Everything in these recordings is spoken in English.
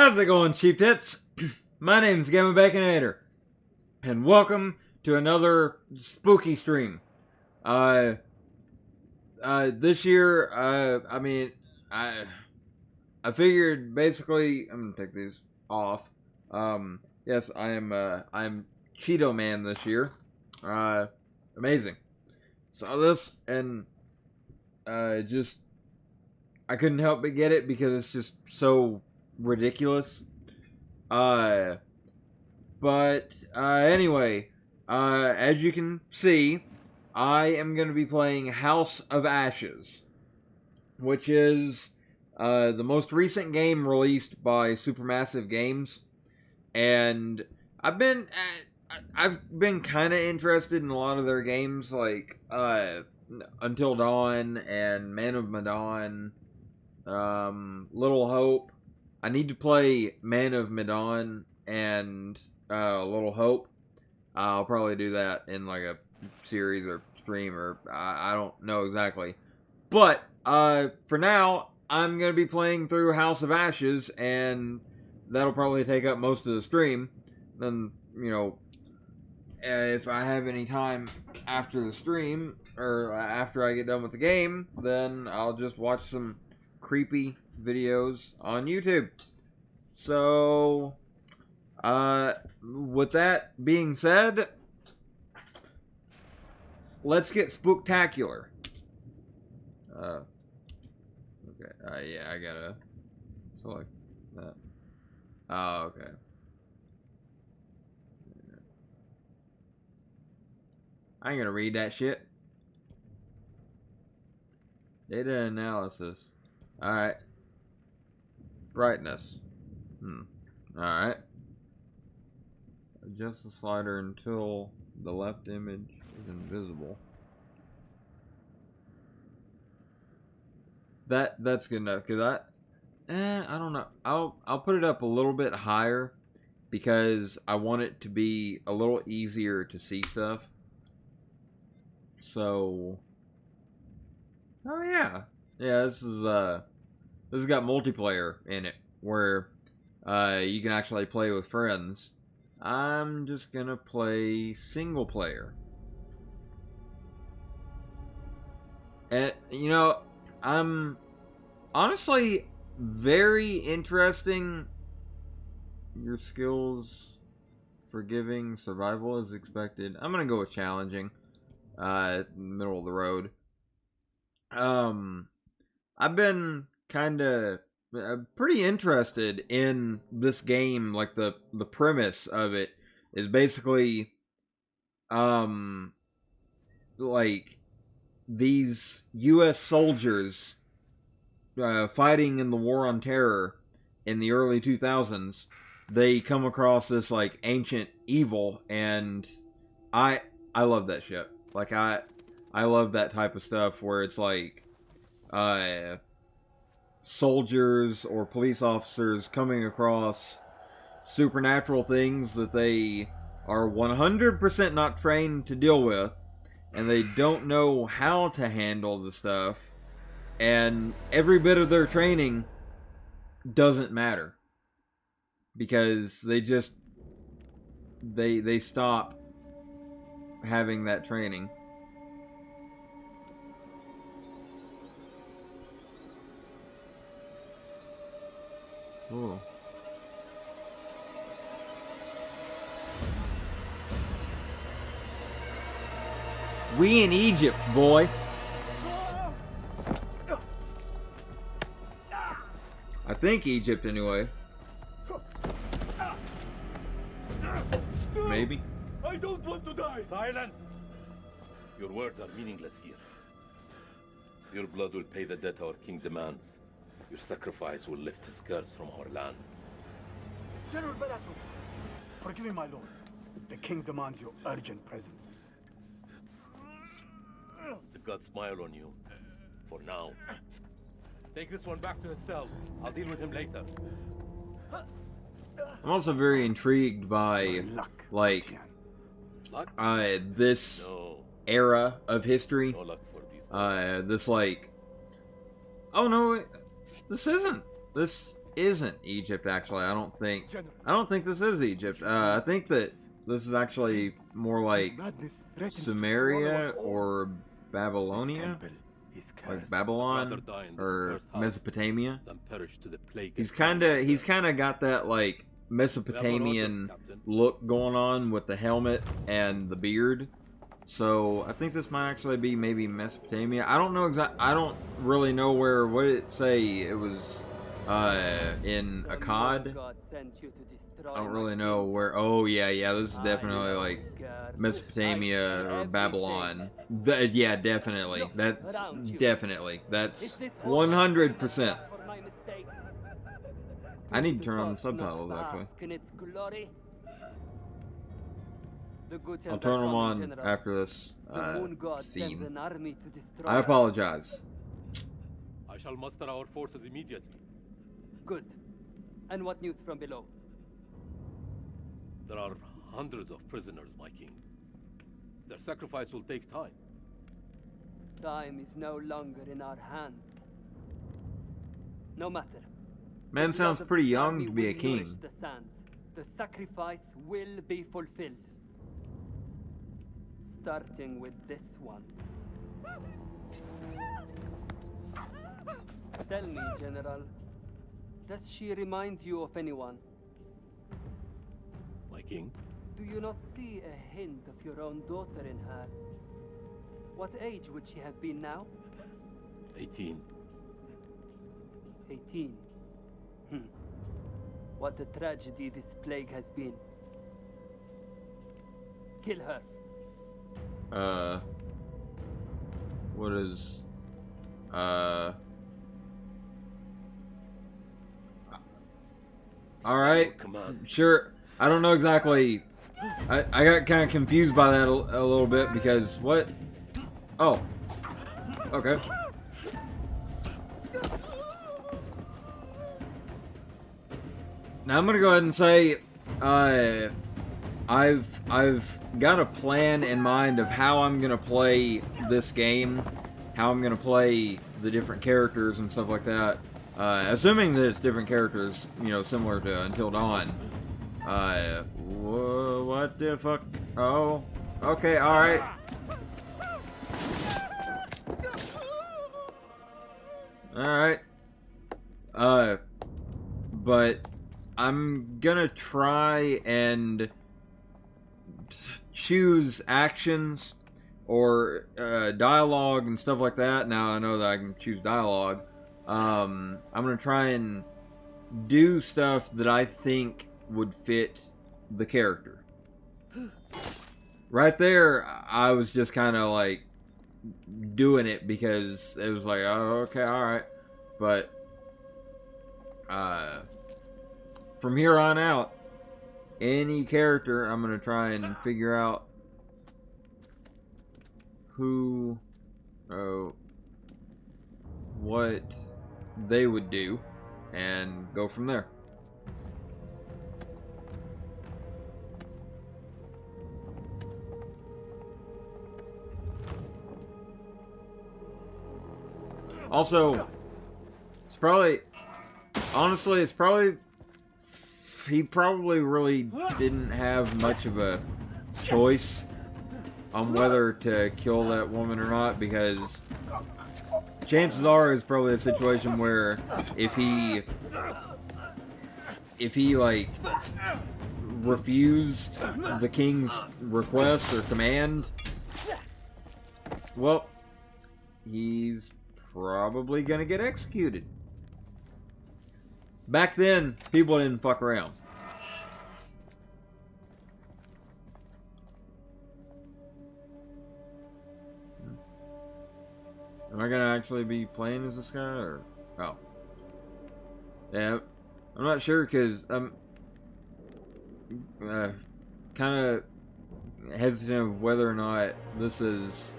How's it going, sheep tits? My name's TheGamingBaconator, and welcome to another spooky stream. This year, I figured basically, I'm gonna take these off. Yes, I'm Cheeto Man this year. Amazing. Saw this, and, I couldn't help but get it because it's just so ridiculous. Anyway, as you can see, I am going to be playing House of Ashes, which is the most recent game released by Supermassive Games, and I've been kind of interested in a lot of their games, like Until Dawn and Man of Medan, Little Hope. I need to play Man of Medan and Little Hope. I'll probably do that in like a series or stream, or I don't know exactly. But for now, I'm going to be playing through House of Ashes, and that'll probably take up most of the stream. Then, you know, if I have any time after the stream, or after I get done with the game, then I'll just watch some creepy videos on YouTube. So, with that being said, let's get spooktacular. Okay, yeah, I gotta select that. Oh, okay. I ain't gonna read that shit. Data analysis. Alright. Brightness. Alright. Adjust the slider until the left image is invisible. That's good enough, cause I don't know. I'll put it up a little bit higher because I want it to be a little easier to see stuff. So, oh yeah, this has got multiplayer in it where you can actually play with friends. I'm just gonna play single player, and you know, I'm honestly very interesting. Your skills forgiving survival is expected. I'm gonna go with challenging. Middle of the road. I've been kind of pretty interested in this game. Like the premise of it is basically, like these U.S. soldiers fighting in the War on Terror in the early 2000s. They come across this like ancient evil, and I love that shit. Like, I love that type of stuff where it's like, soldiers or police officers coming across supernatural things that they are 100% not trained to deal with, and they don't know how to handle the stuff, and every bit of their training doesn't matter, because they stop having that training. Ooh. We in Egypt, boy. I think Egypt anyway. Maybe. I don't want to die! Silence! Your words are meaningless here. Your blood will pay the debt our king demands. Your sacrifice will lift his curse from our land. General Barato, forgive me, my lord. The king demands your urgent presence. The gods smile on you. For now. Take this one back to his cell. I'll deal with him later. I'm also very intrigued by, like, this era of history. No luck for these days. This, like, oh no, this isn't. This isn't Egypt, actually. I don't think this is Egypt. I think that this is actually more like Sumeria or Babylonia, like Babylon or Mesopotamia. He's kind of got that like Mesopotamian look going on with the helmet and the beard. So I think this might actually be maybe Mesopotamia. I don't know I don't really know where. What did it say? It was in Akkad. I don't really know where. Oh yeah. This is definitely like Mesopotamia or Babylon. Yeah, definitely. That's 100%. I need to turn on the subtitles actually. I'll turn them on after this scene. I apologize. I shall muster our forces immediately. Good. And what news from below? There are hundreds of prisoners, my king. Their sacrifice will take time. Time is no longer in our hands. No matter. Man sounds pretty young to be a king. The sands. The sacrifice will be fulfilled. Starting with this one. Tell me, General, does she remind you of anyone? My king? Do you not see a hint of your own daughter in her? What age would she have been now? 18. 18. What a tragedy this plague has been. Kill her. What is, alright, sure. I don't know exactly. I got kind of confused by that a little bit because what? Oh, okay. Now I'm gonna go ahead and say, I've got a plan in mind of how I'm gonna play this game, how I'm gonna play the different characters and stuff like that. Assuming that it's different characters, you know, similar to Until Dawn. What the fuck? Oh, okay, alright. Alright. But I'm gonna try and choose actions or dialogue and stuff like that. Now I know that I can choose dialogue. I'm gonna try and do stuff that I think would fit the character. Right there, I was just kind of like doing it because it was like, oh, okay, alright. But from here on out, any character, I'm gonna try and figure out who, what they would do, and go from there. Also, it's probably, honestly, it's probably, he probably really didn't have much of a choice on whether to kill that woman or not, because chances are it's probably a situation where if he like refused the king's request or command, well, he's probably gonna get executed. Back then, people didn't fuck around. Am I gonna actually be playing as this guy, or oh? Yeah, I'm not sure because I'm kind of hesitant of whether or not this is.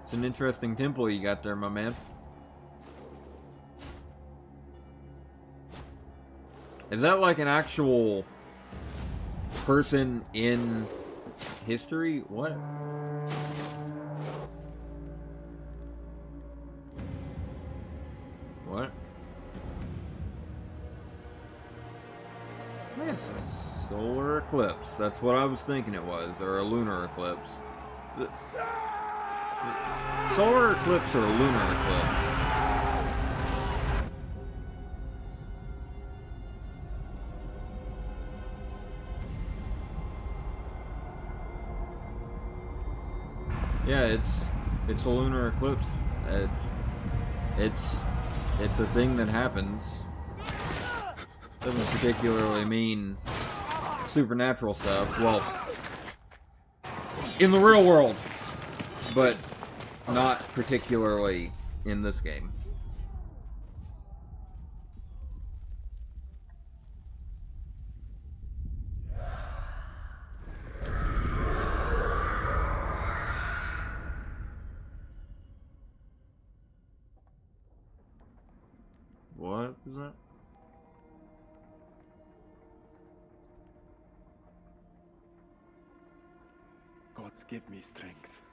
It's an interesting temple you got there, my man. Is that like an actual person in history? What? What? Yes, a solar eclipse. That's what I was thinking it was, or a lunar eclipse. Solar eclipse or a lunar eclipse? Yeah, it's a lunar eclipse. It's a thing that happens. Doesn't particularly mean supernatural stuff. Well, in the real world, but not particularly in this game. What is that? Gods give me strength.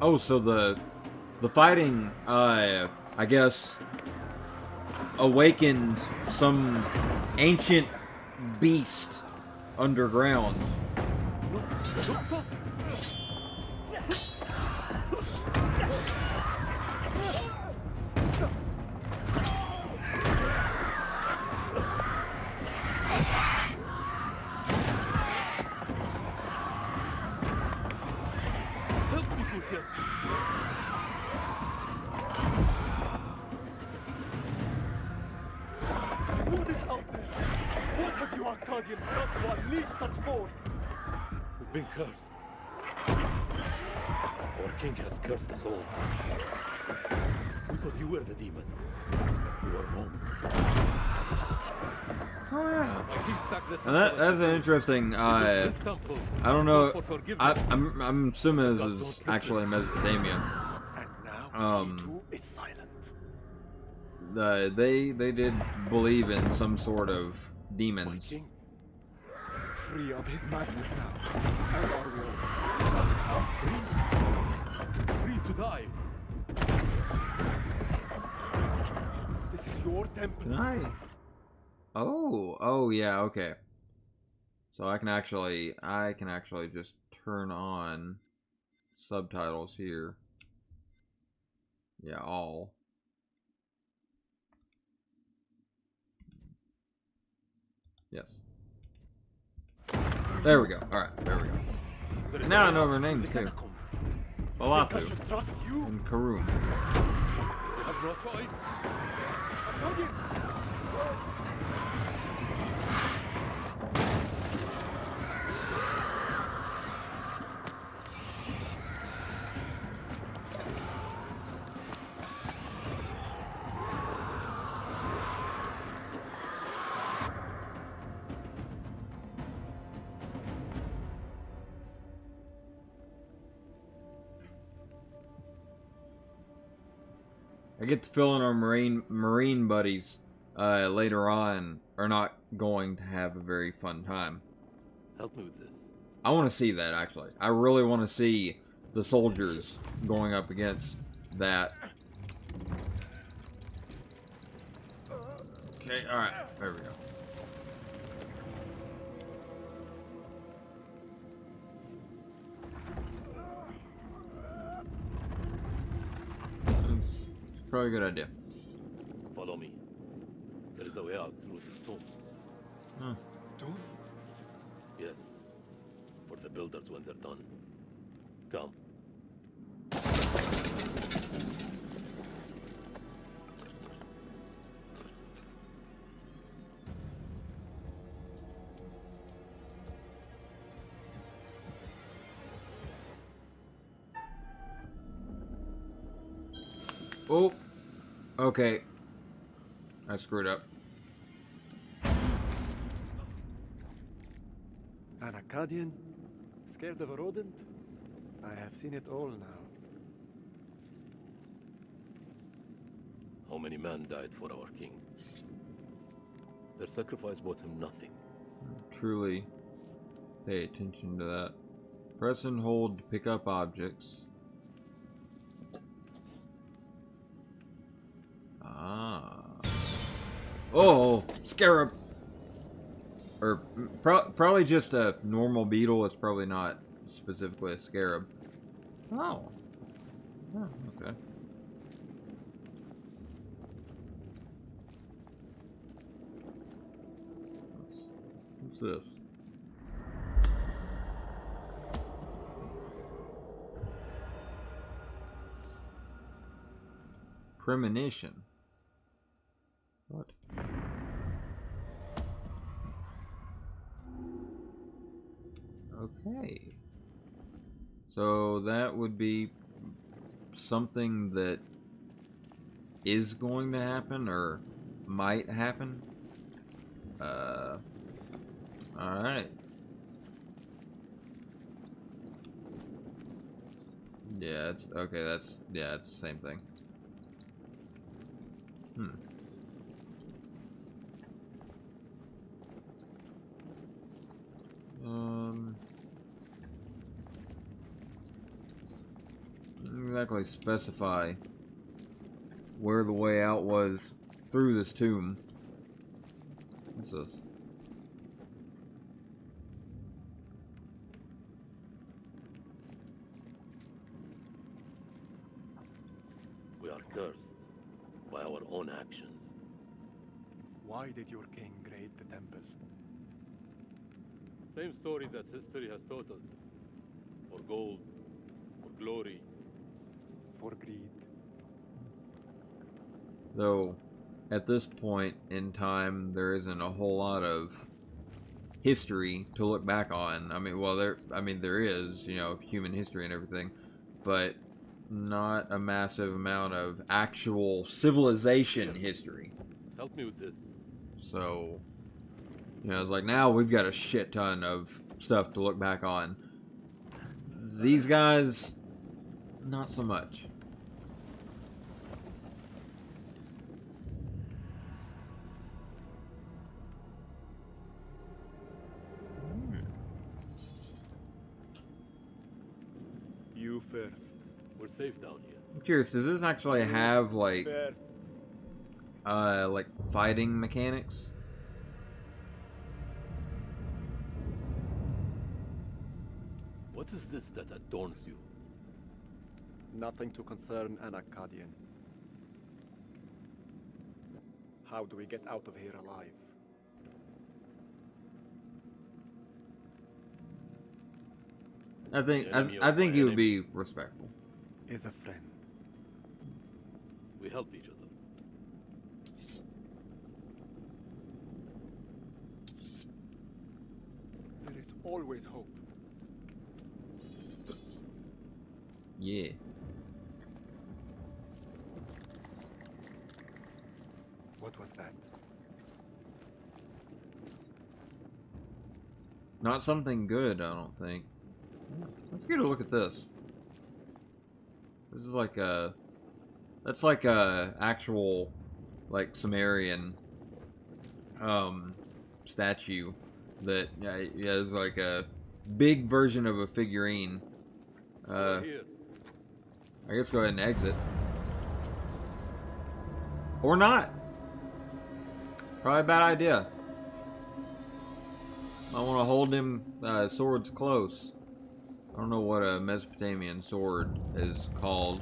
Oh, so the fighting, I guess, awakened some ancient beast underground. What is out there? What have you Arcadians done to unleash such force? We've been cursed. Our king has cursed us all. We thought you were the demons. We were wrong. Oh yeah. My king sacked the And that's an interesting. I don't know. I'm assuming this is actually Mesopotamia. And now he too is silent. They did believe in some sort of My demons. king. Free of his madness now, as are we all. Free to die. This is your temple. Can I? Oh yeah, okay. So I can actually just turn on subtitles here. Yeah, all. Yes. There we go. Alright, there we go. There is Now a I know way their out through names the too. catacombs. I Balatu should trust you. and Karoom. We have no choice. Arcadian! I get the feeling our marine buddies later on are not going to have a very fun time. Help me with this. I want to see that, actually. I really want to see the soldiers going up against that. Okay, alright. There we go. It's probably a good idea. Follow me. There is a way out through this tomb. Huh. Tomb? Yes. For the builders when they're done. Come. Oh. Okay. I screwed up. An Akkadian? Scared of a rodent? I have seen it all now. How many men died for our king? Their sacrifice bought him nothing. Truly pay attention to that. Press and hold to pick up objects. Ah. Oh, scarab. Or probably just a normal beetle. It's probably not specifically a scarab. Oh. Oh, okay. What's this? Premonition. What? Okay. So that would be something that is going to happen or might happen. Alright. Yeah, it's okay, it's the same thing. Didn't exactly specify where the way out was through this tomb. What's this? We are cursed by our own actions. Why did your king raid the temple? Same story that history has taught us. For gold, for glory. For greed. Though, at this point in time, there isn't a whole lot of history to look back on. I mean, well, there is, you know, human history and everything, but not a massive amount of actual civilization history. Help me with this. So, you know, it's like now we've got a shit ton of stuff to look back on. These guys, not so much. You first. We're safe down here. I'm curious, does this actually have like fighting mechanics? What is this that adorns you? Nothing to concern an Akkadian. How do we get out of here alive? I think he would be respectful. Is a friend. We help each other. There is always hope. Yeah. What was that? Not something good, I don't think. Let's get a look at this. This is like a... That's like a actual, like, Sumerian statue that is like a big version of a figurine. Here. I guess go ahead and exit. Or not. Probably a bad idea. I want to hold them swords close. I don't know what a Mesopotamian sword is called.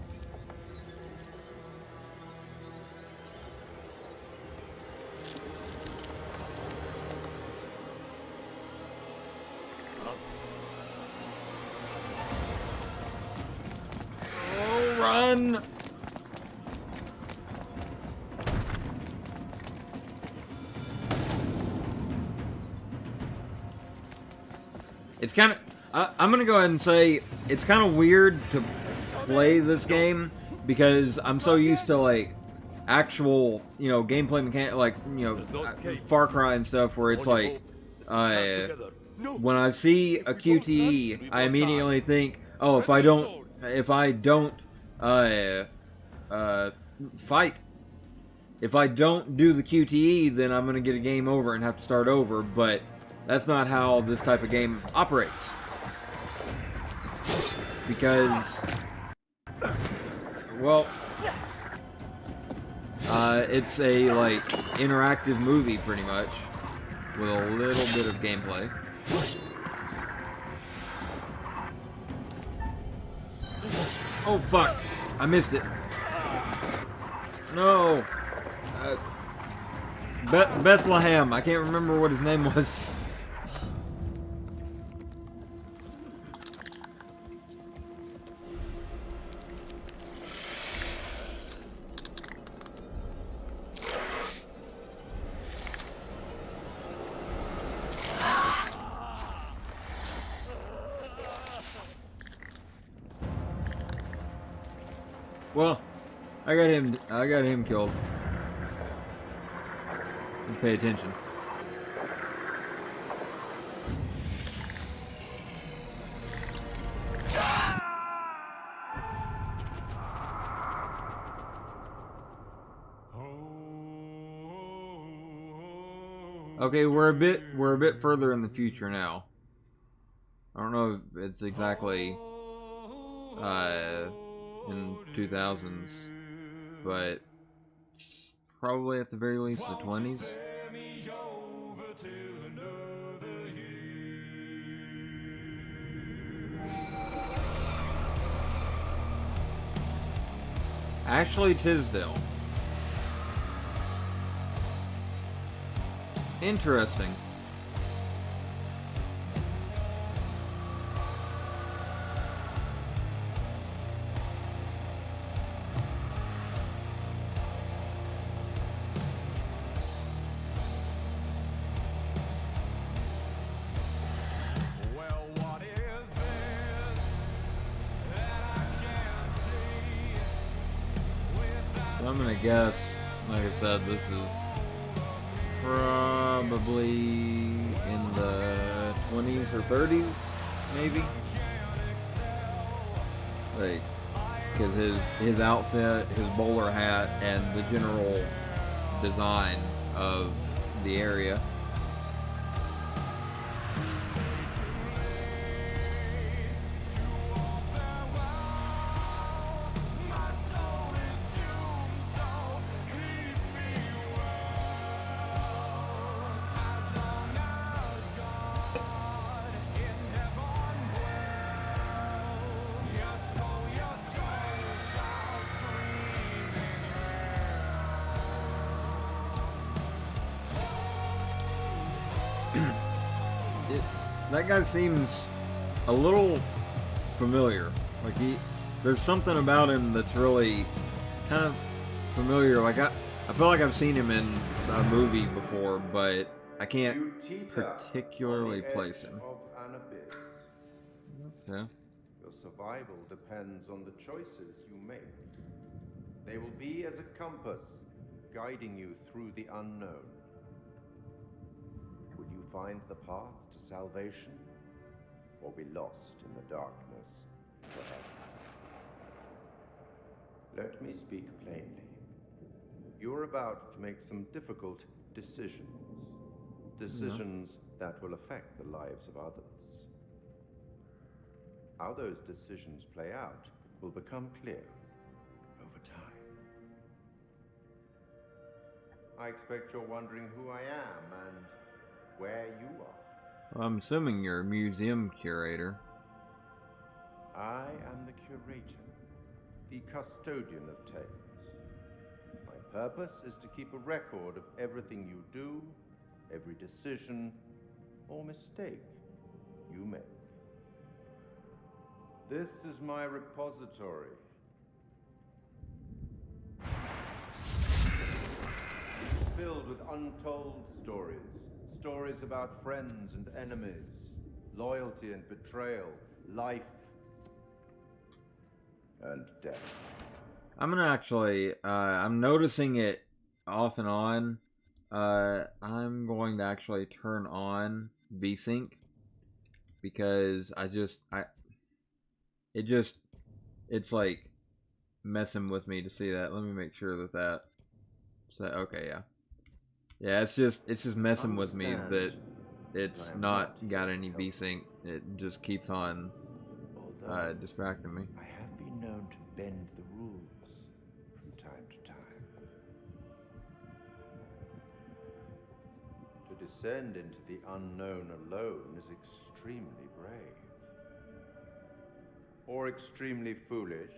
Oh, run! It's kind of... I'm going to go ahead and say it's kind of weird to play this game because I'm so used to like actual, you know, gameplay mechanic, like, you know, Far Cry and stuff, where it's like, when I see a QTE, I immediately think, oh, if I don't fight, if I don't do the QTE, then I'm gonna get a game over and have to start over. But that's not how this type of game operates, because, well, it's a like interactive movie pretty much with a little bit of gameplay. Oh fuck! I missed it. No. Bethlehem. I can't remember what his name was. Well, I got him killed. Just pay attention. Okay, we're a bit further in the future now. I don't know if it's exactly in 2000s, but probably at the very least the 20s. Ashley Tisdale. Interesting. I'm gonna guess, like I said, this is probably in the 20s or 30s, maybe. Like, because his outfit, his bowler hat, and the general design of the area. That guy seems a little familiar. Like there's something about him that's really kind of familiar. Like I feel like I've seen him in a movie before, but I can't particularly place him. Okay. Your survival depends on the choices you make. They will be as a compass, guiding you through the unknown. Will you find the path to salvation, or be lost in the darkness forever? Let me speak plainly. You're about to make some difficult decisions. Decisions that will affect the lives of others. How those decisions play out will become clear over time. I expect you're wondering who I am and where you are. Well, I'm assuming you're a museum curator. I am the curator, the custodian of tales. My purpose is to keep a record of everything you do, every decision or mistake you make. This is my repository. It is filled with untold stories. Stories about friends and enemies, loyalty and betrayal, life and death. I'm gonna actually, I'm noticing it off and on. I'm going to actually turn on VSync because it's like messing with me to see that. Let me make sure that okay, yeah. Yeah, it's just messing with me that it's not got any VSync. It just keeps on distracting me. I have been known to bend the rules from time to time. To descend into the unknown alone is extremely brave. Or extremely foolish.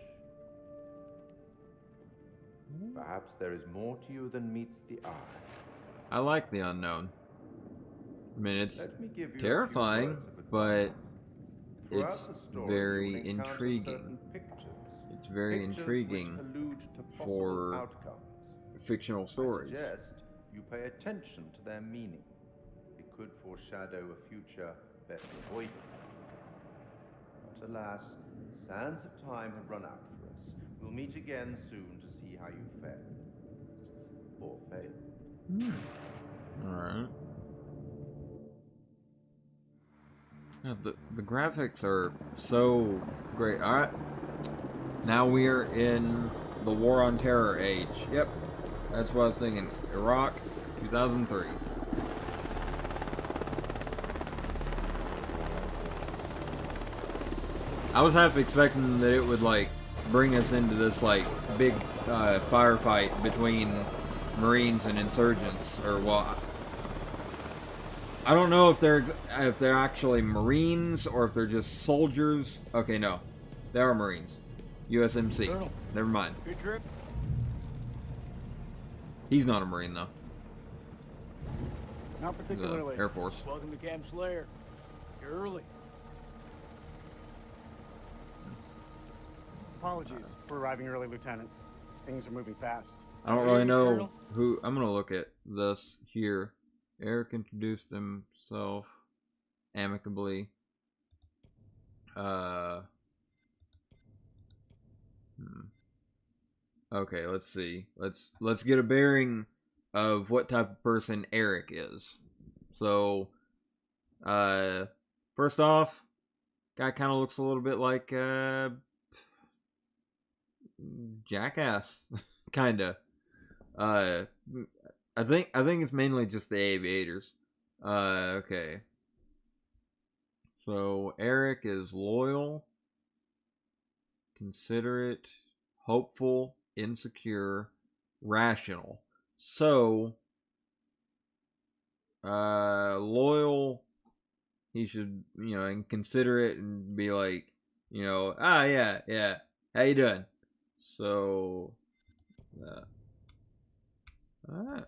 Perhaps there is more to you than meets the eye. I like the unknown. I mean, it's Let me give you terrifying, a few words of but advice. Throughout it's the story, very you will encounter intriguing. certain pictures. It's very Pictures intriguing which allude to possible for outcomes. fictional I stories. suggest you pay attention to their meaning. It could foreshadow a future best avoided. But alas, sands of time have run out for us. We'll meet again soon to see how you fared. Or failed. Alright. Yeah, the graphics are so great. Alright. Now we are in the War on Terror age. Yep. That's what I was thinking. Iraq, 2003. I was half expecting that it would, like, bring us into this, like, big firefight between Marines and insurgents, or well, I don't know if they're actually Marines or if they're just soldiers. Okay, no, they are Marines. USMC. Colonel. Never mind. Good trip? He's not a Marine though. Not He's particularly. Air Force. Welcome to Camp Slayer. You're early. Apologies for arriving early, Lieutenant. Things are moving fast. I don't really know who. I'm gonna look at this here. Eric introduced himself amicably. Okay, let's see. Let's get a bearing of what type of person Eric is. So, first off, guy kind of looks a little bit like Jackass, kinda. I think it's mainly just the aviators. Okay. So Eric is loyal, considerate, hopeful, insecure, rational. So loyal, he should, and considerate and be like, yeah, how you doing? So alright.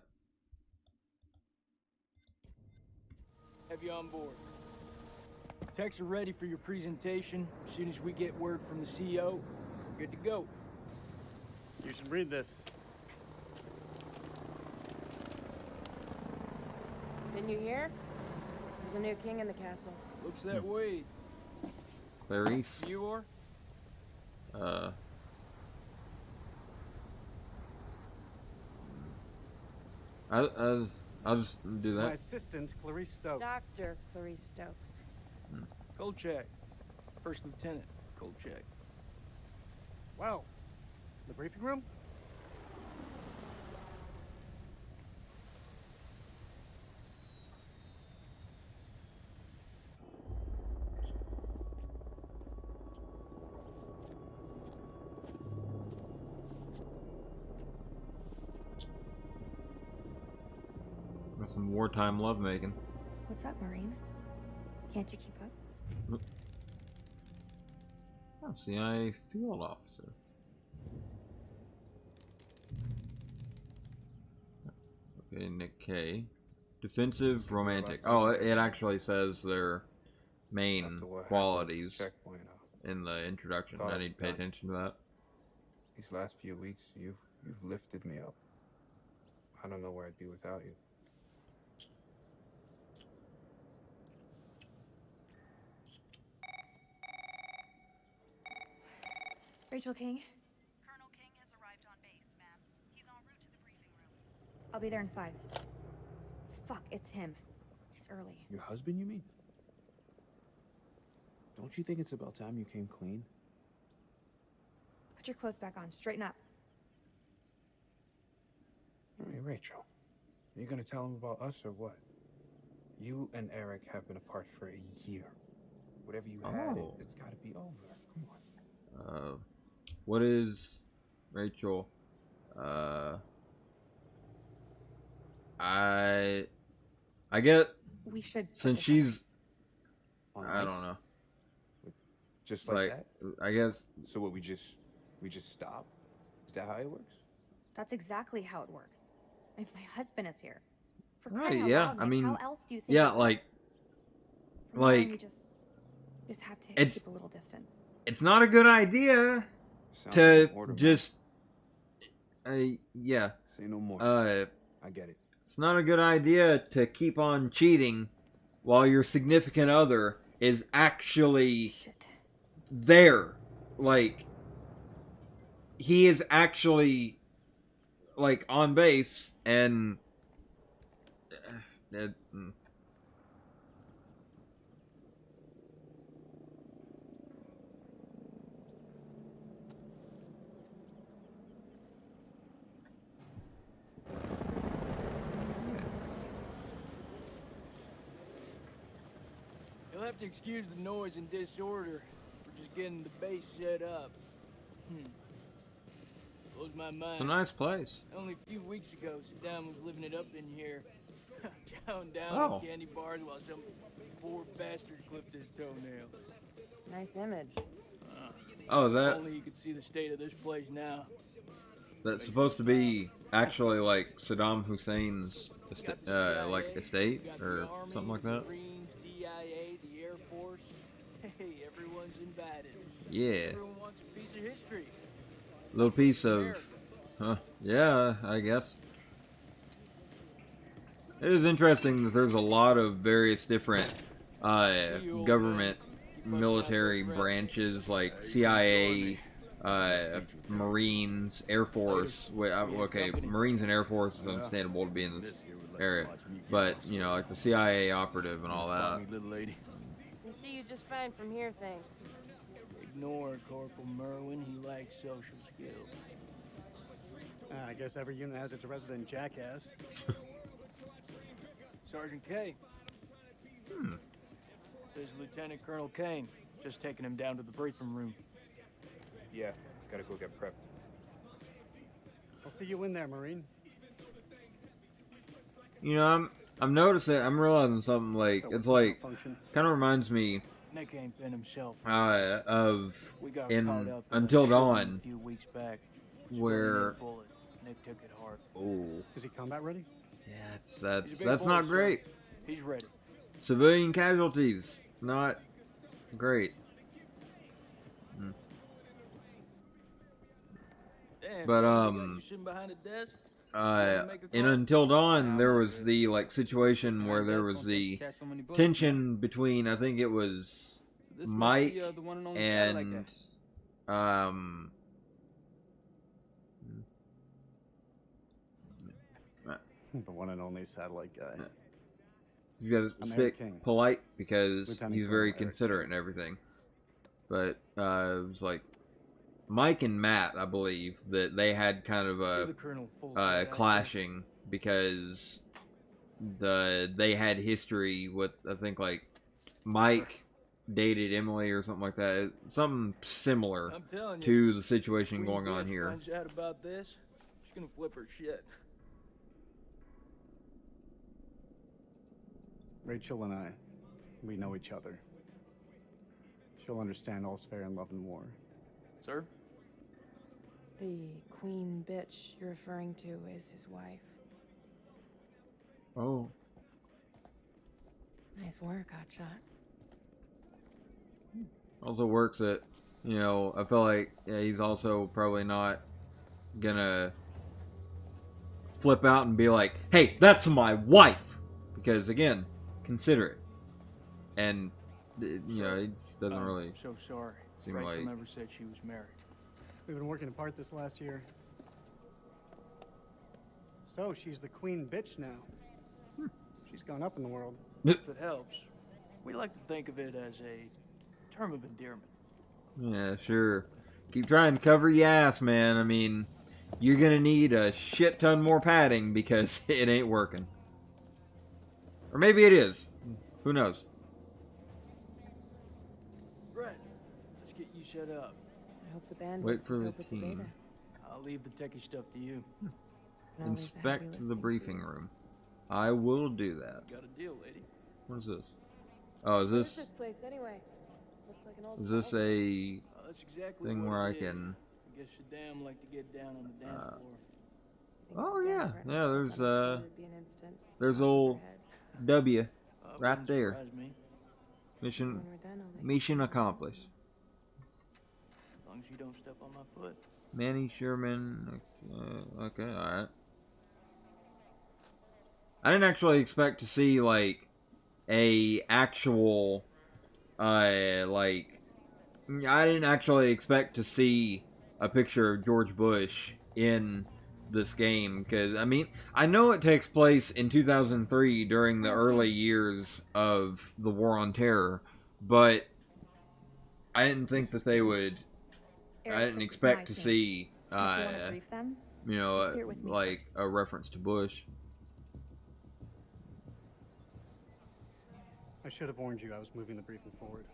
Have you on board. Techs are ready for your presentation. As soon as we get word from the CEO, good to go. You should read this. Didn't you hear? There's a new king in the castle. Looks that way. Clarice. You are? I'll just do My that. assistant, Clarice Stokes. Dr. Clarice Stokes. Kolchak. First Lieutenant Kolchak. Well, the briefing room? Got some wartime lovemaking. What's up, Marine? Can't you keep up? Oh, CIA field officer. Okay, Nick K. Defensive, romantic. Oh, it actually says their main qualities in the introduction. I need to pay attention to that. These last few weeks, you've lifted me up. I don't know where I'd be without you. Rachel King? I'll be there in 5. Fuck, it's him. He's early. Your husband, you mean? Don't you think it's about time you came clean? Put your clothes back on. Straighten up. All right, Rachel. Are you gonna tell him about us or what? You and Eric have been apart for a year. Whatever you had, Oh. it's gotta be over. Come on. What is Rachel? I get, We should. put since this on she's, ice. On I ice? don't know. Just like that? I guess. So what, we just stop? Is that how it works? That's exactly how it works. If my husband is here. For Right, crying out yeah, loud, I Nick, mean, how else do you think yeah, it like- works? From now on, like, we just have to it's- keep a little distance. It's not a good idea Sounds to like an order, just. Yeah. Say no more. I get it. It's not a good idea to keep on cheating while your significant other is actually Shit. there. Like, he is actually, like, on base, and You'll have to excuse the noise and disorder. We're just getting the base set up. Blows my mind. it's a nice place. Only a few weeks ago, Saddam was living it up in here. Chowing down Oh. on candy bars while some poor bastard clipped his toenail. Nice image. Oh, If only you could see the state of this place now. that's supposed to be actually like Saddam Hussein's like estate Got the or Army, something like that. Marines, DIA, the Air Force. Hey, everyone's invited. Yeah, Everyone wants a piece of history. little piece of, America. huh? Yeah, I guess. It is interesting that there's a lot of various different government military branches like CIA, Marines, Air Force. Okay, Marines and Air Force is understandable to be in this area, but you know, like the CIA operative and all that. Little lady. Can see you just fine from here, thanks. Ignore Corporal Merwin. He lacks social skills. I guess every unit has its resident jackass. Sergeant K. This is Lieutenant Colonel Kane. Just taking him down to the briefing room. Yeah, gotta go get prepped. I'll see you in there, Marine. You know, I'm noticing, I'm realizing something, like it's like Function. kind of reminds me Nick ain't been himself. of We got in caught up in Until a shooting Dawn, a few weeks back. where A bullet. Nick took it hard. oh Is he combat ready? yeah, He's a big that's boy, not son. great. He's ready. Civilian casualties, not great. Damn, But, you got you sitting behind a desk? in Until Dawn, there was the like situation where there was the tension between, I think it was Mike and The one and only satellite guy. he's got to I'm stick Eric King. polite because Lieutenant he's Colonel very Eric considerate and everything. But it was like Mike and Matt, I believe, that they had kind of Give the a Colonel full set, clashing because they had history with, I think, like Mike dated Emily or something like that, something similar I'm telling you, to the situation Queen going on bitch here. finds out about this, she's gonna flip her shit. Rachel and I, we know each other. She'll understand all's fair in love and war. Sir? The queen bitch you're referring to is his wife. Oh, Nice work, Hotshot. also works at, you know, I feel like he's also probably not gonna flip out and be like, hey, that's my wife! Because, again, considerate. And, you know, it just doesn't really I'm so sorry. seem Rachel like... never said she was married. We've been working apart this last year. So she's the queen bitch now. She's gone up in the world. If it helps, we like to think of it as a term of endearment. Yeah, sure. Keep trying to cover your ass, man. I mean, you're gonna need a shit ton more padding because it ain't working. Or maybe it is. Who knows? Right. Let's get you set up. I hope the band Wait for will the cope with the team. beta. I'll leave the techie stuff to you. And I'll leave the heavy Inspect the lifting to briefing you. room. I will do that. Got a deal, lady. What is this? Oh, is What is this this place anyway? Looks like an old is this ballroom. a That's exactly thing what where it I is. can? I guess you damn like to get down on the dance floor. I think Oh his yeah, dance partner yeah. stepped There's on his foot, it'd be an instant there's pop with old her head. W right Wouldn't there. surprise me. Mission When we're done, I'll make mission sure. accomplished. As long as you don't step on my foot. Manny Sherman. Okay, all right. I didn't actually expect to see like a actual like I didn't actually expect to see a picture of George Bush in this game because I mean I know it takes place in 2003 during the early years of the War on Terror, but I didn't think that they would. Eric, I didn't this is expect my to team. see If you want to brief them, you know clear it with me like first. a reference to Bush. I should have warned you I was moving the briefing forward.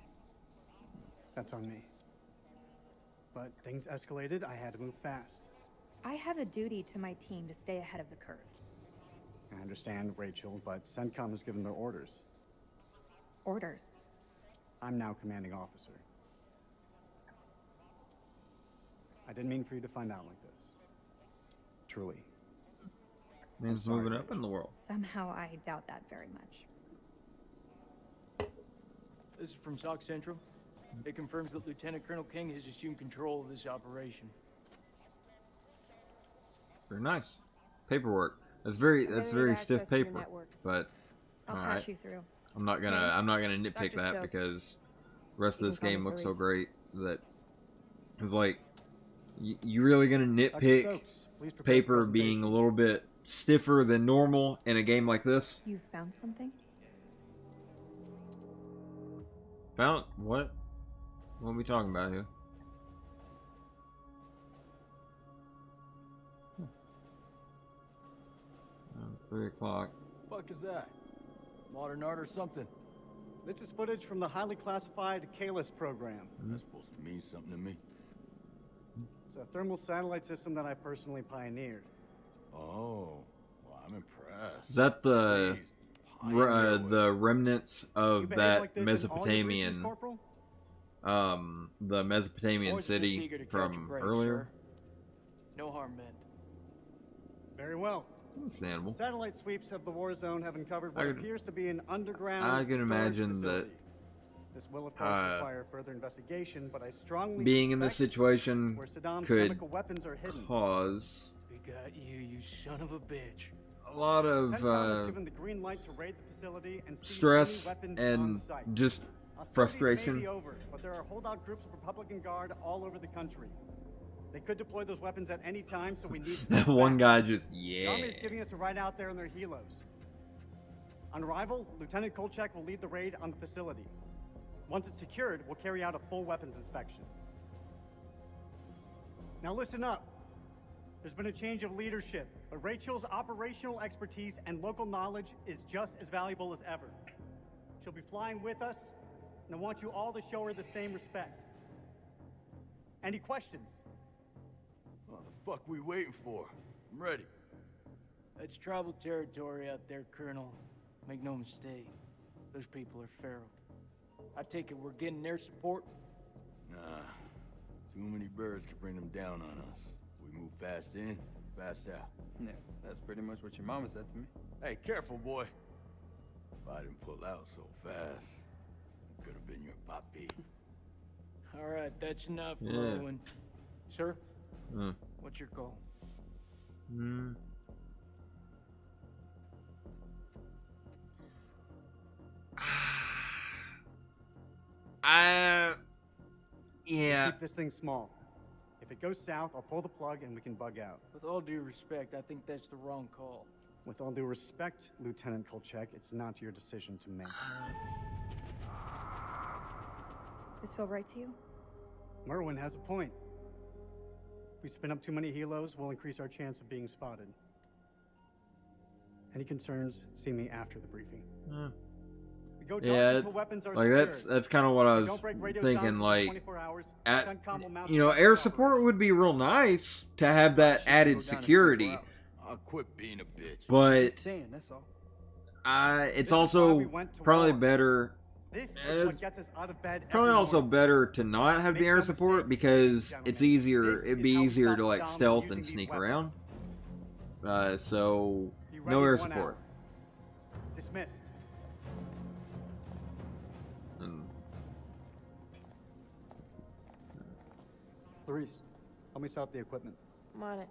That's on me. But things escalated, I had to move fast. I have a duty to my team to stay ahead of the curve. I understand, Rachel, but CENTCOM has given their orders. Orders. I'm now commanding officer. I didn't mean for you to find out like this. Truly. Man's sorry, moving up Rachel. in the world. Somehow I doubt that very much. This is from SOC Central. It confirms that Lieutenant Colonel King has assumed control of this operation. Very nice. Paperwork. That's very I'm gonna need very access stiff to your paper. network. But I'll all pass right. you through. I'm not gonna nitpick Dr. that Stokes. because the rest You of this can call me game looks so Clarice. great that it's like you really gonna Dr. nitpick Stokes, please prepare the paper being a presentation. little bit stiffer than normal in a game like this? You found something? Found what? What are we talking about here? 3 o'clock. Fuck is that? Modern art or something? This is footage from the highly classified Kalis program. That's supposed to mean something to me. It's a thermal satellite system that I personally pioneered. Oh, well, I'm impressed. Is that the Please, the remnants You of behave that like this in all your briefings, Mesopotamian Corporal? the Mesopotamian Boys are just city eager to catch a from break, earlier? sir. No harm meant. Very well. Understandable. Satellite sweeps of the war zone have uncovered what I could- appears to be an underground I can storage imagine facility. that This will, of course, require further investigation, but I strongly being in this suspect situation where Saddam's could chemical weapons are hidden. cause We got you, you son of a bitch. a lot of CENTCOM has given the green light to raid the facility and seize stress any weapons and on site. just Hostilities frustration. may be over, but there are holdout groups of Republican Guard all over the country. They could deploy those weapons at any time, so we need to That move one fast. guy just The Army yeah. is giving us a ride out there in their helos. On arrival, Lieutenant Kolchak will lead the raid on the facility. Once it's secured, we'll carry out a full weapons inspection. Now listen up. There's been a change of leadership, but Rachel's operational expertise and local knowledge is just as valuable as ever. She'll be flying with us, and I want you all to show her the same respect. Any questions? What the fuck we waiting for? I'm ready. That's tribal territory out there, Colonel. Make no mistake. Those people are feral. I take it we're getting their support? Nah. Too many birds could bring them down on us. We move fast in, fast out. Yeah, that's pretty much what your mama said to me. Hey, careful, boy. If I didn't pull out so fast, it could have been your papi. All right, that's enough, Yeah. Rowan. Sir, Hmm. what's your call? Hmm. Yeah. Keep this thing small. If If it goes south, I'll pull the plug and we can bug out. With all due respect, I think that's the wrong call. With all due respect, Lieutenant Kolchak, it's not your decision to make. This feel right to you? Merwin has a point. If we spin up too many helos, we'll increase our chance of being spotted. Any concerns, see me after the briefing. We go dark until weapons are like secured. that's kind of what I was Don't break radio thinking. silence Like, within 24 hours. at CENTCOM will mount you know, a air rescue support would be real nice to have that added security, I'll quit being a bitch. but Just saying, that's all. it's This is why also we went to probably war. better. This is what gets us out of bed Probably every also morning. better to not have the Make air no support mistake, because gentlemen, it's easier. this It'd is be how we easier stop to like Saddam from stealth using and these sneak weapons. around. So Be no ready air in 1 support. hour. Dismissed. And Clarice, help me set up the equipment. I'm on it.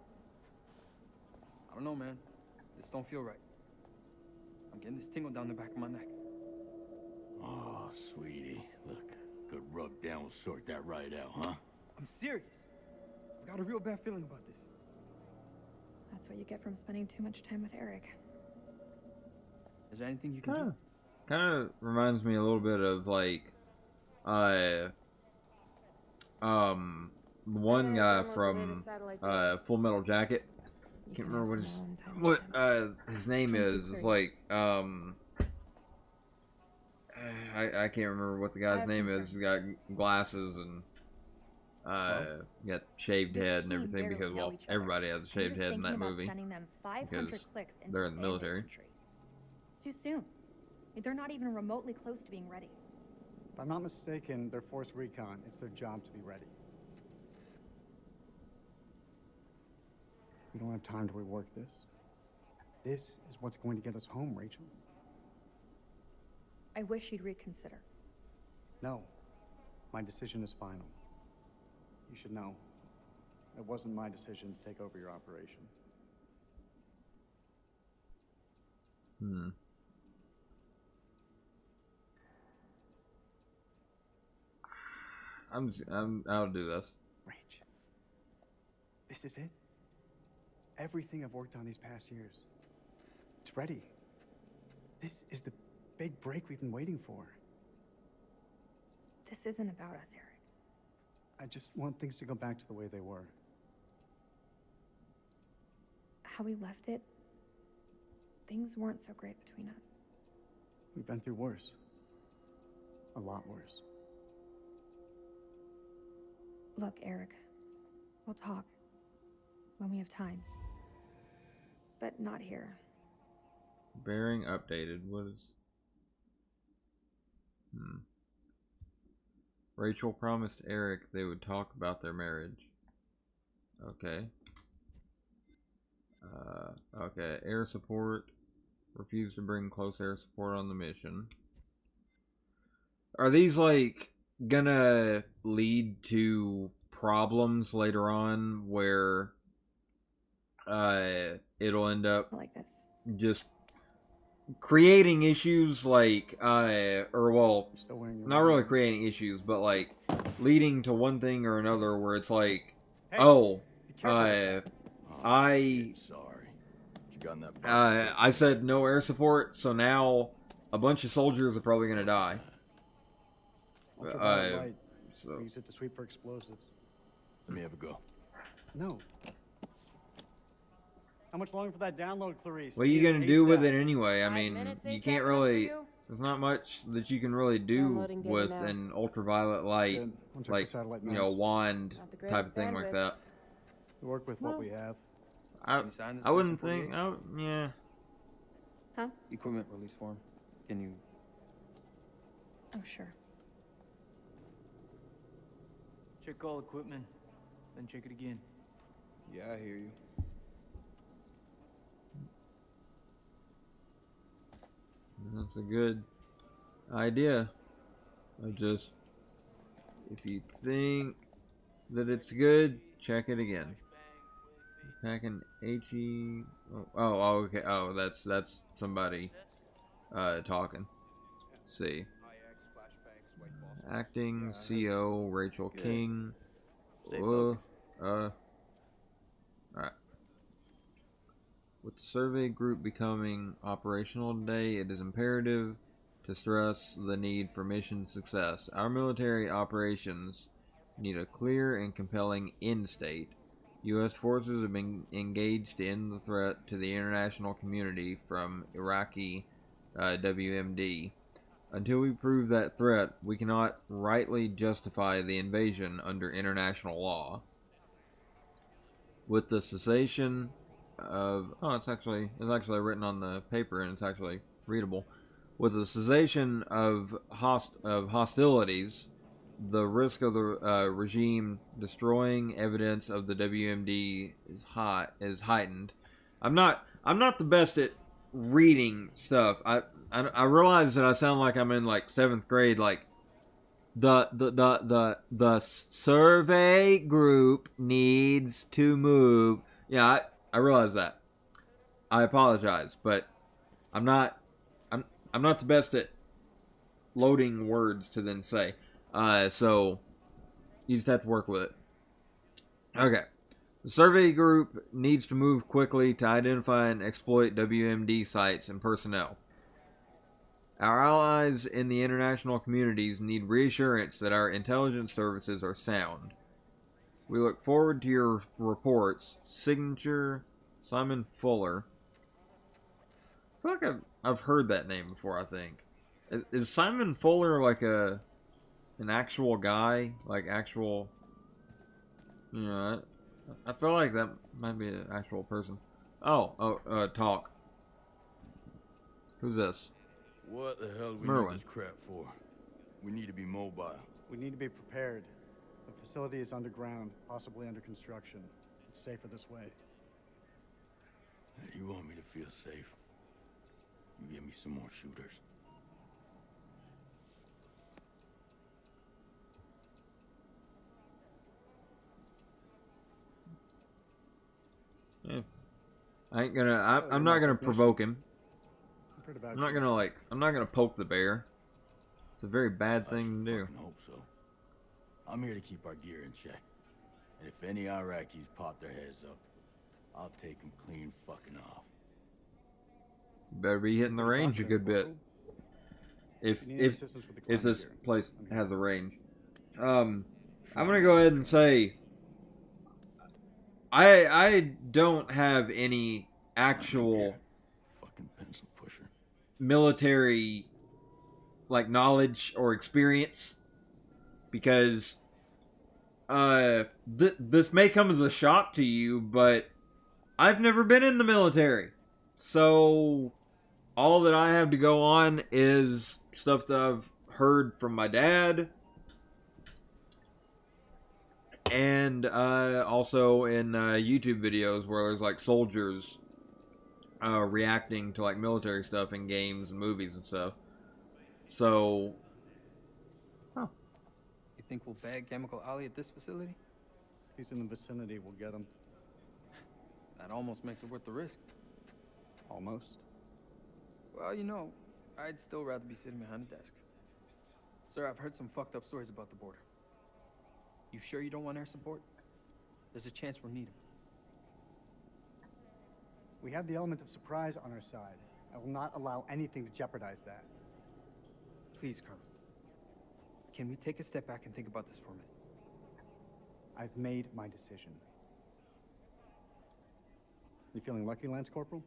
I don't know, man. This don't feel right. I'm getting this tingle down the back of my neck. Oh, sweetie. Look, good rub down will sort that right out, huh? I'm serious. I've got a real bad feeling about this. That's what you get from spending too much time with Eric. Is there anything you can do? kind of reminds me a little bit of like, one guy from Full Metal Jacket. Can't remember what his name is. It's like I can't remember what the guy's name is. He's got glasses and got shaved head and everything because well everybody has a shaved head in that movie because they're in the military. It's too soon. They're not even remotely close to being ready. If I'm not mistaken, they're force recon. It's their job to be ready. We don't have time to rework this. This is what's going to get us home, Rachel. I wish you'd reconsider. No. My decision is final. You should know. It wasn't my decision to take over your operation. I'll do this. Rach, this is it. Everything I've worked on these past years. It's ready. This is the big break we've been waiting for. This isn't about us, Eric. I just want things to go back to the way they were. How we left it, things weren't so great between us. We've been through worse. A lot worse. Look, Eric, we'll talk when we have time. But not here. Bearing updated. What is... Rachel promised Eric they would talk about their marriage. Okay. Okay. Air support. Refused to bring close air support on the mission. Are these, like, gonna lead to problems later on where it'll end up like this, just creating issues like or well, not really creating issues, but like leading to one thing or another where it's like, I said no air support, so now a bunch of soldiers are probably gonna die. Ultraviolet light. We use it to sweep for explosives. Let me have a go. No. How much longer for that download, Clarice? What are you gonna do with it anyway? I 5 mean, minutes you ASAP can't enough for really. you? There's not much that you can really do Downloading data with now. an ultraviolet light, Good. We'll check like the satellite you know, maps. wand Not the type greatest of thing like bandwidth. that. We work with what we have. I you sign this I wouldn't 1348? think. Yeah. Huh? Equipment release form. Can you... Oh, sure. Check all equipment, then check it again. Yeah, I hear you. That's a good idea. if you think that it's good, check it again. Packing HE. Oh, okay. Oh, that's somebody talking. Let's see. Acting CO Rachel King. Alright. With the survey group becoming operational today, it is imperative to stress the need for mission success. Our military operations need a clear and compelling end state. U.S. forces have been engaged to end the threat to the international community from Iraqi WMD. Until we prove that threat, we cannot rightly justify the invasion under international law. With the cessation of... Oh, it's actually written on the paper and it's actually readable. With the cessation of hostilities, the risk of the regime destroying evidence of the WMD is heightened. I'm not the best at reading stuff. I realize that I sound like I'm in like 7th grade. Like the survey group needs to move. Yeah, I realize that. I apologize, but I'm not the best at loading words to then say. So you just have to work with it. Okay. The survey group needs to move quickly to identify and exploit WMD sites and personnel. Our allies in the international communities need reassurance that our intelligence services are sound. We look forward to your reports. Signature, Simon Fuller. I feel like I've heard that name before, I think. Is Simon Fuller like an actual guy? Like actual... You know, I feel like that might be an actual person. Talk. Who's this? What the hell do we Merwin. need this crap for? We need to be mobile. We need to be prepared. The facility is underground, possibly under construction. It's safer this way. You want me to feel safe? You give me some more shooters. Yeah. I'm not gonna provoke him. I'm not gonna poke the bear. It's a very bad thing to do. I hope so. I'm here to keep our gear in check. And if any Iraqis pop their heads up, I'll take them clean fucking off. You better be hitting the range a good bit. If this place has a range. I'm gonna go ahead and say I don't have any actual fucking pencil pusher military like knowledge or experience, because this may come as a shock to you, but I've never been in the military. So all that I have to go on is stuff that I've heard from my dad, and also in YouTube videos where there's like soldiers reacting to like military stuff in games and movies and stuff. So, You think we'll bag Chemical Ali at this facility? If he's in the vicinity, we'll get him. That almost makes it worth the risk. Almost. Well, you know, I'd still rather be sitting behind a desk. Sir, I've heard some fucked up stories about the border. You sure you don't want air support? There's a chance we'll need them. We have the element of surprise on our side. I will not allow anything to jeopardize that. Please, Colonel. Can we take a step back and think about this for a minute? I've made my decision. You feeling lucky, Lance Corporal?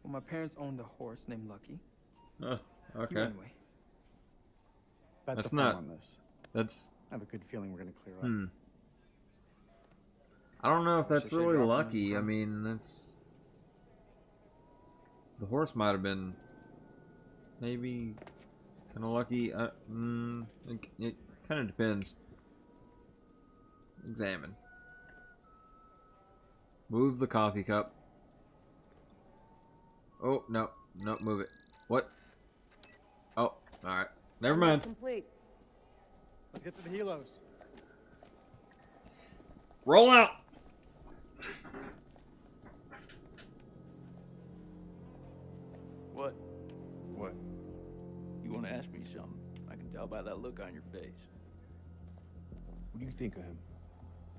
Well, my parents owned a horse named Lucky. Oh, okay. He ran away. Bet That's the farm not... on this. That's... I have a good feeling we're gonna clear up. I don't know if that's really lucky. I mean, that's... The horse might have been... Maybe... kind of lucky. It kind of depends. Examine. Move the coffee cup. Oh, no. No, move it. What? Oh, alright. Never mind. Complete. Let's get to the helos. Roll out! What? What? You want to ask me something? I can tell by that look on your face. What do you think of him?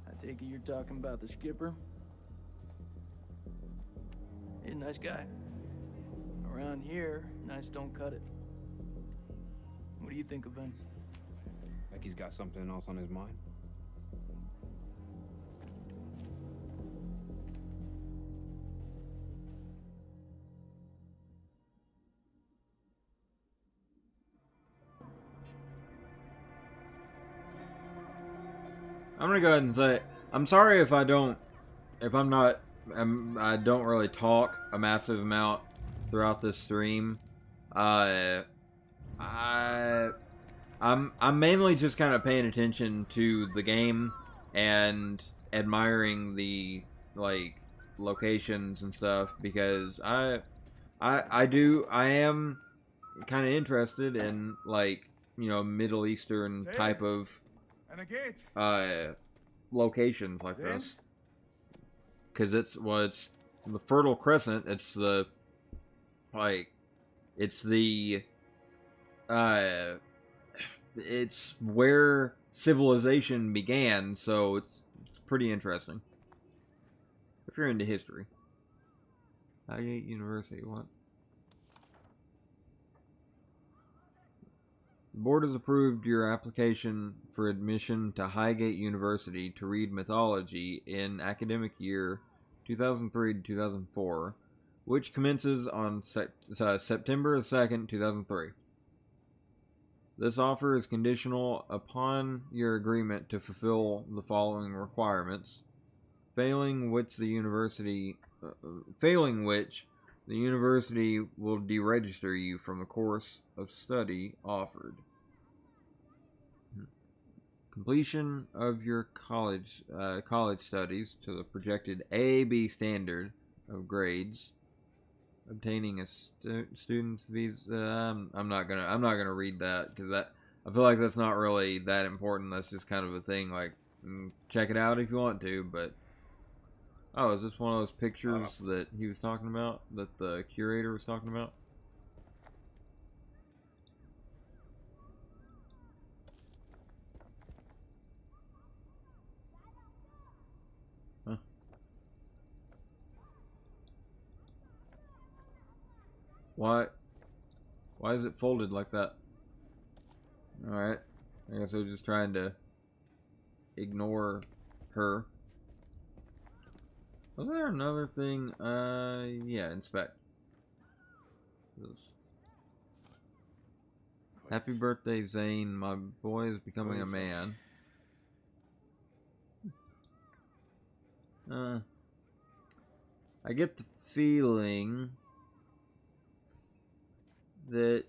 I take it you're talking about the skipper? He's a nice guy. Around here, nice don't cut it. What do you think of him? Like he's got something else on his mind? I'm gonna go ahead and say, I'm sorry if I don't really talk a massive amount throughout this stream. I'm mainly just kind of paying attention to the game and admiring the locations and stuff, because I am kind of interested in Middle Eastern type of locations like this, because it's the Fertile Crescent. It's it's where civilization began, so it's pretty interesting if you're into history. Highgate University, what? The board has approved your application for admission to Highgate University to read mythology in academic year 2003 to 2004, which commences on September 2nd, 2003. This offer is conditional upon your agreement to fulfill the following requirements, failing which the university will deregister you from the course of study offered. Completion of your college studies to the projected A/B standard of grades. Obtaining a student's visa. I'm not gonna read that, because I feel like that's not really that important. That's just kind of a thing. Check it out if you want to. But oh, is this one of those pictures that he was talking about? That the curator was talking about? Huh. Why is it folded like that? Alright. I guess I was just trying to ignore her. Was there another thing? Yeah, inspect. Happy birthday, Zane. My boy is becoming a man. I get the feeling that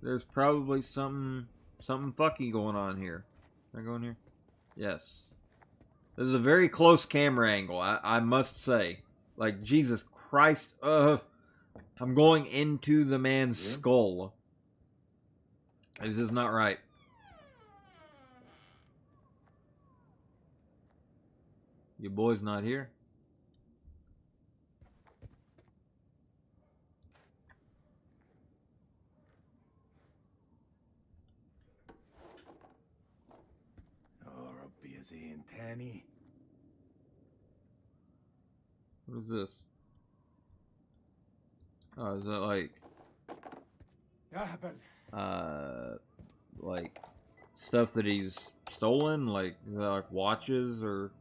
there's probably something fucky going on here. Can I go in here? Yes. This is a very close camera angle, I must say. Like, Jesus Christ, I'm going into the man's skull. This is not right. Your boy's not here. ربي يا زين تاني. What is this? Oh, is that like stuff that he's stolen? Like, is that like watches or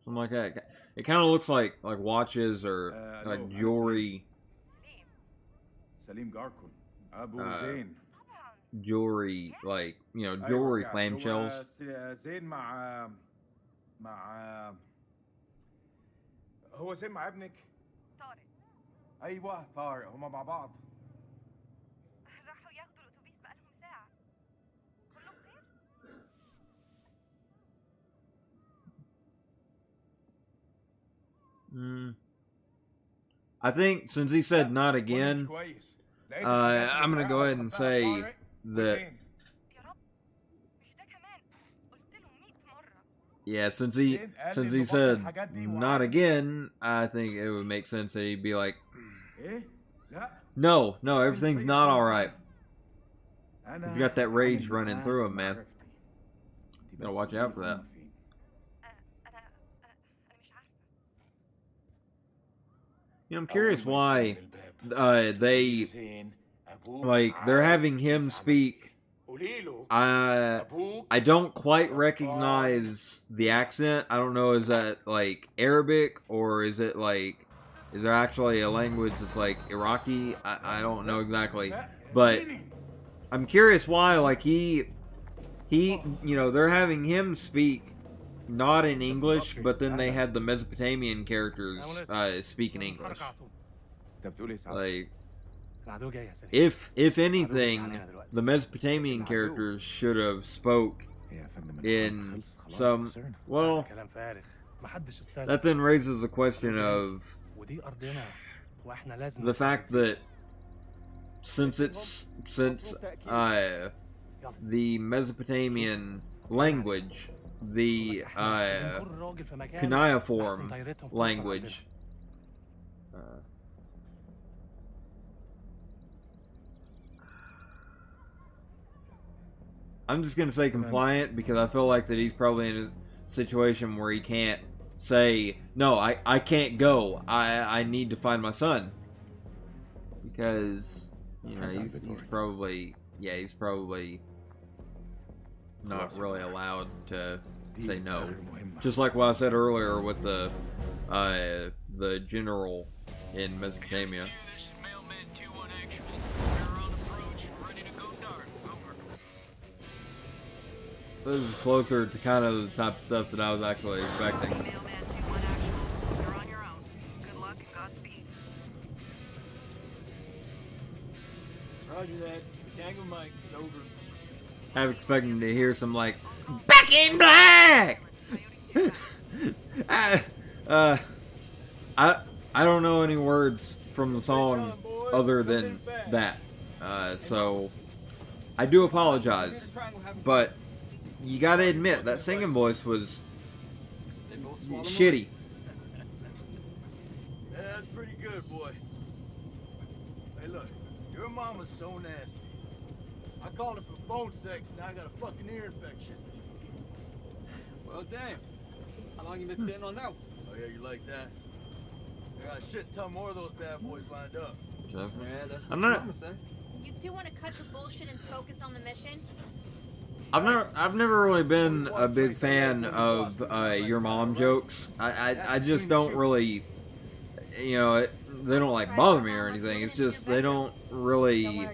something like that? It kind of looks like watches or like jewelry. سليم جاركن أبو زين. Jewelry, like, you know, jewelry clamshells. زين مع هو زين مع ابنك؟ طارق. أيوه طارق، هما مع بعض. راحوا ياخدوا الأتوبيس بقالهم ساعة. كله بخير؟ I think since he said not again, I'm gonna go ahead and say that. Yeah, since he said not again, I think it would make sense that he'd be like, no, everything's not all right. He's got that rage running through him, man. Gotta watch out for that. You know, I'm curious why they, like, they're having him speak. I don't quite recognize the accent. I don't know, is that, like, Arabic, or is it, like, is there actually a language that's, like, Iraqi? I don't know exactly. But I'm curious why, like, he, you know, they're having him speak not in English, but then they had the Mesopotamian characters speak in English. Like, if anything, the Mesopotamian characters should have spoke in some, well, that then raises the question of the fact that since the Mesopotamian language, the cuneiform language, I'm just gonna say compliant, because I feel like that he's probably in a situation where he can't say, no, I can't go, I need to find my son, because, you know, he's probably, yeah, he's probably not really allowed to say no. Just like what I said earlier with the general in Mesopotamia. This is closer to kind of the type of stuff that I was actually expecting. Roger that. Tango Mike, over. I was expecting to hear some, like, Back in Black! I don't know any words from the song other than that. So I do apologize, but you gotta admit that singing voice was shitty. Yeah, that's pretty good, boy. Hey, look, your mama's so nasty. I called her for phone sex, now I got a fucking ear infection. Well, damn. How long you been sitting on that? Oh, yeah, you like that? I got a shit ton more of those bad boys lined up. Yeah, that's what I'm your not. mama said. You two want to cut the bullshit and focus on the mission? I've never really been a big fan of your mom jokes. I just don't really, you know, they don't like bother me or anything. It's just they don't really.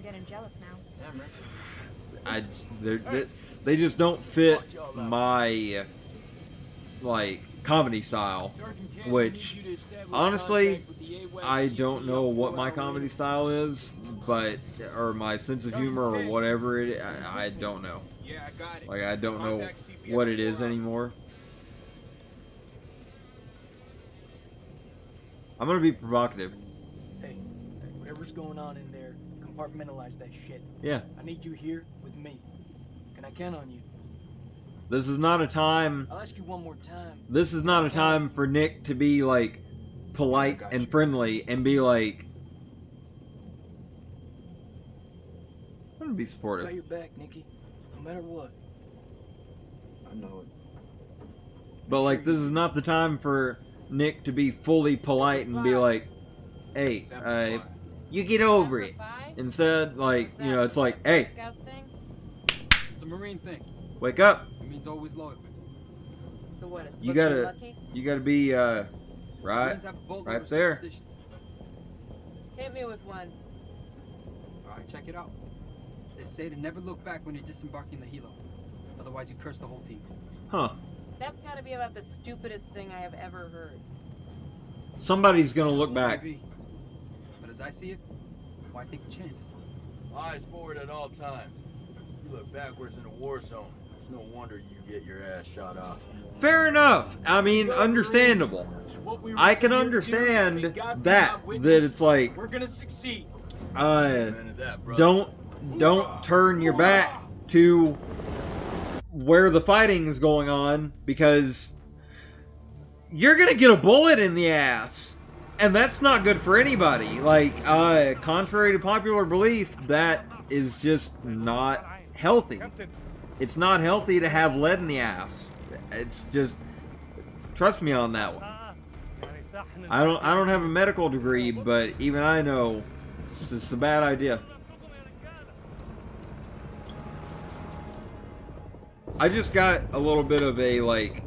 They just don't fit my, like, comedy style, which honestly I don't know what my comedy style is, but or my sense of humor or whatever it. I don't know. Like, I don't know what it is anymore. I'm gonna be provocative. Hey, whatever's going on in there, compartmentalize that shit. Yeah. I need you here with me. Can I count on you? This is not a time. I'll ask you one more time. This is not a time for Nick to be, like, polite and friendly and be like, I'm gonna be supportive. Got your back, Nikki. No matter what. I know it. But, like, this is not the time for Nick to be fully polite and be like, hey, you get over it. Instead, like, you know, it's like, hey, It's a Marine thing. wake up. It means always loyal. So what? It's You supposed to be gotta, lucky? you gotta be, right Marines have a boatload of there. superstitions. Hit me with one. Alright, check it out. They say to never look back when you're disembarking the helo. Otherwise you curse the whole team. Huh. That's gotta be about the stupidest thing I have ever heard. Somebody's gonna look back. Maybe. But as I see it, why take a chance? Eyes forward at all times. You look backwards in a war zone. It's no wonder you get your ass shot off. Fair enough. I mean, understandable. I can understand that it's like, We're gonna succeed. don't turn your back to where the fighting is going on, because you're gonna get a bullet in the ass, and that's not good for anybody. Like, contrary to popular belief, that is just not healthy. It's not healthy to have lead in the ass. It's just, trust me on that one. I don't have a medical degree, but even I know it's a bad idea. I just got a little bit of a like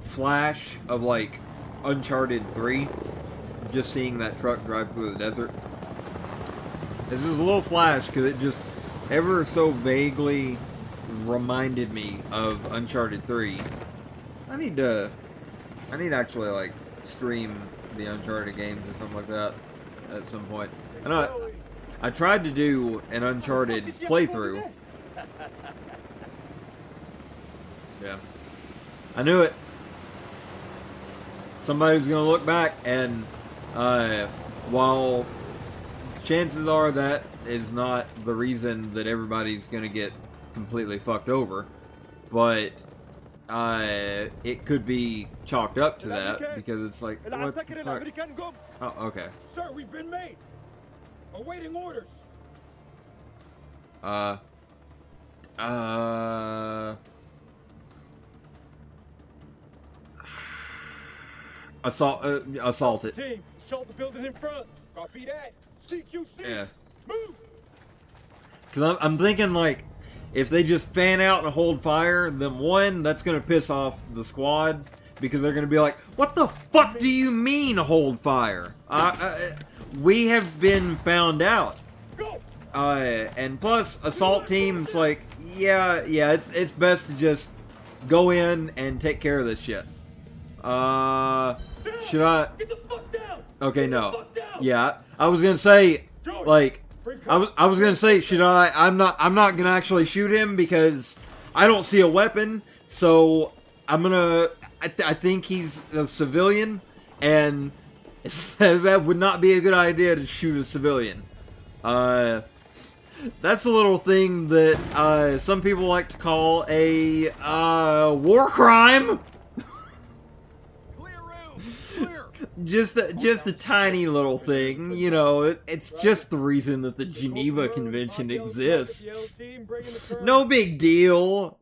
flash of like Uncharted 3, just seeing that truck drive through the desert. It's just a little flash because it just ever so vaguely reminded me of Uncharted 3. I need to actually like stream the Uncharted games or something like that at some point. I know I tried to do an Uncharted playthrough. Yeah, I knew it. Somebody's gonna look back, and while chances are that is not the reason that everybody's gonna get completely fucked over, but it could be chalked up to that because it's like, what the fuck? Oh, okay. Sir, we've been made. Awaiting orders. Assaulted. Team, assault the building in front. Copy that. CQC. Yeah. Move. Because I'm thinking, like, if they just fan out and hold fire, then one, that's going to piss off the squad. Because they're going to be like, what the fuck do you mean hold fire? We have been found out. And plus, assault team, it's like, yeah, it's best to just go in and take care of this shit. Should I? Get the fuck down. Okay, no. Yeah, I was gonna say, like, I was gonna say, should I? I'm not gonna actually shoot him because I don't see a weapon. So I'm gonna. I think he's a civilian, and that would not be a good idea to shoot a civilian. That's a little thing that some people like to call a war crime. Just a tiny little thing, you know. It's just the reason that the Geneva Convention exists. No big deal.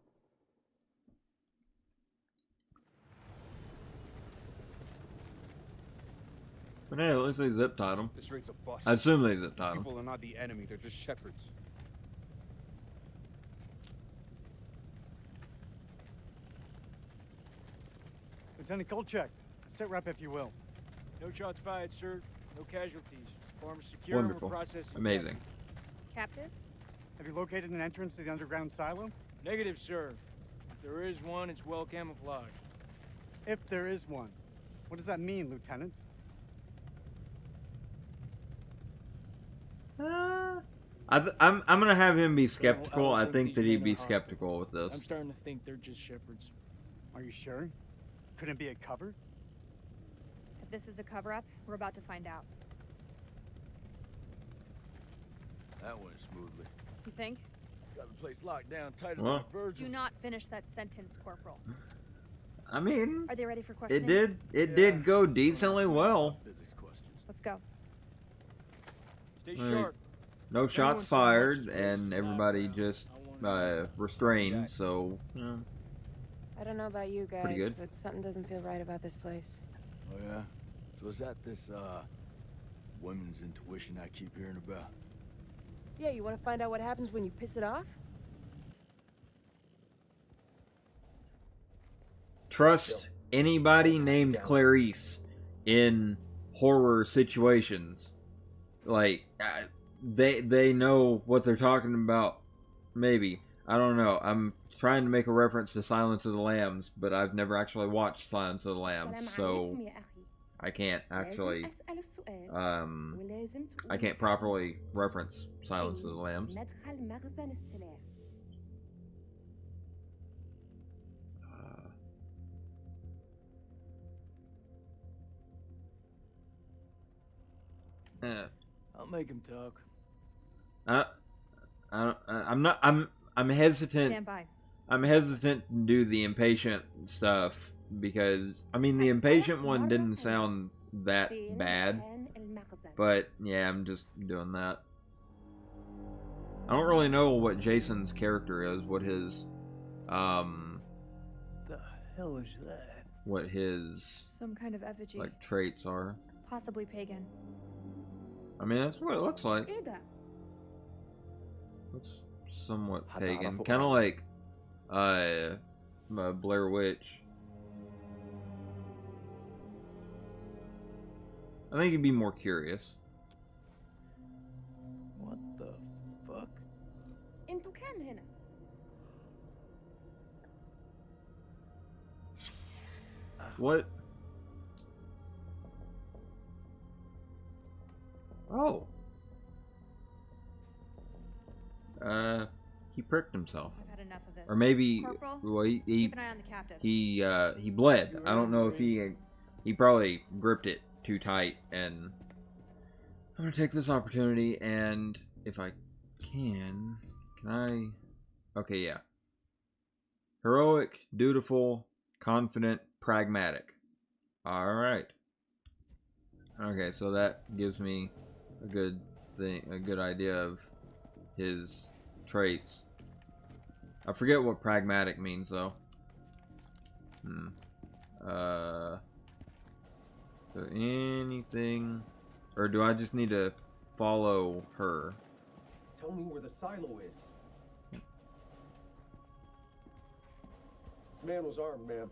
But hey, at least they zip tied them. This rate's a bust. I assume they zip tied them. People are not the enemy; they're just shepherds. Lieutenant Goldcheck, sit rep if you will. No shots fired, sir. No casualties. Farm is secure. Wonderful. And we're processing Amazing. Captives? Have you located an entrance to the underground silo? Negative, sir. If there is one, it's well camouflaged. If there is one. What does that mean, Lieutenant? I'm gonna have him be skeptical. I think that he'd be skeptical with this. I'm starting to think they're just shepherds. Are you sure? Couldn't it be a cover? If this is a cover-up, we're about to find out. That went smoothly. You think? Got the place locked down tighter Well. than a virgin. Do not finish that sentence, Corporal. I mean, Are they ready for questioning? it did go decently well. Let's go. Stay Like, sharp. no shots fired, and everybody just restrained. So, yeah. I don't know about you Pretty guys, good. but something doesn't feel right about this place. Oh yeah? So is that this women's intuition I keep hearing about? Yeah, you want to find out what happens when you piss it off? Trust anybody named Clarice in horror situations. Like, they know what they're talking about. Maybe. I don't know. I'm trying to make a reference to Silence of the Lambs, but I've never actually watched Silence of the Lambs, so I can't actually I can't properly reference Silence of the Lambs. I'll make him talk. I'm hesitant. Stand by. I'm hesitant to do the impatient stuff because I mean the impatient one didn't sound that bad, but yeah, I'm just doing that. I don't really know what Jason's character is, what his, The hell is that? what his, Some kind of effigy. like, traits are. Possibly pagan. I mean, that's what it looks like. ايه ده؟ Looks somewhat pagan. Kind of like, Blair Witch. I think you'd be more curious. What the fuck? انتوا كام هنا؟ What? Oh. He pricked himself. I've had enough of this. Or maybe, Corporal, well, keep an eye on the captives. he bled. I don't know if he probably gripped it too tight, and I'm gonna take this opportunity, and if I can I? Okay, yeah. Heroic, dutiful, confident, pragmatic. Alright. Okay, so that gives me a good idea of his traits. I forget what pragmatic means, though. Is there anything, or do I just need to follow her? Tell me where the silo is. This man was armed, ma'am.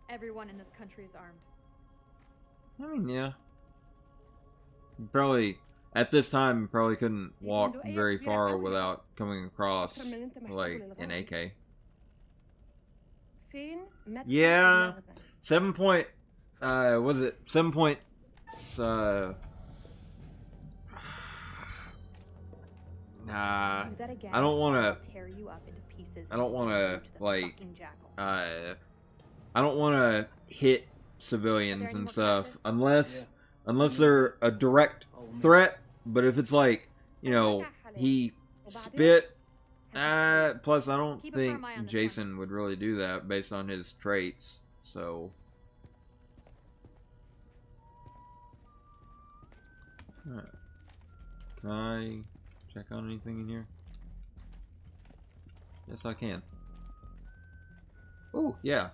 Everyone in this country is armed. I mean, yeah. Probably, at this time, probably couldn't walk very far without coming across, like, an AK. Yeah, 7 point, was it 7 point, nah, Do that again, I don't want I'll to, tear you up into pieces I don't and want feed you to, to the like, fucking jackals. I don't want to hit civilians and stuff unless they're a direct threat. But if it's like, you know, he spit, plus I don't think Jason would really do that based on his traits. So, alright. Can I check on anything in here? Yes, I can. Oh, yeah.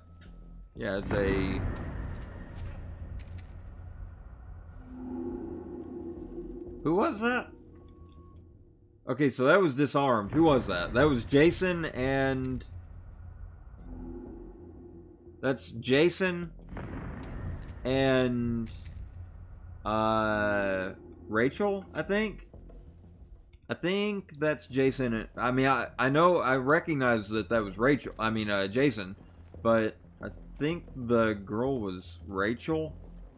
Yeah, it's a... Who was that? Okay, so that was disarmed. Who was that? That was Jason and... That's Jason and... Rachel, I think? I think that's Jason. I mean, I know, I recognize that was Rachel. I mean, Jason. But I think the girl was Rachel.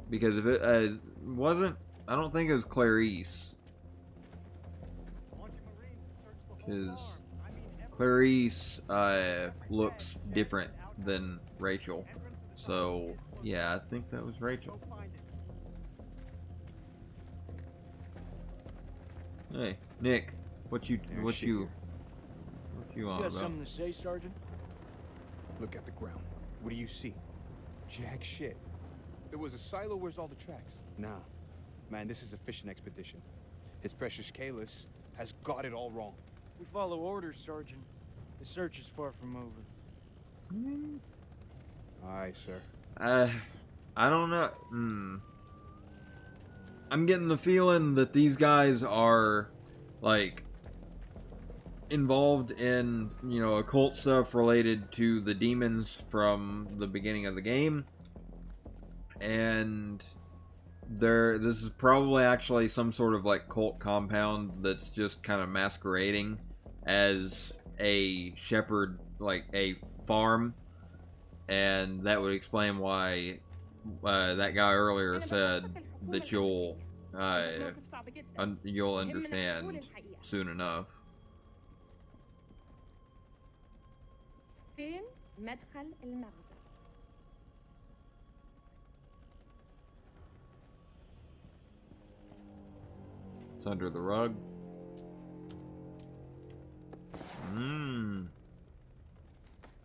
Because if it wasn't, I don't think it was Clarice. Because Clarice looks different than Rachel. So, yeah, I think that was Rachel. Hey, Nick, what you on You got about? something to say, Sergeant? Look at the ground. What do you see? Jack shit. There was a silo. Where's all the tracks? Nah. Man, this is a fishing expedition. His precious Kalis has got it all wrong. We follow orders, Sergeant. The search is far from over. Aye, sir. I don't know. I'm getting the feeling that these guys are, like, involved in, you know, occult stuff related to the demons from the beginning of the game. And this is probably actually some sort of, like, cult compound that's just kind of masquerading as a shepherd, like, a farm. And that would explain why that guy earlier said that you'll understand soon enough. فين مدخل المخزن؟ It's under the rug.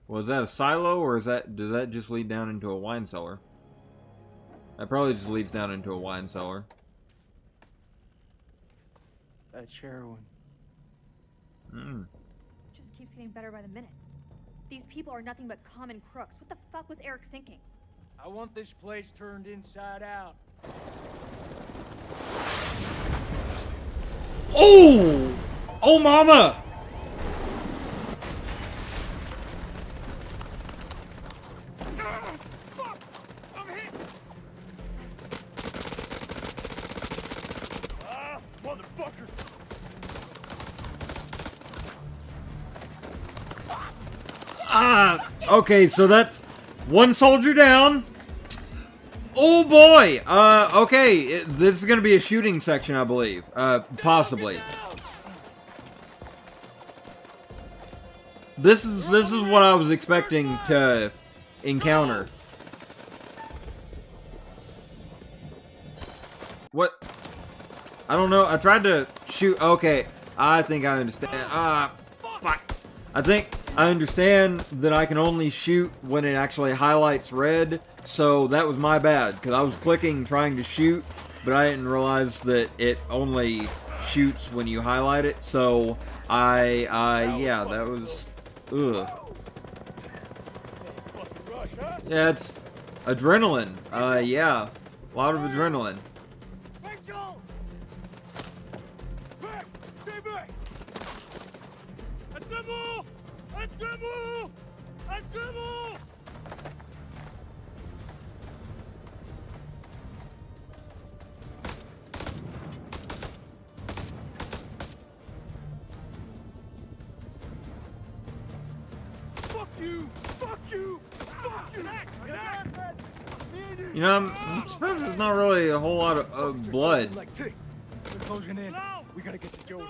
Was that a silo, or does that just lead down into a wine cellar? That probably just leads down into a wine cellar. That's heroin. It just keeps getting better by the minute. These people are nothing but common crooks. What the fuck was Eric thinking? I want this place turned inside out. Oh! Oh, mama! Fuck! I'm hit! Ah, motherfuckers! Ah! Okay, so that's one soldier down. Oh boy! Okay, this is gonna be a shooting section, I believe. Possibly. This is what I was expecting to encounter. What? I don't know. I tried to shoot. Okay, I think I understand. Fuck. I think I understand that I can only shoot when it actually highlights red. So that was my bad, because I was clicking trying to shoot, but I didn't realize that it only shoots when you highlight it. So yeah, that was, ugh. Yeah, it's adrenaline. Yeah, a lot of adrenaline. Rachel! Back! Stay back! Atemo! Atemo! Atemo! Fuck you! Fuck you! Fuck you! You know, I'm surprised there's not really a whole lot of blood. We're closing in. We gotta get to Joey.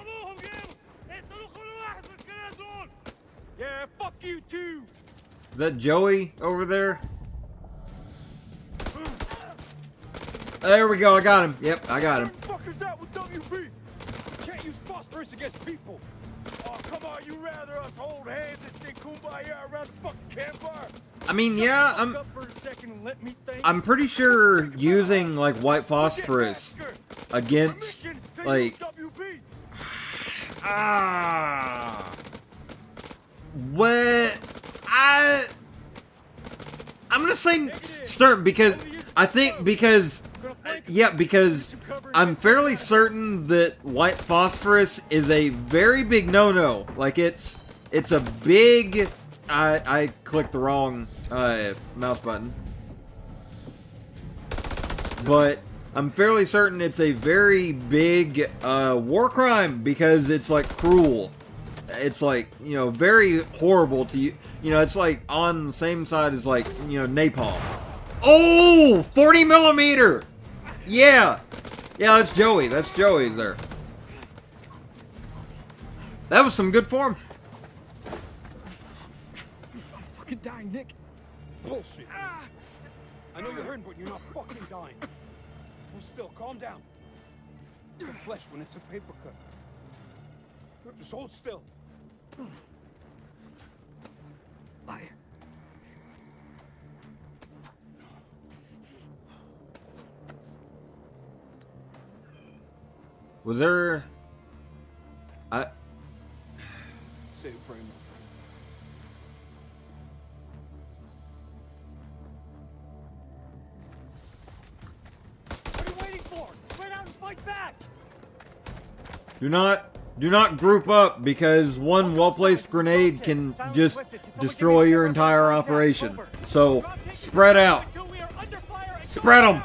Yeah, fuck you too! Is that Joey over there? There we go, I got him. Yep, I got him. Fuckers out with WB! Can't use phosphorus against people! Oh, come on, you rather us hold hands and sing Kumbaya around the fucking campfire? I mean, yeah, I'm pretty sure using like white phosphorus against like what I'm gonna say start because I think because I'm fairly certain that white phosphorus is a very big no-no. Like it's a big I clicked the wrong mouse button. But I'm fairly certain it's a very big war crime because it's like cruel. It's like, you know, very horrible to you. You know, it's like on the same side as like, you know, napalm. Oh, 40 millimeter. Yeah. Yeah, that's Joey. That's Joey there. That was some good form. Fucking dying, Nick. Bullshit. I know you're hurting, but you're not fucking dying. Hold still, calm down. It's a flesh when it's a paper cut. Just hold still. Liar. Was there... Say a prayer. What are you waiting for? Spread out and fight back! Do not group up because one well-placed grenade can just destroy your entire operation. So, spread out. Spread them.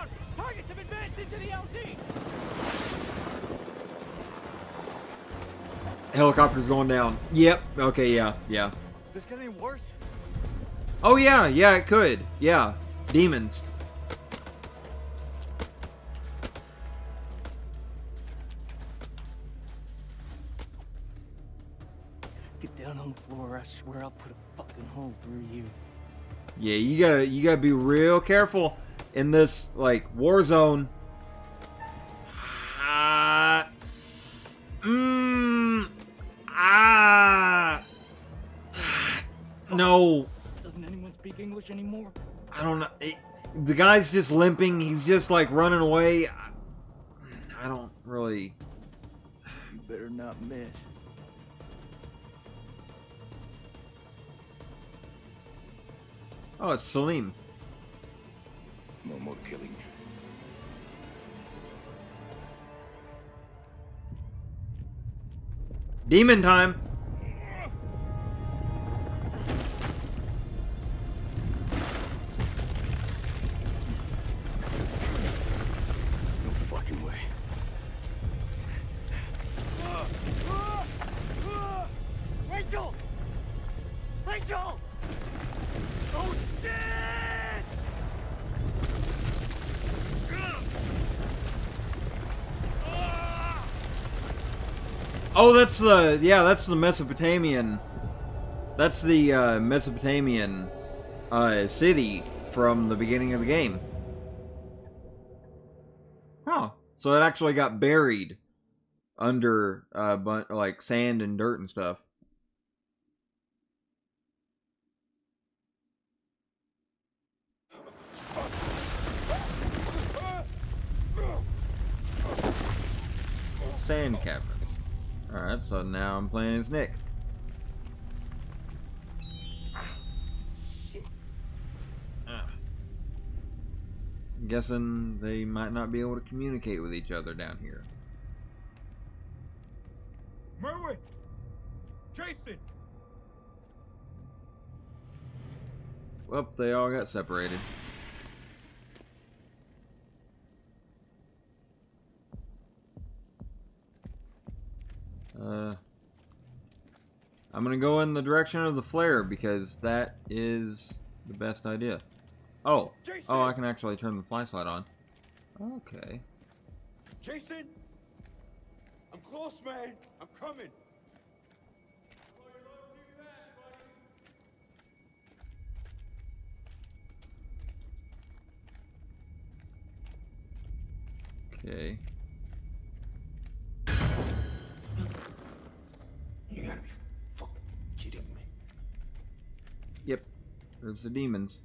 Helicopter's going down. Yep. Okay, yeah. This get any worse? Oh, yeah, it could. Yeah. Demons. Get down on the floor, I swear I'll put a fucking hole through you. Yeah, you gotta be real careful in this, like, war zone. No. Doesn't anyone speak English anymore? I don't know. The guy's just limping. He's just, like, running away. I don't really... You better not miss. Oh, it's Salim. No more killing. Demon time! No fucking way. Rachel! Rachel! Oh shit! Oh, that's the Mesopotamian. That's the Mesopotamian city from the beginning of the game. Huh. So it actually got buried under like sand and dirt and stuff. Sand cavern. Alright, so now I'm playing as Nick. Shit. I'm guessing they might not be able to communicate with each other down here. Merwin! Jason! Well, they all got separated. I'm gonna go in the direction of the flare because that is the best idea. Oh, Jason! oh, I can actually turn the flashlight on. Okay. Jason! I'm close, man. I'm coming. Okay. You gotta be fucking kidding me. Yep. There's the demons.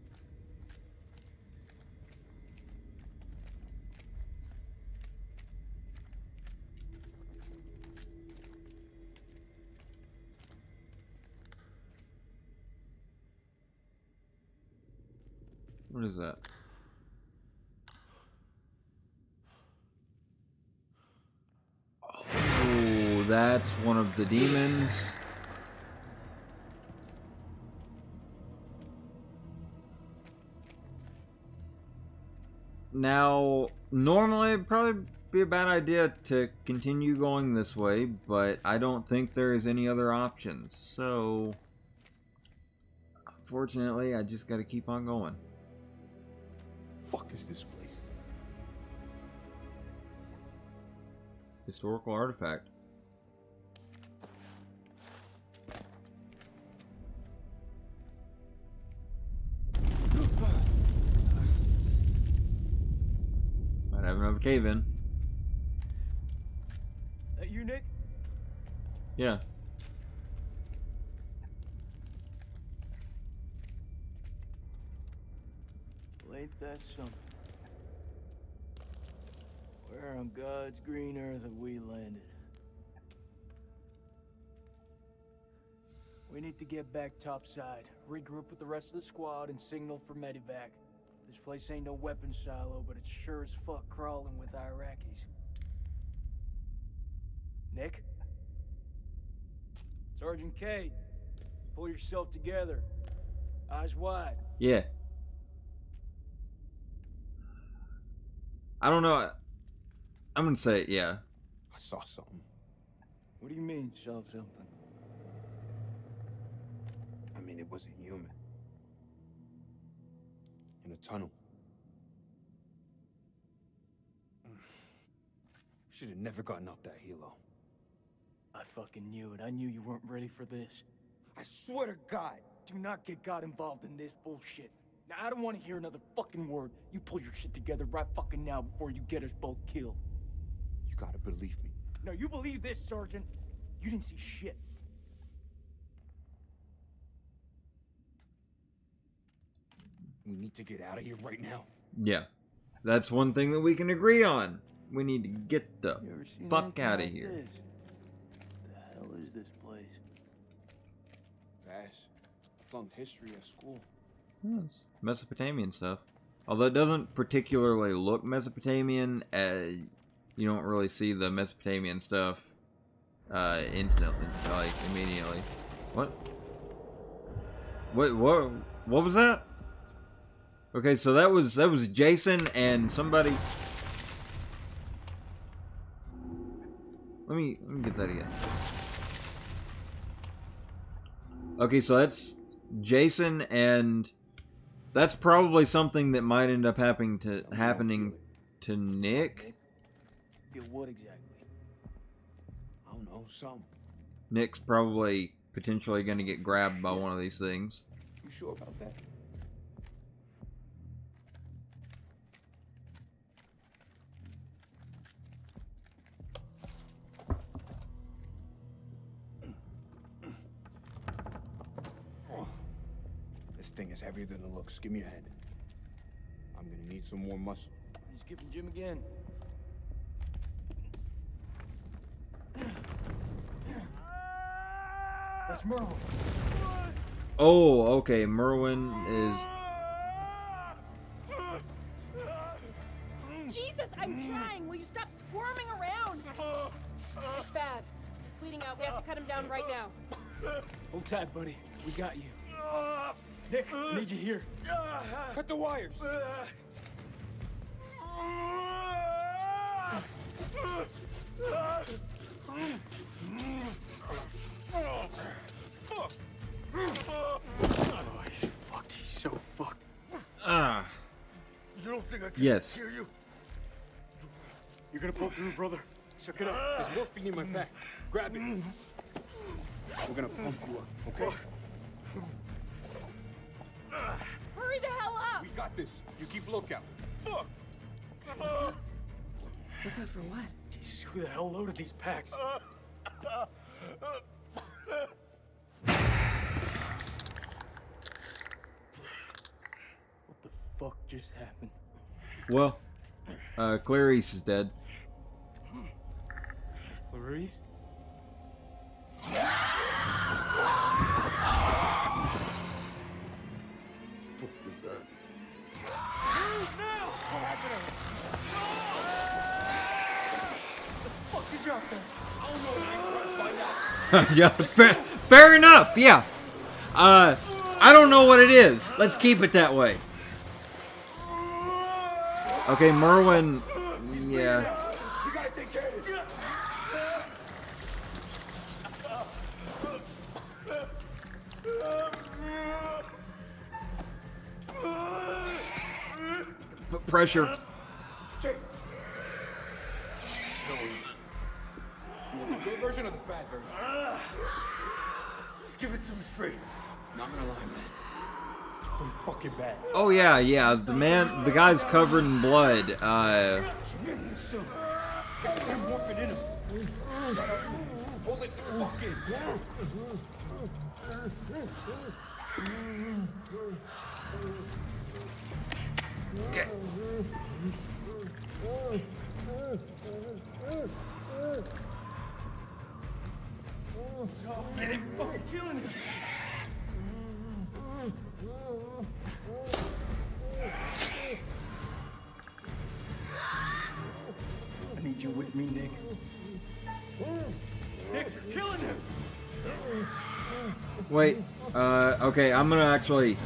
What is that? Oh, that's one of the demons. Now, normally it'd probably be a bad idea to continue going this way, but I don't think there is any other options. So, unfortunately, I just gotta keep on going. Fuck is this place? Historical artifact. Might have another cave in. That you, Nick? Yeah. Well, ain't that something? Where on God's green earth have we landed? We need to get back topside, regroup with the rest of the squad, and signal for medevac. This place ain't no weapon silo, but it's sure as fuck crawling with Iraqis. Nick? Sergeant K, pull yourself together. Eyes wide. Yeah. I don't know. I'm gonna say yeah. I saw something. What do you mean, saw something? I mean, it wasn't human. In a tunnel. Should have never gotten up that helo. I fucking knew it. I knew you weren't ready for this. I swear to God. Do not get God involved in this bullshit. Now, I don't want to hear another fucking word. You pull your shit together right fucking now before you get us both killed. You gotta believe me. No, you believe this, Sergeant. You didn't see shit. We need to get out of here right now. Yeah. That's one thing that we can agree on. We need to get the You ever seen fuck anything out of like here. this? The hell is this place? Vash. I flunked history at school. It's Mesopotamian stuff. Although it doesn't particularly look Mesopotamian, you don't really see the Mesopotamian stuff instantly, like immediately. What? What was that? Okay, so that was Jason and somebody. Let me get that again. Okay, so that's Jason, and that's probably something that might end up happening to Nick. Feel what exactly? I don't know, some. Nick's probably potentially going to get grabbed by one of these things. You sure about that? This thing is heavier than it looks. Give me a hand. I'm gonna need some more muscle. He's skipping Jim again. That's Merwin. Oh, okay. Merwin is. Jesus, I'm trying. Will you stop squirming around? It's bad. He's bleeding out. We have to cut him down right now. Hold tight, buddy. We got you. Nick, I need you here. Cut the wires. Oh, he's fucked. He's so fucked. Ah. You don't think I can Yes. hear you? You're gonna pull through, brother. Suck it up. There's morphine in my pack. Grab it. We're gonna pump you up, okay? Hurry the hell up! We got this. You keep lookout. Fuck! Looking for what? Jesus, who the hell loaded these packs? What the fuck just happened? Well, Clarice is dead. Clarice? Yeah, fair enough. Yeah. I don't know what it is. Let's keep it that way. Okay, Merwin. Yeah. We gotta take care of this. Put pressure. Shit. You want the good version or the bad version? Just give it to me straight. Not gonna lie, man. It's pretty fucking bad. Oh yeah, yeah. The guy's covered in blood. Get the damn morphine in him. Shut up. Hold it the fuck in. Okay. Get him fucking killing him. I need you with me, Nick. Nick, you're killing him. Wait. Okay. I'm gonna actually.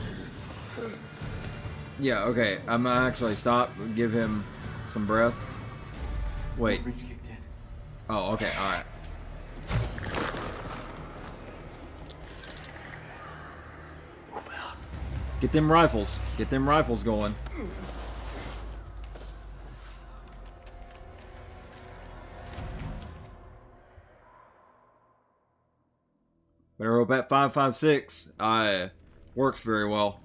Yeah. Okay. I'm gonna actually stop. Give him some breath. Wait. Breach kicked in. Oh. Okay. All right. Get them rifles. Get them rifles going. Better hope that 5.56 works very well.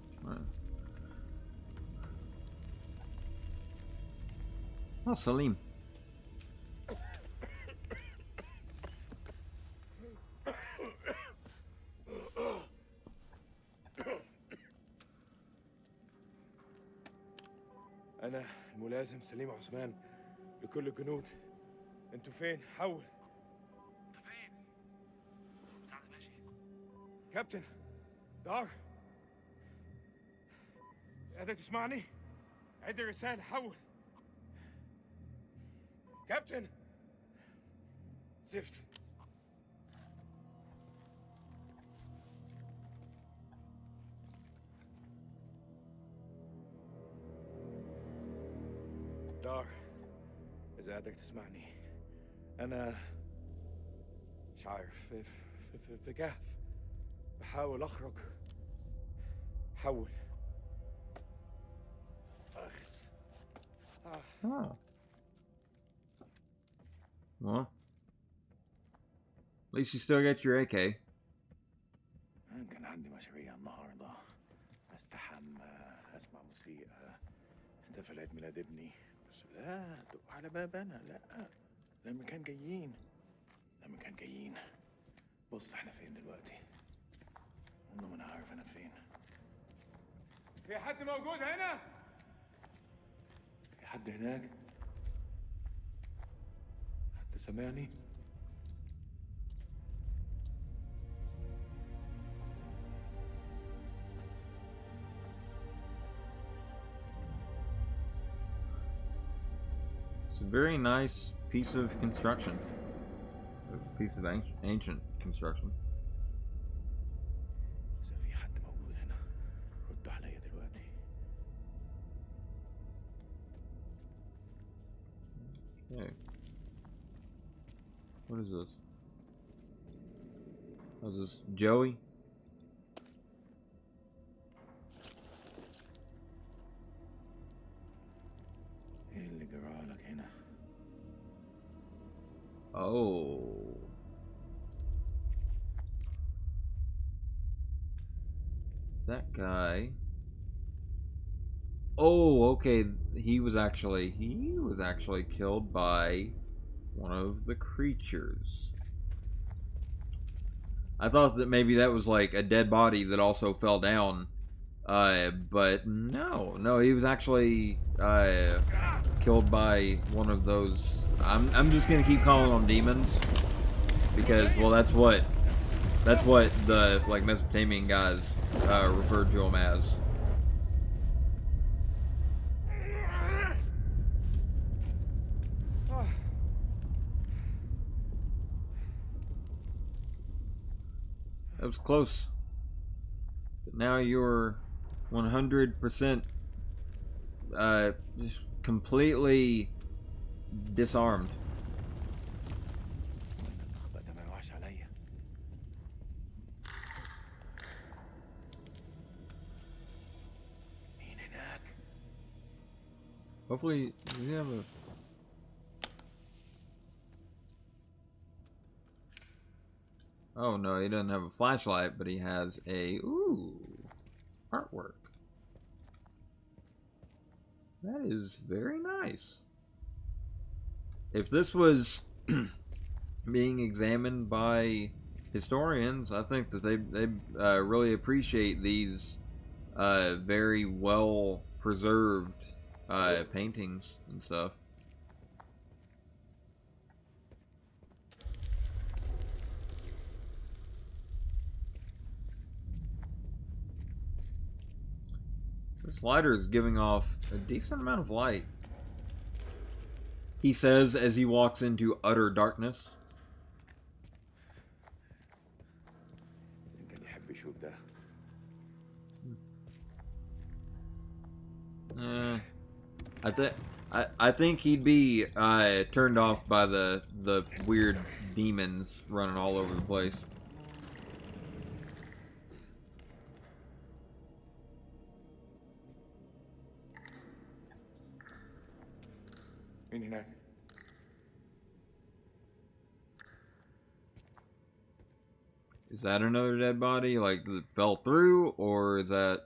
Oh, Salim. أنا الملازم سليم عثمان لكل الجنود. أنتوا فين؟ حول. أنت فين؟ مساعد ماشي. كابتن دار. قادر تسمعني؟ عد الرسالة حول. كابتن. زفت. دار، إذا قادر تسمعني، أنا مش عارف في كهف بحاول أخرج. حول. أخس. Oh. Well, at least you still got your AK. كان عندي مشاريع النهارده، استحمى، اسمع موسيقى، احتفل عيد ميلاد ابني، بس لا دق على باب انا، لا لما كان جايين. بص احنا فين دلوقتي؟ والله ما انا عارف انا فين. في حد موجود هنا؟ في حد هناك؟ حد سامعني؟ It's a very nice piece of construction. A piece of ancient construction. إذا في حد موجود هنا ردوا عليا دلوقتي. Okay. What is this? Oh, is this Joey? ايه اللي جرالك هنا؟ Oh. That guy. Oh, okay. He was actually killed by one of the creatures. I thought that maybe that was like a dead body that also fell down. But no, he was actually killed by one of those. I'm just gonna keep calling them demons because, well, that's what the like Mesopotamian guys referred to them as. That was close. But now you're 100% completely disarmed. Hopefully we have a... Oh no, he doesn't have a flashlight, but he has a... Ooh, artwork. That is very nice. If this was being examined by historians, I think that they really appreciate these very well preserved paintings and stuff. This lighter is giving off a decent amount of light. He says as he walks into utter darkness. I think he'd be turned off by the weird demons running all over the place. مين هناك؟ Is that another dead body, like, that fell through, or is that...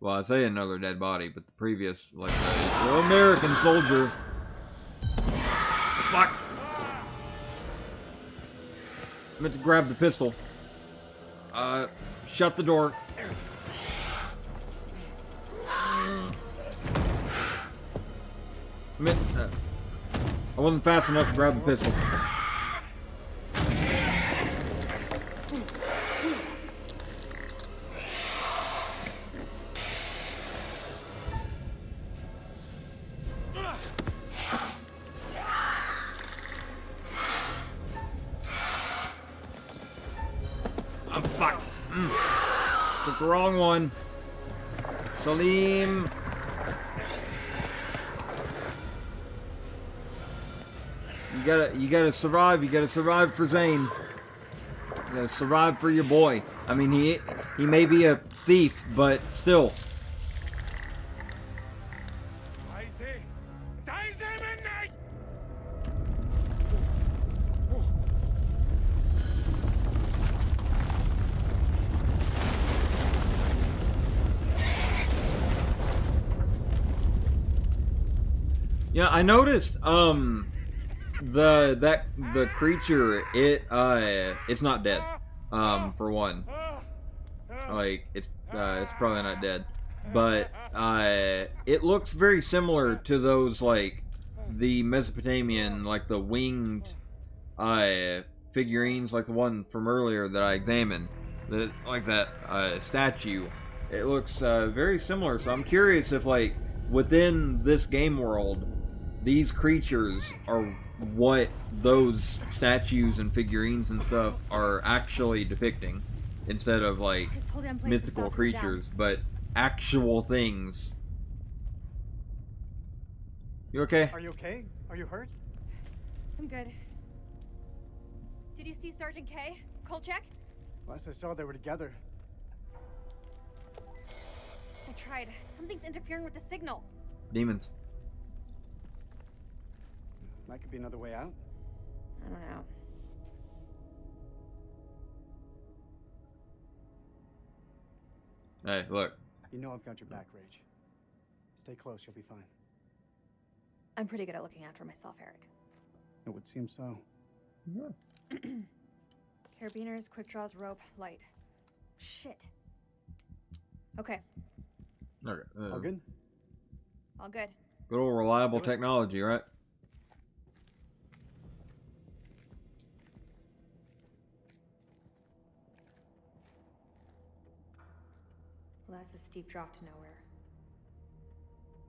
Well, I say another dead body, but the previous, like, the American soldier... Fuck! I meant to grab the pistol. Shut the door. I wasn't fast enough to grab the pistol. I'm fuck. Took the wrong one. Salim. You gotta survive. You gotta survive for Zane. You gotta survive for your boy. I mean, he may be a thief, but still. Yeah, I noticed the creature, it's not dead. For one. Like it's probably not dead. But it looks very similar to those, like the Mesopotamian, like the winged figurines, like the one from earlier that I examined. Like that statue. It looks very similar, so I'm curious if, like, within this game world, these creatures are what those statues and figurines and stuff are actually depicting, instead of, like, mythical creatures, but actual things. You okay? Are you okay? Are you hurt? I'm good. Did you see Sergeant K? Kolchak? Last I saw, they were together. I tried. Something's interfering with the signal. Demons. That could be another way out. I don't know. Hey, look. You know I've got your back, Rach. Stay close, you'll be fine. I'm pretty good at looking after myself, Eric. It would seem so. Yeah. Carabiners, quick draws, rope, light. Shit. Okay. Okay. All good? All good. Good old reliable technology, right? Well, that's a steep drop to nowhere.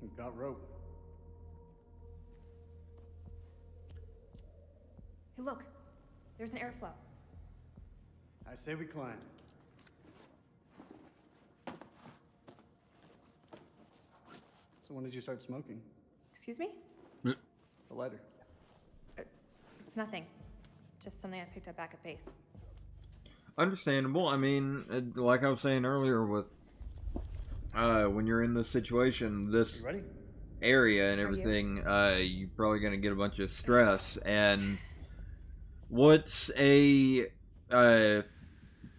We've got rope. Hey, look. There's an airflow. I say we climb. So when did you start smoking? Excuse me? The lighter. It's nothing. Just something I picked up back at base. Understandable. I mean, like I was saying earlier, with when you're in this situation, this area and everything, you're probably going to get a bunch of stress. And what's a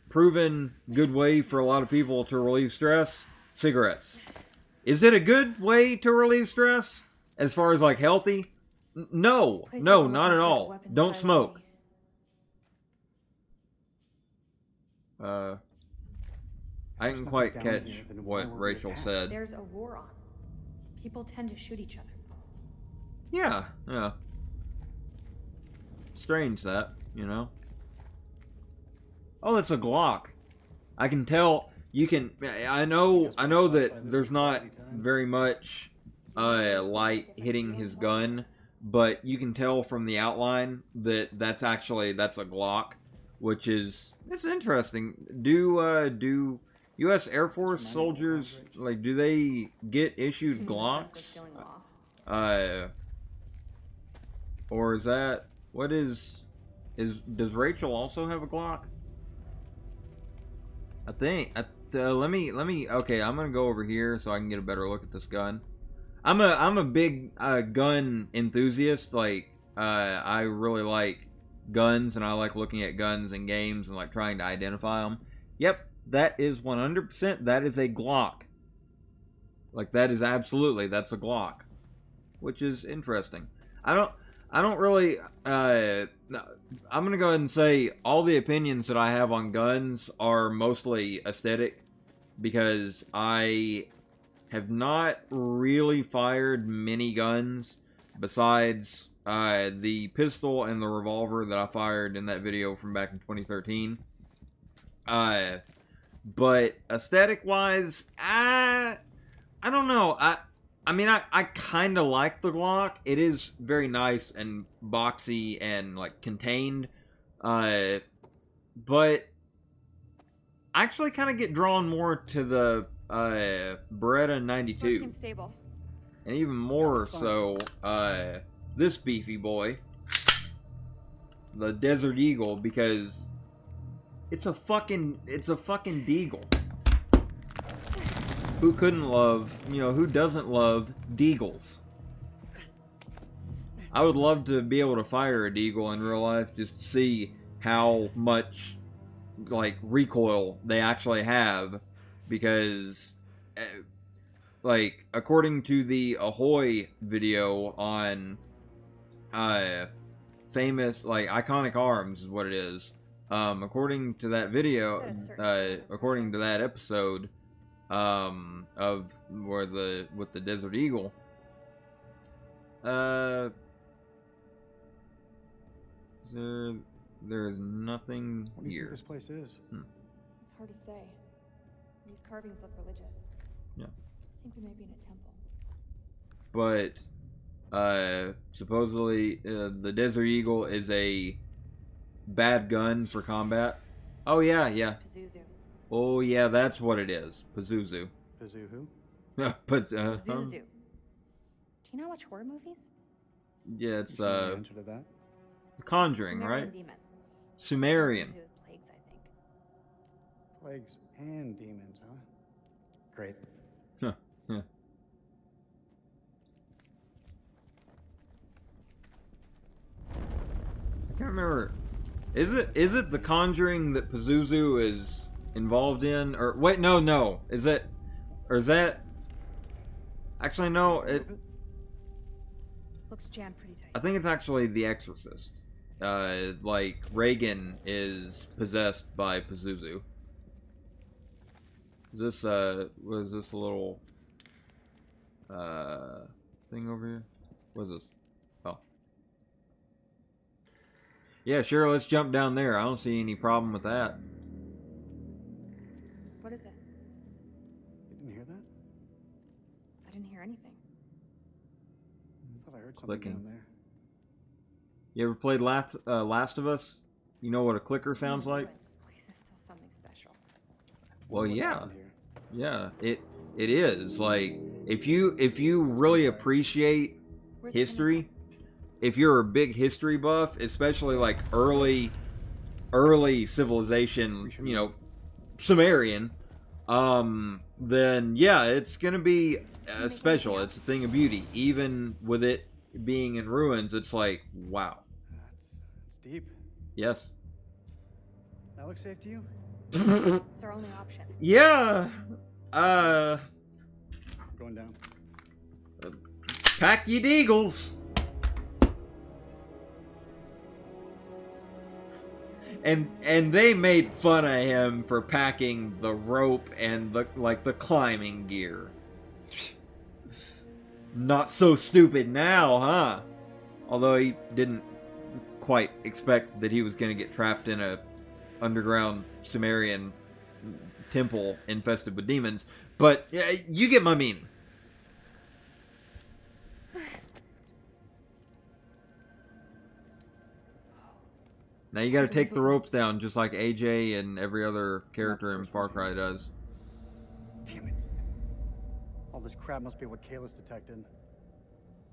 proven good way for a lot of people to relieve stress? Cigarettes. Is it a good way to relieve stress? As far as, like, healthy? No. No, not at all. Don't smoke. I didn't quite catch what Rachel said. There's a war on. People tend to shoot each other. Yeah, yeah. Strange that, you know? Oh, that's a Glock. I can tell. You can. I know that there's not very much light hitting his gun, but you can tell from the outline that that's a Glock, which is interesting. Do U.S. Air Force soldiers, like, do they get issued Glocks? Or is that does Rachel also have a Glock? I think. Let me. Okay, I'm gonna go over here so I can get a better look at this gun. I'm a big gun enthusiast. Like, I really like guns, and I like looking at guns in games and, like, trying to identify them. Yep, that is 100%. That is a Glock. Like, that's a Glock, which is interesting. I don't really. I'm gonna go ahead and say all the opinions that I have on guns are mostly aesthetic, because I have not really fired many guns besides the pistol and the revolver that I fired in that video from back in 2013. But aesthetic-wise, I don't know. I mean, I kind of like the Glock. It is very nice and boxy and, like, contained. But actually kind of get drawn more to the Beretta First 92. seems stable. And even more so, this beefy boy, the Desert Eagle, because it's a fucking deagle. Who couldn't love, who doesn't love deagles? I would love to be able to fire a deagle in real life just to see how much, like, recoil they actually have, because, like, according to the Ahoy video on famous, like, Iconic Arms is what it is. According to that video, according to that episode of with the Desert Eagle, there is nothing What do you here. think this place is? Hard to say. These carvings look religious. Yeah. I think we may be in a temple. But supposedly the Desert Eagle is a bad gun for combat. Oh yeah, yeah. Pazuzu. Oh yeah, that's what it is. Pazuzu. Pazuzu who? Pazuzu. Do you not watch horror movies? Yeah, it's Answer to that? Conjuring, right? Demon. Sumerian. Something to do with plagues, I think. Plagues and demons, huh? Great. Huh. Yeah. I can't remember. Is it the Conjuring that Pazuzu is involved in? Or wait, no. Is that actually no? Looks jammed pretty tight. I think it's actually The Exorcist. Like Reagan is possessed by Pazuzu. Is this was this a little thing over here? What is this? Oh. Yeah, sure, let's jump down there. I don't see any problem with that. What is it? You didn't hear that? I didn't hear anything. I thought I heard something Clicking. down there. You ever played Last of Us? You know what a clicker sounds like? This place is still something special. Well, What yeah. happened here? Yeah, it is. Like, if you really appreciate history, if you're a big history buff, especially like early civilization, Sumerian, then yeah, it's gonna be special. It's a thing of beauty. Even with it being in ruins, it's like, wow. It's deep. Yes. That looks safe to you? It's our only option. Yeah. Going down. Pack ye deagles. And they made fun of him for packing the rope and the climbing gear. Not so stupid now, huh? Although he didn't quite expect that he was going to get trapped in a underground Sumerian temple infested with demons. But you get my meaning. Now you gotta take the ropes down just like AJ and every other character in Far Cry does. Damn it. All this crap must be what Kayla's detected.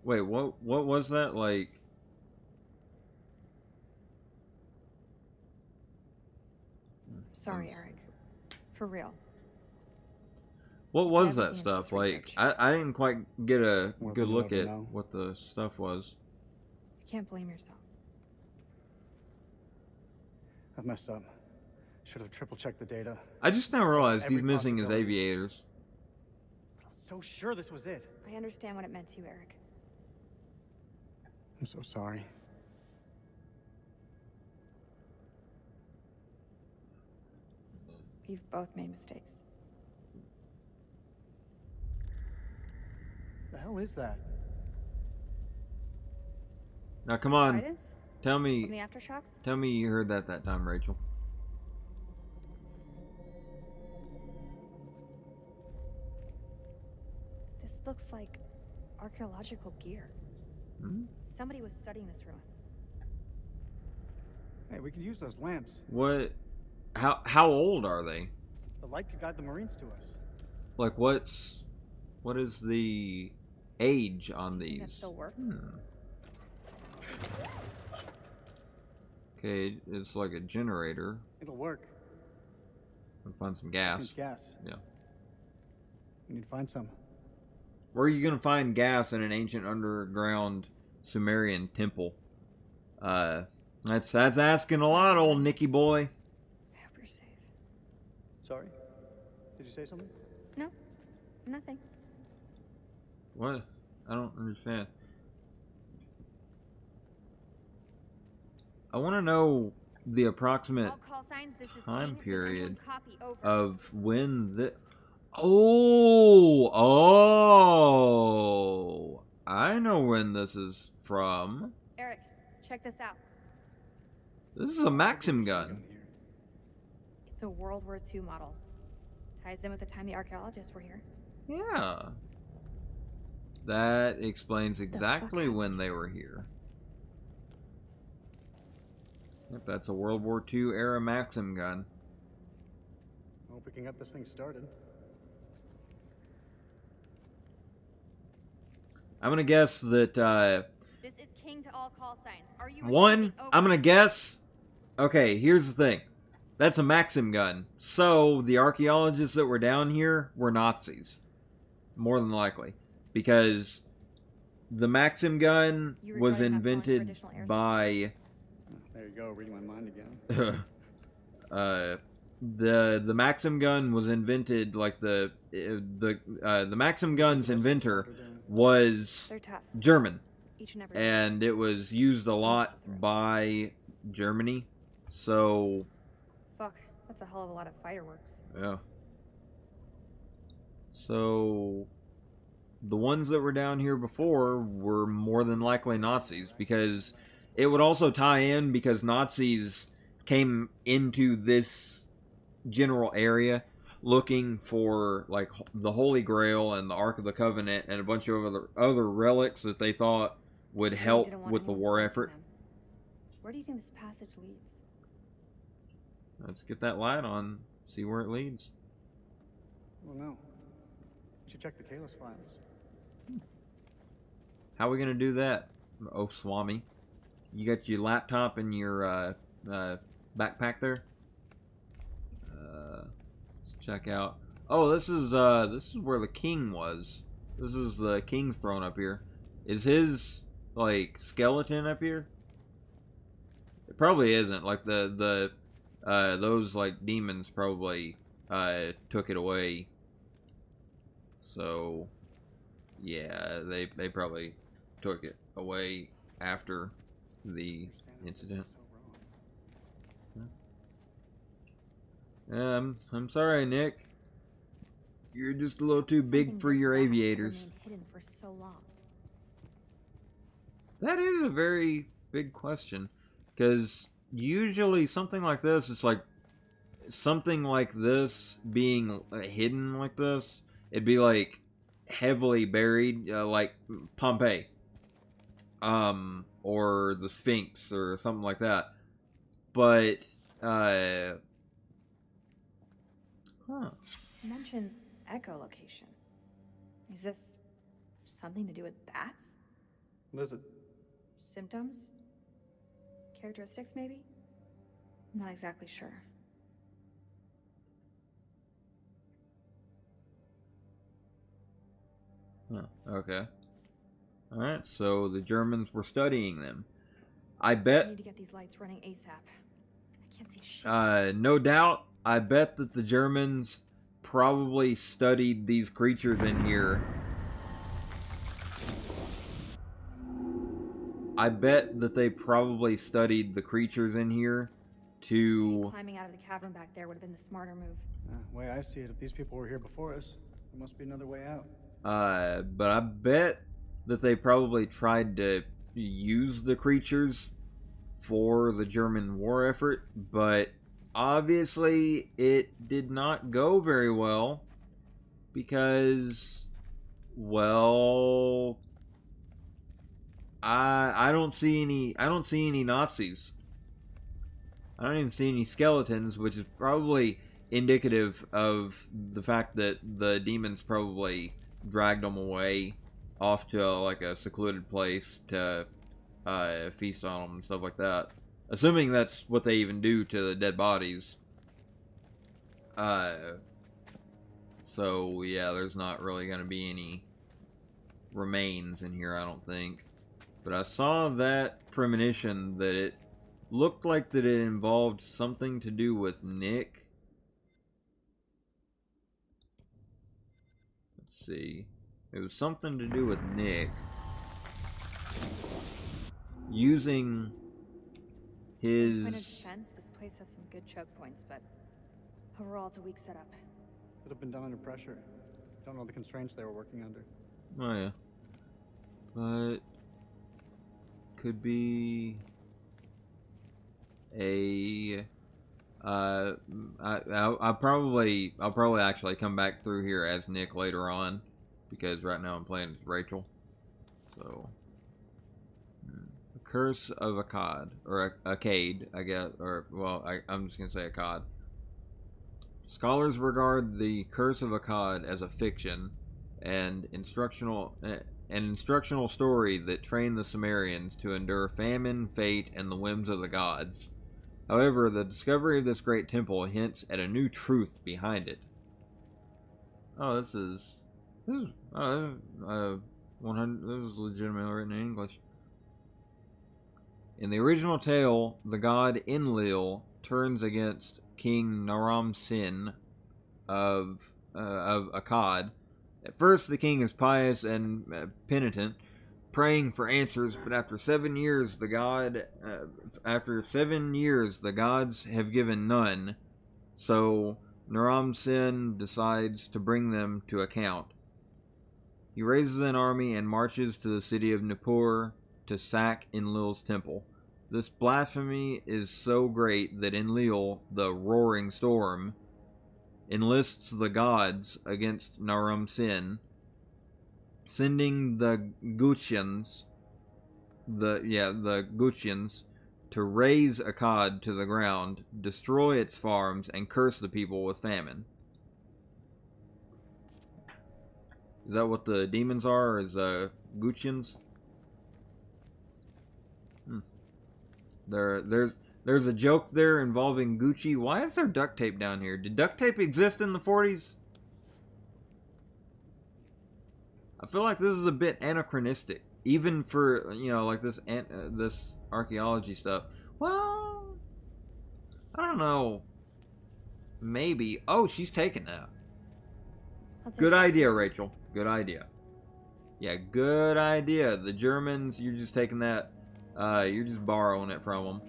Wait, what was that? Like... Sorry, Eric. For real. What was that stuff? Like, I didn't quite get a good look at what the stuff was. You can't blame yourself. I've messed up. Should have triple checked the data. I just now realized he's missing his aviators. I was so sure this was it. I understand what it meant to you, Eric. I'm so sorry. We've both made mistakes. The hell is that? Now come on, Subsidence? tell me. From the aftershocks? Tell me you heard that time, Rachel. This looks like archaeological gear. Hmm? Somebody was studying this ruin. Hey, we could use those lamps. What? How old are they? light could guide the Marines to us. Like, what is the age on Do you think that these? still works? Okay, it's like a generator. It'll work. I'll find some This gas. means gas. Yeah. We need to find some. Where are you gonna find gas in an ancient underground Sumerian temple? That's asking a lot, old Nicky boy. I hope you're safe. Sorry? Did you say something? No, nothing. What? I don't understand. I want to know the approximate All call signs, this is time King. Does period anyone copy? Over. of when the... Oh! I know when this is from. Eric, check this out. This is a Maxim gun. It's a World War II model. Ties in with the time the archaeologists were here. Yeah. That explains exactly when they were here. Yep, that's a World War II era Maxim gun. Hope we can get this thing started. I'm gonna guess that, This is King to all call signs. Are you one, receiving? Over. I'm gonna guess... Okay, here's the thing. That's a Maxim gun. So, the archaeologists that were down here were Nazis. More than likely. Because the Maxim gun was invented by... There you go, reading my mind again. The Maxim gun was invented, like the Maxim gun's inventor was German, and it was used a lot by Germany. So Fuck, that's a hell of a lot of fireworks. yeah. So the ones that were down here before were more than likely Nazis, because it would also tie in because Nazis came into this general area looking for like the Holy Grail and the Ark of the Covenant and a bunch of other relics that they thought would help with the war effort. Where do you think this passage leads? Let's get that light on, see where it leads. Well, no. We should check the Kalis files. How are we gonna do that, oh Swami? You got your laptop in your backpack there? Let's check out. Oh, this is where the king was. This is the king's throne up here. Is his like skeleton up here? It probably isn't. Like those like demons probably took it away. So yeah, they probably took it away after the incident. I'm sorry, Nick. You're just a little too big for your aviators. Hidden for so long. That is a very big question, because usually something like this, it's like something like this being hidden like this, it'd be like heavily buried, like Pompeii, or the Sphinx or something like that. But Mentions echolocation. Is this something to do with bats? What is it? Symptoms? Characteristics, maybe? I'm not exactly sure. Okay. Alright, so the Germans were studying them. I I bet... need to get these lights running ASAP. I can't see shit. No doubt, I bet that the Germans probably studied these creatures in here. I bet that they probably studied the creatures in here to... Climbing out of the cavern back there would have been the smarter move. Way I see it, if these people were here before us, there must be another way out. But I bet that they probably tried to use the creatures for the German war effort, but obviously it did not go very well because, well, I don't see any Nazis. I don't even see any skeletons, which is probably indicative of the fact that the demons probably dragged them away off to like a secluded place to feast on them and stuff like that. Assuming that's what they even do to the dead bodies. So yeah, there's not really going to be any remains in here, I don't think. But I saw that premonition that it looked like that it involved something to do with Nick. Let's see. It was something to do with Nick using his... Point of defense, this place has some good choke points, but overall it's a weak setup. Could have been done under pressure. Don't know the constraints they were working under. Oh yeah. But could be a I'll probably actually come back through here as Nick later on, because right now I'm playing as Rachel. So the Curse of Akkad, or Akkad, I guess, or well, I'm just gonna say Akkad. Scholars regard the Curse of Akkad as a fiction and instructional story that trained the Sumerians to endure famine, fate, and the whims of the gods. However, the discovery of this great temple hints at a new truth behind it. Oh, this is 100. This is legitimately written in English. In the original tale, the god Enlil turns against King Naram-Sin of Akkad. At first, the king is pious and penitent, praying for answers. But after 7 years, the gods have given none. So Naram-Sin decides to bring them to account. He raises an army and marches to the city of Nippur to sack Enlil's temple. This blasphemy is so great that Enlil, the roaring storm, enlists the gods against Naram-Sin, sending the Gutians, to raze Akkad to the ground, destroy its farms, and curse the people with famine. Is that what the demons are? Is Gutians? There's a joke there involving Gucci. Why is there duct tape down here? Did duct tape exist in the 40s? I feel like this is a bit anachronistic, even for, you know, like this archaeology stuff. Well, I don't know. Maybe. Oh, she's taking that. Good idea, Rachel. Good idea. Yeah, good idea. The Germans, you're just taking that. You're just borrowing it from them.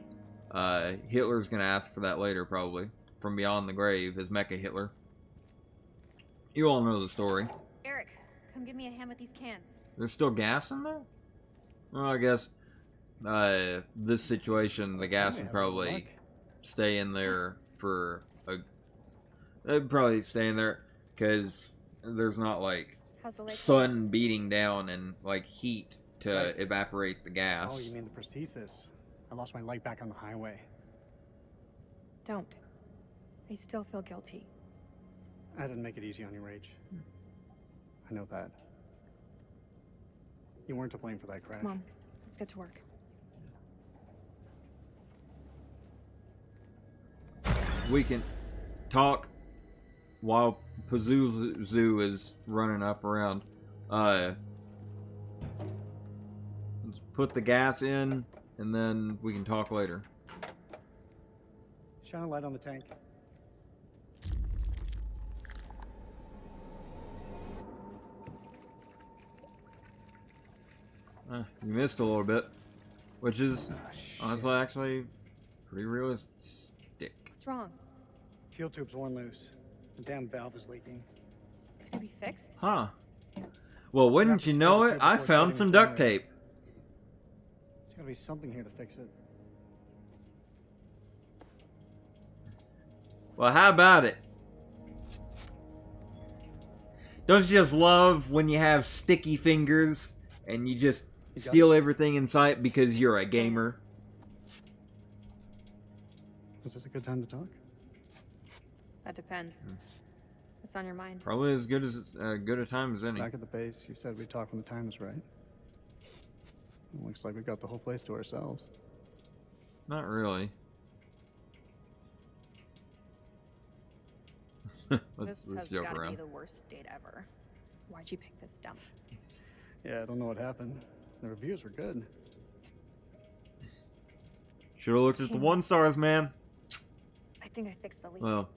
Hitler's gonna ask for that later, probably. From beyond the grave, his Mecha Hitler. You all know the story. Eric, come give me a hand with these cans. There's still gas in there? Well, I guess, this situation, the gas would probably stay in there for it'd probably stay in there, because there's not, like, sun beating down and, like, heat to evaporate the gas. Oh, you mean the prosthesis? I lost my leg back on the highway. Don't. I still feel guilty. I didn't make it easy on you, Rach. I know that. You weren't to blame for that crash. Mom, let's get to work. We can talk while Pazuzu is running up around. Let's put the gas in, and then we can talk later. Shine a light on the tank. You missed a little bit, which is honestly actually pretty realistic. What's wrong? Fuel tube's worn loose. The damn valve is leaking. Can it be fixed? Huh. Well, wouldn't you know it? I found some duct tape. There's gotta be something here to fix it. Well, how about it? Don't you just love when you have sticky fingers and you just steal everything in sight because you're a gamer? Is this a good time to talk? That depends. What's on your mind? Probably as good as good a time as any. Back at the base, you said we'd talk when the time is right. It looks like we got the whole place to ourselves. Not really. let's This has joke gotta around. be the worst date ever. Why'd you pick this dump? Yeah, I don't know what happened. The reviews were good. Should have looked at the 1 stars, man. I think I fixed the leak. Well,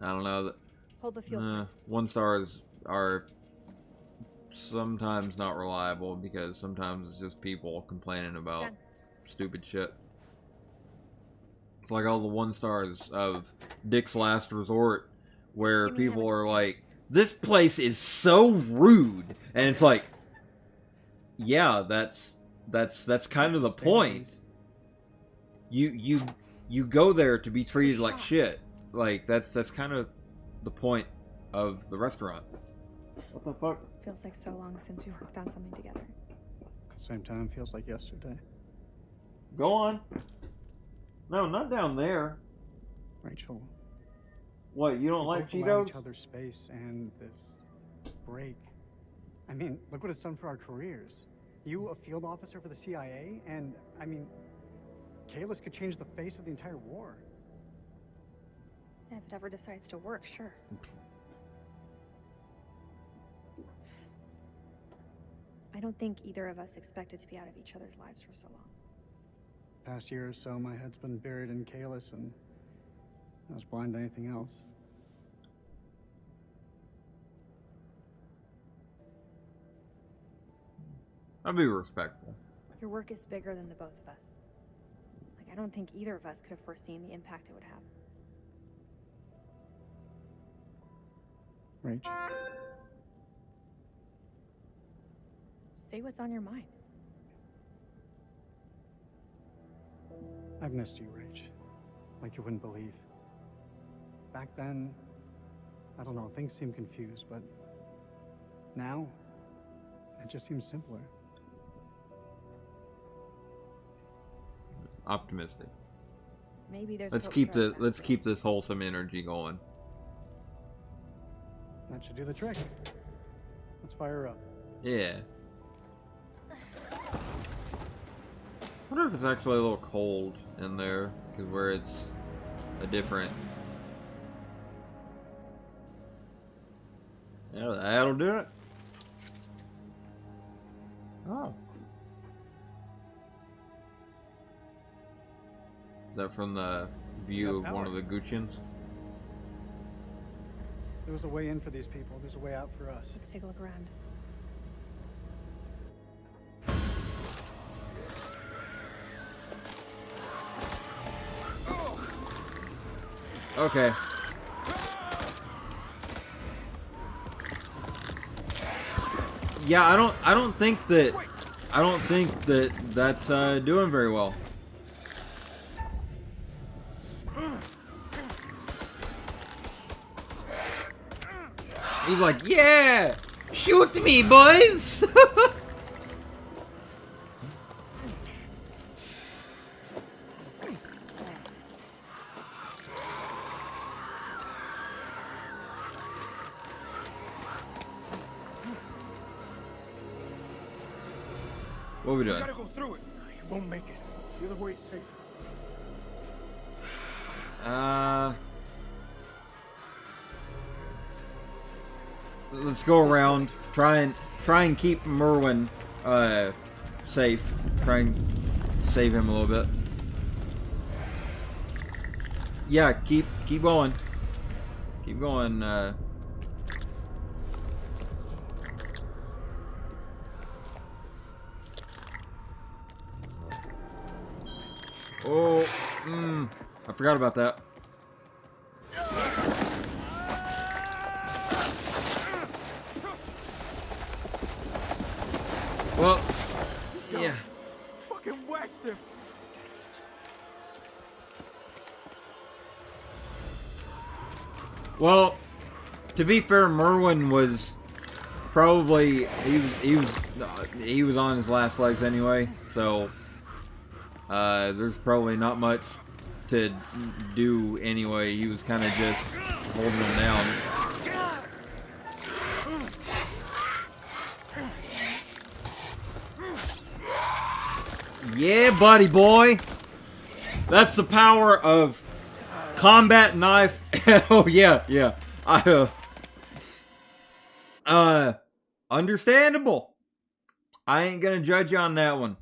I don't know. Hold the fuel pump. 1 stars are sometimes not reliable because sometimes it's just people complaining about stupid shit. It's like all the 1 stars of Dick's Last Resort where people are like, this place is so rude, and it's like, yeah, that's kind of the point. You go there to be treated like shit. Like that's kind of the point of the restaurant. What the fuck? Feels like so long since we worked on something together. Same time feels like yesterday. Go on. No, not down there. Rachel. What, you don't we like both allow Cheetos? each other's space and this break. I mean, look what it's done for our careers. You, a field officer for the CIA, and I mean, Kalis could change the face of the entire war. If it ever decides to work, sure. I don't think either of us expected to be out of each other's lives for so long. Past year or so, my head's been buried in Kalis, and I was blind to anything else. I'll be respectful. Your work is bigger than the both of us. Like, I don't think either of us could have foreseen the impact it would have. Rach. Say what's on your mind. I've missed you, Rach. Like you wouldn't believe. Back then, I don't know, things seemed confused, but now, it just seems simpler. Optimistic. Maybe there's Let's hope keep for us let's keep this wholesome energy going. That should do the trick. Let's fire her up. Yeah. I wonder if it's actually a little cold in there, because where it's a different. Yeah, that'll do it. Oh. Is that from the view of one of the Guccians? There was a way in for these people. There's a way out for us. Let's take a look around. Okay. Yeah, I don't think that that's doing very well. He's like, yeah, shoot me, boys. What are we doing? We gotta go through it. You won't make it. The other way is safer. Let's go around. Try and keep Merwin safe. Try and save him a little bit. Yeah, keep going. Keep going. Oh, I forgot about that. Well, yeah. Fucking wax him. Well, to be fair, Merwin was probably he was on his last legs anyway, so there's probably not much to do anyway. He was kind of just holding him down. Yeah, buddy boy. That's the power of combat knife. Oh yeah, yeah. Understandable. I ain't gonna judge you on that one.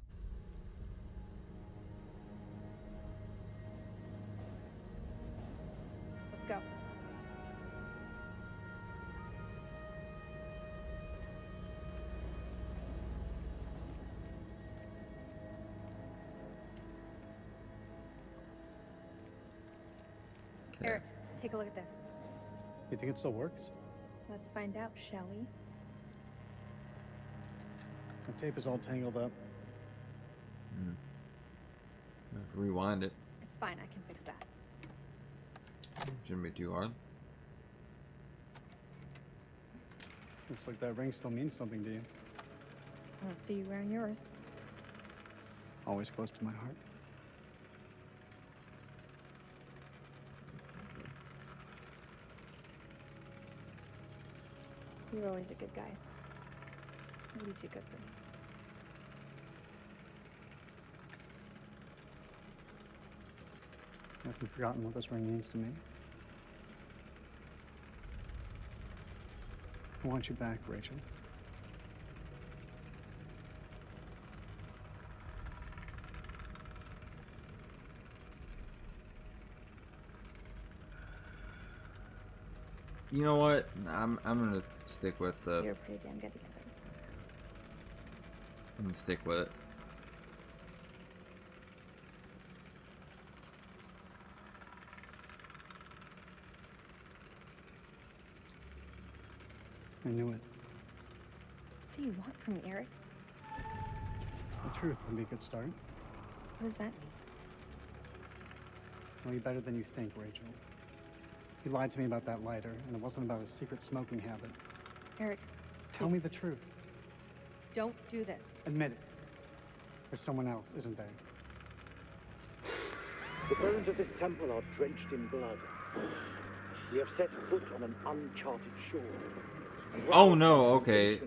Let's go. Eric, take a look at this. You think it still works? Let's find out, shall we? The tape is all tangled up. Rewind it. It's fine, I can fix that. Shouldn't be too hard. Looks like that ring still means something to you. I don't see you wearing yours. Always close to my heart. You're always a good guy. Maybe too good for me. Have you forgotten what this ring means to me? I want you back, Rachel. You know what? I'm gonna stick with the. You're pretty damn good together. I'm gonna stick with it. I knew it. What do you want from me, Eric? The truth would be a good start. What does that mean? Know you better than you think, Rachel. You lied to me about that lighter, and it wasn't about a secret smoking habit. Eric, Tell me please. the truth. Don't do this. Admit it. There's someone else, isn't there? The bones of this temple are drenched in blood. We have set foot on an uncharted shore. Oh no, okay.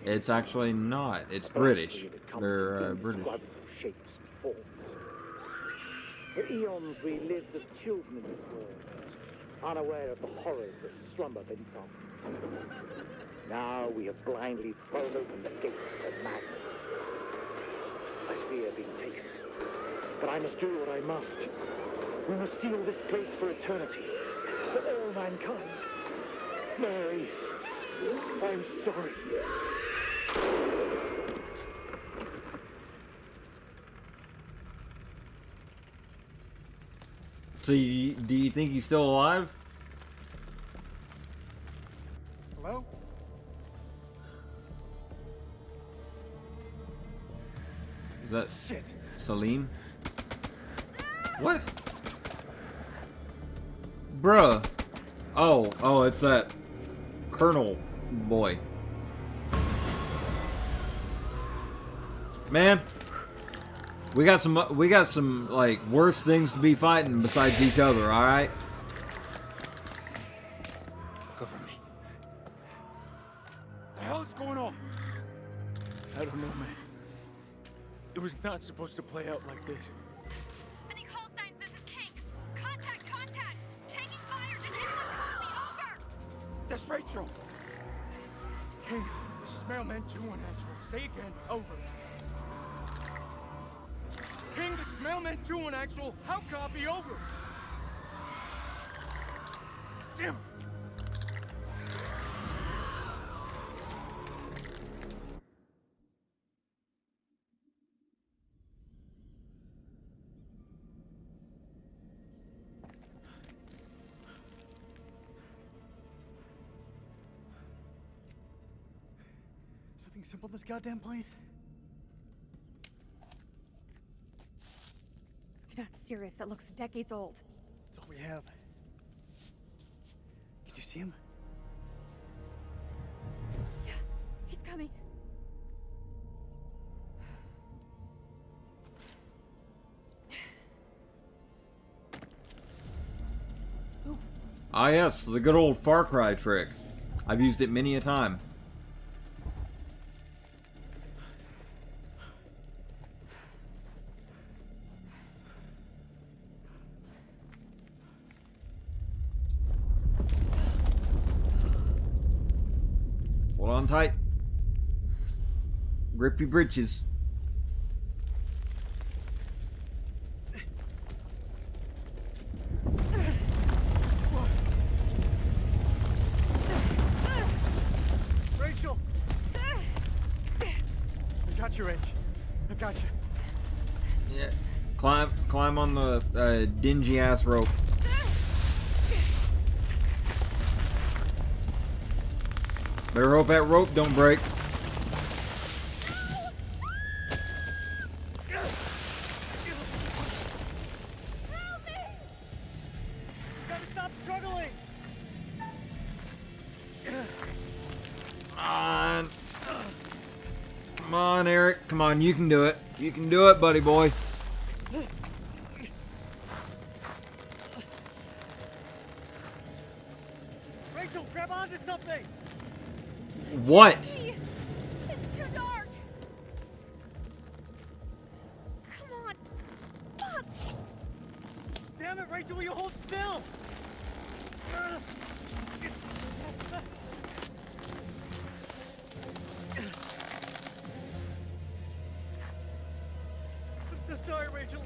It's actually not. It's British. They're British. Shapes and forms. For eons we lived as children in this world, unaware of the horrors that slumber beneath our feet. Now we have blindly thrown open the gates to madness. I fear being taken, but I must do what I must. We must seal this place for eternity, for all mankind. Mary, I'm sorry. So, do you think he's still alive? Hello? Is that Shit. Salim? What? Bruh. Oh, it's that Colonel boy. Man, we got some like worse things to be fighting besides each other, all right? Cover me. The hell is going on? I don't know, man. It was not supposed to play out like this. Any call signs? This is King. Contact! Taking fire! Does anyone call me? Over! That's Rachel. King, this is Mailman 2-1 actual. Say again. Over. King, this is Mailman 2-1 actual. How copy? Over. Damn. Something simple in this goddamn place? You're not serious. That looks decades old. That's all we have. Can you see him? Yeah, he's coming. Ah yes, the good old Far Cry trick. I've used it many a time. Hold on tight. Grip your britches. Rachel! I got you, Rach. I got you. Yeah. Climb on the dingy ass rope. Better hope that rope don't break. Gotta stop struggling! Come on. Come on, Eric. Come on, you can do it. You can do it, buddy boy. Rachel, grab onto something! What? It's too dark. Come on. Fuck. Damn it, Rachel, will you hold still? I'm so sorry, Rachel.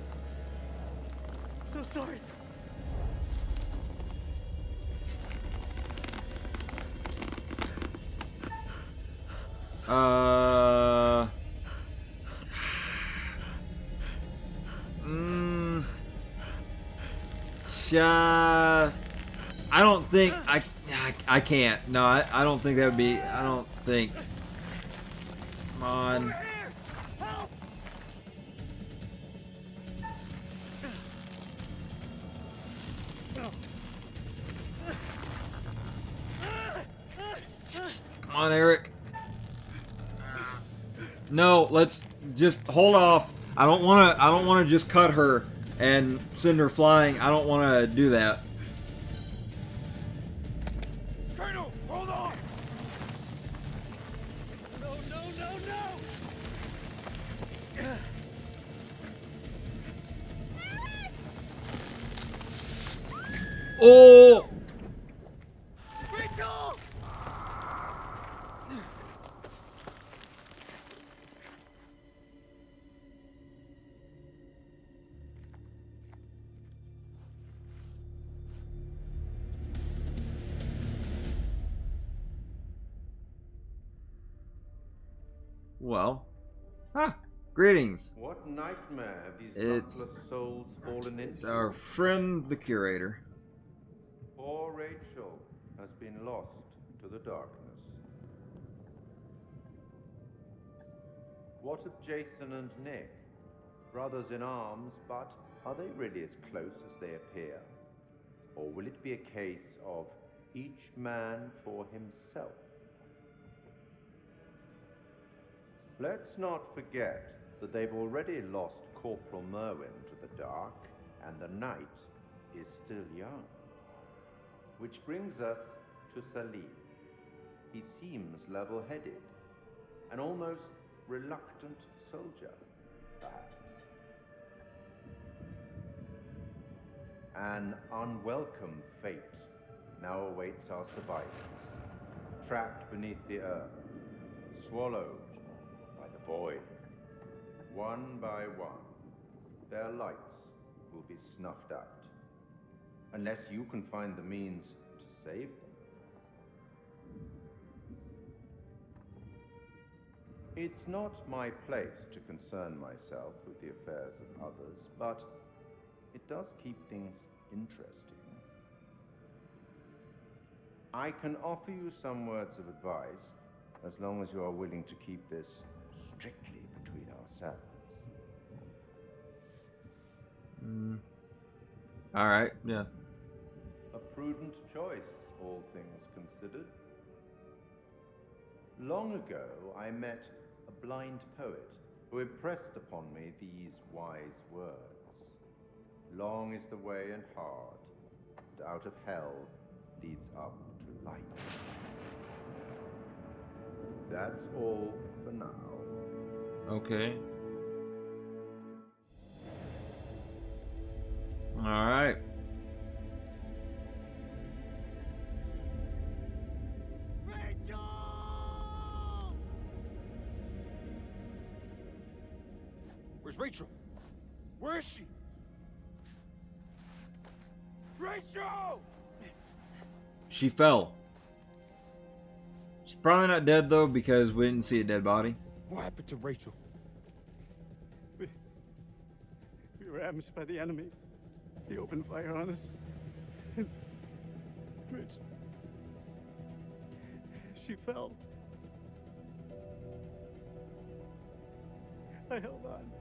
I'm so sorry. I don't think I can't. No, I don't think that would be. I don't think. Come on. Come on, Eric. No, let's just hold off. I don't want to just cut her and send her flying. I don't want to do that. Colonel, hold on! No, no, no, no! Oh! Rachel! Well, greetings. What nightmare have these It's luckless souls fallen it's into? our friend the curator. Poor Rachel has been lost to the darkness. What of Jason and Nick? Brothers in arms, but are they really as close as they appear? Or will it be a case of each man for himself? Let's not forget that they've already lost Corporal Merwin to the dark, and the night is still young. Which brings us to Salim. He seems level-headed, an almost reluctant soldier, perhaps. An unwelcome fate now awaits our survivors, trapped beneath the earth, swallowed by the void. One by one, their lights will be snuffed out, unless you can find the means to save them. It's not my place to concern myself with the affairs of others, but it does keep things interesting. I can offer you some words of advice, as long as you are willing to keep this strictly between ourselves. All right, yeah. A prudent choice, all things considered. Long ago, I met a blind poet who impressed upon me these wise words. Long is the way and hard, and out of hell leads up to light. That's all for now. Okay. Alright. Where's Rachel? Where is she? Rachel! She fell. She's probably not dead though because we didn't see a dead body. What happened to Rachel? We were ambushed by the enemy. He opened fire on us. And Rich, she fell. I held on.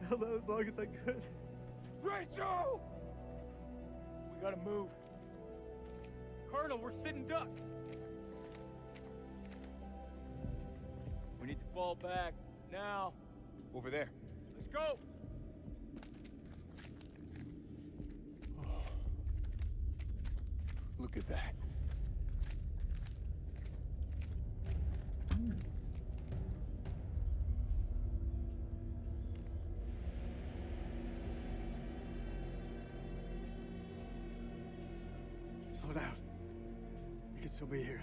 I held on as long as I could. Rachel! We gotta move. Colonel, we're sitting ducks. We need to fall back, now. Over there. Let's go! Look at that. Slow down. We can still be here.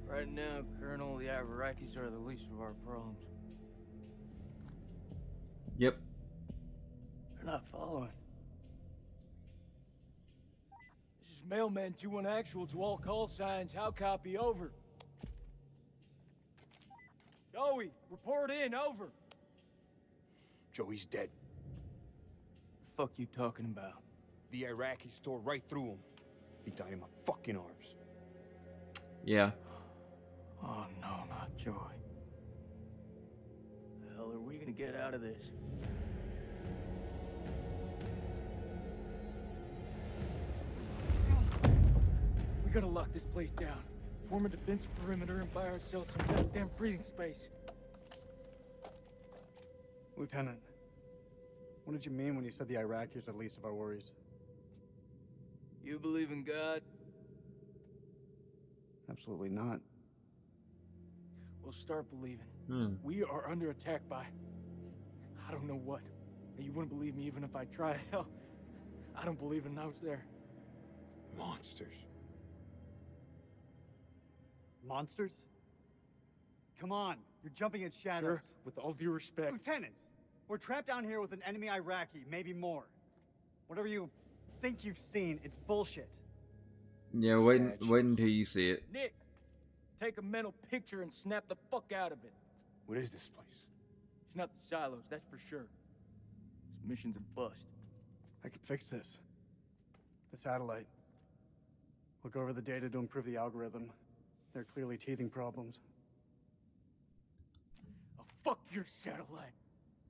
Right now, Colonel, the Iraqis are the least of our problems. Yep. They're not following. This is Mailman 2-1 actual to all call signs. How copy? Over. Joey, report in. Over. Joey's dead. The fuck you talking about? The Iraqis tore right through him. He died in my fucking arms. Yeah. Oh no, not Joey. The hell are we gonna get out of this? We gotta lock this place down. Form a defense perimeter and buy ourselves some goddamn breathing space. Lieutenant, what did you mean when you said the Iraqis are the least of our worries? You believe in God? Absolutely not. We'll start believing. We are under attack by... I don't know what. You wouldn't believe me even if I tried. Hell, I don't believe in those there. Monsters. Monsters? Come on, you're jumping at shadows. Sir, with all due respect... Lieutenant, we're trapped down here with an enemy Iraqi, maybe more. Whatever you think you've seen, it's bullshit. Yeah, wait until you see it. Nick, take a mental picture and snap the fuck out of it. What is this place? It's not the silos, that's for sure. This mission's a bust. I can fix this. The satellite. Look over the data to improve the algorithm. They're clearly teething problems. Oh, fuck your satellite.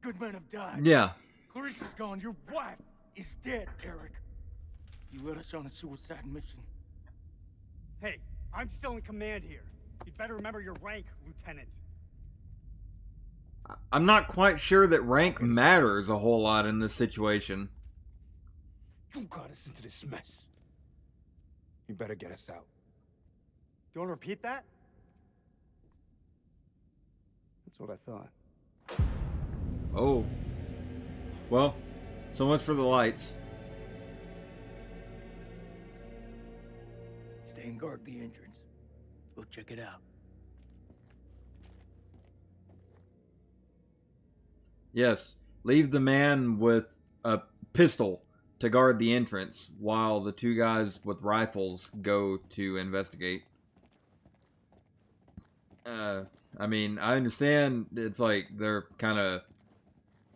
Good men have died. Yeah. Clarissa's gone. Your wife is dead, Eric. You led us on a suicide mission. Hey, I'm still in command here. You'd better remember your rank, Lieutenant. I'm not quite sure that rank matters a whole lot in this situation. You got us into this mess. You better get us out. Do you want to repeat that? That's what I thought. Oh. Well, so much for the lights. Stay and guard the entrance. Go check it out. Yes, leave the man with a pistol to guard the entrance while the two guys with rifles go to investigate. I mean, I understand it's like they're kind of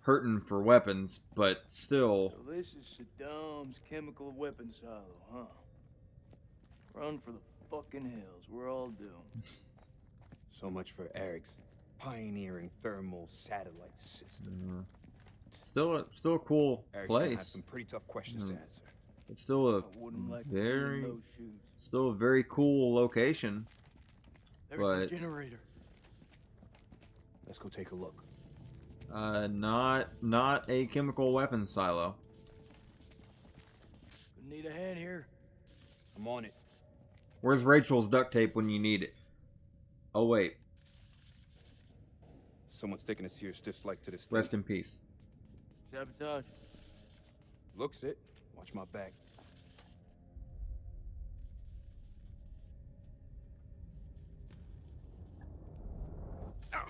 hurting for weapons, but still. So this is Saddam's chemical weapon silo, huh? Run for the fucking hills. We're all doomed. So much for Eric's pioneering thermal satellite system. Still a cool Eric's gonna have place. some pretty tough questions to answer. It's still a still a very cool location. There's but the generator. Let's go take a look. not a chemical weapon silo. Need a hand here. I'm on it. Where's Rachel's duct tape when you need it? Oh, wait. Someone's taking a serious dislike to this thing. Rest in peace. Sabotage. Looks it. Watch my back. Ah,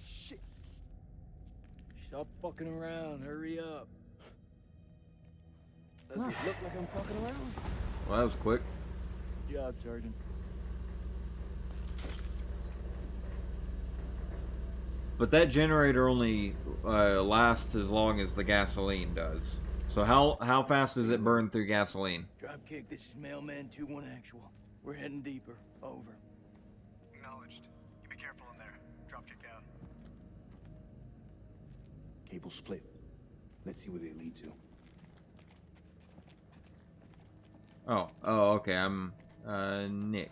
shit. Stop fucking around. Hurry up. Does it look like I'm fucking around? Well, that was quick. Good job, Sergeant. But that generator only lasts as long as the gasoline does. So how fast does it burn through gasoline? Dropkick, this is Mailman 2-1 Actual. We're heading deeper. Over. Acknowledged. You be careful in there. Dropkick out. Cable split. Let's see where they lead to. Oh, okay. I'm Nick.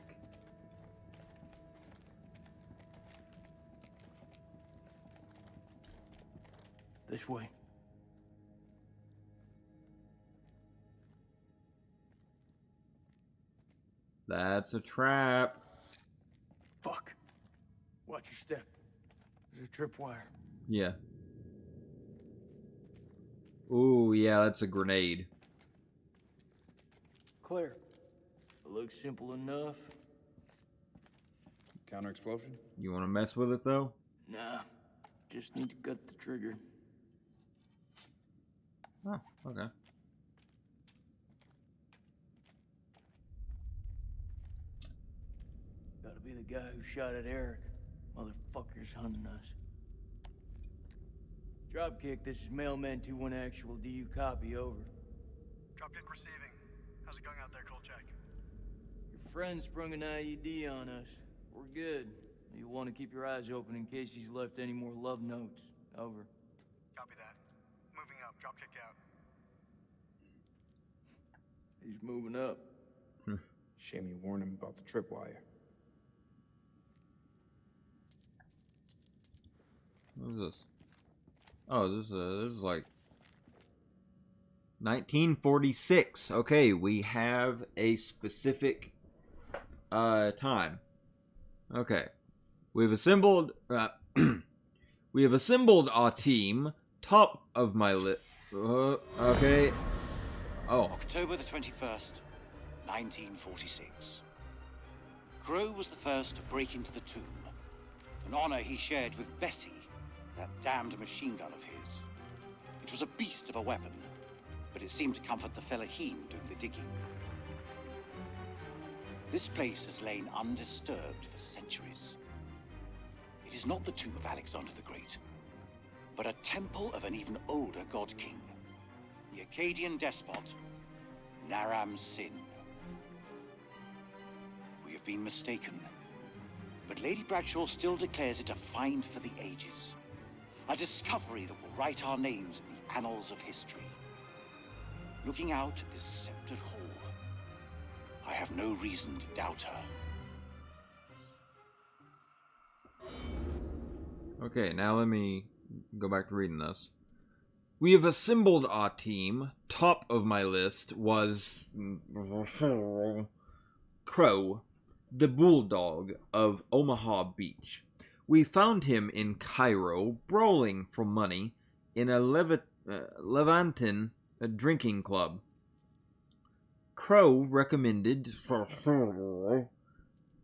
This way. That's a trap. Fuck. Watch your step. There's a tripwire. Yeah. Ooh, yeah, that's a grenade. Clear. It looks simple enough. Counter explosion? You want to mess with it, though? Nah. Just need to gut the trigger. Oh, okay. Gotta be the guy who shot at Eric. Motherfucker's hunting us. Dropkick, this is Mailman 2-1 Actual. Do you copy? Over. Dropkick receiving. How's it going out there, Kolchak? Your friend sprung an IED on us. We're good. You'll want to keep your eyes open in case he's left any more love notes. Over. Copy that. Moving up. Dropkick out. He's moving up. Shame you warned him about the tripwire. What is this? Oh, this is like 1946. Okay, we have a specific time. Okay, we've assembled. We have assembled our team. Top of my list. Okay. Oh. October the 21st, 1946. Crow was the first to break into the tomb, an honor he shared with Bessie, that damned machine gun of his. It was a beast of a weapon, but it seemed to comfort the fellaheen doing the digging. This place has lain undisturbed for centuries. It is not the tomb of Alexander the Great, but a temple of an even older god king, the Akkadian despot, Naram Sin. We have been mistaken, but Lady Bradshaw still declares it a find for the ages. A discovery that will write our names in the annals of history. Looking out at this sceptred hall, I have no reason to doubt her. Okay, now let me go back to reading this. We have assembled our team. Top of my list was Crow, the bulldog of Omaha Beach. We found him in Cairo, brawling for money in a Levantan drinking club. Crow recommended,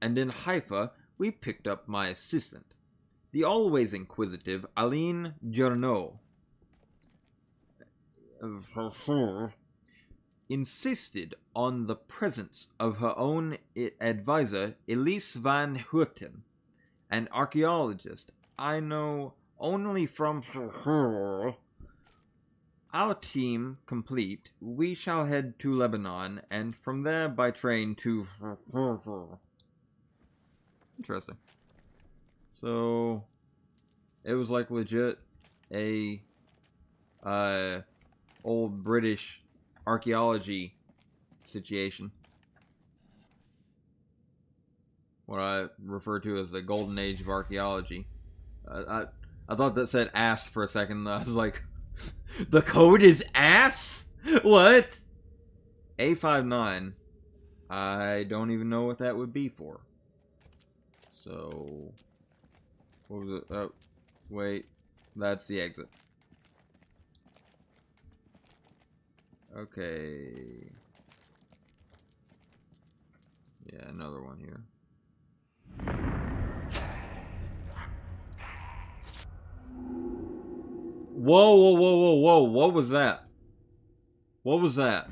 and in Haifa, we picked up my assistant, the always inquisitive Aline Journeau. Insisted on the presence of her own advisor, Elise van Houten, an archaeologist I know only from her. Our team complete, we shall head to Lebanon, and from there by train to... Interesting. So, it was like legit a old British archaeology situation. What I refer to as the golden age of archaeology. I thought that said ass for a second. I was like, the code is ass? What? A59. I don't even know what that would be for. So, what was it? Oh, wait. That's the exit. Okay. Yeah, another one here. Whoa, whoa, whoa, whoa, whoa. What was that? What was that?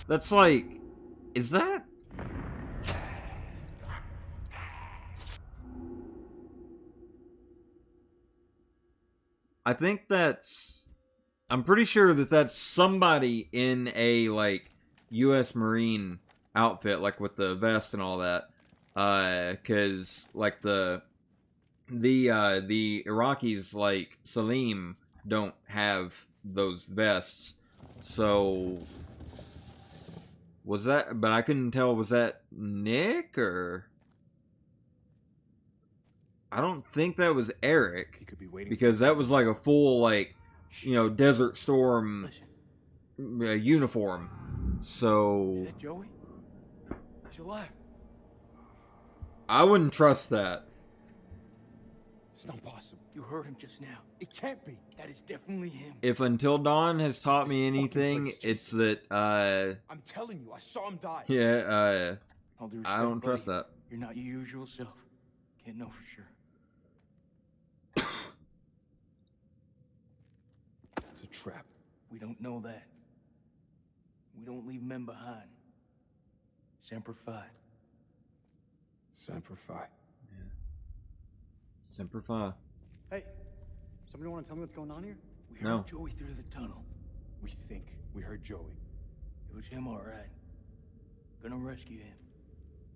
That's like... Is that... I think that's... I'm pretty sure that that's somebody in a, like, U.S. Marine outfit, like, with the vest and all that. Because, like, the Iraqis, like Salim, don't have those vests. So... Was that... But I couldn't tell, was that Nick, or... I don't think that was Eric, because that was like a full, like, you know, Desert Storm uniform. So Is that Joey? He's alive. I wouldn't trust that. It's not possible. You heard him just now. It can't be. That is definitely him. If Until Dawn has taught me anything, it's that I'm telling you, I saw him die. yeah, All due I respect, don't trust buddy, that. You're not your usual self. Can't know for sure. It's a trap. We don't know that. We don't leave men behind. Semper Fi. Semper Fi. Semper Fi. Hey, somebody want to tell me what's going on here? We heard No. Joey through the tunnel. We think we heard Joey. It was him, all right. Gonna rescue him.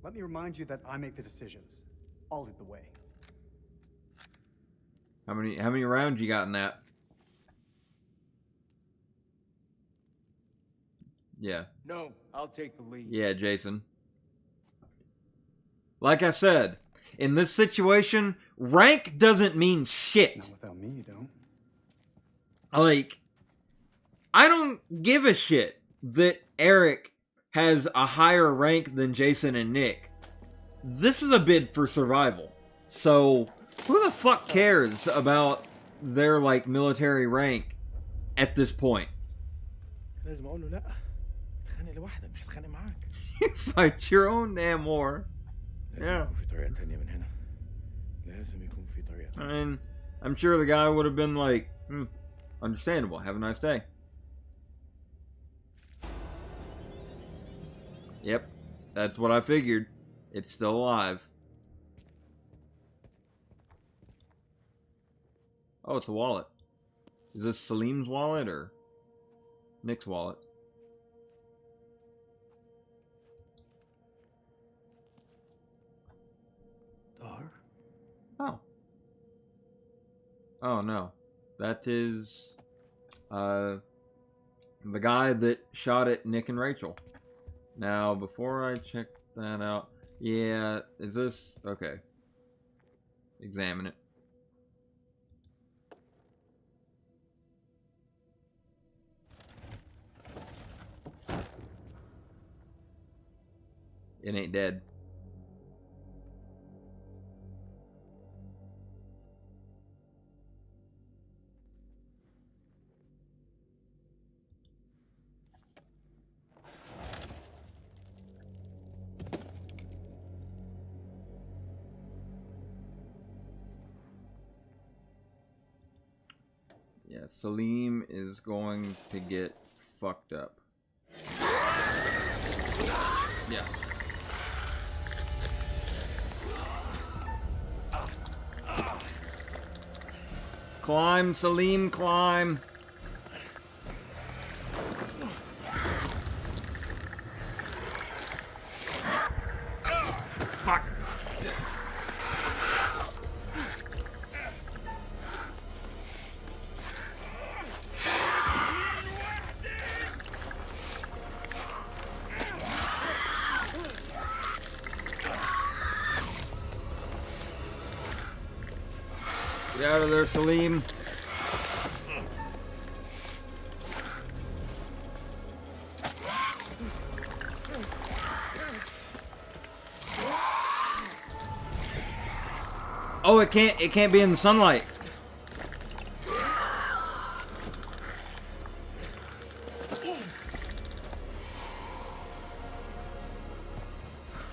Let me remind you that I make the decisions. I'll lead the way. How many rounds you got in that? Yeah. No, I'll take the lead. Yeah, Jason. Like I said, in this situation, rank doesn't mean shit. Not without me, you don't. Like, I don't give a shit that Eric has a higher rank than Jason and Nick. This is a bid for survival. So, who the fuck cares about their, like, military rank at this point? لازم اقول له لا اتخانق لوحدك مش هتخانق معاك. You fight your own damn war. Yeah. لازم يكون في طريقة تانية من هنا. لازم يكون في طريقة I تانية. mean, I'm sure the guy would have been like, understandable. Have a nice day. Yep. That's what I figured. It's still alive. Oh, it's a wallet. Is this Salim's wallet or Nick's wallet? Dar? Oh. Oh, no. That is, the guy that shot at Nick and Rachel. Now, before I check that out, yeah, is this, okay. Examine it. It ain't dead. Yeah, Salim is going to get fucked up. Yeah. Climb, Salim, climb. Fuck. Get out of there, Salim. Oh, it can't be in the sunlight.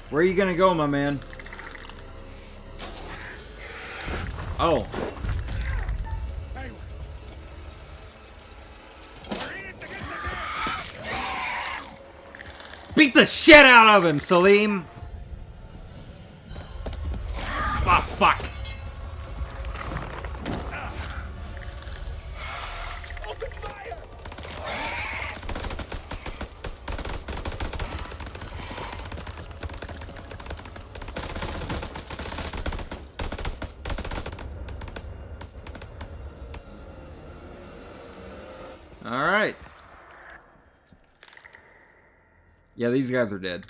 Where are you gonna go, my man? Oh. Beat the shit out of him, Salim! Ah, fuck! Alright. Yeah, these guys are dead.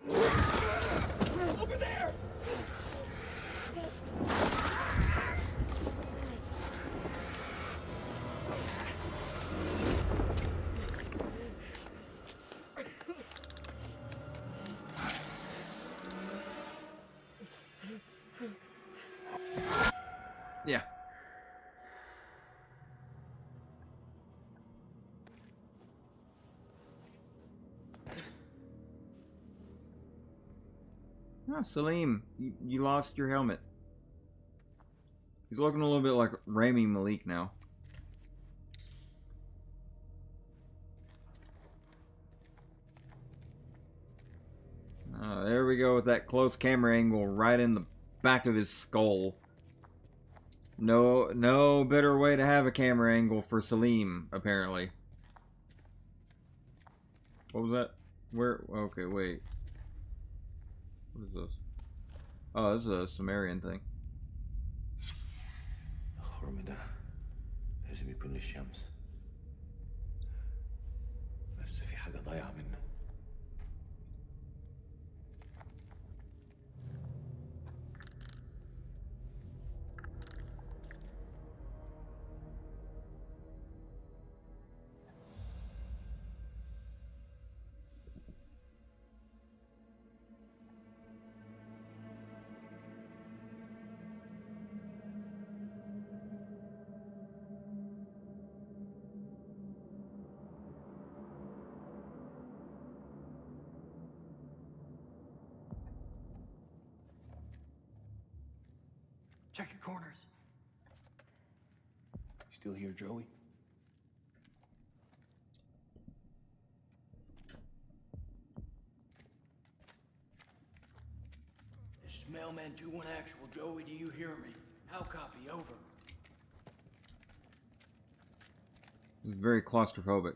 Over there! Yeah. Oh, Salim, you lost your helmet. He's looking a little bit like Rami Malek now. Oh, there we go with that close camera angle right in the back of his skull. No better way to have a camera angle for Salim, apparently. What was that? Where? Okay, wait. What is this? Oh, this is a Sumerian thing. الخرم ده لازم يكون للشمس بس في حاجة ضايعة منه. Check your corners. You still here, Joey? This is Mailman 2-1 actual. Joey, do you hear me? How copy? Over. He's very claustrophobic.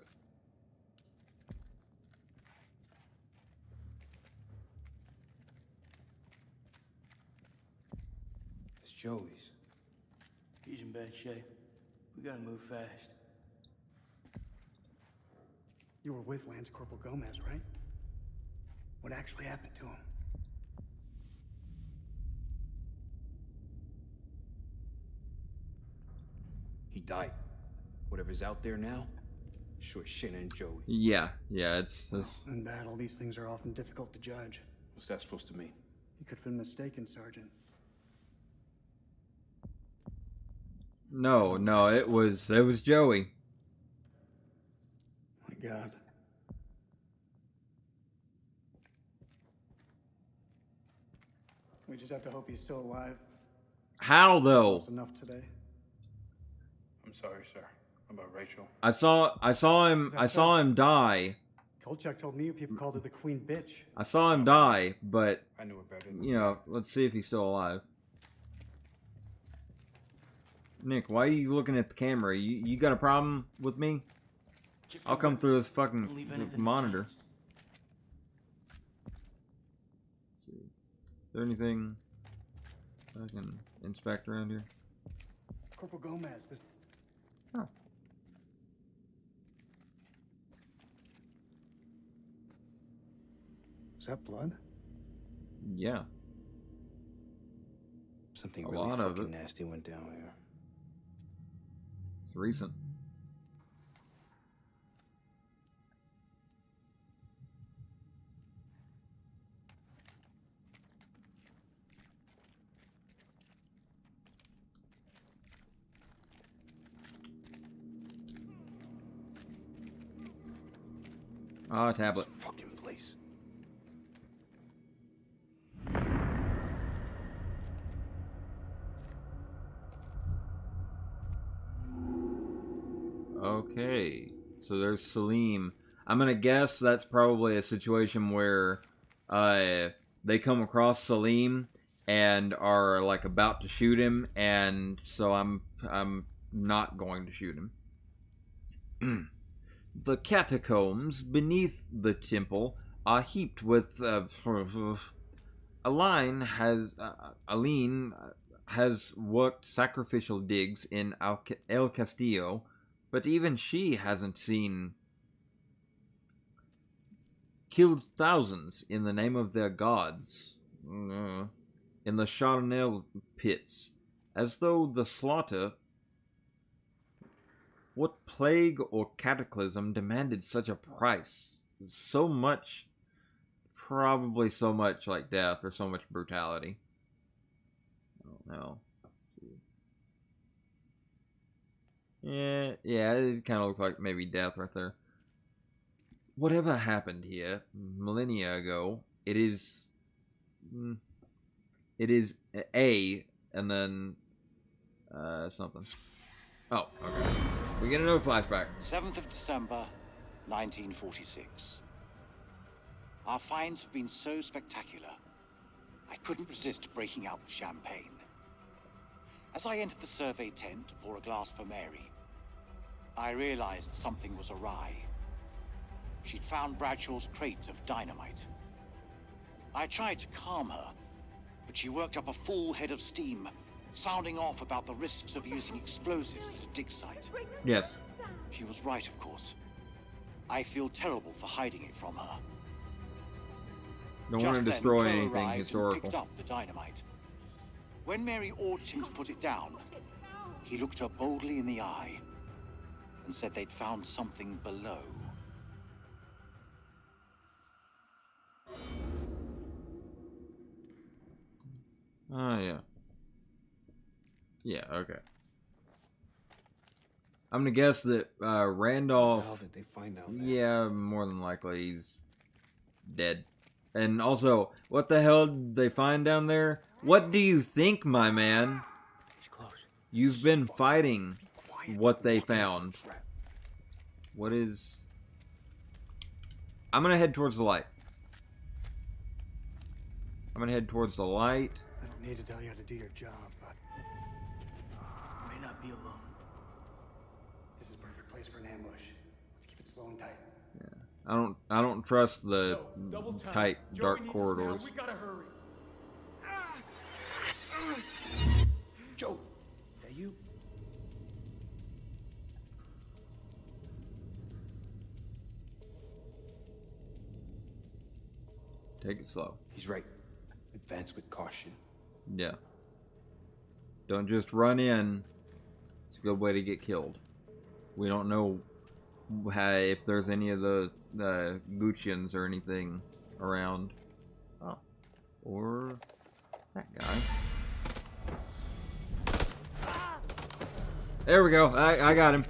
It's Joey's. He's in bad shape. We gotta move fast. You were with Lance Corporal Gomez, right? What actually happened to him? He died. Whatever's out there now, sure shit ain't Joey. Yeah, it's In battle, these things are often difficult to judge. What's that supposed to mean? You could have been mistaken, Sergeant. No, it was Joey. My God. We just have to hope he's still alive. How though? That's enough today. I'm sorry, sir. About Rachel. I saw him die. Kolchak told me you people called her the Queen Bitch. I saw him die, but I knew it better. you know, let's see if he's still alive. Nick, why are you looking at the camera? You got a problem with me? I'll come through this fucking monitor. Is there anything I can inspect around here? Corporal Gomez, this... Huh. Is that blood? Yeah. Something A really lot of fucking it. nasty went down here. It's recent. Ah, tablet. This fucking place. Okay, so there's Salim. I'm gonna guess that's probably a situation where they come across Salim and are like about to shoot him, and so I'm not going to shoot him. The catacombs beneath the temple are heaped with Aline has worked sacrificial digs in El Castillo, but even she hasn't killed thousands in the name of their gods in the Charnel pits, as though the slaughter. What plague or cataclysm demanded such a price? So much, probably so much like death or so much brutality. I don't know. Yeah, it kind of looks like maybe death right there. Whatever happened here millennia ago, it is A and then something. Oh, okay. We get another flashback. 7th of December, 1946. Our finds have been so spectacular, I couldn't resist breaking out with champagne. As I entered the survey tent to pour a glass for Mary, I realized something was awry. She'd found Bradshaw's crate of dynamite. I tried to calm her, but she worked up a full head of steam, sounding off about the risks of using explosives at a dig site. Yes. She was right, of course. I feel terrible for hiding it from her. Don't want to destroy anything arrived historical. And picked up the dynamite. When Mary ordered him to put it down, he looked her boldly in the eye and said they'd found something below. Oh, yeah. Yeah, okay. I'm gonna guess that Randolph. What the hell did they find down there? Yeah, more than likely he's dead. And also, what the hell did they find down there? What do you think, my man? He's close. You've been fighting what they found. What is... I'm gonna head towards the light. I'm gonna head towards the light. I don't need to tell you how to do your job, but you may not be alone. This is a perfect place for an ambush. Let's keep it slow and tight. I don't trust the tight, Joey dark needs us corridors. now. We gotta hurry. Joe, that you? Take it slow. He's right. Advance with caution. Yeah. Don't just run in. It's a good way to get killed. We don't know if there's any of the Guccians or anything around. Oh. Or that guy. There we go. I got him.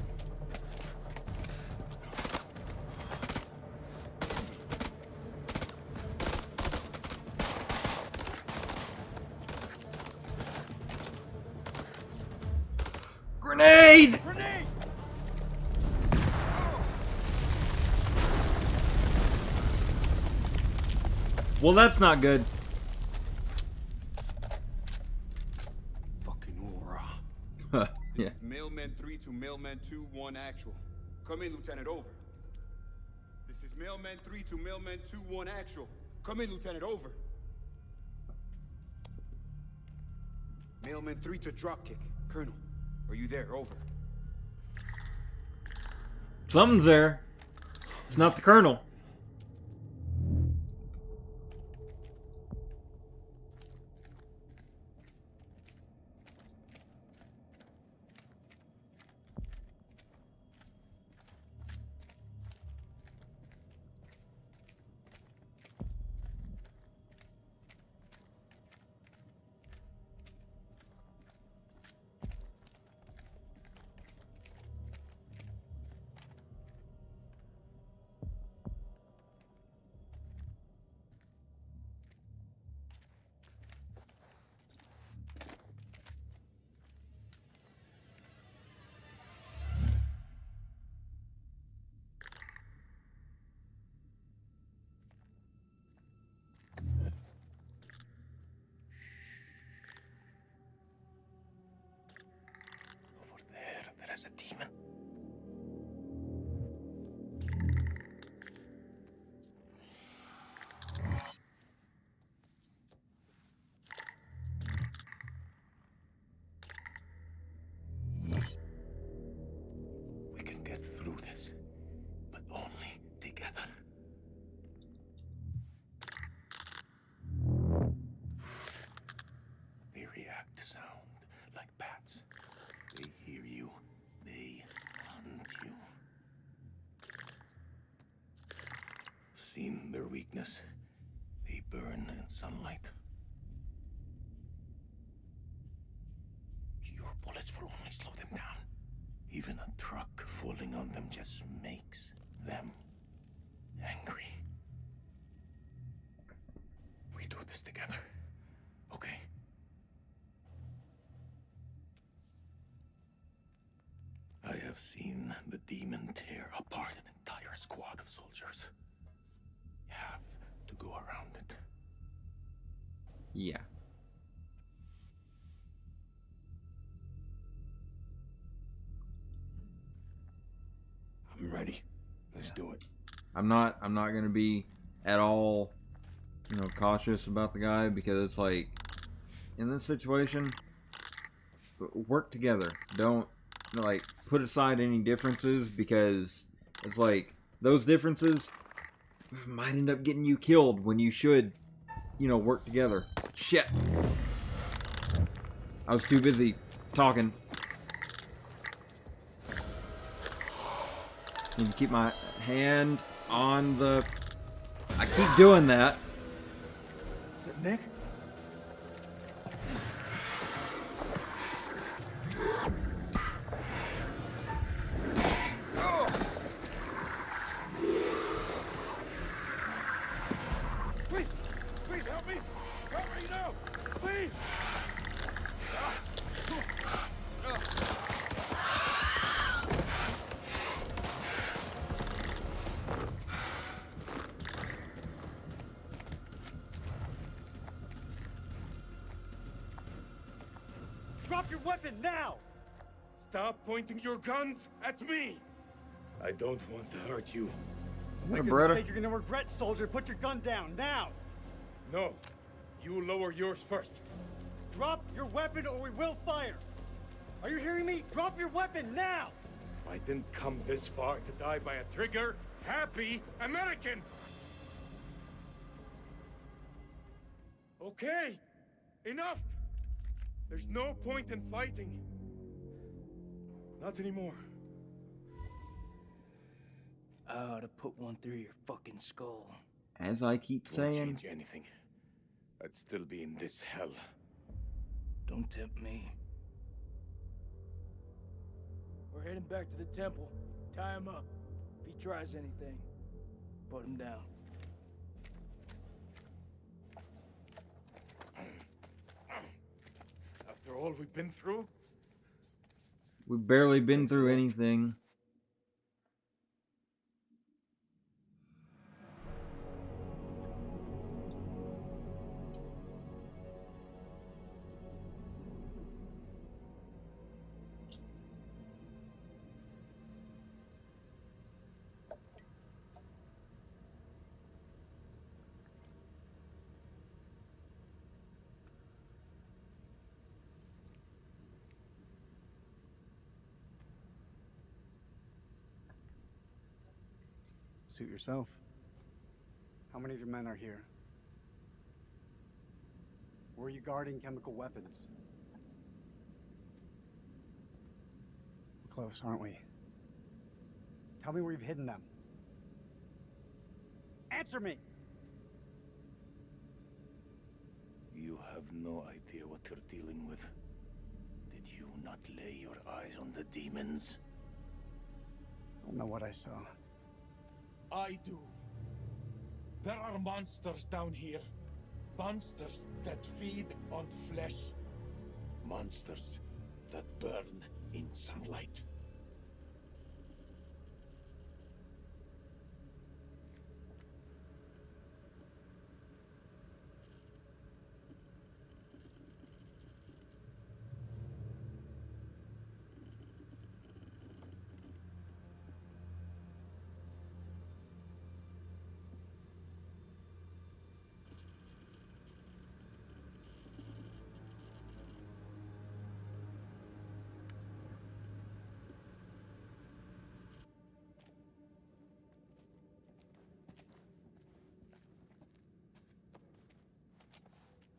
Grenade! Grenade! Well, that's not good. Fucking aura. Yeah. This is Mailman 3 to Mailman 2-1 actual. Come in, Lieutenant, over. This is Mailman 3 to Mailman 2-1 actual. Come in, Lieutenant, over. Mailman 3 to Dropkick. Colonel, are you there? Over. Something's there. It's not the Colonel. sound like bats. They hear you. They hunt you. I've seen their weakness. They burn in sunlight. Your bullets will only slow them down. Even a truck falling on them just makes them angry. We do this together, okay? I have seen the demon tear apart an entire squad of soldiers. You have to go around it. Yeah. I'm ready. Let's do it. I'm not gonna be at all, you know, cautious about the guy, because it's like, in this situation, work together. Don't, like, put aside any differences, because it's like those differences might end up getting you killed when you should, you know, work together. Shit. I was too busy talking. Need to keep my hand on the... I keep doing that. Is it Nick? Please! Please help me! Help me now! Please! Drop your weapon now! Stop pointing your guns at me! I don't want to hurt you. Make a mistake you're gonna regret, soldier. Put your gun down, now! No. You lower yours first. Drop your weapon or we will fire! Are you hearing me? Drop your weapon, now! I didn't come this far to die by a trigger-happy American! Okay! Enough! There's no point in fighting. Not anymore. I ought to put one through your fucking skull. As I keep Won't saying. change anything. I'd still be in this hell. Don't tempt me. We're heading back to the temple. Tie him up. If he tries anything, put him down. After all we've been through? We've barely been through anything. Suit yourself. How many of your men are here? Were you guarding chemical weapons? We're close, aren't we? Tell me where you've hidden them. Answer me! You have no idea what you're dealing with. Did you not lay your eyes on the demons? I don't know what I saw. I do. There are monsters down here. Monsters that feed on flesh. Monsters that burn in sunlight.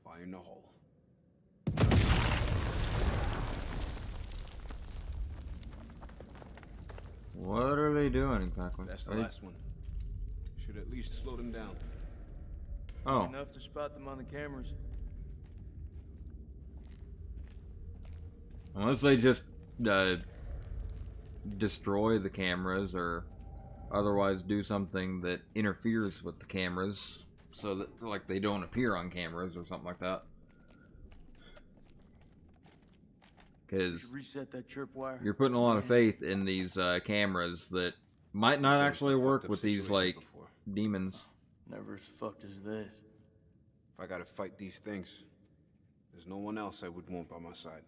Fire in the hole. What are they doing exactly? That's the last one. Should at least slow them down. Oh. Enough to spot them on the cameras. Unless they just destroy the cameras or otherwise do something that interferes with the cameras so that like they don't appear on cameras or something like that. Because reset that tripwire. you're putting a lot of faith in these cameras that might not actually work with these like demons. Never as fucked as this. If I gotta fight these things, there's no one else I would want by my side.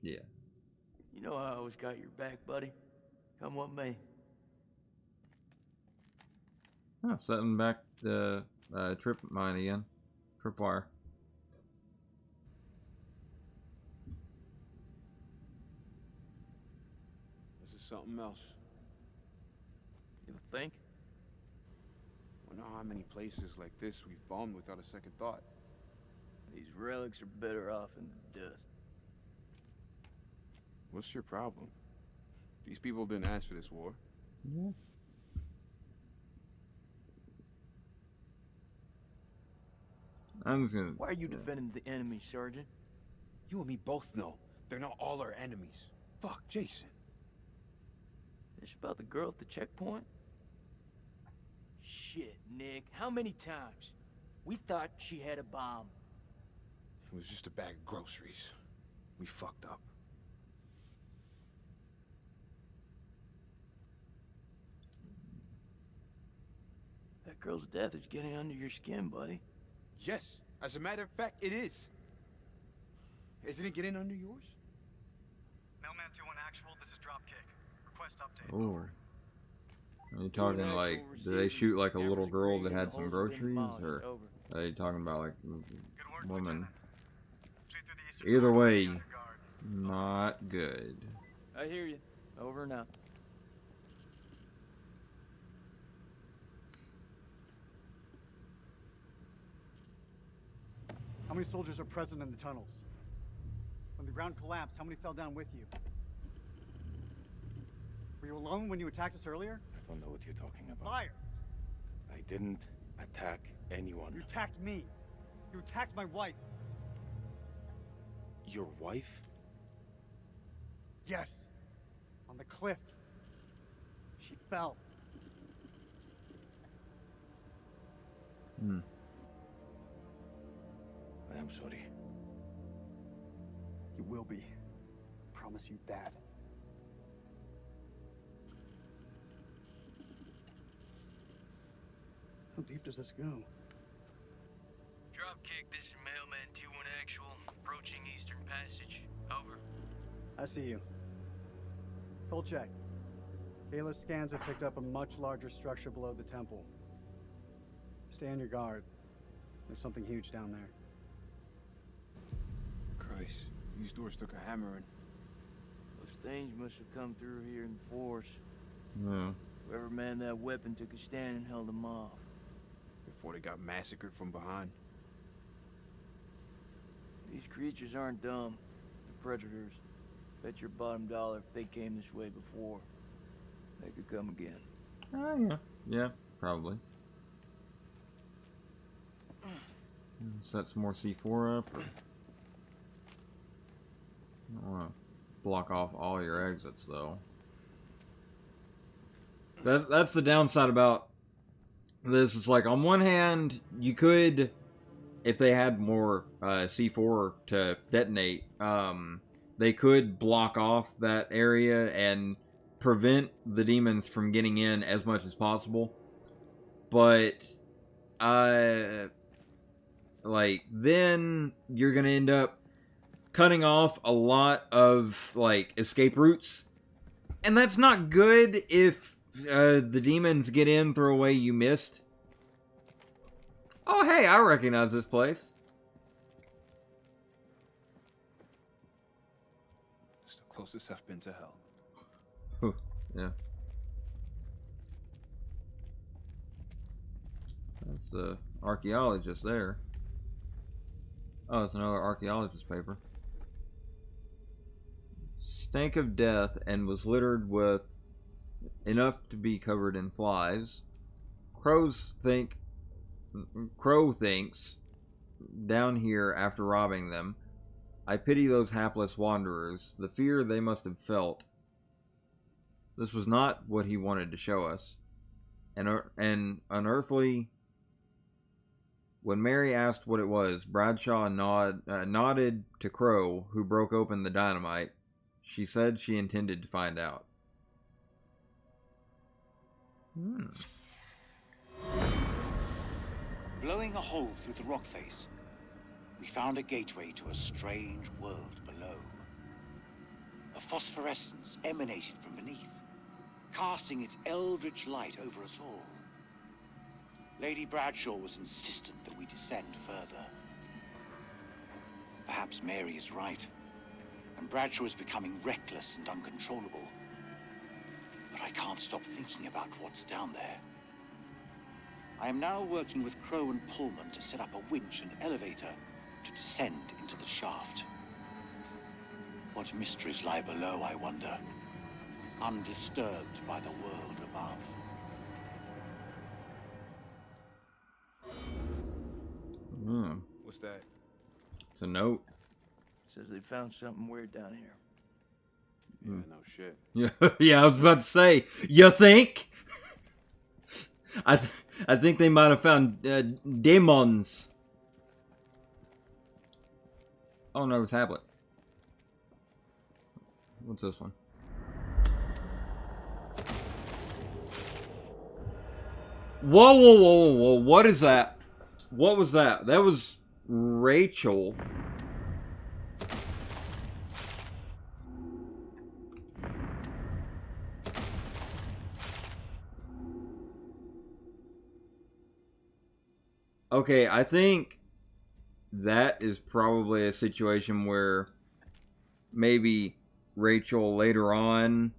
Yeah. You know I always got your back, buddy. Come what may. Oh, setting back the trip mine again. Tripwire. This is something else. You think? Wonder how many places like this we've bombed without a second thought. These relics are better off in the dust. What's your problem? These people didn't ask for this war. Yeah. I'm just gonna. Why are you defending the enemy, Sergeant? You and me both know they're not all our enemies. Fuck, Jason. This about the girl at the checkpoint? Shit, Nick. How many times? We thought she had a bomb. It was just a bag of groceries. We fucked up. That girl's death is getting under your skin, buddy. Yes, as a matter of fact, it is. Isn't it getting under yours? Mailman 2-1 actual, this is Dropkick. Request update. Oh. Are you talking like, did they shoot like a little girl that had some groceries, or are they talking about like a woman? Either way, not good. I hear you. Over and out. How many soldiers are present in the tunnels? When the ground collapsed, how many fell down with you? Were you alone when you attacked us earlier? I don't know what you're talking about. Liar! I didn't attack anyone. You attacked me. You attacked my wife. Your wife? Yes. On the cliff. She fell. Hmm. I am sorry. You will be. Promise you that. How deep does this go? Dropkick, this is Mailman 2-1 actual. Approaching Eastern Passage. Over. I see you. Full check. Kayla's scans have picked up a much larger structure below the temple. Stay on your guard. There's something huge down there. Christ, these doors took a hammering. Those things must have come through here in force. Yeah. Whoever manned that weapon took a stand and held them off. Before they got massacred from behind. These creatures aren't dumb. They're predators. Bet your bottom dollar if they came this way before, they could come again. Oh, yeah. Yeah, probably. Set some more C4 up, or... I don't want to block off all your exits, though. That's the downside about this. It's like, on one hand, you could, if they had more C4 to detonate, they could block off that area and prevent the demons from getting in as much as possible. But, like, then you're going to end up cutting off a lot of, like, escape routes. And that's not good if the demons get in through a way you missed. Oh, hey, I recognize this place. It's the closest I've been to hell. Whew, yeah. That's the archaeologist there. Oh, it's another archaeologist paper. Stank of death and was littered with enough to be covered in flies. Crow thinks down here after robbing them. I pity those hapless wanderers, the fear they must have felt. This was not what he wanted to show us. And unearthly. When Mary asked what it was, Bradshaw nodded to Crow, who broke open the dynamite. She said she intended to find out. Blowing a hole through the rock face, we found a gateway to a strange world below. A phosphorescence emanated from beneath, casting its eldritch light over us all. Lady Bradshaw was insistent that we descend further. Perhaps Mary is right, and Bradshaw is becoming reckless and uncontrollable. But I can't stop thinking about what's down there. I am now working with Crow and Pullman to set up a winch and elevator to descend into the shaft. What mysteries lie below, I wonder, undisturbed by the world above. What's that? It's a note. Says they found something weird down here. Yeah, no shit. Yeah, yeah, I was about to say, you think? I think they might have found demons. Oh no, tablet. What's this one? Whoa, whoa, whoa, whoa, whoa, what is that? What was that? That was Rachel. Okay, I think that is probably a situation where maybe Rachel later on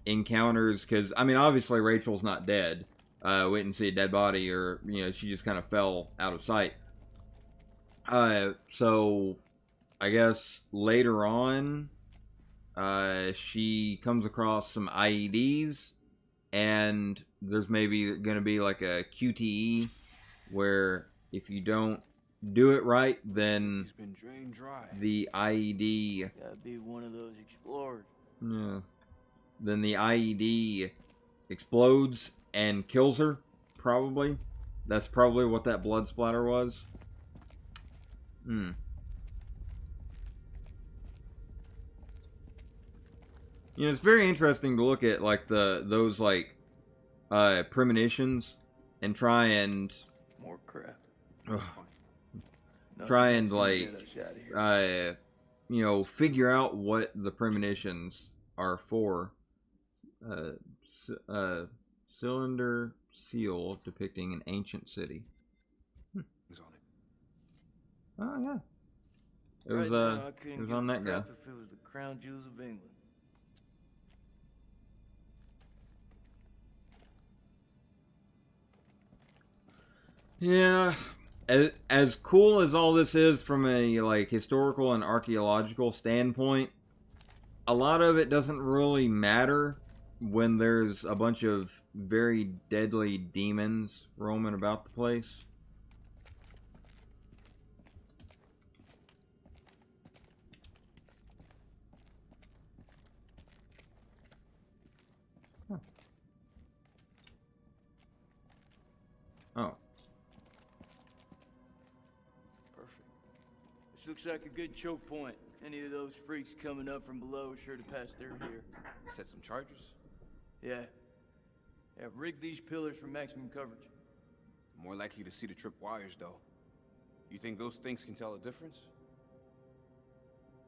encounters, because I mean obviously Rachel's not dead. We didn't see a dead body, or you know, she just kind of fell out of sight. So I guess later on she comes across some IEDs, and there's maybe gonna be like a QTE where if you don't do it right, then He's been drained dry. the IED, Gotta be one of those explorers. yeah, then the IED explodes and kills her, probably. That's probably what that blood splatter was. You know, it's very interesting to look at like those like premonitions and try and More crap. try and like you know, figure out what the premonitions are for. Cylinder seal depicting an ancient city. Who's on it? Oh yeah, it was Right now, I it couldn't was give on a that guy. crap if it was the crown jewels of England. Yeah, as cool as all this is from a like historical and archaeological standpoint, a lot of it doesn't really matter when there's a bunch of very deadly demons roaming about the place. Oh. Perfect. This looks like a good choke point. Any of those freaks coming up from below are sure to pass through here. Set some charges? Yeah. Yeah, rig these pillars for maximum coverage. More likely to see the trip wires, though. You think those things can tell a difference?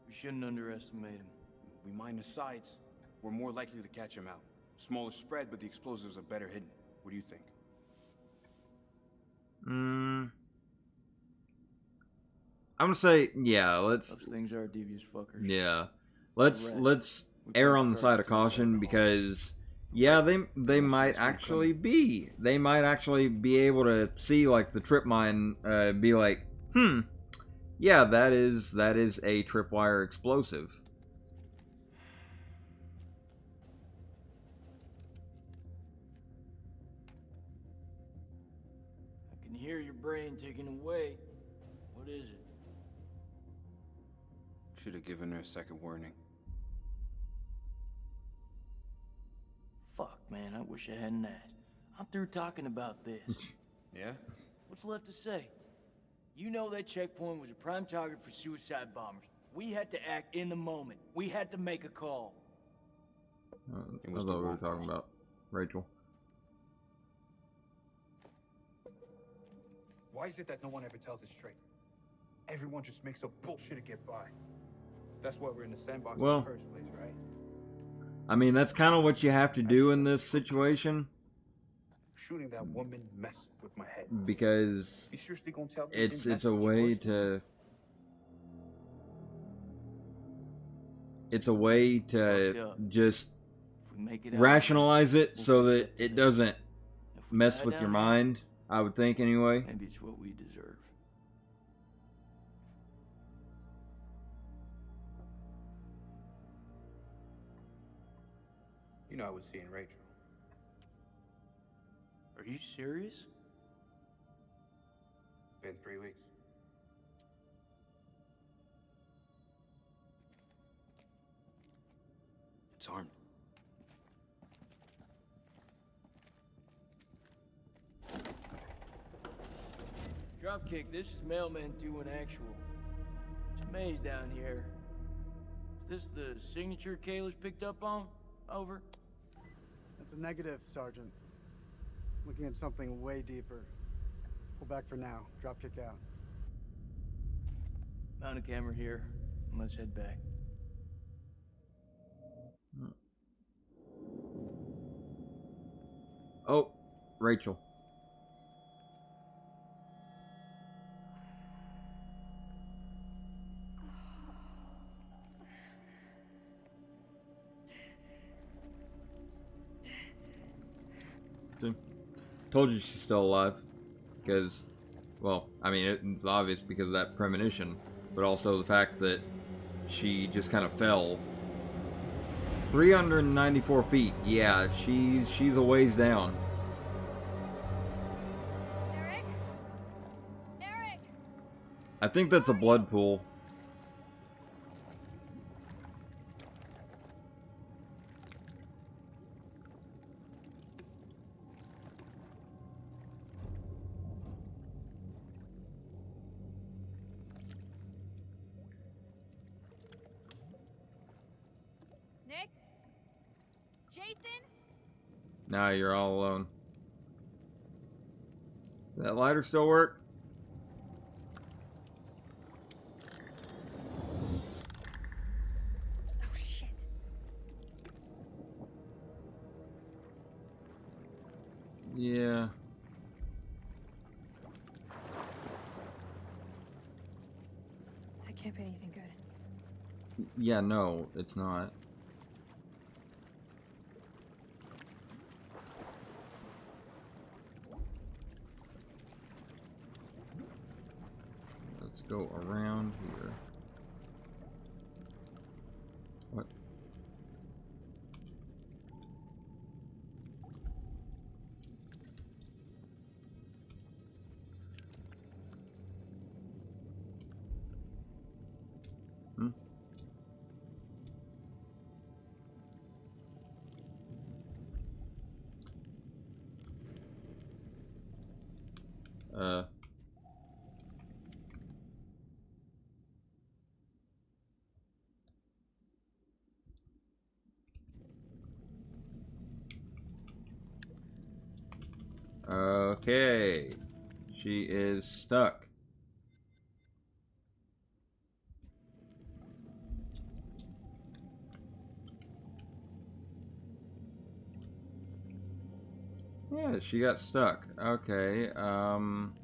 We shouldn't underestimate them. We mine the sides. We're more likely to catch them out. Smaller spread, but the explosives are better hidden. What do you think? I'm gonna say, yeah, let's... Those things are devious fuckers. Yeah. Let's err on the side of caution, because yeah, they might actually be. They might actually be able to see like the trip mine, be like, Yeah, that is a tripwire explosive. I can hear your brain ticking away. What is it? Should have given her a second warning. Fuck, man, I wish I hadn't asked. I'm through talking about this. Yeah? What's left to say? You know that checkpoint was a prime target for suicide bombers. We had to act in the moment. We had to make a call. I thought we were talking about Rachel. Why is it that no one ever tells it straight? Everyone just makes up bullshit to get by. That's why we're in the sandbox in the first place, right? I mean, that's kind of what you have to do in this situation. Shooting that woman messed with my head. Because You seriously gonna tell me it's a way to just rationalize it so that it doesn't mess with your mind, I would think, anyway. Maybe it's what we deserve. You know I was seeing Rachel. Are you serious? Been 3 weeks. It's armed. Dropkick, this is Mailman 2 in actual. It's a maze down here. Is this the signature Kayla's picked up on? Over. That's a negative, Sergeant. Looking at something way deeper. Pull back for now. Dropkick out. Mount a camera here. Let's head back. Oh, Rachel. Told you she's still alive. Because, well, I mean, it's obvious because of that premonition, but also the fact that she just kind of fell. 394 feet. Yeah, she's a ways down. Eric? Eric! I think that's a blood pool. Nick? Jason? Now you're all alone. Does that lighter still work? Oh, shit. Yeah. That can't be anything good. Yeah, no, it's not. Let's go around here. What? Hmm? Okay. She is stuck. Yeah, she got stuck. Okay, I'm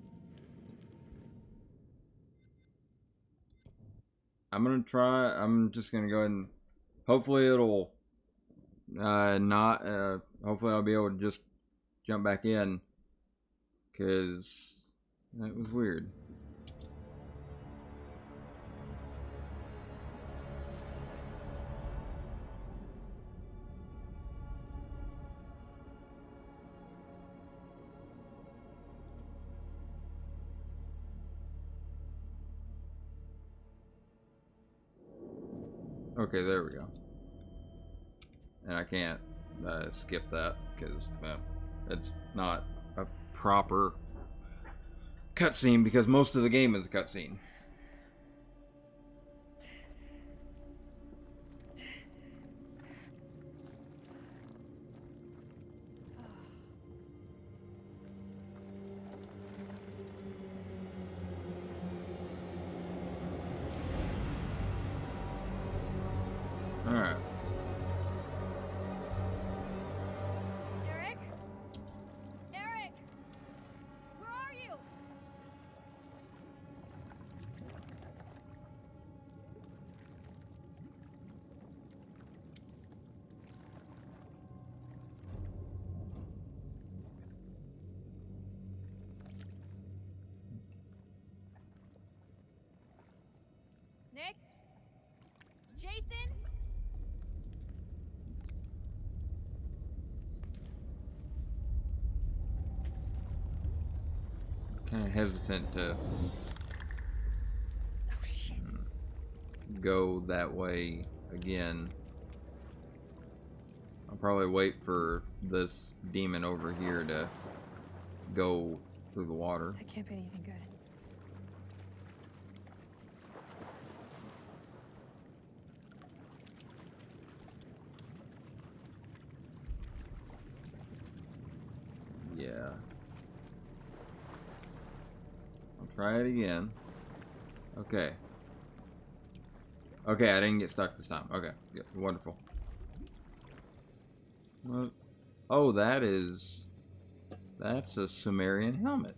just gonna go ahead and hopefully it'll hopefully I'll be able to just jump back in, because that was weird. Okay, there we go. And I can't skip that because it's not a proper cutscene because most of the game is a cutscene. Alright. Eric? Eric! Where are you? Nick? Jason? Kind of hesitant to go that way again. I'll probably wait for this demon over here to go through the water. That can't be anything good. Yeah. I'll try it again. Okay. Okay, I didn't get stuck this time. Okay, yeah, wonderful. What? Oh, that's a Sumerian helmet.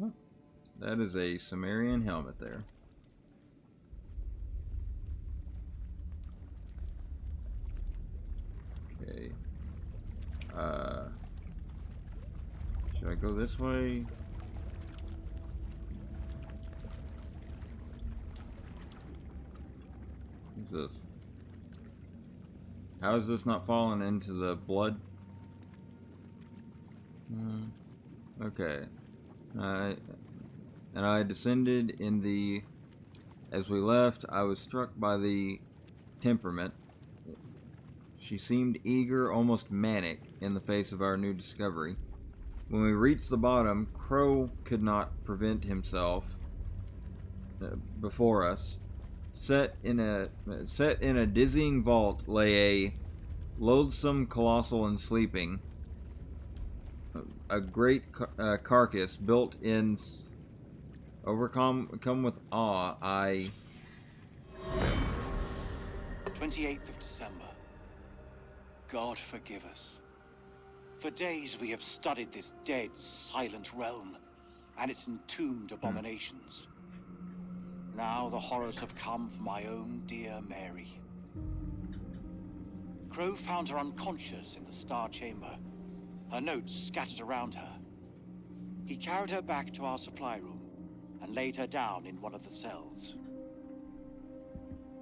Oh, that is a Sumerian helmet there. Okay. Should I go this way? What's this? How is this not falling into the blood? Okay. And I descended in the... As we left, I was struck by the temperament. She seemed eager, almost manic, in the face of our new discovery. When we reached the bottom, Crow could not prevent himself before us. Set in a dizzying vault lay a loathsome colossal and sleeping. A great carcass built in. Overcome with awe, I. 28th of December. God forgive us. For days we have studied this dead, silent realm and its entombed abominations. Now the horrors have come for my own dear Mary. Crow found her unconscious in the Star Chamber, her notes scattered around her. He carried her back to our supply room and laid her down in one of the cells.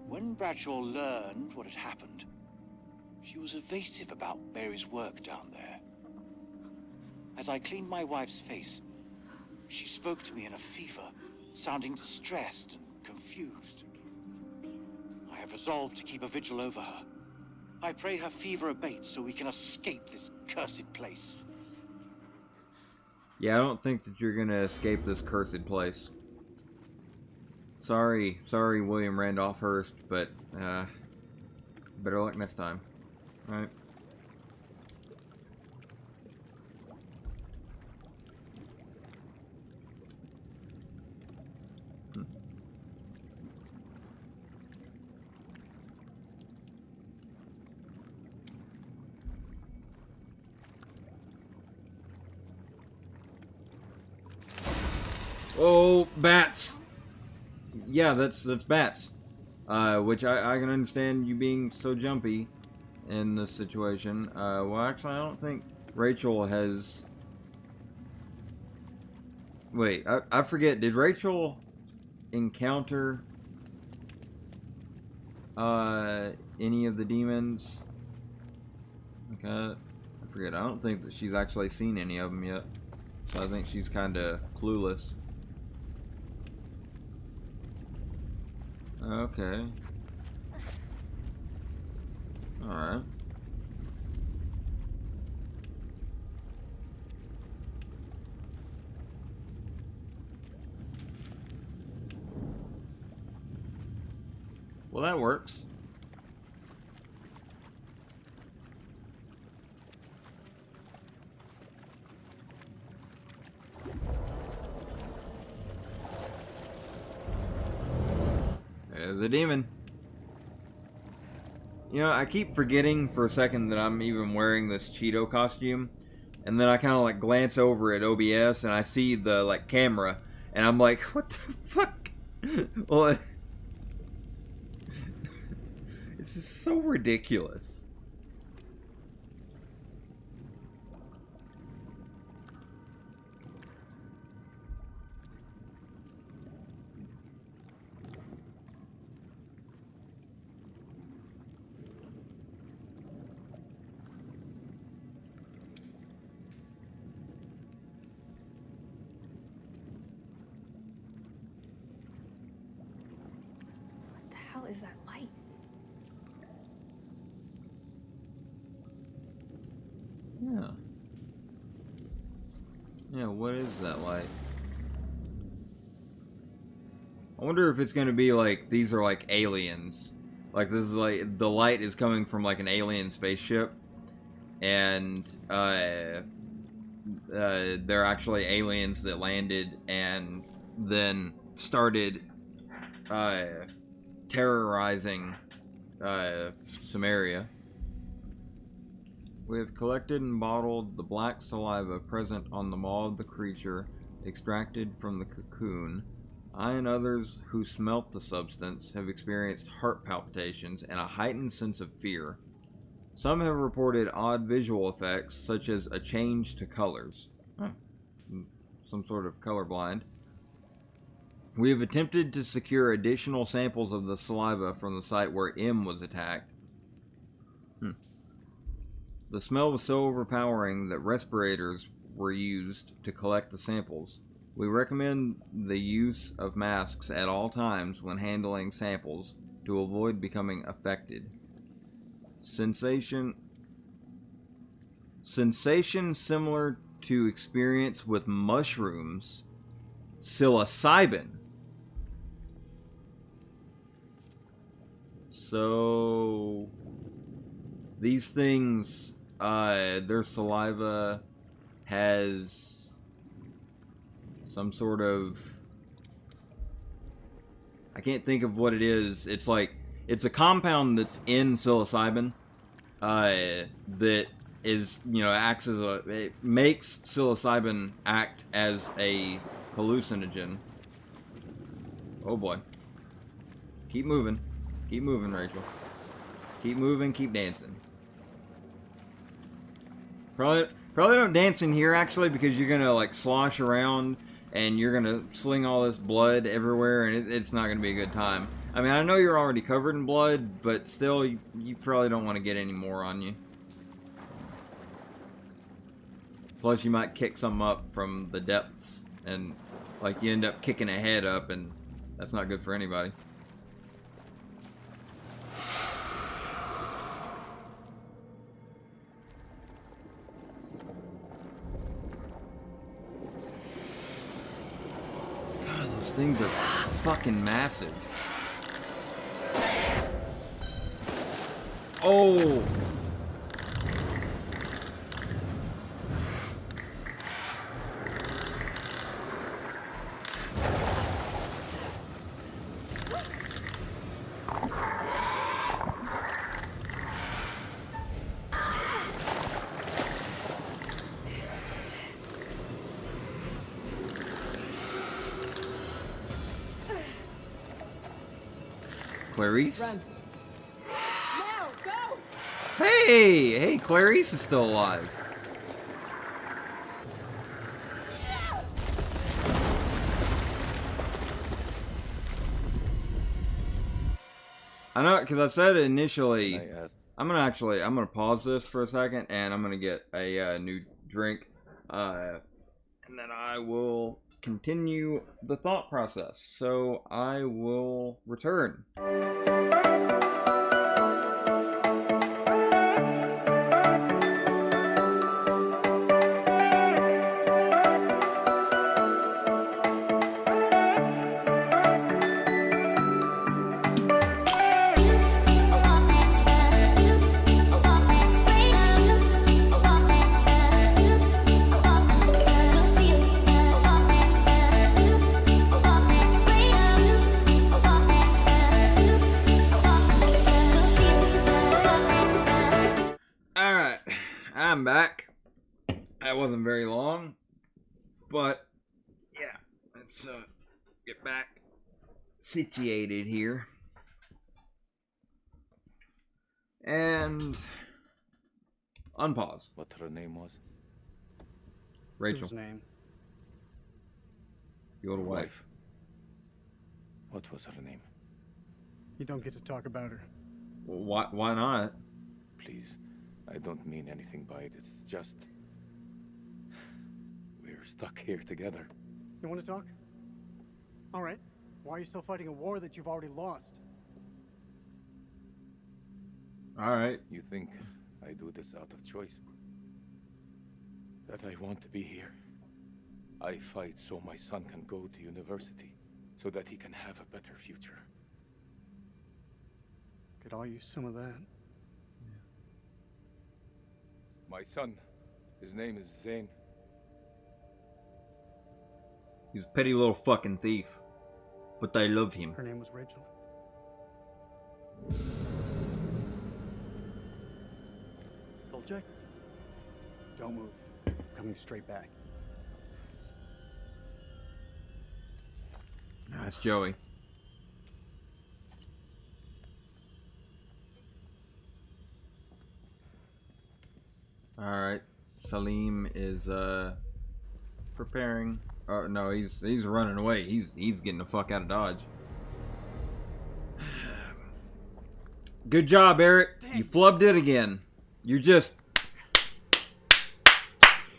When Bradshaw learned what had happened, she was evasive about Mary's work down there. As I cleaned my wife's face, she spoke to me in a fever, sounding distressed and confused. I have resolved to keep a vigil over her. I pray her fever abates so we can escape this cursed place. Yeah, I don't think that you're gonna escape this cursed place. Sorry, William Randolph Hearst, but better luck next time. All right. Oh, bats! Yeah, that's bats. Which I can understand you being so jumpy in this situation. Well, actually, I don't think Rachel has... Wait, I forget. Did Rachel encounter any of the demons? Okay, I forget, I don't think that she's actually seen any of them yet. So I think she's kind of clueless. Okay. Alright. Well, that works. There's the demon. You know, I keep forgetting for a second that I'm even wearing this Cheeto costume. And then I kind of like glance over at OBS and I see the like camera. And I'm like, what the fuck? Well, it's just so ridiculous. What the hell is that light? Yeah. Yeah, what is that light? I wonder if it's gonna be like, these are like aliens. Like, this is like, the light is coming from like an alien spaceship. And, they're actually aliens that landed and then started, terrorizing, Samaria. We have collected and bottled the black saliva present on the maw of the creature extracted from the cocoon. I and others who smelt the substance have experienced heart palpitations and a heightened sense of fear. Some have reported odd visual effects, such as a change to colors. Some sort of colorblind. We have attempted to secure additional samples of the saliva from the site where M was attacked. The smell was so overpowering that respirators were used to collect the samples. We recommend the use of masks at all times when handling samples to avoid becoming affected. Sensation similar to experience with mushrooms. Psilocybin. So these things, their saliva has some sort of, I can't think of what it is. It's like, it's a compound that's in psilocybin, that is, you know, acts as a, it makes psilocybin act as a hallucinogen. Oh boy. Keep moving. Keep moving, Rachel. Keep moving, keep dancing. Probably don't dance in here, actually, because you're gonna, like, slosh around and you're gonna sling all this blood everywhere, and it's not gonna be a good time. I mean, I know you're already covered in blood, but still, you probably don't want to get any more on you. Plus, you might kick something up from the depths, and, like, you end up kicking a head up, and that's not good for anybody. God, those things are fucking massive. Oh! Clarice? Run. Now, go! Hey, Clarice is still alive. I know, because I said initially, I'm gonna pause this for a second, and I'm gonna get a new drink, and then I will continue the thought process. So I will return. Alright, I'm back. That wasn't very long, but yeah, let's get back situated here. And unpause. What her name was? Rachel. Whose name? Your wife. What was her name? You don't get to talk about her. Well, why not? Please, I don't mean anything by it. It's just... we're stuck here together. You want to talk? All right. Why are you still fighting a war that you've already lost? Alright. You think I do this out of choice? That I want to be here. I fight so my son can go to university, so that he can have a better future. Could all use some of that. My son, his name is Zane. He's a petty little fucking thief. But I love him. Her name was Rachel. Jack, don't move. Coming straight back. That's Joey. Alright. Salim is preparing. Oh no, he's running away. He's getting the fuck out of Dodge. Good job, Eric. You flubbed it again. You're just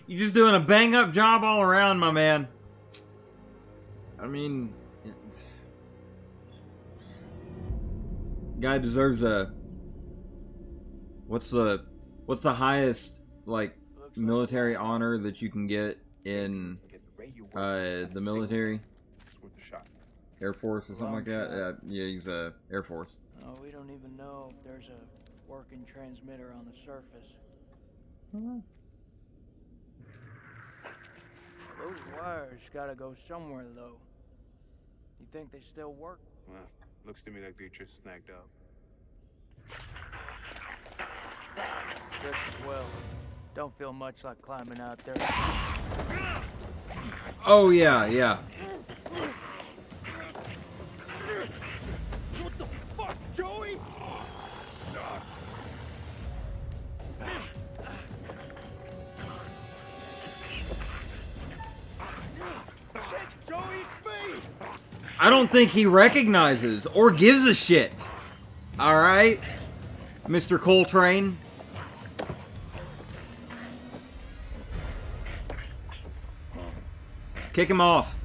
doing a bang up job all around, my man. I mean, guy deserves a what's the highest like military honor that you can get in the military? Air Force or something like that? Yeah, he's Air Force. Oh, we don't even know if there's a working transmitter on the surface. Those wires gotta go somewhere, though. You think they still work? Well, looks to me like they just snagged up. Just as well. Don't feel much like climbing out there. Oh yeah, yeah. What the fuck, Joey? Shit, Joey, it's me! I don't think he recognizes or gives a shit. Alright? Mr. Coltrane. Kick him off.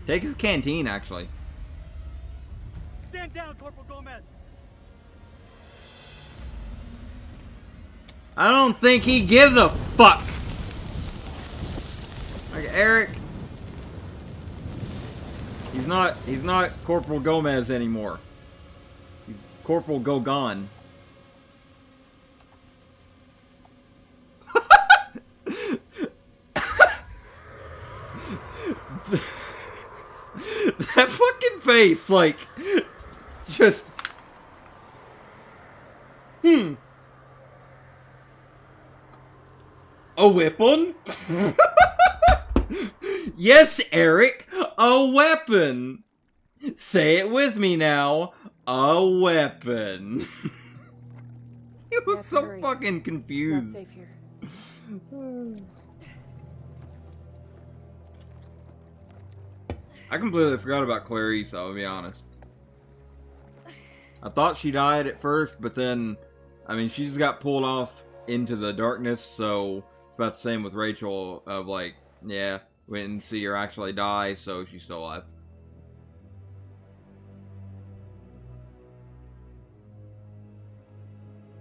Take his canteen, actually. Stand down, Corporal Gomez. I don't think he gives a fuck. Like Eric. He's not Corporal Gomez anymore. He's Corporal Gogon. That fucking face, like, just, a weapon? Yes, Eric, a weapon. Say it with me now, a weapon. You look so fucking confused. It's not safe here. I completely forgot about Clarice, I'll be honest. I thought she died at first, but then, I mean, she just got pulled off into the darkness, so it's about the same with Rachel, of like, yeah, we didn't see her actually die, so she's still alive.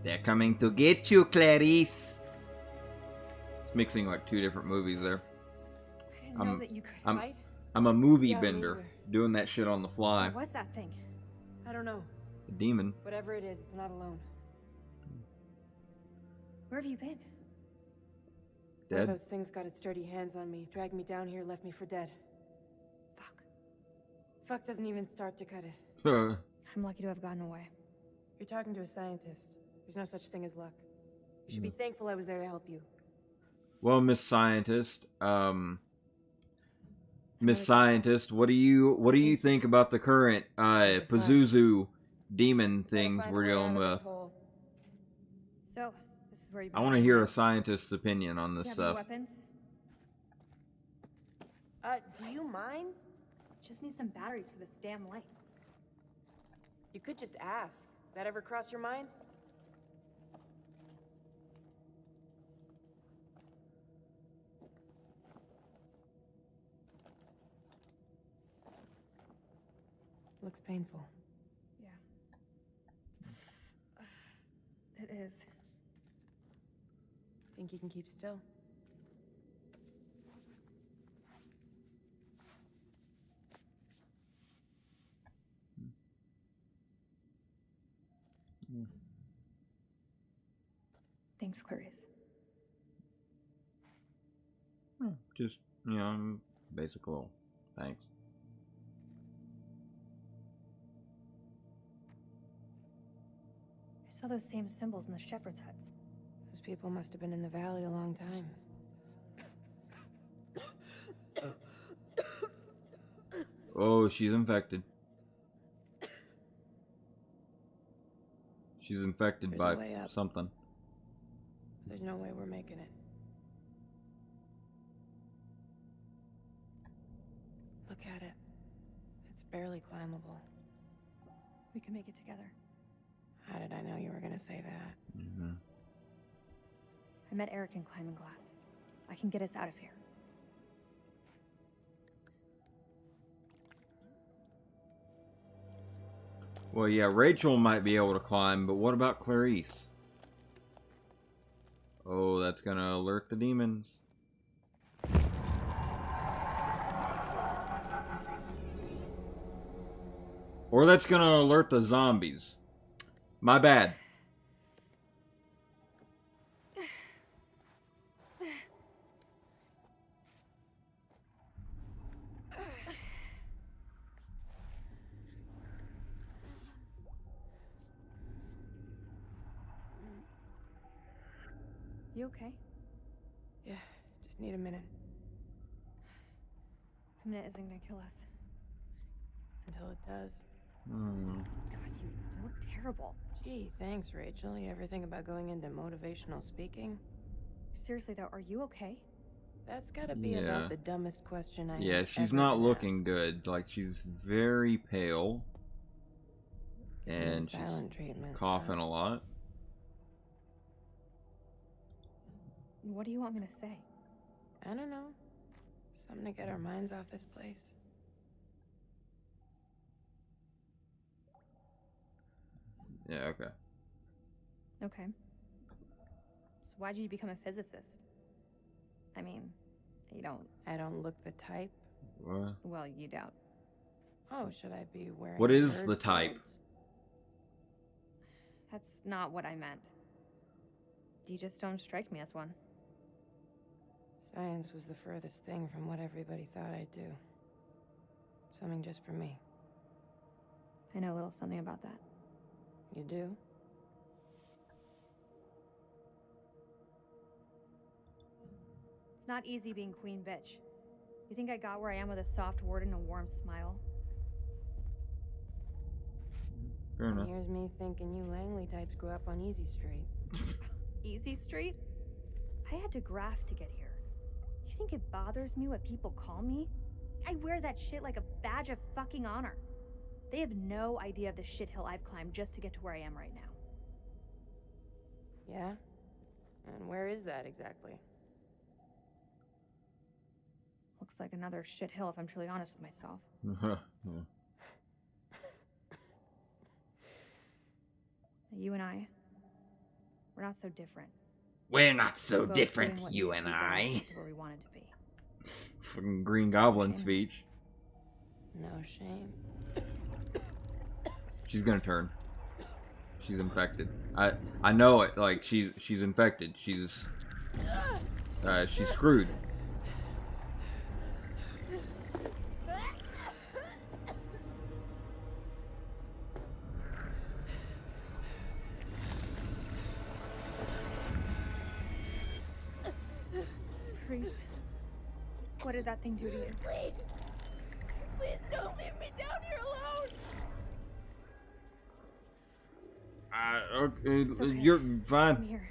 They're coming to get you, Clarice. It's mixing like two different movies there. I didn't know that you could fight. I'm a movie Yeah, me bender, either. doing that shit on the fly. What was that thing? I don't know. A demon. Whatever it is, it's not alone. Where have you been? One of Dead? those things got its dirty hands on me, dragged me down here, left me for dead. Fuck doesn't even start to cut it. I'm lucky to have gotten away. You're talking to a scientist. There's no such thing as luck. You should be thankful I was there to help you. Well, Miss Scientist, Miss Scientist, what do you think about the current Pazuzu demon things we're dealing with? So, this is where you. I want to hear a scientist's opinion on this You have stuff. any weapons? Do you mind? Just need some batteries for this damn light. You could just ask. That ever cross your mind? Looks painful. Yeah. It is. Think you can keep still? Thanks, Clarice. Just, you know, basic little thanks. I saw those same symbols in the shepherd's huts. Those people must have been in the valley a long time. Oh, she's infected. She's infected There's a by way up. something. There's no way we're making it. Look at it. It's barely climbable. We can make it together. How did I know you were gonna say that? Mm-hmm. I met Eric in Climbing Glass. I can get us out of here. Well, yeah, Rachel might be able to climb, but what about Clarice? Oh, that's gonna alert the demons. Or that's gonna alert the zombies. My bad. You okay? Yeah, just need a minute. A minute isn't gonna kill us. Until it does. God, you look terrible. Gee, thanks, Rachel. You ever think about going into motivational speaking? Seriously though, are you okay? That's gotta be Yeah. about the dumbest question I Yeah, have she's ever not been looking asked. good. Like, she's very pale. Give me the And silent she's treatment, coughing a lot. What do you want me to say? I don't know. Something to get our minds off this place. Yeah, okay. Okay. So why'd you become a physicist? I mean, you don't... I don't look the type. What? Well, you don't. Oh, should I be wearing What is nerd the type? clothes? That's not what I meant. You just don't strike me as one. Science was the furthest thing from what everybody thought I'd do. Something just for me. I know a little something about that. You do? It's not easy being queen bitch. You think I got where I am with a soft word and a warm smile? Fair And enough. here's me thinking you Langley types grew up on Easy Street. Easy Street? I had to graft to get here. You think it bothers me what people call me? I wear that shit like a badge of fucking honor. They have no idea of the shithill I've climbed just to get to where I am right now. Yeah? And where is that exactly? Looks like another shithill if I'm truly honest with myself. Yeah. You and I, we're not so different. We're not so We're both different, doing what you needed and to be done to I. get to where we wanted to be. Fucking Green Goblin Shame. speech. No shame. She's gonna turn. She's infected. I know it. Like she's infected. She's screwed. Priest, what did that thing do to you? Please! Please don't leave me down here alone! Okay, you're fine. I'm here.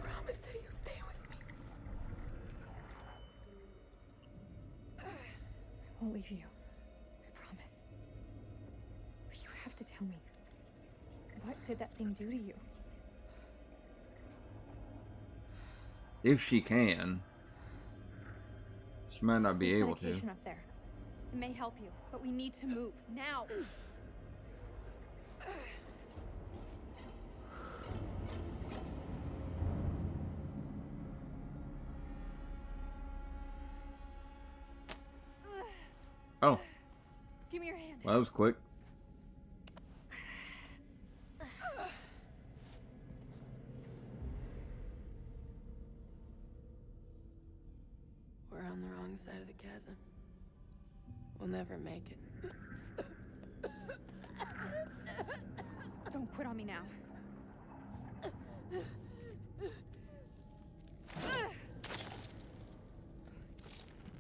Promise that you'll stay with me. I won't leave you. I promise. But you have to tell me. What did that thing do to you? If she can. She might not be There's able to. medication up there. It may help you, but we need to move now. Oh. Give me your hand. Well, that was quick. We're on the wrong side of the chasm. We'll never make it. Don't quit on me now.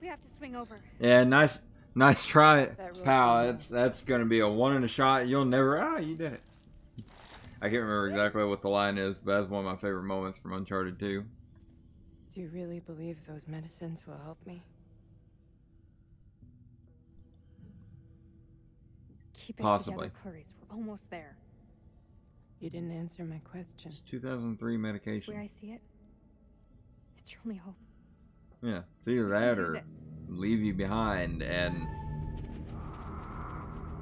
We have to swing over. Yeah, nice try, That pal. That's gonna be a one in a shot. You'll never. You did it. I can't remember exactly what the line is, but that's one of my favorite moments from Uncharted 2. Do you really believe those medicines will help me? Keep it Possibly. together, Clarice. We're almost there. You didn't answer my question. It's 2003 medication. Where I see it, it's your only hope. Yeah, it's either We that can do or this. leave you behind, and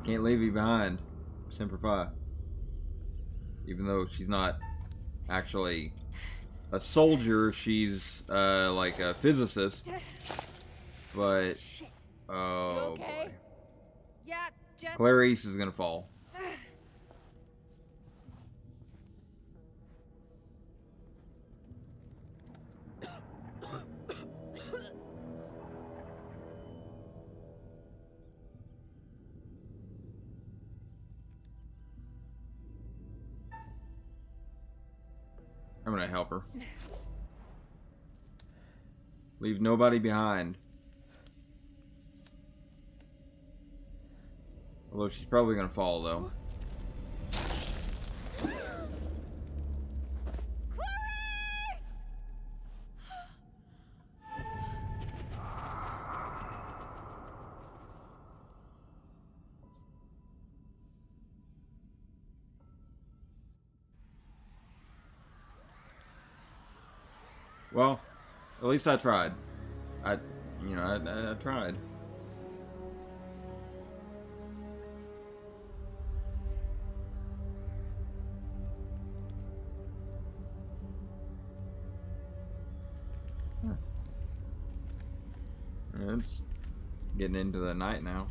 can't leave you behind. Semper Fi. Even though she's not actually a soldier, she's like a physicist. But oh okay? boy, Yeah, just Clarice is gonna fall. I'm gonna help her. Leave nobody behind. Although she's probably gonna fall though. Well, at least I tried. I tried. Huh. It's getting into the night now.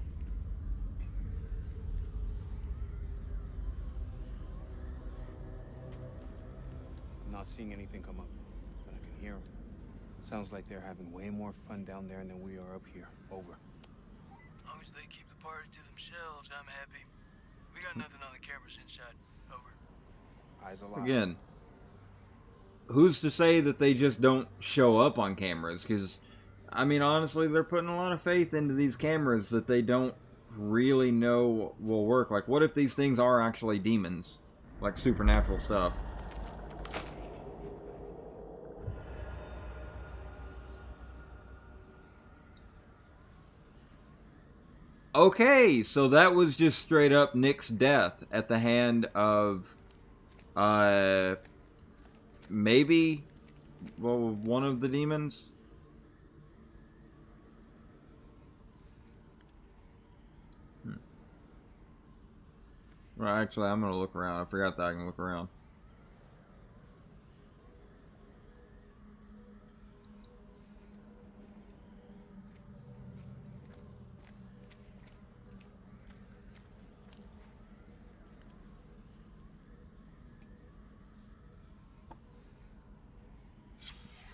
I'm not seeing anything come up, but I can hear them. Sounds like they're having way more fun down there than we are up here. Over. As long as they keep the party to themselves, I'm happy. We got nothing on the cameras inside. Over. Eyes alive. Again, who's to say that they just don't show up on cameras? Because, I mean, honestly, they're putting a lot of faith into these cameras that they don't really know will work. Like, what if these things are actually demons? Like, supernatural stuff. Okay, so that was just straight up Nick's death at the hand of, maybe, well, one of the demons? Well, actually, I'm gonna look around. I forgot that I can look around.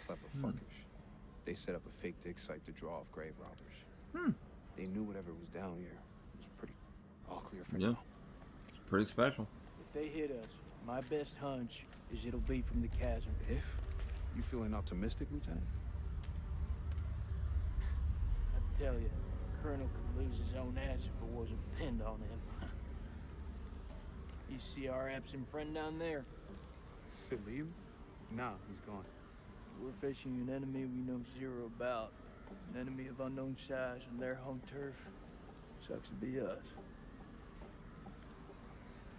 Clever fuckers. They set up a fake dig site to draw off grave robbers. They knew whatever was down here was pretty all clear for now. It's pretty special. If they hit us, my best hunch is it'll be from the chasm. If? You feeling optimistic, Lieutenant? I tell you, Colonel could lose his own ass if it wasn't pinned on him. You see our absent friend down there? Salim? Nah, he's gone. We're facing an enemy we know zero about. An enemy of unknown size on their home turf. Sucks to be us.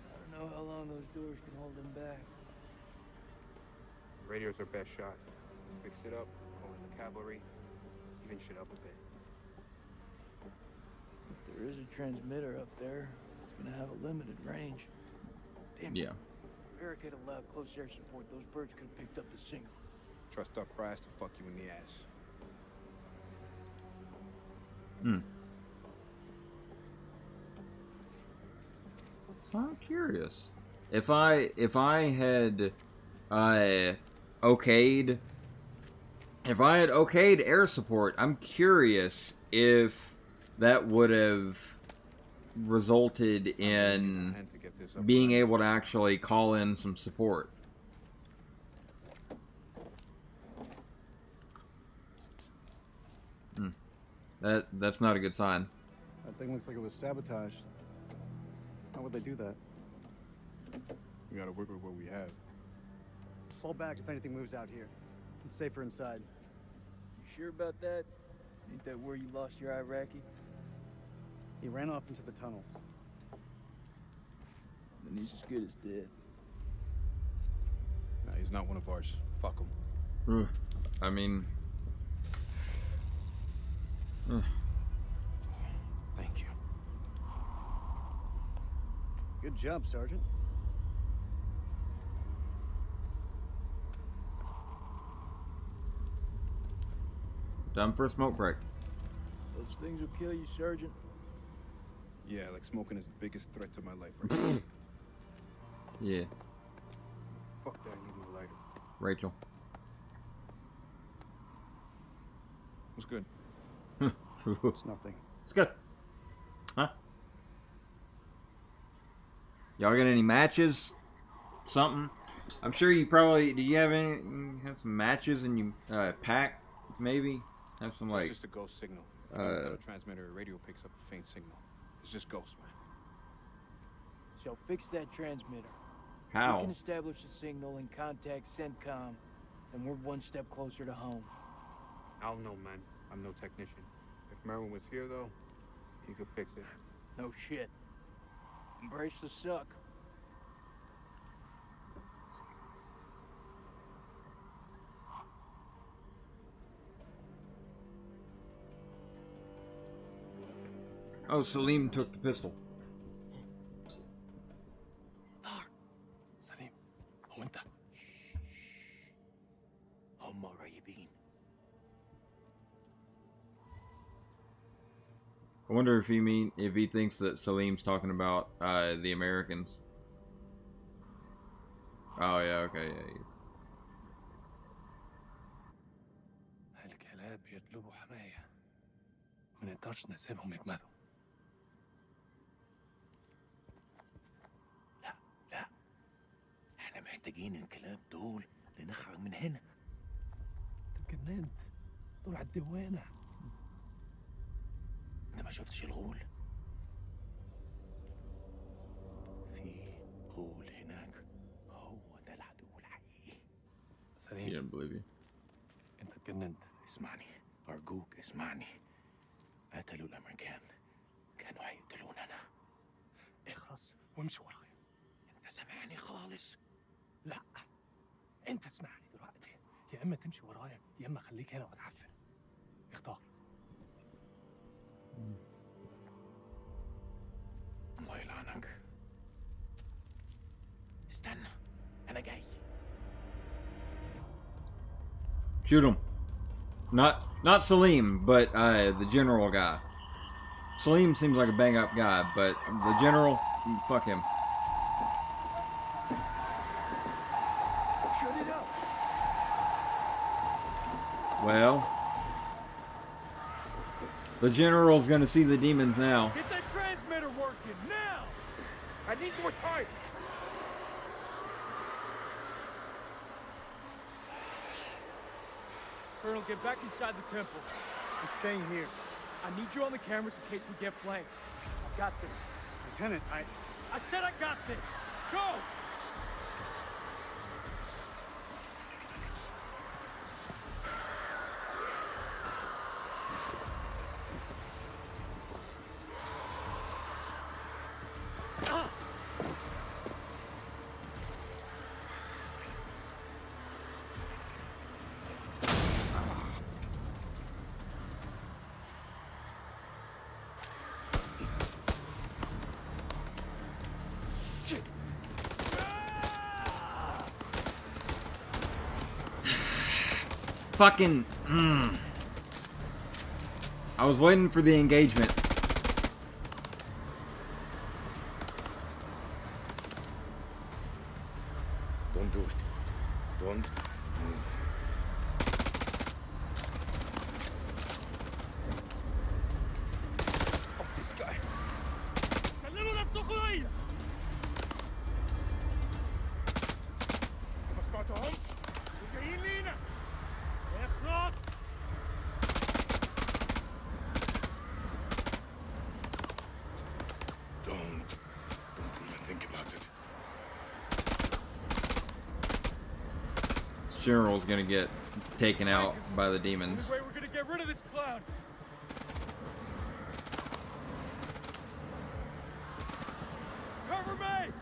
I don't know how long those doors can hold them back. Radio's our best shot. Fix it up, call in the cavalry, even shit up a bit. If there is a transmitter up there, it's gonna have a limited range. Damn it. Yeah. If Eric had allowed close air support, those birds could have picked up the signal. Trust Duck Brass to fuck you in the ass. I'm curious. If I had okayed air support, I'm curious if that would have resulted in being able to actually call in some support. That's not a good sign. That thing looks like it was sabotaged. How would they do that? We gotta work with what we have. Fall back if anything moves out here. It's safer inside. You sure about that? Ain't that where you lost your Iraqi? He ran off into the tunnels. Then he's as good as dead. Nah, he's not one of ours. Fuck him. I mean... Thank you. Good job, Sergeant. Time for a smoke break. Those things will kill you, Sergeant. Yeah, like smoking is the biggest threat to my life right now. Yeah. Fuck that, leave me a lighter. Rachel. What's good? It's nothing. It's good. Huh? Y'all got any matches? Something? I'm sure you probably... Do you have any... You have some matches in your pack? Maybe? Have some, like... It's just a ghost signal. The transmitter or radio picks up a faint signal. It's just ghosts, man. So fix that transmitter. How? We can establish a signal and contact CENTCOM, and we're one step closer to home. I don't know, man. I'm no technician. If Merwin was here, though, he could fix it. No shit. Embrace the suck. Oh, Salim took the pistol. سليم هو انت هم قريبين. I wonder if he thinks that Salim's talking about the Americans. Oh yeah, okay, yeah. الكلاب يطلبوا حماية. ما نقدرش نسيبهم يجمدوا. احنا محتاجين الكلاب دول لنخرج من هنا. انت اتجننت. دول على الدوانة. انت ما شفتش الغول؟ في غول هناك، هو ده العدو الحقيقي. سليم. He didn't believe you. انت اتجننت. اسمعني أرجوك اسمعني. قتلوا الأمريكان، كان اخلص وامشي ورايا. انت سامعني خالص؟ لا، انت اسمعني دلوقتي. يا اما تمشي ورايا يا اما خليك هنا وتعفن. اختار. الله يلعنك. استنى، انا جاي. Shoot him. Not Salim, but the general guy. Salim seems like a bang up guy, but the general, fuck him. Shut it up. Well, the general's gonna see the demons now. Get that transmitter working now. I need more time. Colonel, get back inside the temple. I'm staying here. I need you on the cameras in case we get flanked. I got this. Lieutenant, I said I got this. Go! Fucking. I was waiting for the engagement. Don't do it. Don't move. Oh, this guy. كلموا نفسكم ليا. ما سمعتهمش؟ وجايين لينا. اخرج. Don't even think about it. This general's gonna get taken out by the demons. This way we're gonna get rid of this clown. Cover me!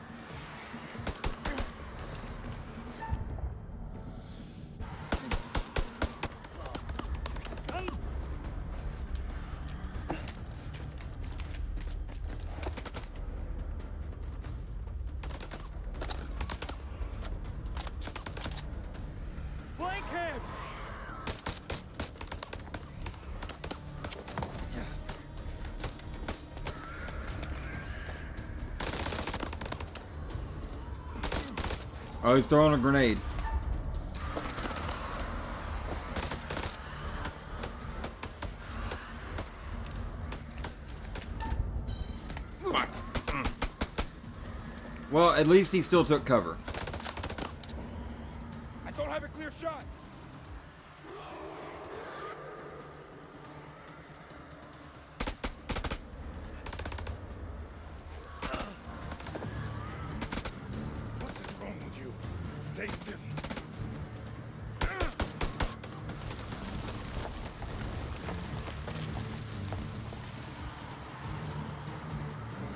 Flank him! Oh, he's throwing a grenade. Well, at least he still took cover. I don't have a clear shot. What is wrong with you? Stay still.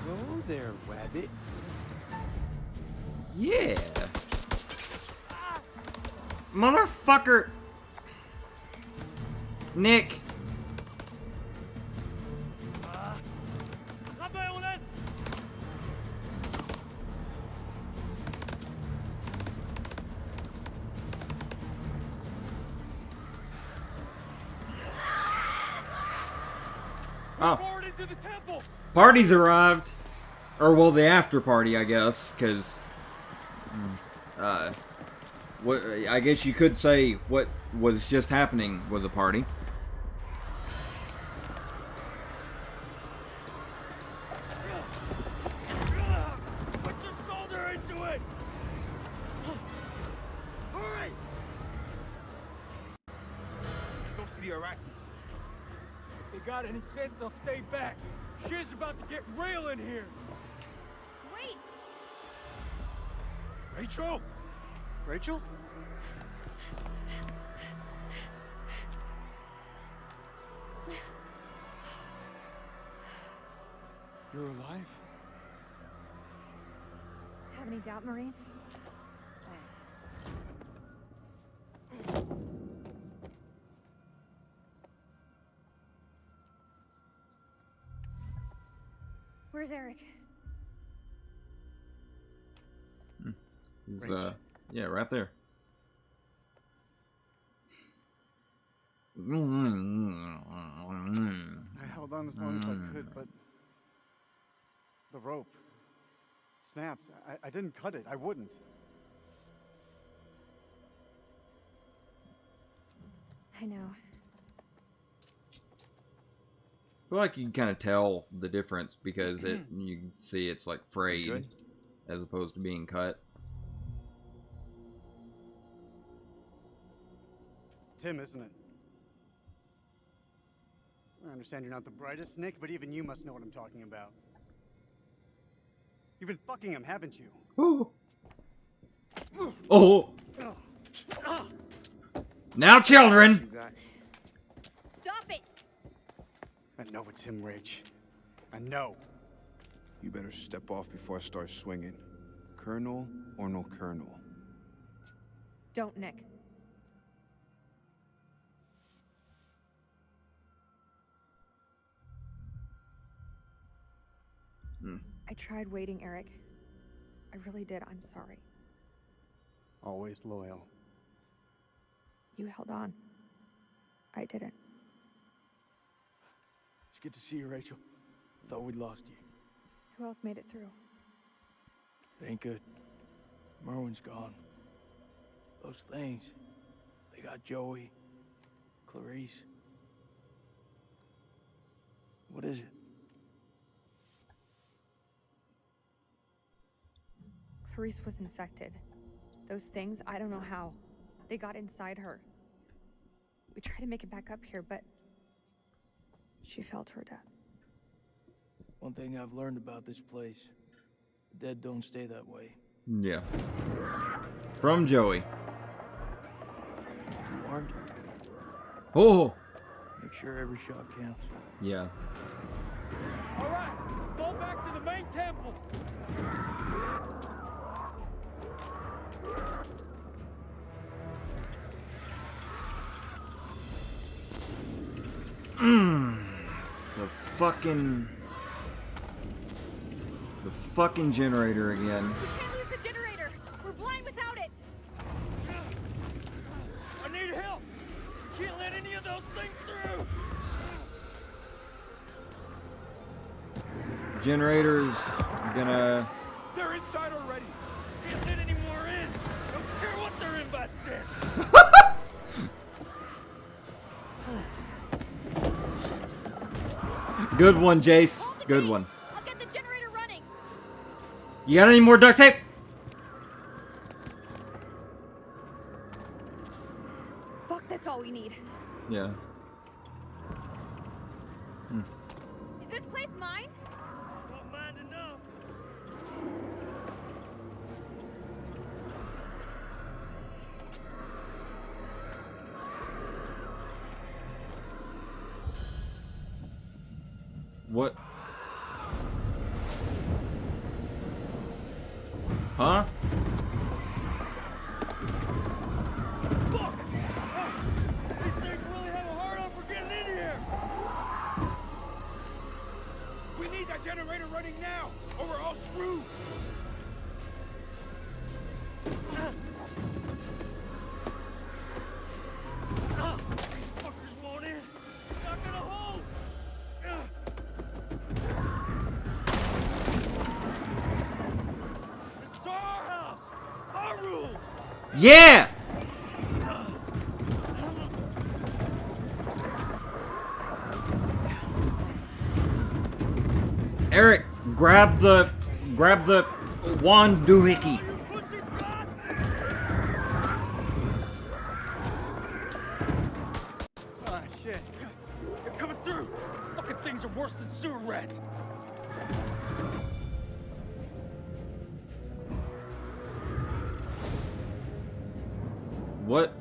Hello there, Rabbit. Yeah. Motherfucker. Nick. Oh. Forward into the temple! Party's arrived. Or, well, the after party, I guess, because what I guess you could say what was just happening was a party. Put your shoulder into it. Hurry! Don't see the Iraqis. If they got any sense, they'll stay back. Shit's about to get real in here. Wait! Rachel? Rachel? You're alive? Have any doubt, Marine? Where's Eric? He's, yeah, right there. I held on as long as I could, but the rope snapped. I didn't cut it. I wouldn't. I know. I feel like you can kind of tell the difference because you can see it's like frayed as opposed to being cut. Tim, isn't it? I understand you're not the brightest, Nick, but even you must know what I'm talking about. You've been fucking him, haven't you? Ooh. Oh! Now, children! Stop it! I know it's him, Rach. I know. You better step off before I start swinging. Colonel or no colonel? Don't, Nick. I tried waiting, Eric. I really did. I'm sorry. Always loyal. You held on. I didn't. It's good to see you, Rachel. Thought we'd lost you. Who else made it through? It ain't good. Merwin's gone. Those things, they got Joey, Clarice. What is it? Clarice was infected. Those things, I don't know how. They got inside her. We tried to make it back up here, but she fell to her death. One thing I've learned about this place, the dead don't stay that way. Yeah. From Joey. You armed? Oh! Make sure every shot counts. Yeah. All right, go back to the main temple. The fucking generator again. We can't lose the generator. We're blind without it. I need help. Can't let any of those things through. Generator's gonna. They're inside already. Can't let any more in. Don't care what their invite says. Good one, Jace. Good one. I'll get the generator running. You got any more duct tape? Fuck, that's all we need. Yeah. Is this place mined? Not mind enough. What? Huh? Look! These things really have a hard on for getting in here. We need that generator running now, or we're all screwed. These fuckers won't in. It's not gonna hold. This is our house. Our rules. Yeah! Eric, grab the wand doohickey. Ah, shit. They're coming through. Fucking things are worse than sewer rats. What?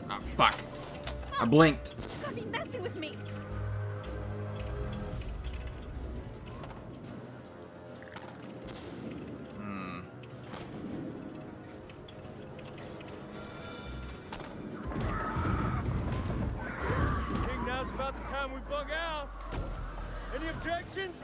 Ah, fuck. I blinked. You gotta be messing with me. time we bug out. Any objections?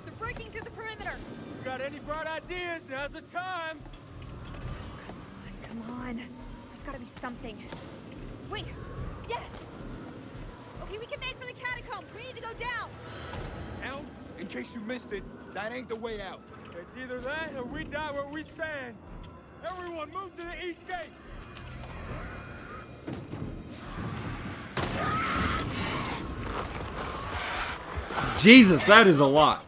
They're breaking through the perimeter. Got any bright ideas? Now's the time. Come on. There's gotta be something. Wait! Yes! Okay, we can make for the catacombs. We need to go down. Down? In case you missed it, that ain't the way out. It's either that or we die where we stand. Everyone move to the east gate. Jesus, that is a lot.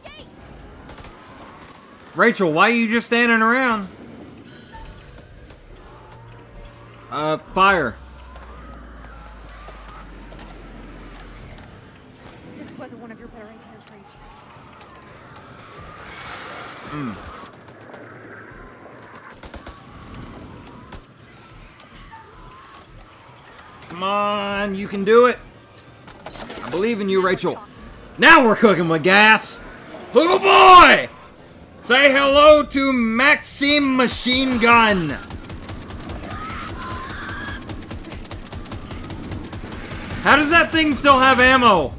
Rachel, why are you just standing around? Fire. This wasn't one of your better ideas, Rach. Come on, you can do it. I believe in you, Rachel. Now we're cooking with gas. Oh boy! Say hello to Maxim Machine Gun. How does that thing still have ammo?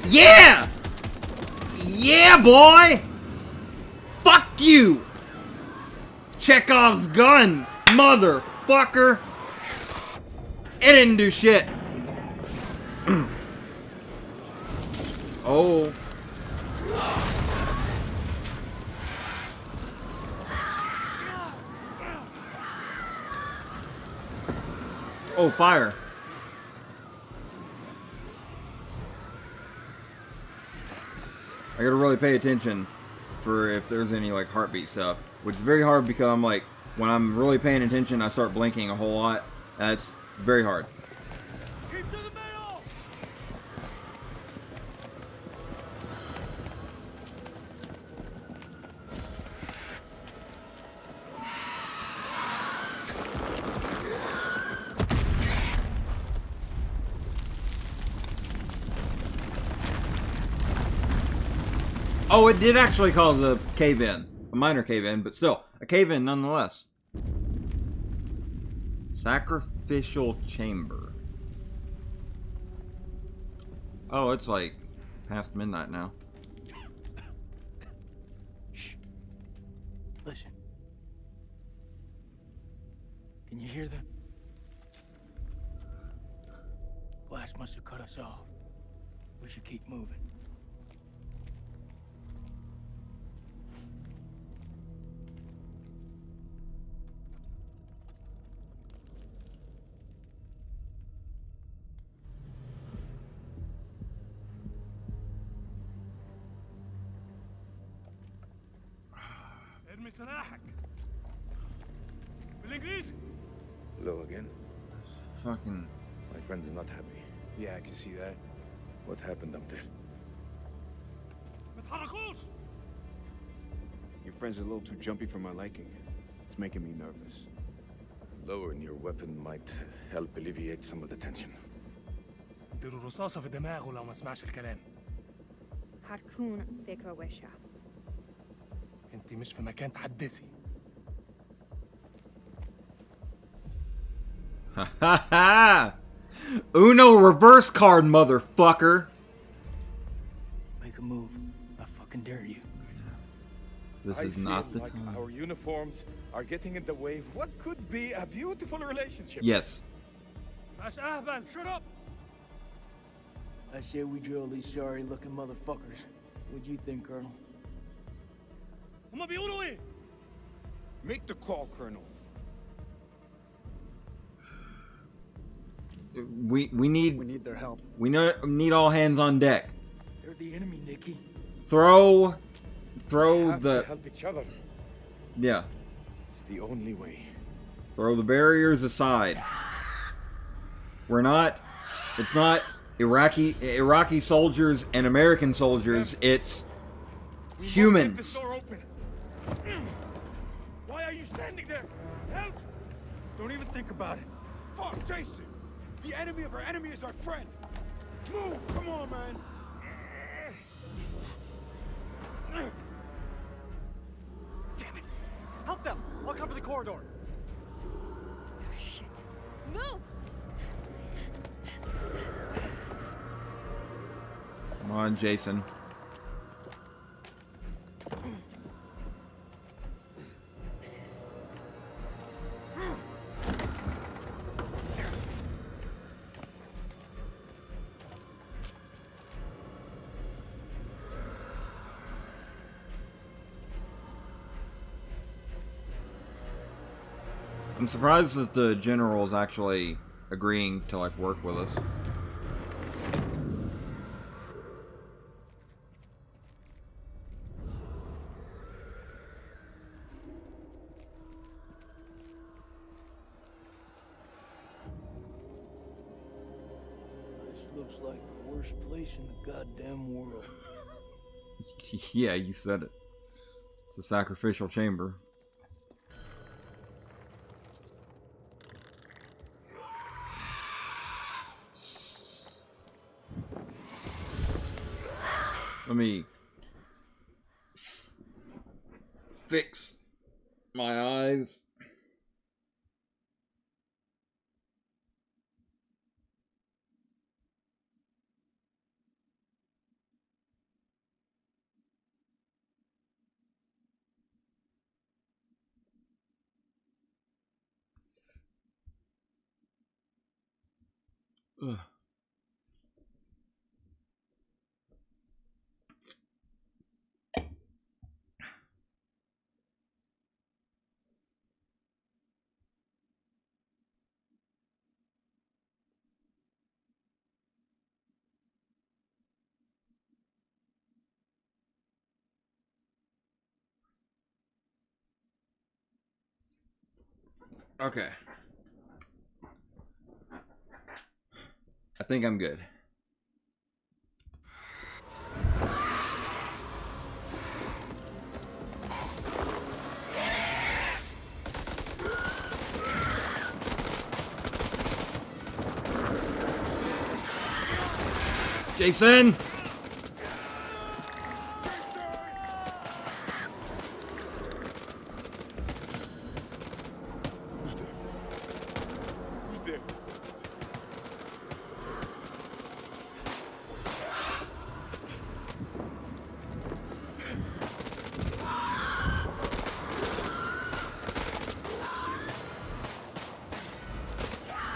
Yeah! Yeah, boy! Fuck you! Chekhov's gun, motherfucker! It didn't do shit. Oh. Oh, fire. I gotta really pay attention for if there's any like heartbeat stuff, which is very hard because I'm like, when I'm really paying attention, I start blinking a whole lot. That's very hard. Keep to the middle. Oh, it did actually cause a cave-in. A minor cave-in, but still, a cave-in nonetheless. Sacrificial chamber. Oh, it's like past midnight now. Shh. Listen. Can you hear them? Blast must have cut us off. We should keep moving. ارمي سلاحك. بالانجليزي. Hello again. Fucking. My friend is not happy. Yeah, I can see that. What happened up there? ما تحركوش. Your friend's a little too jumpy for my liking. It's making me nervous. Lowering your weapon might help alleviate some of the tension. اديله رصاصة في دماغه لو ما سمعش الكلام. هتكون فكرة وحشة. انت مش في مكان تحدثي. Ha ha ha! Uno reverse card, motherfucker! Make a move. I fucking dare you. This is I not feel the like time. our uniforms are getting in the way of what could be a beautiful relationship. Yes. مش اهبل. Shut up. I say we drill these sorry-looking motherfuckers. What do you think, Colonel? هما بيقولوا ايه؟ Make the call, Colonel. We need their help. We need all hands on deck. They're the enemy, Nicky. Throw We have the to help each other. yeah. It's the only way. Throw the barriers aside. It's not Iraqi soldiers and American soldiers. It's humans. Door open. Why are you standing there? Help! Don't even think about it. Fuck, Jason! The enemy of our enemy is our friend. Move! Come on, man! Damn it! Help them! I'll cover the corridor. Shit. Move! Come on, Jason. I'm surprised that the general's actually agreeing to like work with us. This looks like the worst place in the goddamn world. Yeah, you said it. It's a sacrificial chamber. Let me fix my eyes. Ugh. Okay. I think I'm good. Jason! Who's there?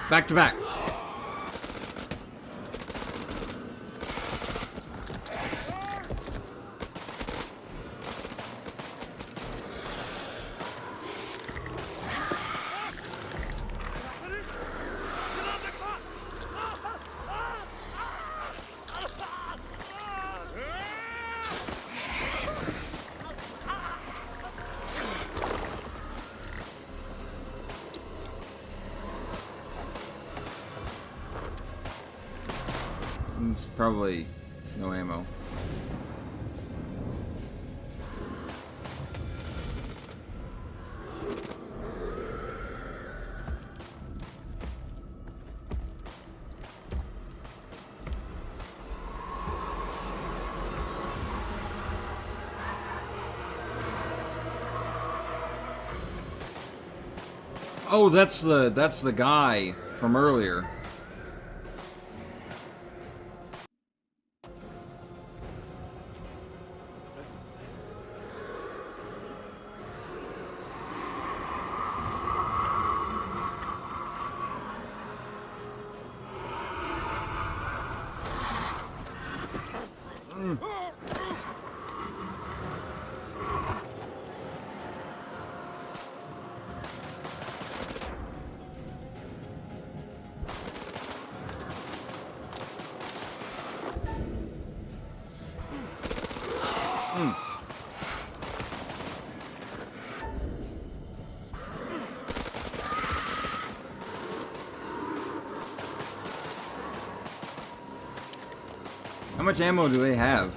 Back to back. It's probably no ammo. Oh, that's the guy from earlier. How much ammo do they have?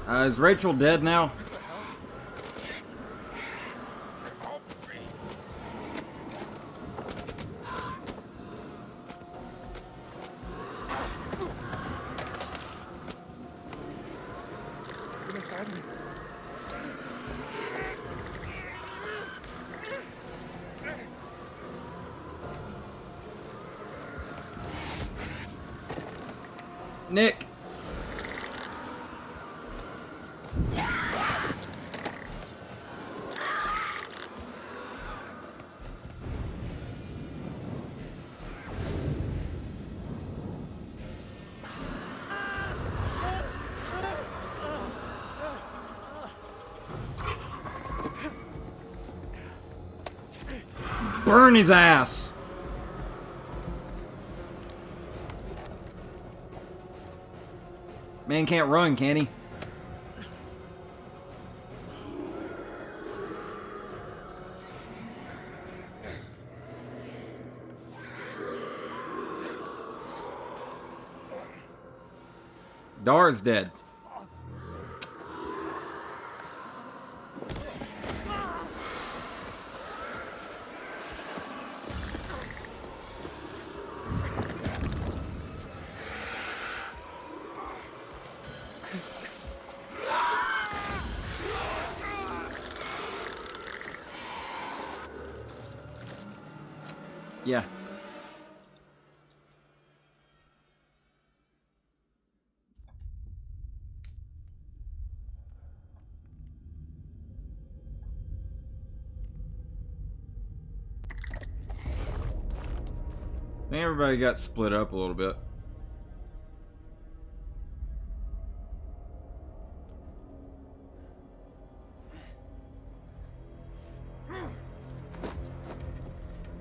Is Rachel dead now? Get inside me. Nick. Burn his ass. Man can't run, can he? Dar's dead. Yeah. I think everybody got split up a little bit.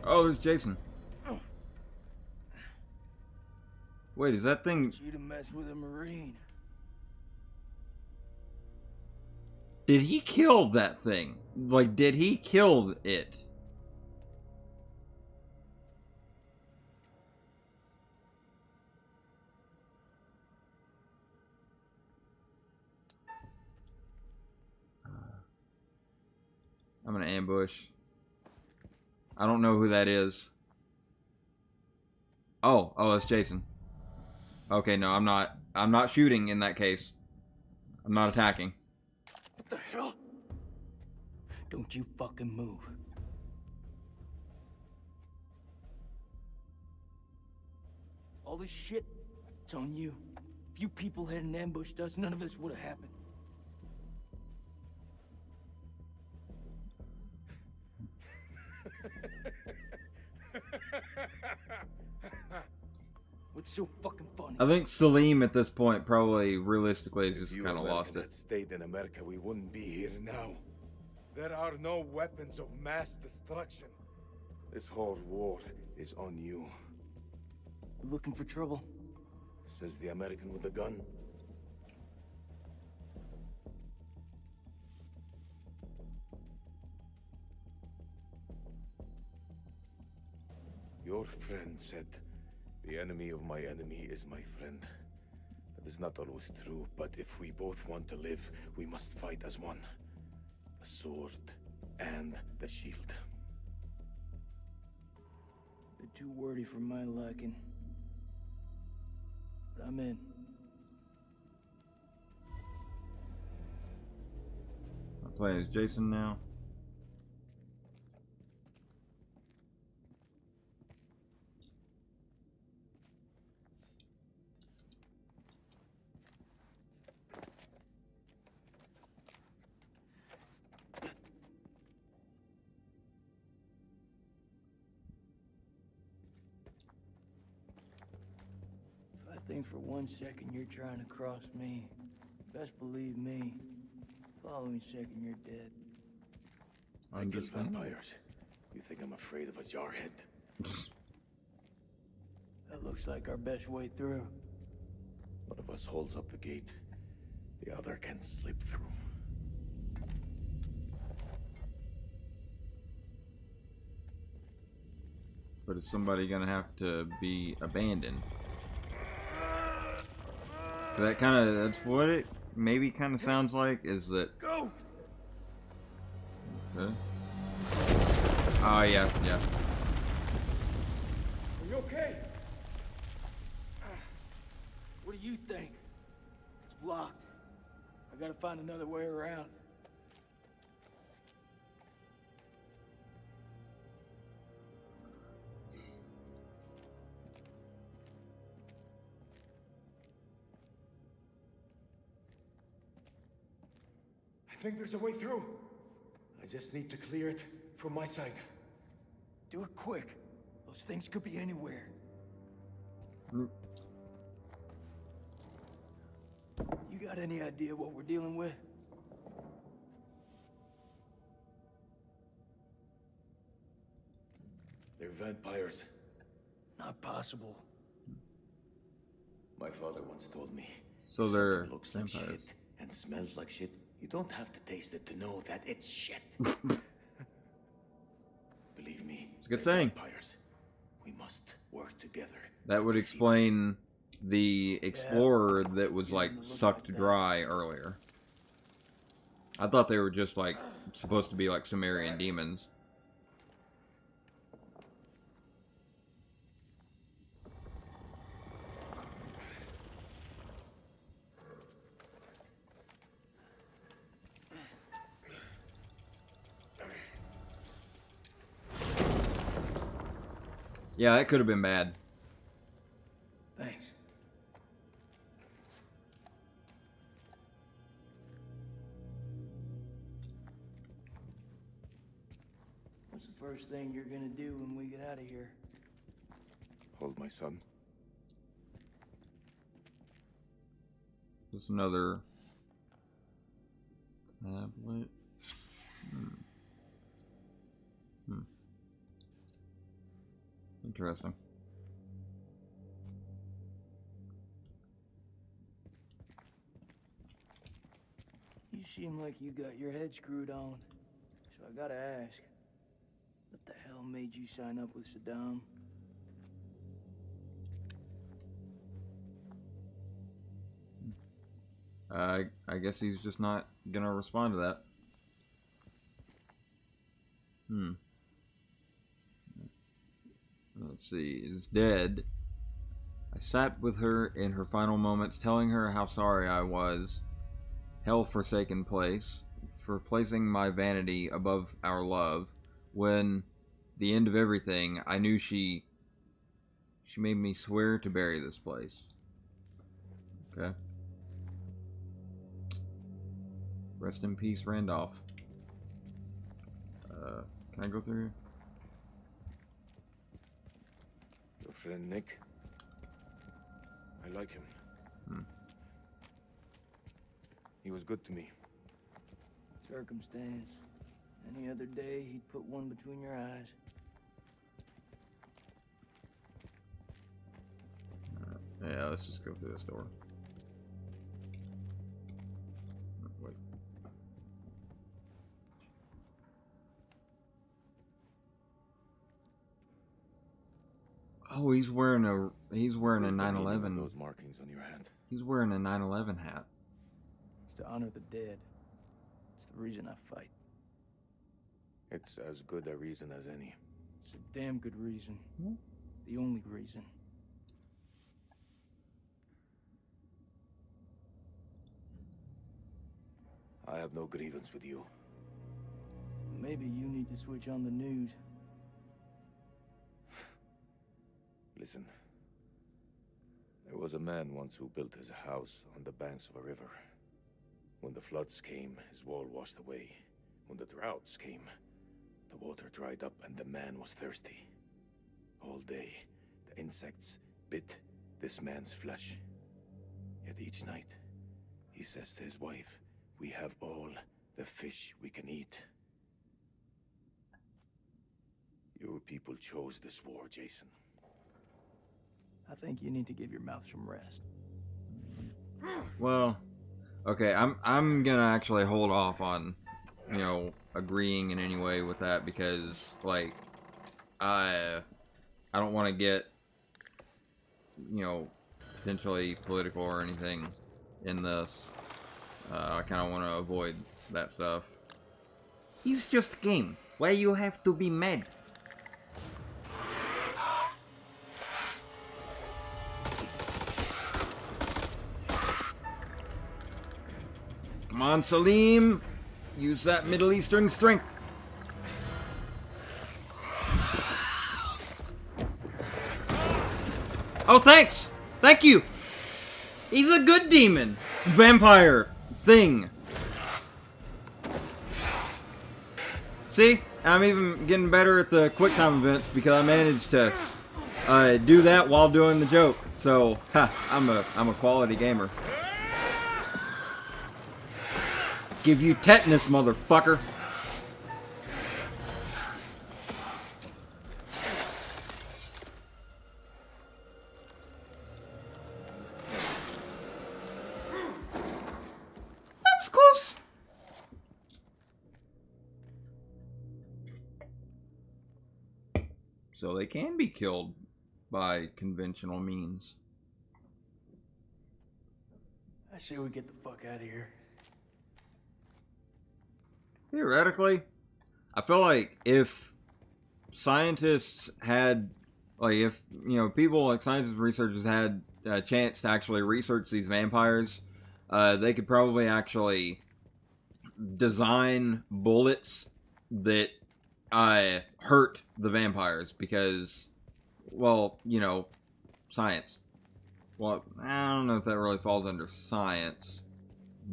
Oh, there's Jason. Wait, is that thing... You to mess with a Marine. Did he kill that thing? Like, did he kill it? I'm gonna ambush. I don't know who that is. Oh, that's Jason. Okay, no, I'm not. I'm not shooting in that case. I'm not attacking. What the hell? Don't you fucking move. All this shit, it's on you. If you people hadn't ambushed us, none of this would have happened. What's so fucking funny? I think Salim at this point probably realistically has just kind of lost it. If stayed in America, we wouldn't be here now. There are no weapons of mass destruction. This whole war is on you. Looking for trouble? Says the American with the gun. Your friend said, the enemy of my enemy is my friend. That is not always true, but if we both want to live, we must fight as one. The sword and the shield. They're too wordy for my liking. But I'm in. I'm playing as Jason now. I think for 1 second you're trying to cross me. Best believe me. Following second you're dead. I kill vampires. You think I'm afraid of a jarhead? That looks like our best way through. One of us holds up the gate. The other can slip through. But is somebody gonna have to be abandoned? That kind of, that's what it maybe kind of sounds like is that. Go. Okay. Oh yeah, yeah. Are you okay? What do you think? It's blocked. I gotta find another way around. I think there's a way through. I just need to clear it from my side. Do it quick. Those things could be anywhere. Mm. You got any idea what we're dealing with? They're vampires. Not possible. My father once told me. So they're something looks vampires. like shit and smells like shit. You don't have to taste it to know that it's shit. Believe me. It's a good they're thing. Vampires. We must work together. That would explain the explorer that was like sucked dry earlier. I thought they were just like supposed to be like Sumerian demons. Yeah, that could have been bad. Thanks. What's the first thing you're gonna do when we get out of here? Hold my son. There's another tablet. Interesting. You seem like you got your head screwed on. So I gotta ask, what the hell made you sign up with Saddam? I guess he's just not gonna respond to that. Let's see. Is dead. I sat with her in her final moments, telling her how sorry I was. Hell-forsaken place, for placing my vanity above our love. When, the end of everything, I knew she made me swear to bury this place. Okay. Rest in peace, Randolph. Can I go through? Your friend Nick. I like him. He was good to me. Circumstance. Any other day, he'd put one between your eyes. Yeah, let's just go through this door. Oh, wait. Oh, he's wearing a 9/11. Those markings on your hand. He's wearing a 9/11 hat. It's to honor the dead. It's the reason I fight. It's as good a reason as any. It's a damn good reason. The only reason. I have no grievance with you. Maybe you need to switch on the news. Listen. There was a man once who built his house on the banks of a river. When the floods came, his wall washed away. When the droughts came, the water dried up and the man was thirsty. All day, the insects bit this man's flesh. Yet each night, he says to his wife, "We have all the fish we can eat." Your people chose this war, Jason. I think you need to give your mouth some rest. Well, okay, I'm gonna actually hold off on, you know, agreeing in any way with that because, like, I don't want to get, you know, potentially political or anything in this. I kind of want to avoid that stuff. It's just a game. Why you have to be mad? Come on, Salim. Use that Middle Eastern strength. Oh, thanks! Thank you! He's a good demon! Vampire thing. See? I'm even getting better at the quick time events because I managed to do that while doing the joke. So, I'm a quality gamer. Give you tetanus, motherfucker. That was close. So they can be killed by conventional means. I say we get the fuck out of here. Theoretically, I feel like if scientists had, like, if, you know, people like scientists and researchers had a chance to actually research these vampires, they could probably actually design bullets that hurt the vampires because, well, you know, science. Well, I don't know if that really falls under science,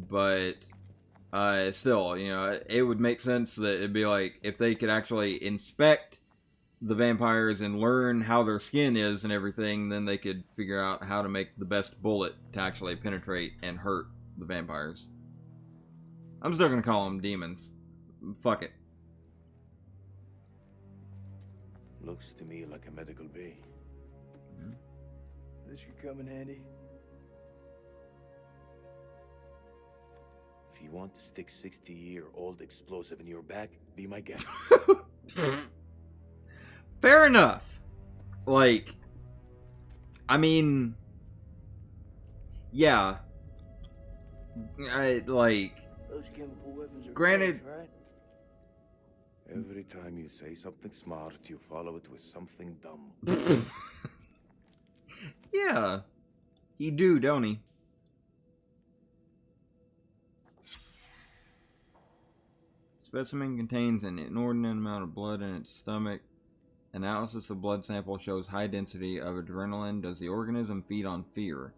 but still, you know, it would make sense that it'd be like if they could actually inspect the vampires and learn how their skin is and everything, then they could figure out how to make the best bullet to actually penetrate and hurt the vampires. I'm still gonna call them demons. Fuck it. Looks to me like a medical bay. This could come in handy. If you want to stick 60-year-old explosive in your back, be my guest. Fair enough. Like, I mean, yeah. Like, Those chemical weapons are granted, close, right? Every time you say something smart, you follow it with something dumb. yeah, he do, don't he? Specimen contains an inordinate amount of blood in its stomach. Analysis of blood sample shows high density of adrenaline. Does the organism feed on fear?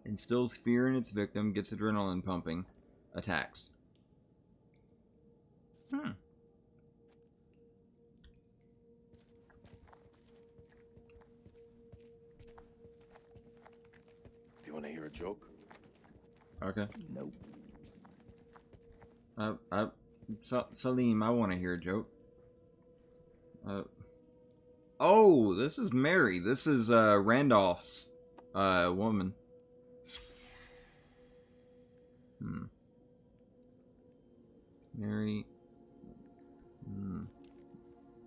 Instills fear in its victim, gets adrenaline pumping, attacks. Hmm. Do you want to hear a joke? Okay. Nope. Salim, I want to hear a joke. Oh, this is Mary. This is Randolph's woman. Mary.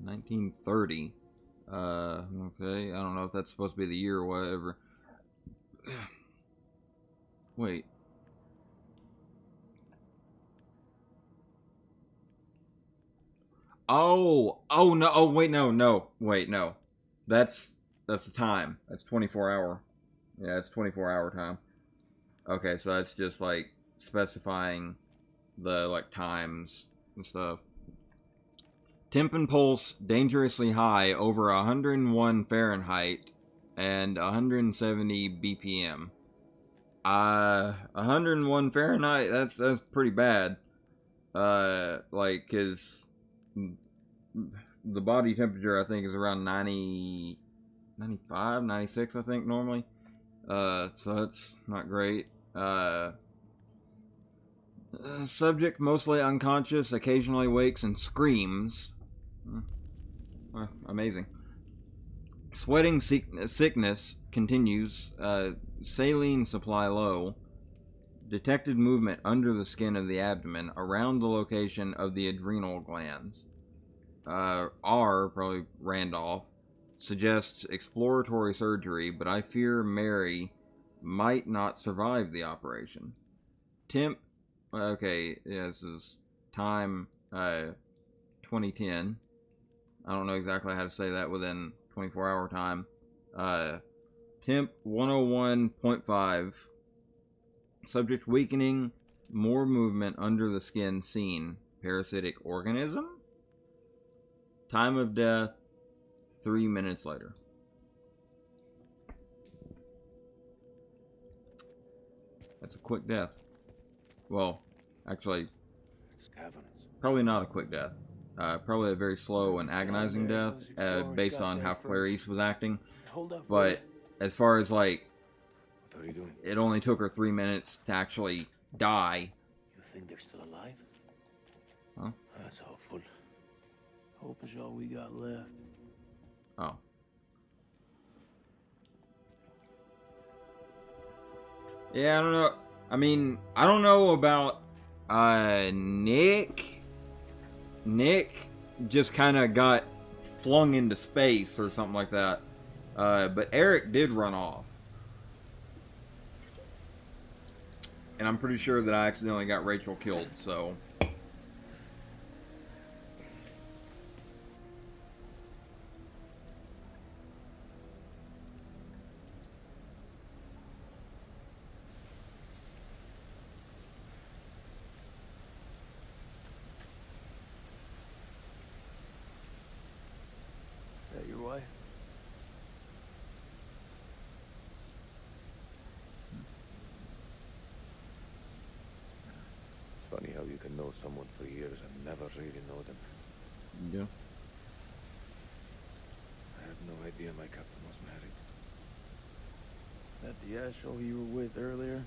1930. Okay. I don't know if that's supposed to be the year or whatever. Wait. Oh no. Oh wait, no. Wait, no. That's the time. That's 24 hour. Yeah, it's 24 hour time. Okay, so that's just like specifying the like times and stuff. Temp and pulse dangerously high, over 101 Fahrenheit and 170 BPM. 101 Fahrenheit, that's pretty bad. Like, cause the body temperature, I think, is around 90, 95, 96, I think, normally. So that's not great. Subject mostly unconscious, occasionally wakes and screams. Amazing. Sweating sickness continues. Saline supply low. Detected movement under the skin of the abdomen around the location of the adrenal glands. Probably Randolph, suggests exploratory surgery, but I fear Mary might not survive the operation. Temp, Okay, yeah, this is time 2010. I don't know exactly how to say that within 24-hour time. Temp 101.5. Subject weakening, more movement under the skin seen. Parasitic organism? Time of death 3 minutes later. That's a quick death. Well, actually, It's caverns. probably not a quick death. Probably a very slow and agonizing death, based on how Clarice was acting. But as far as like, What are you doing? it only took her 3 minutes to actually die. You think they're still alive? Huh? That's hopeful. Hope is all we got left. Oh. Yeah, I don't know. I mean, I don't know about Nick. Nick just kind of got flung into space or something like that. But Eric did run off. And I'm pretty sure that I accidentally got Rachel killed, so... Is that your wife? It's funny how you can know someone for years and never really know them. Yeah. I had no idea my captain was married. That the asshole you were with earlier?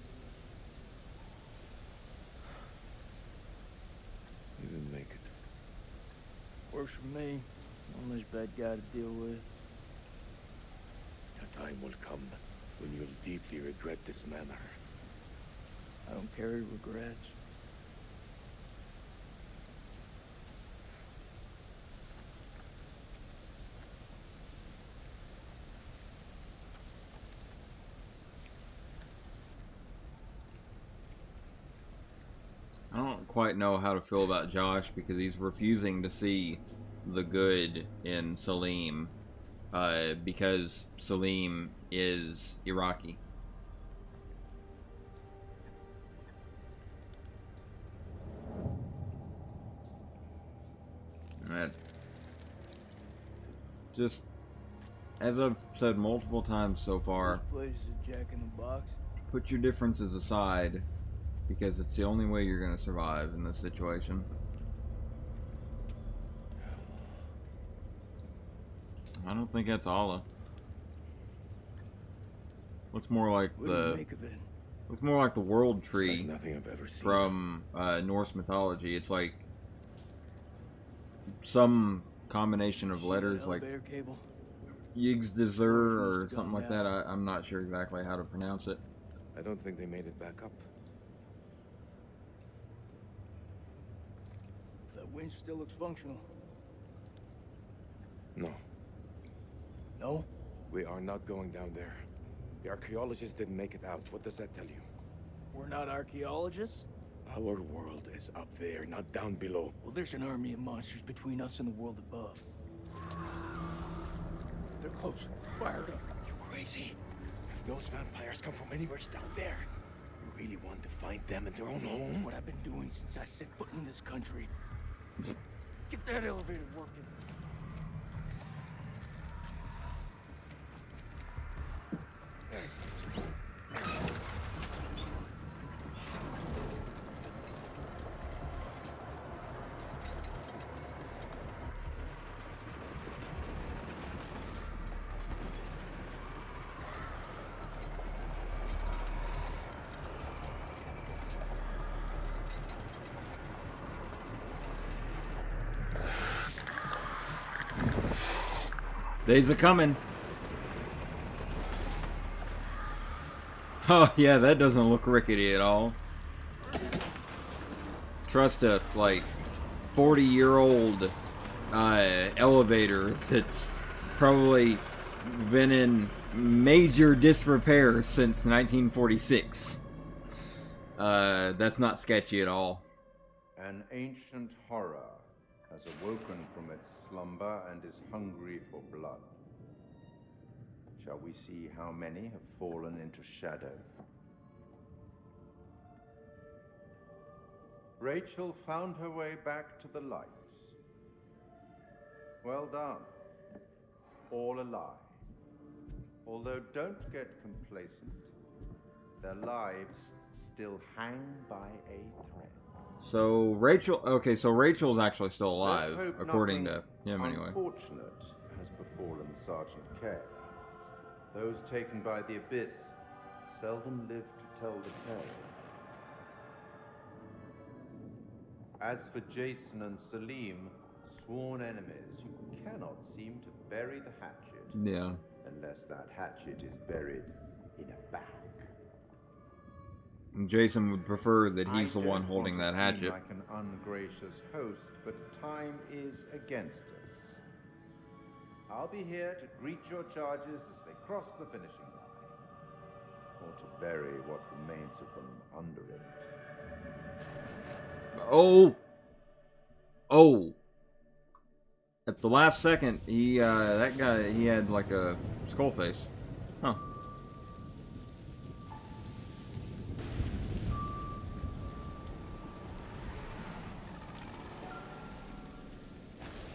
You didn't make it. Works for me. One less bad guy to deal with. A time will come when you'll deeply regret this manner. I don't carry regrets. I don't quite know how to feel about Josh because he's refusing to see the good in Salim, because Salim is Iraqi. That just, as I've said multiple times so far, This place is a jack in the box. put your differences aside, because it's the only way you're going to survive in this situation. I don't think that's Allah. Looks more like What do you make of it? looks more like the world It's tree like nothing I've ever seen. from Norse mythology. It's like some combination of letters, like Elevator cable. Yggdrasil or something like that. I'm not sure exactly how to pronounce it. I don't think they made it back up. That winch still looks functional. No. No? We are not going down there. The archaeologists didn't make it out. What does that tell you? We're not archaeologists? Our world is up there, not down below. Well, there's an army of monsters between us and the world above. They're close. Fired up. You crazy? If those vampires come from anywhere down there, you really want to find them in their own home? What I've been doing since I set foot in this country. Get that elevator working. Days are coming. Oh yeah, that doesn't look rickety at all. Trust a like 40-year-old elevator that's probably been in major disrepair since 1946. That's not sketchy at all. An ancient horror has awoken from its slumber and is hungry for blood. Shall we see how many have fallen into shadow? Rachel found her way back to the lights. Well done. All alive. Although don't get complacent, their lives still hang by a thread. So Rachel, okay, so Rachel's actually still Let's alive, hope according nothing to him anyway. unfortunate has befallen Sergeant K. Those taken by the Abyss seldom live to tell the tale. As for Jason and Salim, sworn enemies, you cannot seem to bury the hatchet. Yeah. Unless that hatchet is buried in a bag. And Jason would prefer that he's the one holding that hatchet. Seem like an ungracious host, but time is against us. I'll be here to greet your charges as they cross the finishing line, or to bury what remains of them under it. Oh! Oh! At the last second, he, that guy, he had like a skull face. Huh.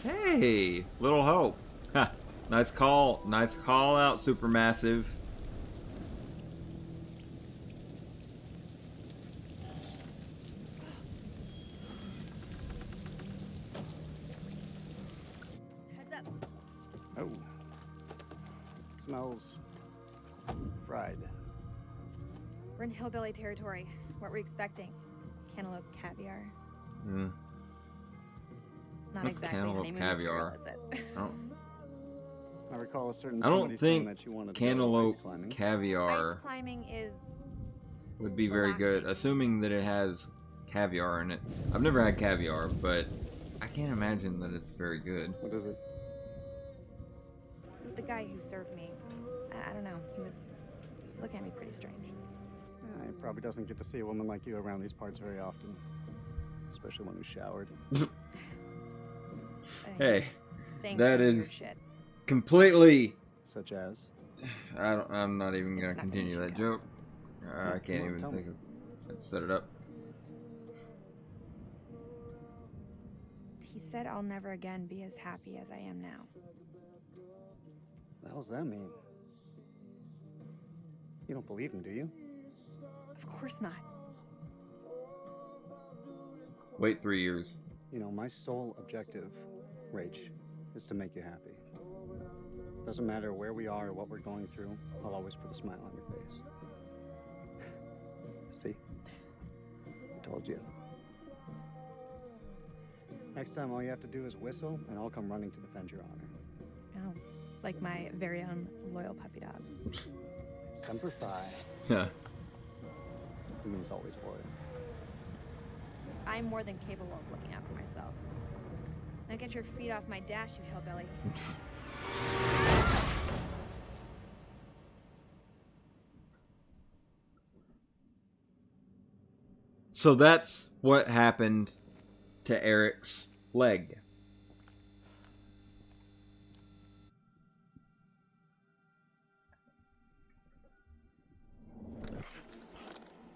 Hey! Little hope. Ha! Nice call out, Supermassive. Oh. Smells fried. We're in hillbilly territory. What were we expecting? Cantaloupe caviar? Hmm. Not What's exactly cantaloupe honeymoon caviar? material, is it? I recall a certain I don't somebody saying think that you wanted cantaloupe to go ice climbing. caviar Ice climbing is would be very good, assuming that it has caviar in it. I've never had caviar, but I can't imagine that it's very good. What is it? the guy who served me. I don't know. He was looking at me pretty strange. Yeah, he probably doesn't get to see a woman like you around these parts very often, especially one who showered. Hey, Saying that some weird is shit. Such completely. as? I'm not even gonna continue that joke. I can't Come on, even tell think me. of. Let's set it up. He said I'll never again be as happy as I am now. What the hell's that mean? You don't believe him, do you? Of course not. Wait 3 years. You know, my sole objective, Rach, is to make you happy. Doesn't matter where we are or what we're going through, I'll always put a smile on your face. See? I told you. Next time, all you have to do is whistle, and I'll come running to defend your honor. Oh, like my very own loyal puppy dog. Sp00ky. Yeah. It means always loyal. I'm more than capable of looking after myself. Now get your feet off my dash, you hillbilly. So that's what happened to Eric's leg.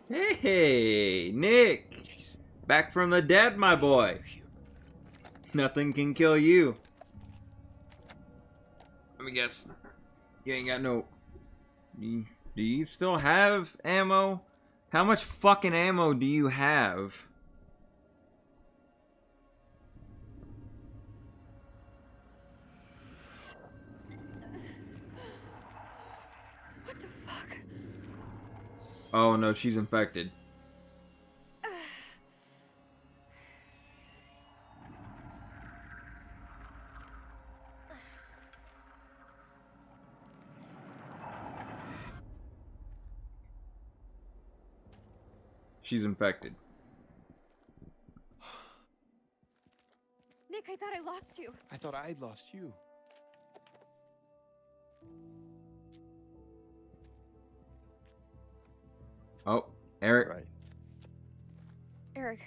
Hey, Nick! Back from the dead, my boy! Nothing can kill you. Let me guess. You ain't got no... Do you still have ammo? How much fucking ammo do you have? What the fuck? Oh no, she's infected. She's infected. Nick, I thought I lost you. I thought I'd lost you. Oh, Eric. Right. Eric.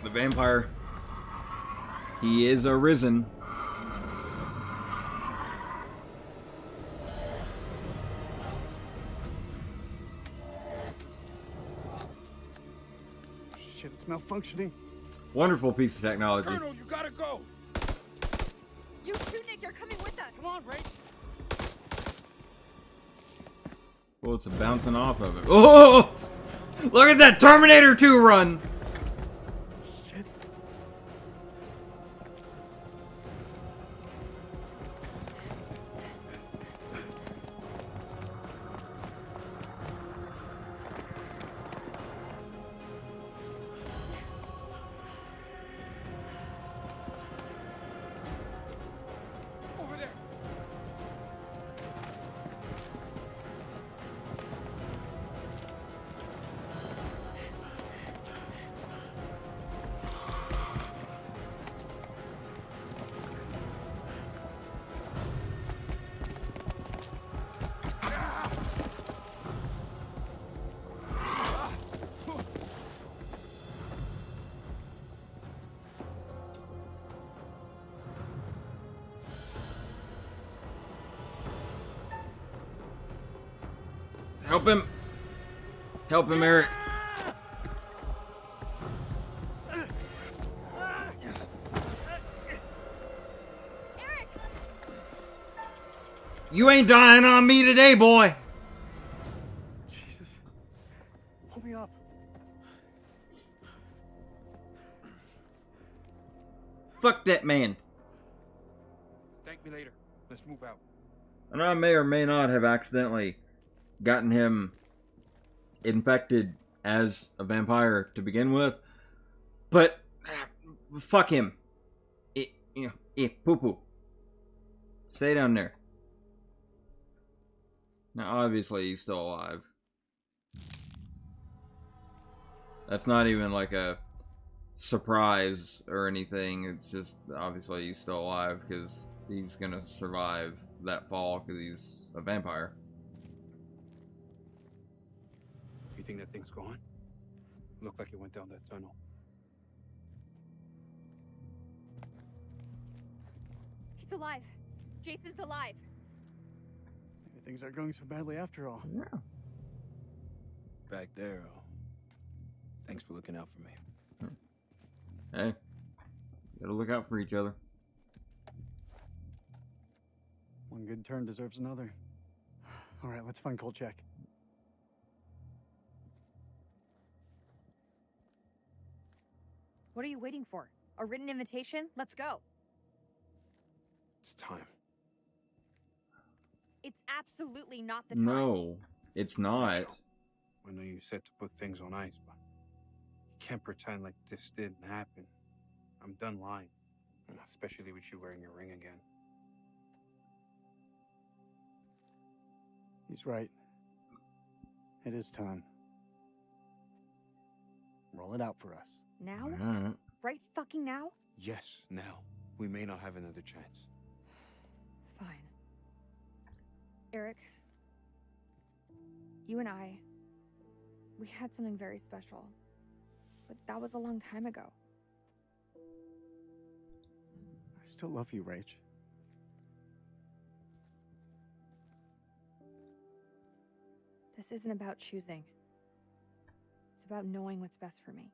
The vampire. He is arisen. Shit, it's malfunctioning. Wonderful piece of technology. Colonel, you gotta go. You too, Nick. You're coming with us. Come on, Ray. Well, it's bouncing off of it. Oh! Look at that Terminator 2 run! Shit. Over there. Help him! Help him, Eric. You ain't dying on me today, boy! Jesus. Pull me up. Fuck that man. Thank me later. Let's move out. And I may or may not have accidentally gotten him infected as a vampire to begin with, but fuck him. Poo poo. Stay down there. Now, obviously, he's still alive. That's not even like a surprise or anything. It's just obviously he's still alive because he's gonna survive that fall because he's a vampire. You think that thing's gone? Looked like it went down that tunnel. He's alive. Jason's alive. Maybe things aren't going so badly after all. Yeah. Back there. Thanks for looking out for me. Hey, gotta look out for each other. One good turn deserves another. All right, let's find Kolchak. What are you waiting for? A written invitation? Let's go. It's time. It's absolutely not the time. No, it's not. I know you said to put things on ice, but you can't pretend like this didn't happen. I'm done lying. Especially with you wearing your ring again. He's right. It is time. Roll it out for us. Now? Alright. Right fucking now? Yes, now. We may not have another chance. Fine. Eric, you and I, we had something very special. But that was a long time ago. I still love you, Rach. This isn't about choosing. It's about knowing what's best for me.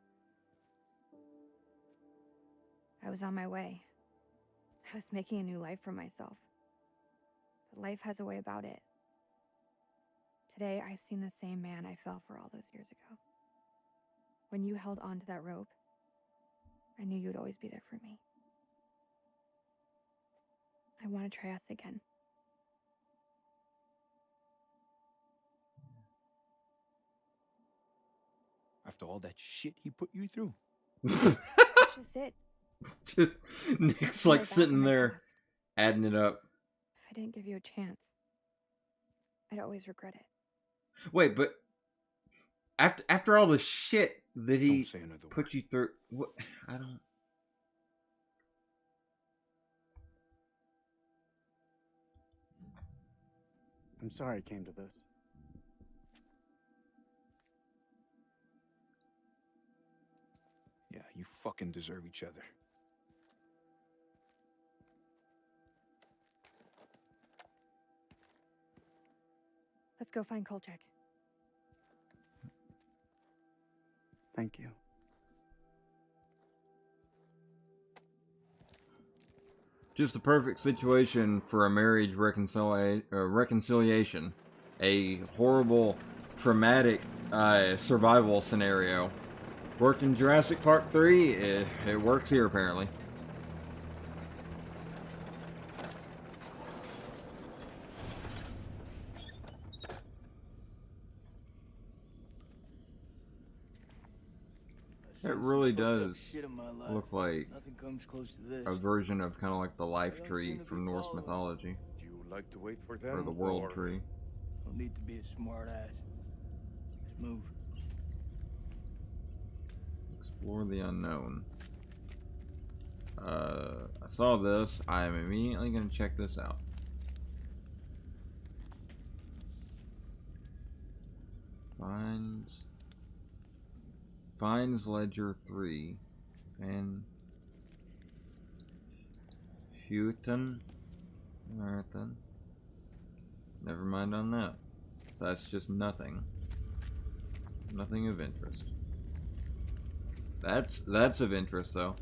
I was on my way. I was making a new life for myself. But life has a way about it. Today, I've seen the same man I fell for all those years ago. When you held on to that rope, I knew you'd always be there for me. I want to try us again. After all that shit he put you through. That's just it. Just Nick's like sitting there, adding it up. If I didn't give you a chance, I'd always regret it. Wait, but after all the shit that he put you through, what? I don't. I'm sorry it came to this. Yeah, you fucking deserve each other. Let's go find Kolchak. Thank you. Just the perfect situation for a marriage reconciliation. A horrible, traumatic survival scenario. Worked in Jurassic Park 3, it works here apparently. It really does look like Nothing comes close to this. a version of kind of like the life tree from Norse mythology. Do you like to wait for them? Or the world tree. Don't need to be a smart ass. Just move. Explore the unknown. I saw this. I am immediately going to check this out. Finds Ledger 3 and Houghton. Alright then. Never mind on that. That's just nothing. Nothing of interest. That's of interest though.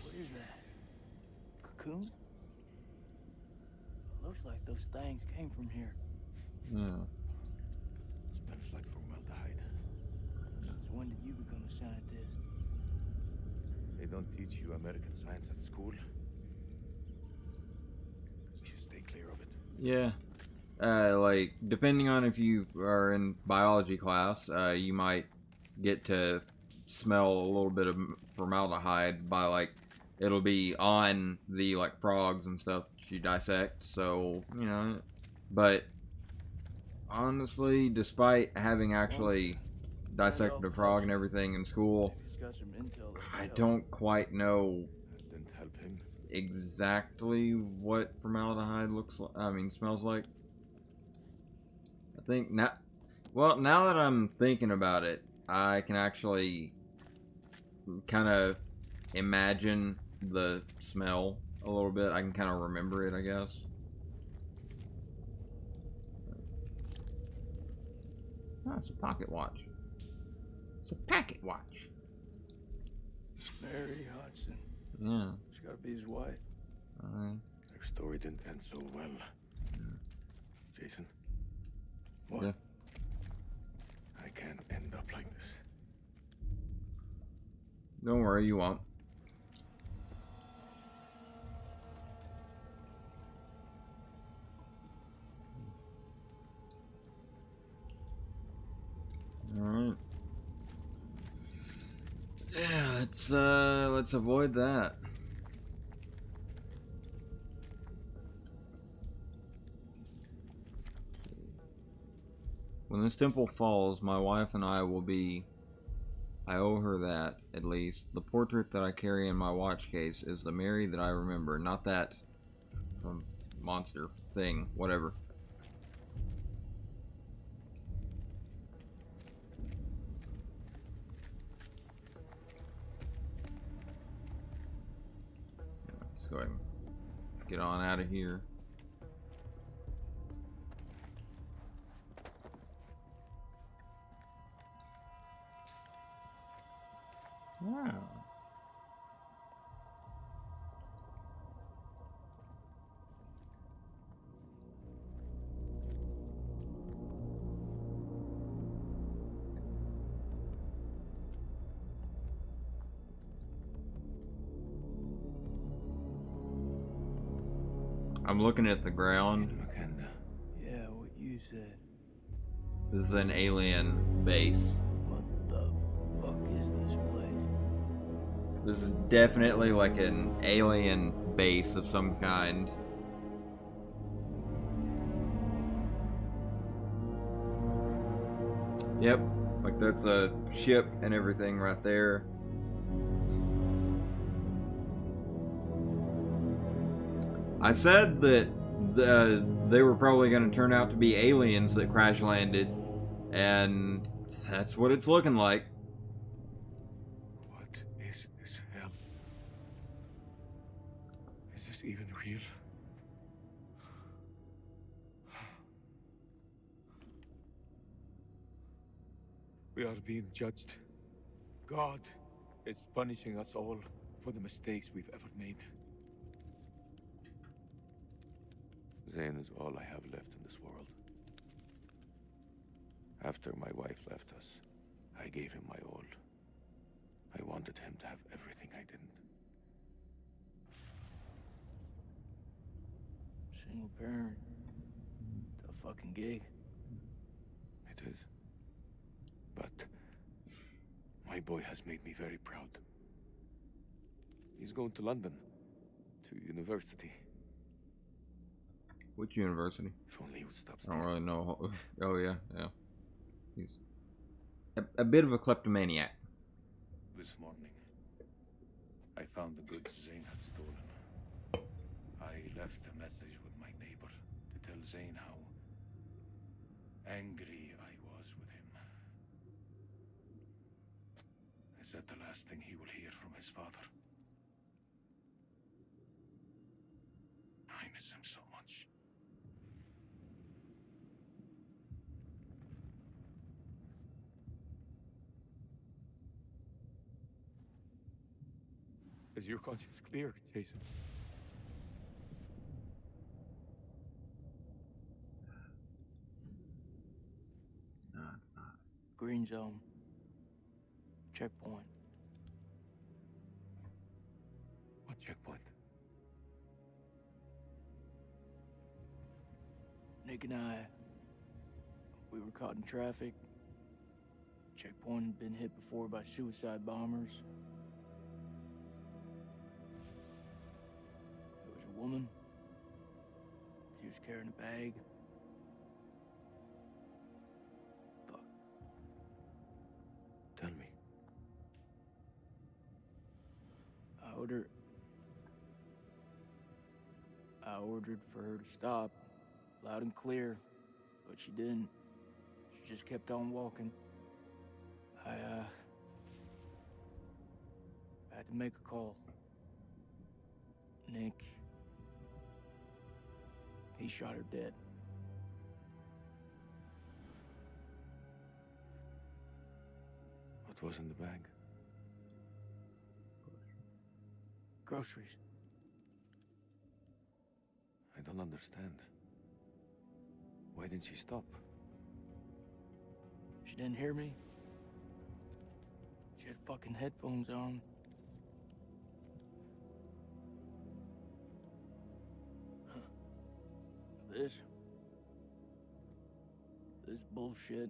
What is that? Cocoon? Looks like those things came from here. Yeah. Smells like formaldehyde. Since when did you become a scientist? They don't teach you American science at school. We should stay clear of it. Yeah. Like, depending on if you are in biology class, you might get to smell a little bit of formaldehyde by, like, it'll be on the, like, frogs and stuff that you dissect, so, you know, but honestly, despite having actually dissected a frog and everything in school, I don't quite know exactly what formaldehyde looks like, smells like. I think now, well, now that I'm thinking about it, I can actually kind of imagine the smell a little bit. I can kind of remember it, I guess. Oh, it's a pocket watch. It's a packet watch. Mary Hudson. Yeah. She's gotta be his wife. Alright. Their story didn't end so well. Jason? What? Yeah. I can't end up like this. Don't worry, you won't. Alright. Yeah, let's avoid that. When this temple falls, my wife and I will be... I owe her that, at least. The portrait that I carry in my watch case is the Mary that I remember, not that monster thing, whatever. Let's go ahead and get on out of here. Wow. I'm looking at the ground. Yeah, what you said. This is an alien base. What the fuck is this place? This is definitely like an alien base of some kind. Yep, like that's a ship and everything right there. I said that they were probably going to turn out to be aliens that crash landed, and that's what it's looking like. What is this hell? Is this even real? We are being judged. God is punishing us all for the mistakes we've ever made. Zane is all I have left in this world. After my wife left us, I gave him my all. I wanted him to have everything I didn't. Single parent. Tough fucking gig. It is. But my boy has made me very proud. He's going to London, to university. Which university? If only he would stop I stealing. don't really know. Oh yeah. He's a bit of a kleptomaniac. This morning, I found the goods Zane had stolen. I left a message with my neighbor to tell Zane how angry I was with him. I said the last thing he will hear from his father. I miss him so much. Is your conscience clear, Jason? No, it's not. Green zone. Checkpoint. What checkpoint? Nick and I, we were caught in traffic. Checkpoint had been hit before by suicide bombers. There was a woman. She was carrying a bag. Fuck. Tell me. I ordered for her to stop, loud and clear, but she didn't. She just kept on walking. I had to make a call. Nick, he shot her dead. What was in the bag? Groceries. I don't understand. Why didn't she stop? She didn't hear me. She had fucking headphones on. Huh. This bullshit.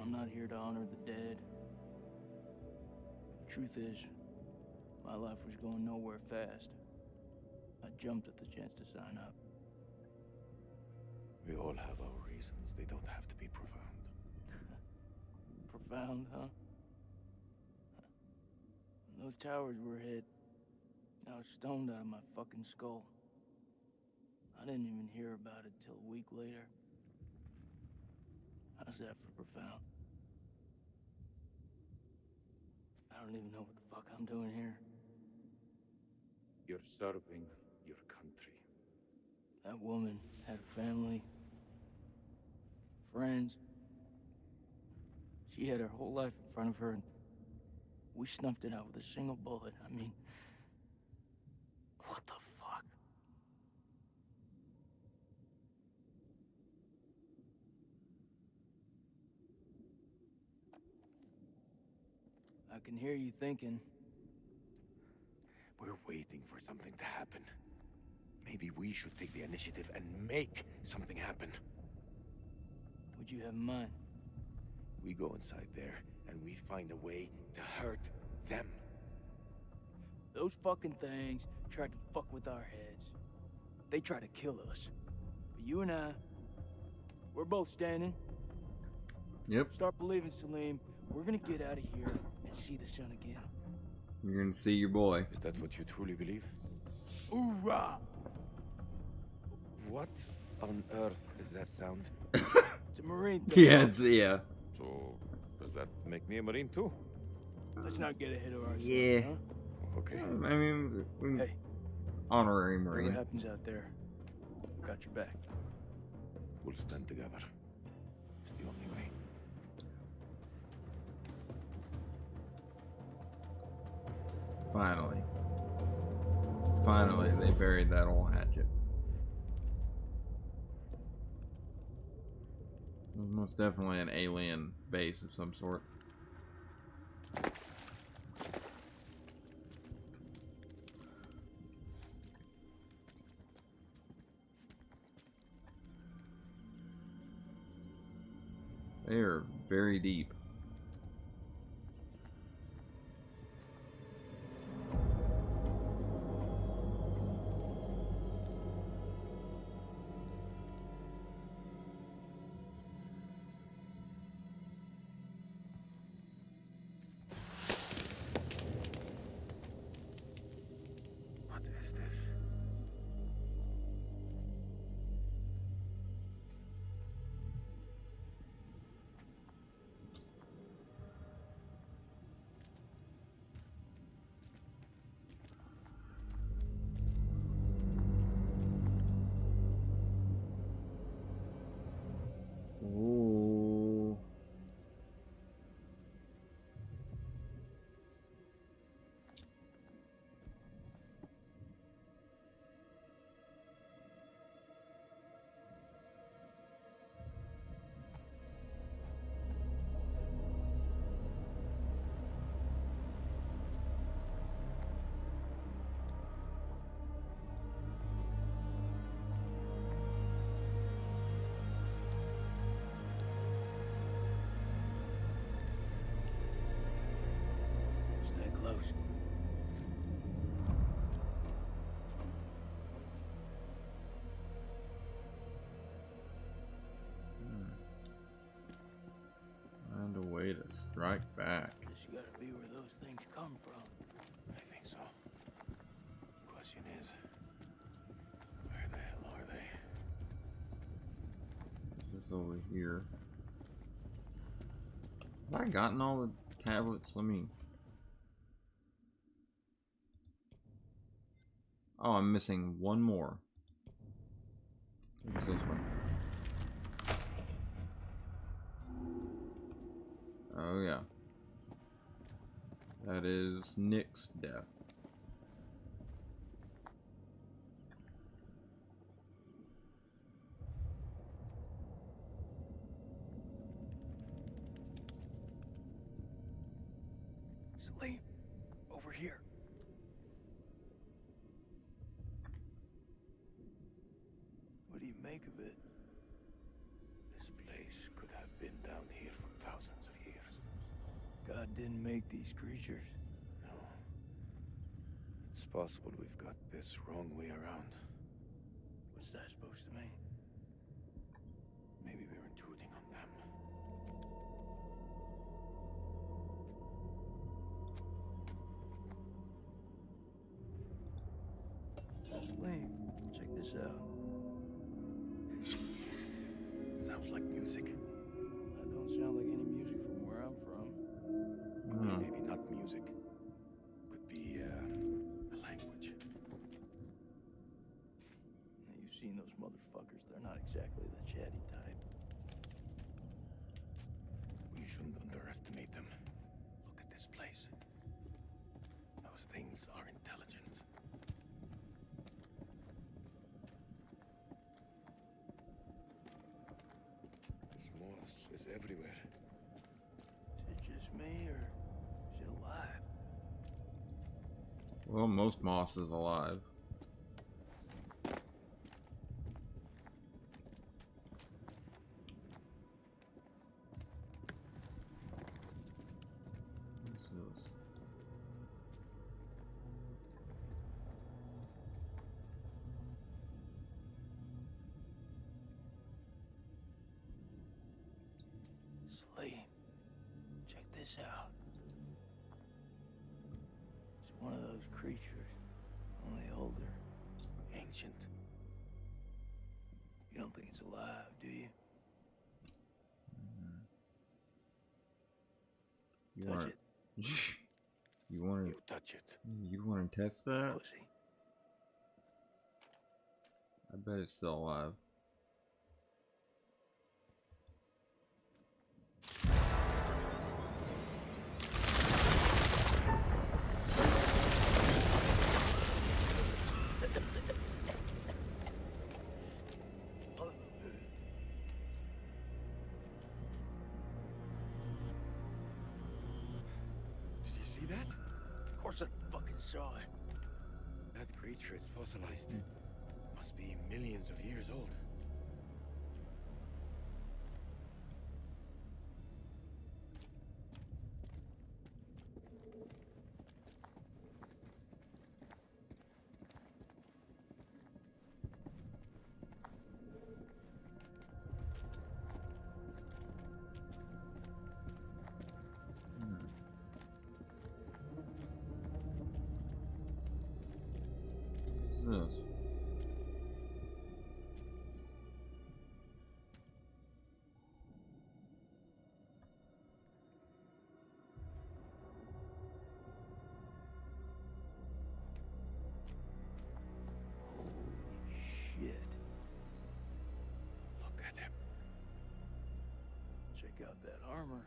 I'm not here to honor the dead. The truth is, my life was going nowhere fast. I jumped at the chance to sign up. We all have our reasons. They don't have to be profound. Profound, huh? When those towers were hit, I was stoned out of my fucking skull. I didn't even hear about it till a week later. How's that for profound? I don't even know what the fuck I'm doing here. You're serving your country. That woman had a family, friends. She had her whole life in front of her, and we snuffed it out with a single bullet. I mean, what the fuck? I can hear you thinking. We're waiting for something to happen. Maybe we should take the initiative and make something happen. What'd you have in mind? We go inside there and we find a way to hurt them. Those fucking things tried to fuck with our heads. They tried to kill us. But you and I, we're both standing. Yep. Start believing, Salim. We're gonna get out of here and see the sun again. You're gonna see your boy. Is that what you truly believe? Hoorah! What on earth is that sound? It's a Marine thing. Yeah. So, does that make me a Marine too? Let's not get ahead of ourselves, Yeah. huh? Okay. I mean, Hey, honorary whatever Marine. happens out there, got your back. We'll stand together. It's the only way. Finally. Finally, they buried that old hatchet. It was most definitely an alien base of some sort. They are very deep. What is this? Ooh. Stay close. Find a way to strike back. This gotta be where those things come from. I think so. Question is, where the hell are they? This is over here. Have I gotten all the tablets? Let me... Oh, I'm missing one more. What's this one? Oh yeah. That is Nick's death. Salim, over here. What do you make of it? This place could have been down here for thousands of years. God didn't make these creatures. No. It's possible we've got this wrong way around. What's that supposed to mean? Maybe we're intruding on them. Salim, check this out. Sounds like music. That don't sound like any music from where I'm from. Okay, maybe not music. Could be a language. Now, you've seen those motherfuckers. They're not exactly the chatty type. We shouldn't underestimate them. Look at this place. Those things are intelligent. This moss is everywhere. Is it just me, or is it alive? Well, most moss is alive. What's this? Salim, check this out. It's one of those creatures, only older. ancient. You don't think it's alive, do you? You Touch want it. You want You touch it. You want to test that? Pussy. I bet it's still alive. Did you see that? Of course I fucking saw it. That creature is fossilized. Must be millions of years old. What's this? Shit. Look at him. Check out that armor.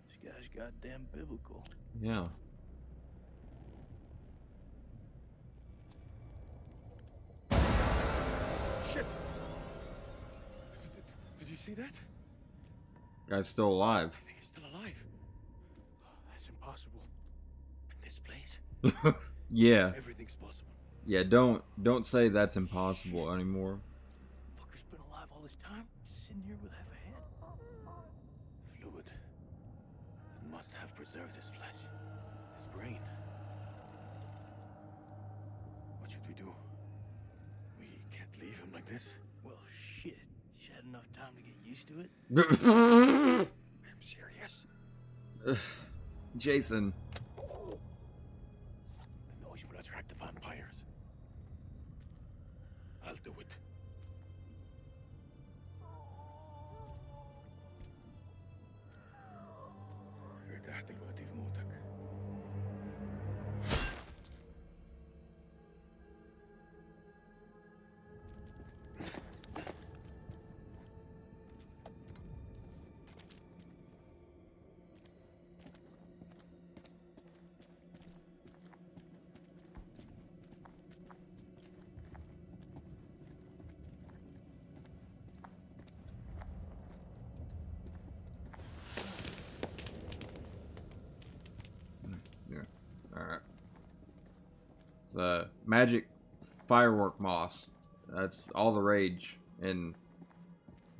This guy's goddamn biblical. Yeah. Shit! Did you see that? Guy's still alive. I think he's still alive. Oh, that's impossible. In this place, Yeah. everything's possible. Yeah, don't say that's impossible anymore. Fucker's been alive all this time, just sitting here with half a head. Fluid. It must have preserved his flesh, his brain. What should we do? We can't leave him like this. Well, shit. You had enough time to get used to it? I'm serious. Jason. The noise will attract the vampires. I'll do it. ارتحت دلوقتي في موتك. Alright. The magic firework moss. That's all the rage in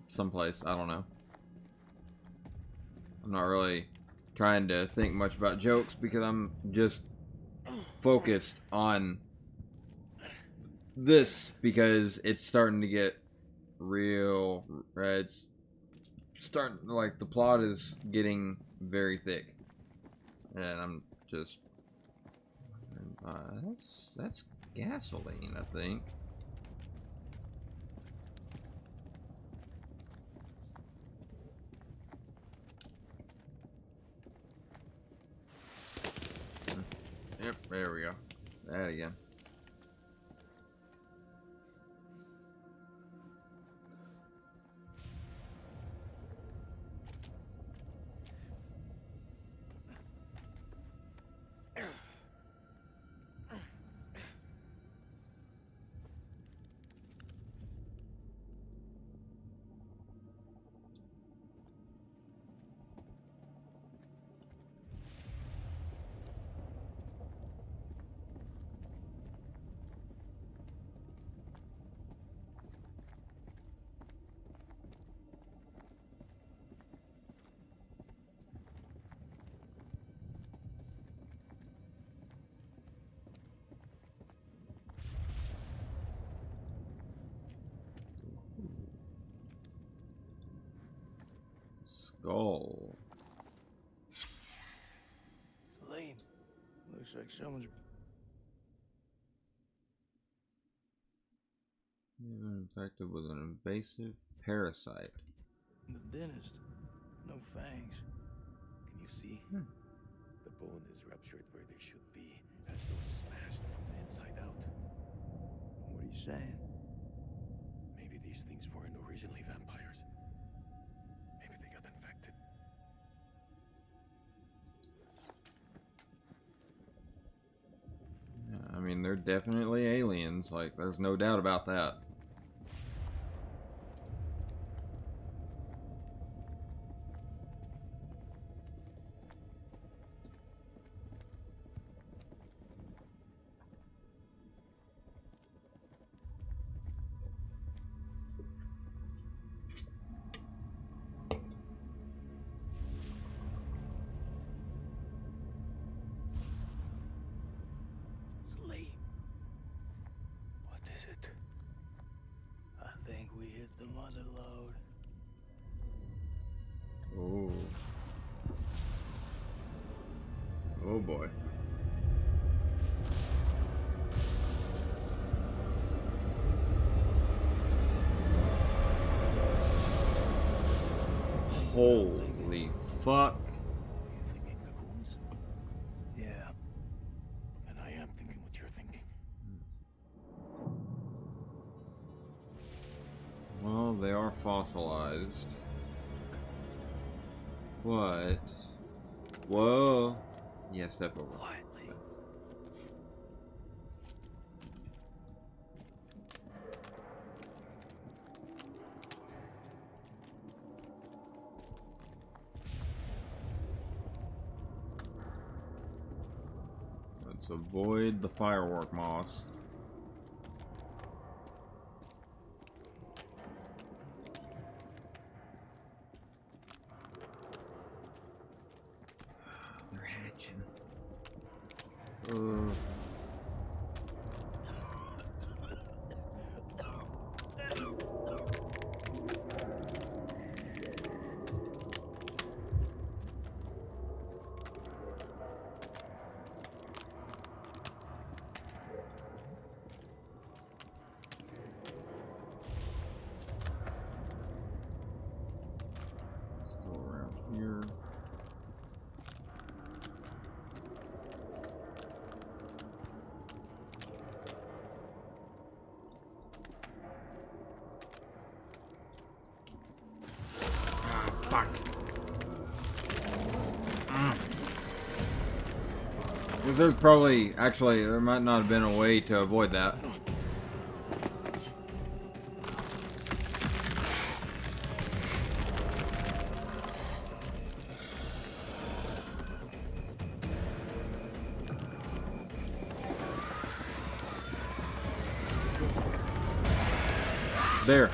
someplace. I don't know. I'm not really trying to think much about jokes because I'm just focused on this because it's starting to get real. It's starting, like, the plot is getting very thick. And I'm just... that's gasoline, I think. Yep, there we go. That again. Skull. It's lame. Looks like someone's... Infected with an invasive parasite. The dentist. No fangs. Can you see? The bone is ruptured where they should be, as though smashed from the inside out. What are you saying? Maybe these things weren't originally vampires. Maybe they got infected. Yeah, I mean, they're definitely aliens. Like, there's no doubt about that. Sleep. What is it? I think we hit the mother lode. Oh. Oh boy. Holy fuck. Thinking cocoons? Yeah. Then I am thinking what you're thinking. Well, they are fossilized. What? Whoa. Yeah, step over. Quietly. Let's avoid the firework moss. They're hatching. Still around here. Fuck. Because there's probably, actually, there might not have been a way to avoid that. There.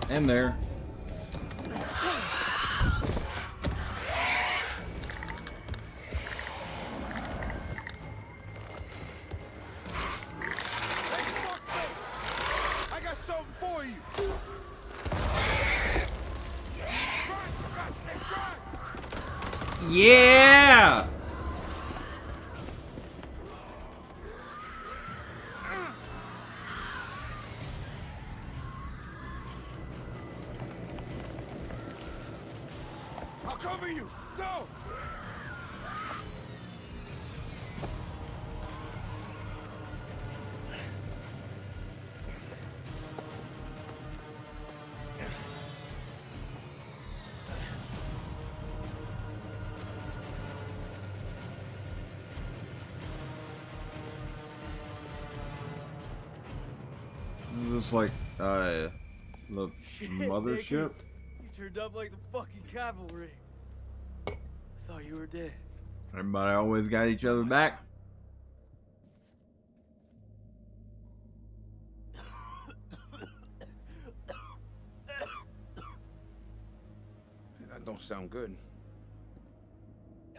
And there. I got something for you. Yeah! I'll cover you. Go. Is this like, the Shit, mothership? Nicky. You turned up like the fucking cavalry. I thought you were dead. Everybody always got each other back. That don't sound good.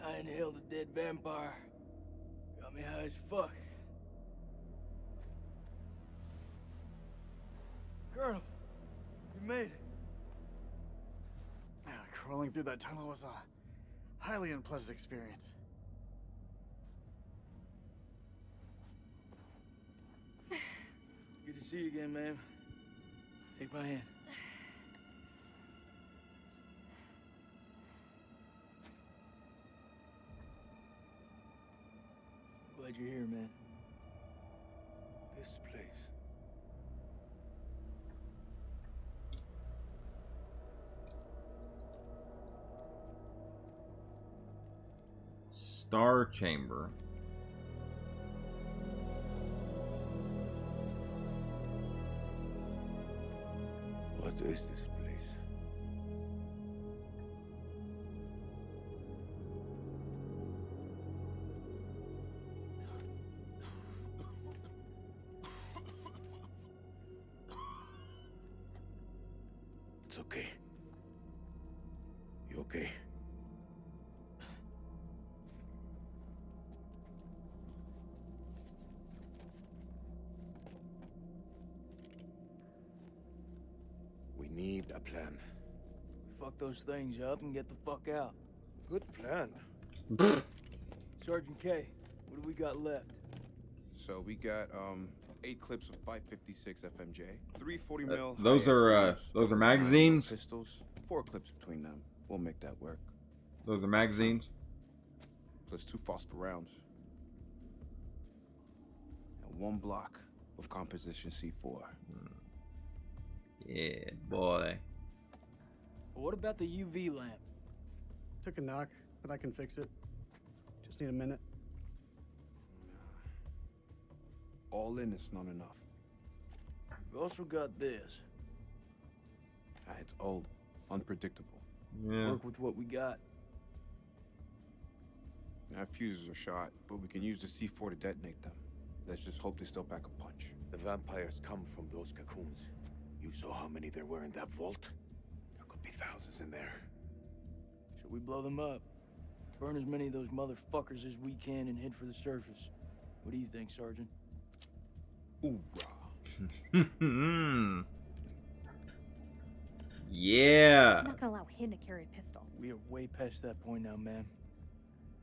I inhaled a dead vampire. Got me high as fuck. Colonel, you made it. Man, crawling through that tunnel was a highly unpleasant experience. Good Good to see you again, ma'am. Take my hand. Glad you're here, man. This place. Star Chamber. What is this place? It's okay. You okay? We need a plan. Fuck those things up and get the fuck out. Good plan. Sergeant K, what do we got left? So we got 8 clips of 556 FMJ, 340 mil. Those are magazines. Pistols, 4 clips between them. We'll make that work. Those are magazines. Plus 2 Foster rounds. And 1 block of composition C4. Yeah, boy. What about the UV lamp? Took a knock, but I can fix it. Just need a minute. All in is not enough. We've also got this. It's old, unpredictable. Yeah. Work with what we got. Our fuses are shot, but we can use the C4 to detonate them. Let's just hope they still pack a punch. The vampires come from those cocoons. You saw how many there were in that vault? There could be thousands in there. Should we blow them up? Burn as many of those motherfuckers as we can and head for the surface. What do you think, Sergeant? Hoorah. Yeah. I'm not gonna allow him to carry a pistol. We are way past that point now, ma'am.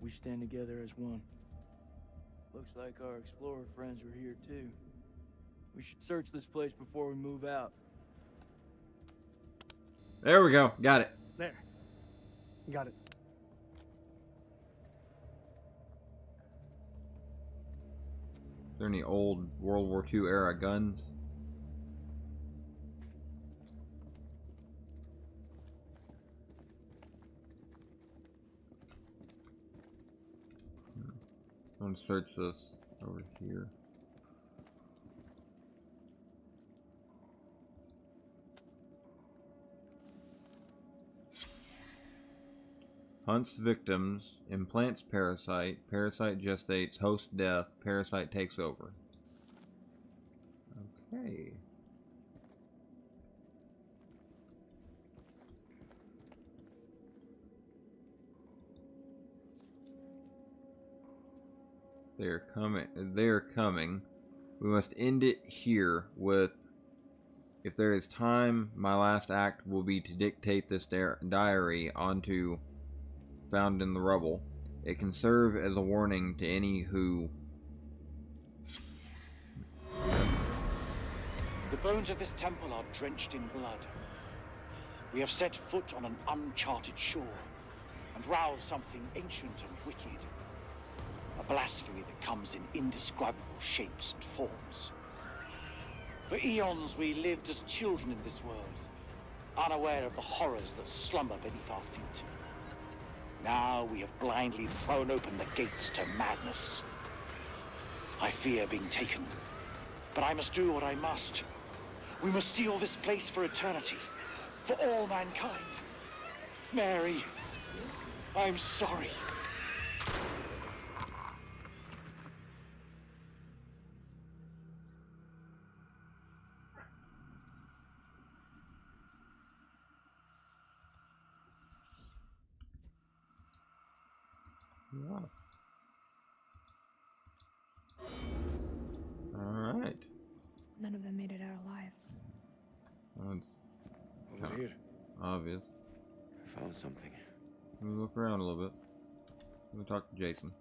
We stand together as one. Looks like our explorer friends are here too. We should search this place before we move out. There we go. Got it. There. Got it. Is there any old World War II era guns? I'm gonna search this over here. Hunts victims, implants parasite, parasite gestates, host death, parasite takes over. Okay. They're coming. They're coming. We must end it here with, if there is time, my last act will be to dictate this diary onto Found in the Rubble. It can serve as a warning to any who... The bones of this temple are drenched in blood. We have set foot on an uncharted shore and roused something ancient and wicked. A blasphemy that comes in indescribable shapes and forms. For eons we lived as children in this world, unaware of the horrors that slumber beneath our feet. Now we have blindly thrown open the gates to madness. I fear being taken, but I must do what I must. We must seal this place for eternity, for all mankind. Mary, I'm sorry. Wow. Alright. None of them made it out alive. That's Over here. obvious. I found something. Let me look around a little bit. Let me talk to Jason.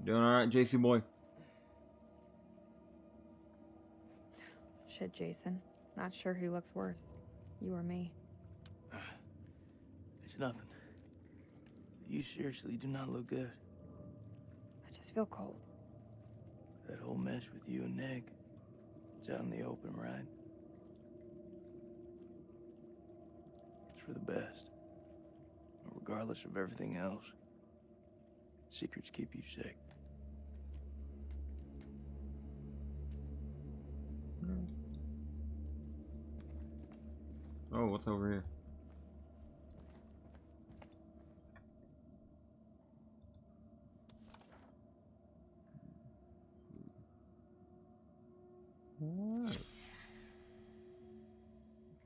Doing alright, JC boy? Shit, Jason. Not sure who looks worse. You or me. It's nothing. You seriously do not look good. I just feel cold. That whole mess with you and Nick. It's out in the open, right? It's for the best. Regardless of everything else, secrets keep you safe. Oh, what's over here?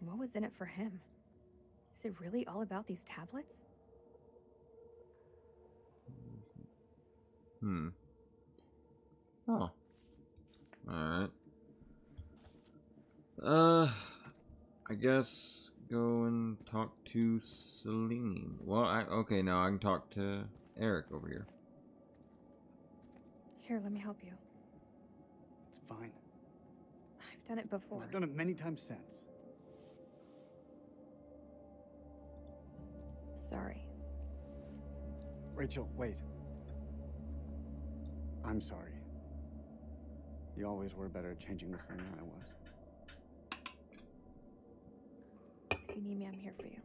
What was in it for him? Is it really all about these tablets? Oh. Alright. I guess go and talk to Celine. Well, okay, now I can talk to Eric over here. Here, let me help you. It's fine. I've done it before. I've done it many times since. Sorry. Rachel, wait. I'm sorry. You always were better at changing this thing than I was. If you need me, I'm here for you.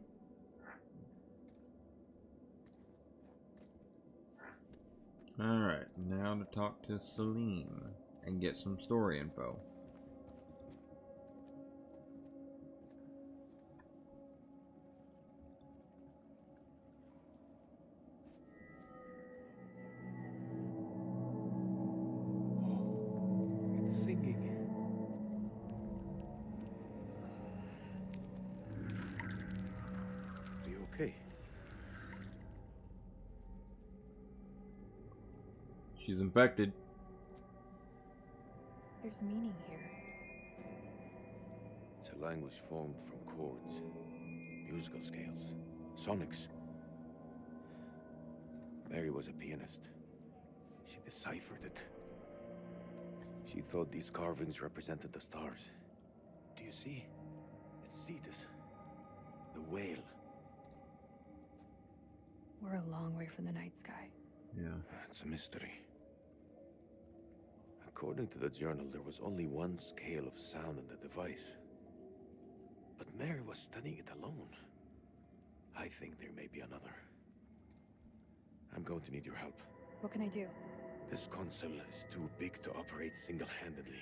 Alright, now to talk to Celine and get some story info. It's singing. Are you okay? She's infected. There's meaning here. It's a language formed from chords, musical scales, sonics. Mary was a pianist. She deciphered it. She thought these carvings represented the stars. Do you see? It's Cetus, the whale. We're a long way from the night sky. Yeah. It's a mystery. According to the journal, there was only one scale of sound in the device. But Mary was studying it alone. I think there may be another. I'm going to need your help. What can I do? This console is too big to operate single-handedly.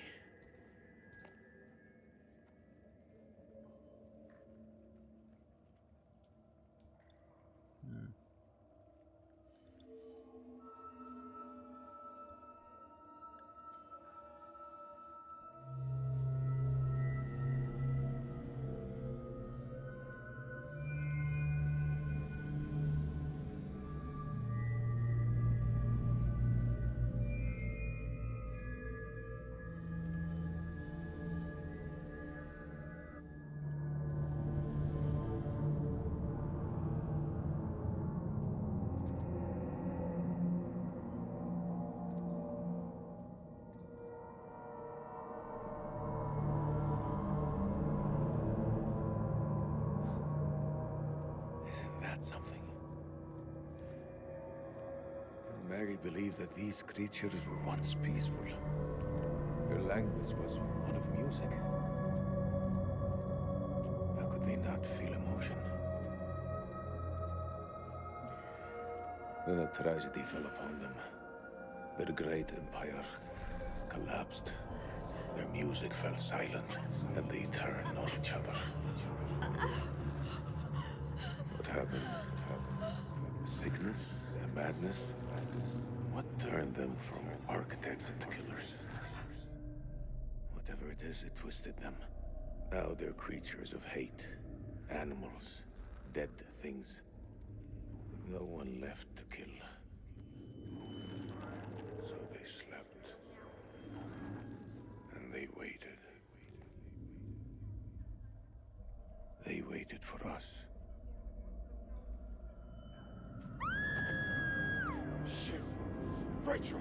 Isn't that something? Mary believed that these creatures were once peaceful. Their language was one of music. How could they not feel emotion? Then a tragedy fell upon them. Their great empire collapsed. Their music fell silent, and they turned on each other. What happened? Sickness? Madness? What turned them from architects into killers? Whatever it is, it twisted them. Now they're creatures of hate. Animals. Dead things. No one left to kill. So they slept. And they waited. They waited for us. Shit! Rachel!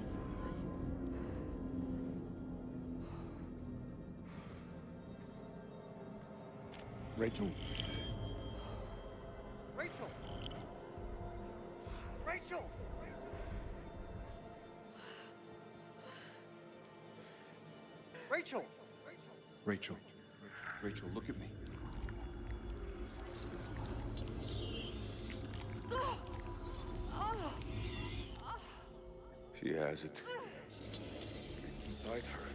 Rachel? Rachel! Rachel! Rachel! Rachel. Rachel, look at me. She has it. It's inside her.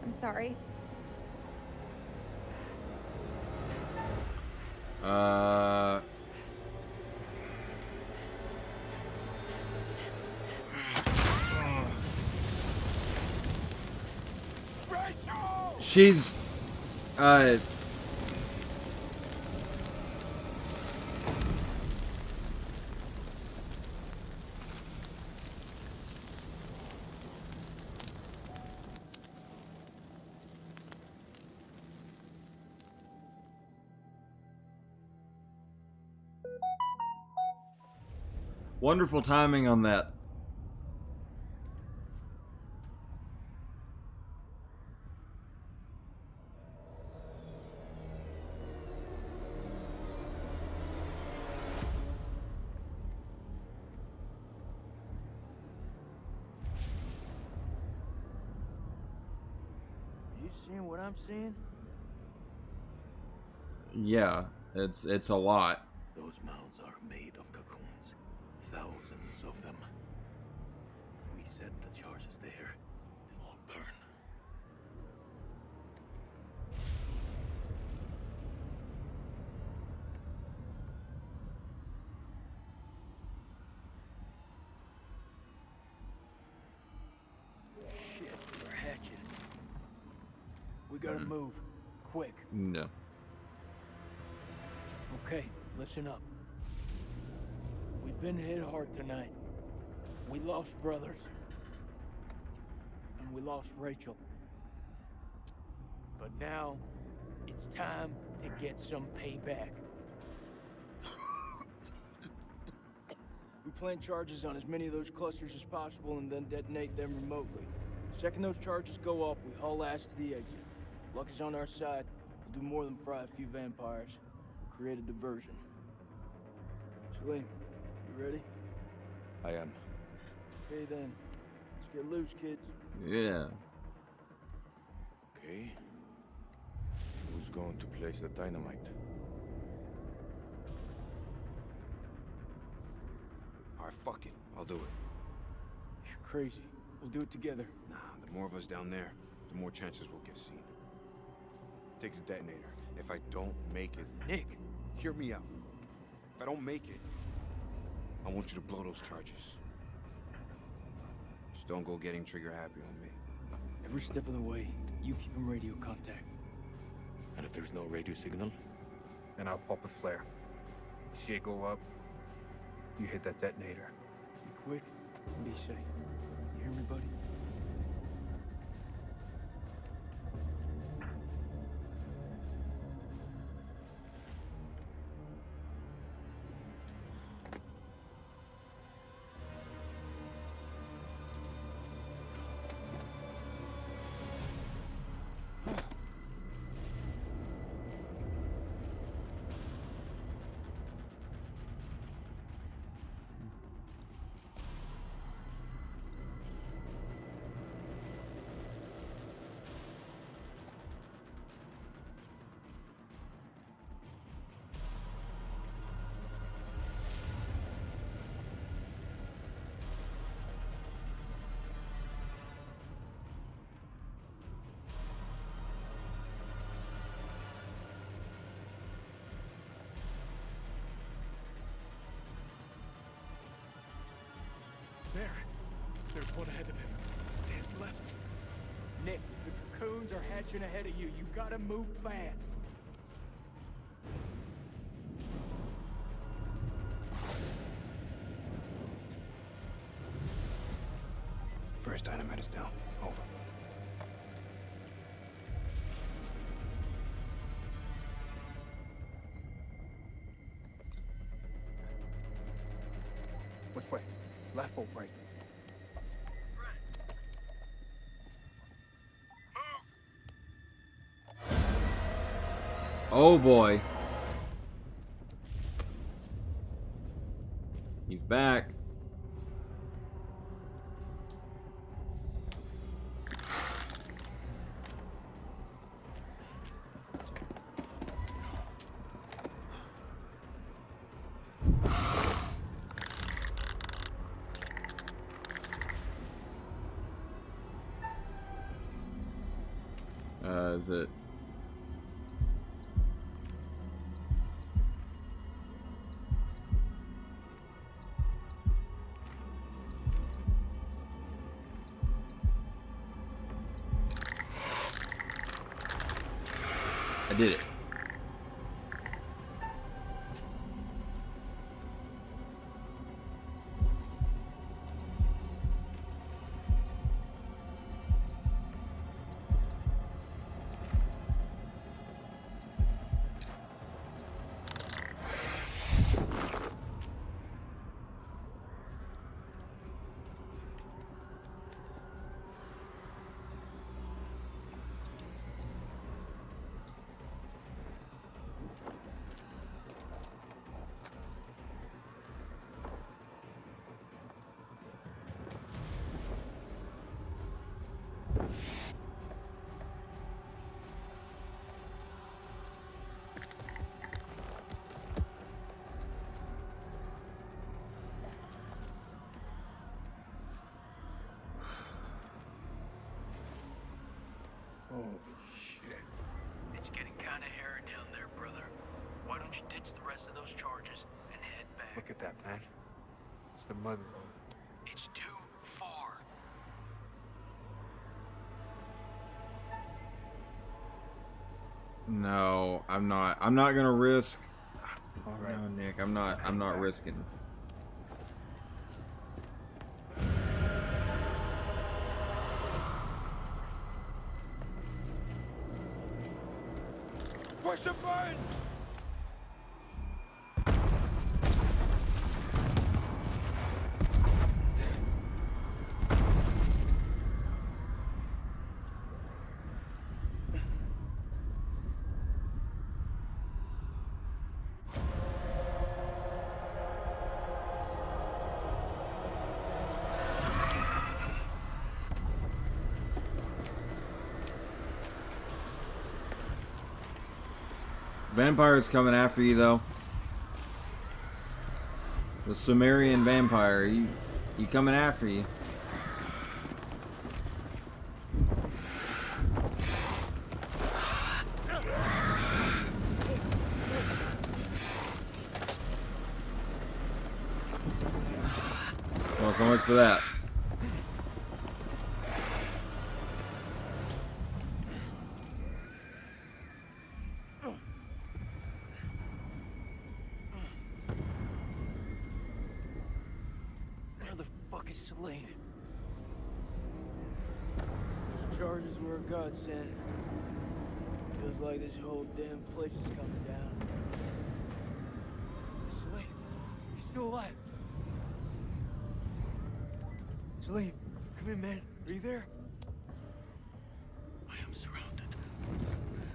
I'm sorry. She's, wonderful timing on that. You seeing what I'm seeing? Yeah, it's a lot. Those mounds are made of cocoons. Thousands of them. If we set the charges there, they'll all burn. Shit, we're hatching. We gotta move. Quick. No. Okay, listen up. We've been hit hard tonight. We lost brothers. And we lost Rachel. But now, it's time to get some payback. We plant charges on as many of those clusters as possible and then detonate them remotely. Second those charges go off, we haul ass to the exit. If luck is on our side, we'll do more than fry a few vampires. Create a diversion. Salim, you ready? I am. Okay then. Let's get loose, kids. Yeah. Okay. Who's going to place the dynamite? Alright, fuck it. I'll do it. You're crazy. We'll do it together. Nah, the more of us down there, the more chances we'll get seen. Takes a detonator. If I don't make it... Nick! Hear me out. If I don't make it, I want you to blow those charges. Just don't go getting trigger happy on me. Every step of the way, you keep in radio contact. And if there's no radio signal? Then I'll pop a flare. See it go up, you hit that detonator. Be quick and be safe. You hear me, buddy? There's one ahead of him. To his left. Nick, the cocoons are hatching ahead of you. You gotta move fast. First dynamite is down. Over. Which way? Left or right? Oh boy. He's back. Is it? I did it. Holy shit. It's getting kind of hairy down there, brother. Why don't you ditch the rest of those charges and head back? Look at that, man. It's the mother. It's too far. No, I'm not. I'm not gonna risk. All right. No, Nick, I'm not risking. Push the button! Vampire's coming after you, though. The Sumerian vampire, he coming after you. Well, so much for that. Where the fuck is Celine? Those charges were a godsend. Feels like this whole damn place is coming down. Celine, he's still alive. Celine, come in, man. Are you there? I am surrounded.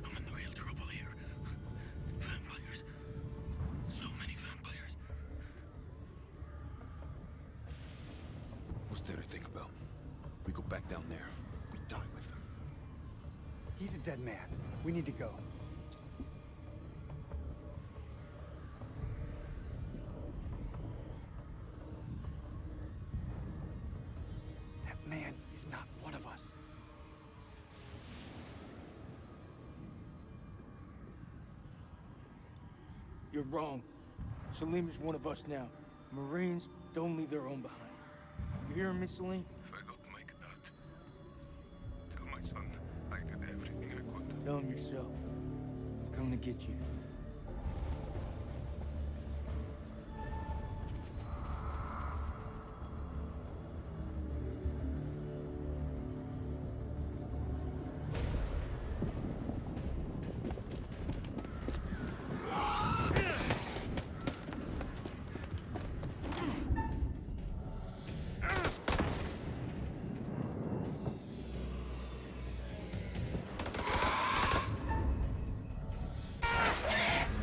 I'm in real trouble here. Vampires. So many vampires. What's there to think about? We go back down there. We die with them. He's a dead man. We need to go. That man is not one of us. You're wrong. Salim is one of us now. Marines don't leave their own behind. You hear me, Salim? If I Tell him yourself. I'm coming to get you.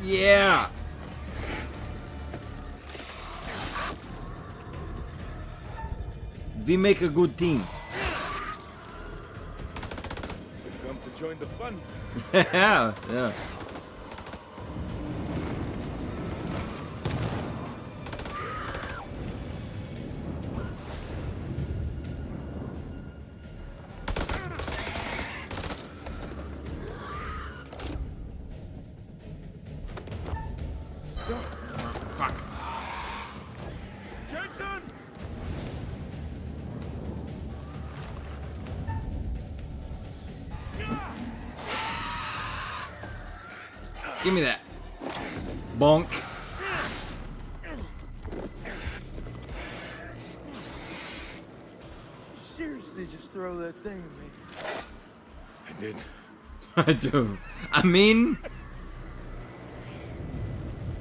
Yeah. We make a good team. We've come to join the fun. Yeah, yeah. Fuck. Jason! Give me that. Bonk. Seriously, just throw that thing at me. I did. I do. I mean...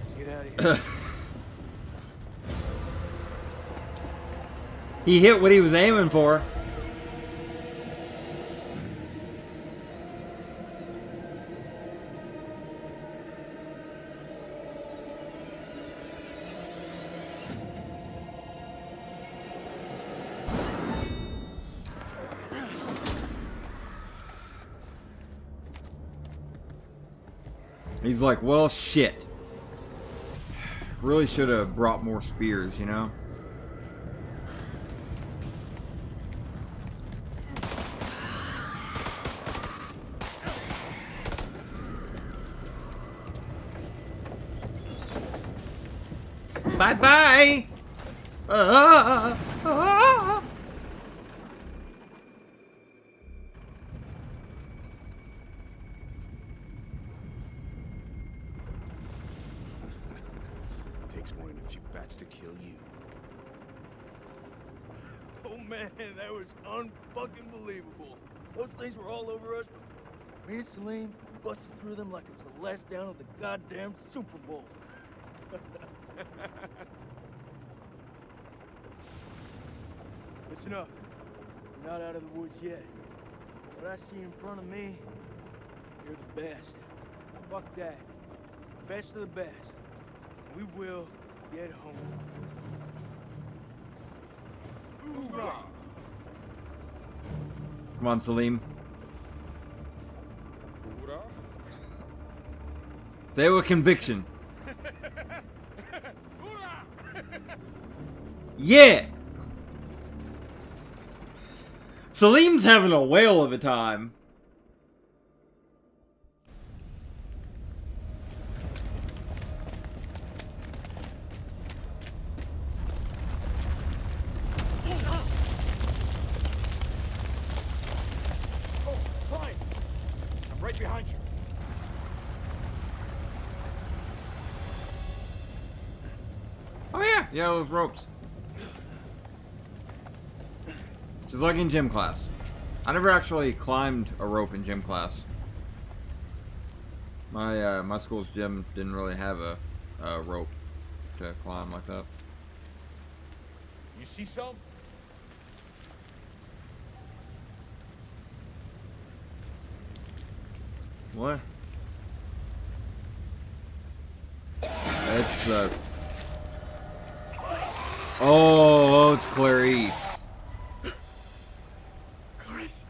Let's get out of here. He hit what he was aiming for. He's like, well, shit. Really should have brought more spears, you know? Bye-bye! Takes more than a few bats to kill you. Oh man, that was unfucking believable. Those things were all over us, but me and Salim busted through them like it was the last down of the goddamn Super Bowl. Listen up. We're not out of the woods yet. What I see in front of me, you're the best. Fuck that. Best of the best. We will get home. Hoorah! Come on, Salim. Hoorah! Say it with conviction. Yeah! Salim's having a whale of a time. Oh, Brian! I'm right behind you. Oh yeah, yeah, those ropes. Just like in gym class. I never actually climbed a rope in gym class. My school's gym didn't really have a rope to climb like that. You see some? What? It's oh, it's Clarice. Clarice.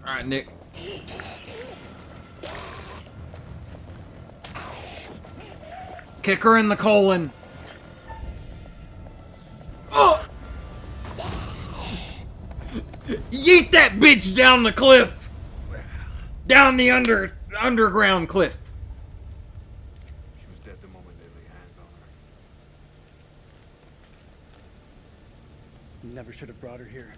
All right, Nick. Kick her in the colon. Oh! that bitch down the cliff! Down the underground cliff. She was dead the moment they lay hands on her. Never should have brought her here.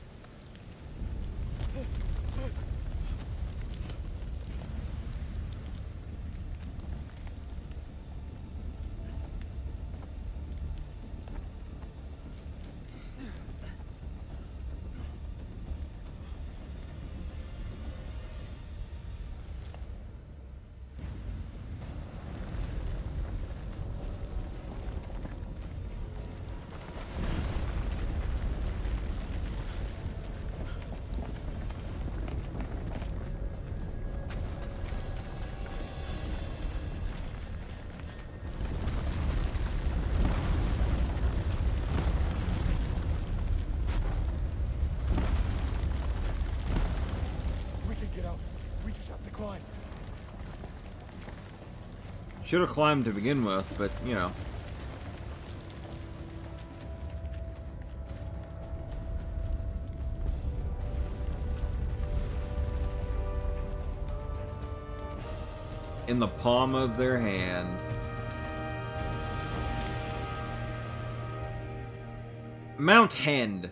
Should have climbed to begin with, but you know. In the palm of their hand. Mount Hend.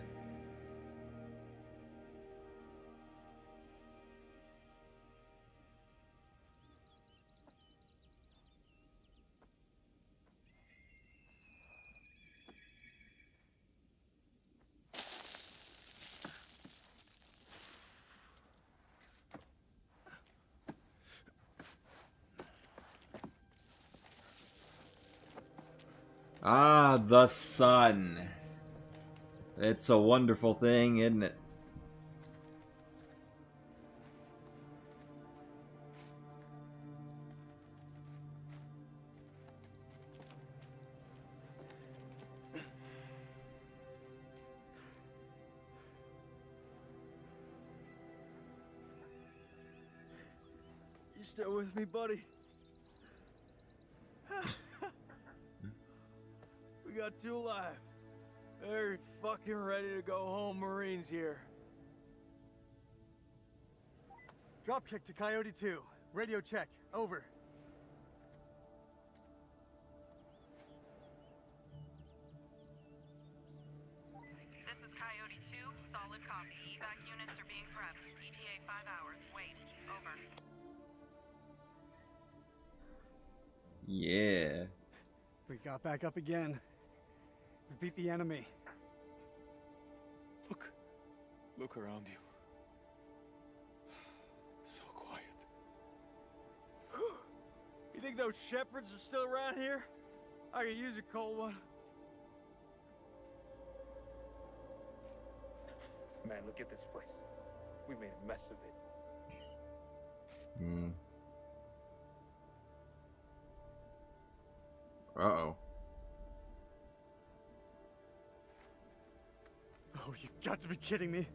Ah, the sun. It's a wonderful thing, isn't it? You still with me, buddy? We got two alive. Very fucking ready to go home, Marines here. Dropkick to Coyote 2. Radio check. Over. This is Coyote 2. Solid copy. Evac units are being prepped. ETA 5 hours. Wait. Over. Yeah. We got back up again. We beat the enemy. Look around you. So quiet. You think those shepherds are still around here? I could use a cold one. Man, look at this place. We made a mess of it. Hmm. Uh-oh. Oh, you've got to be kidding me.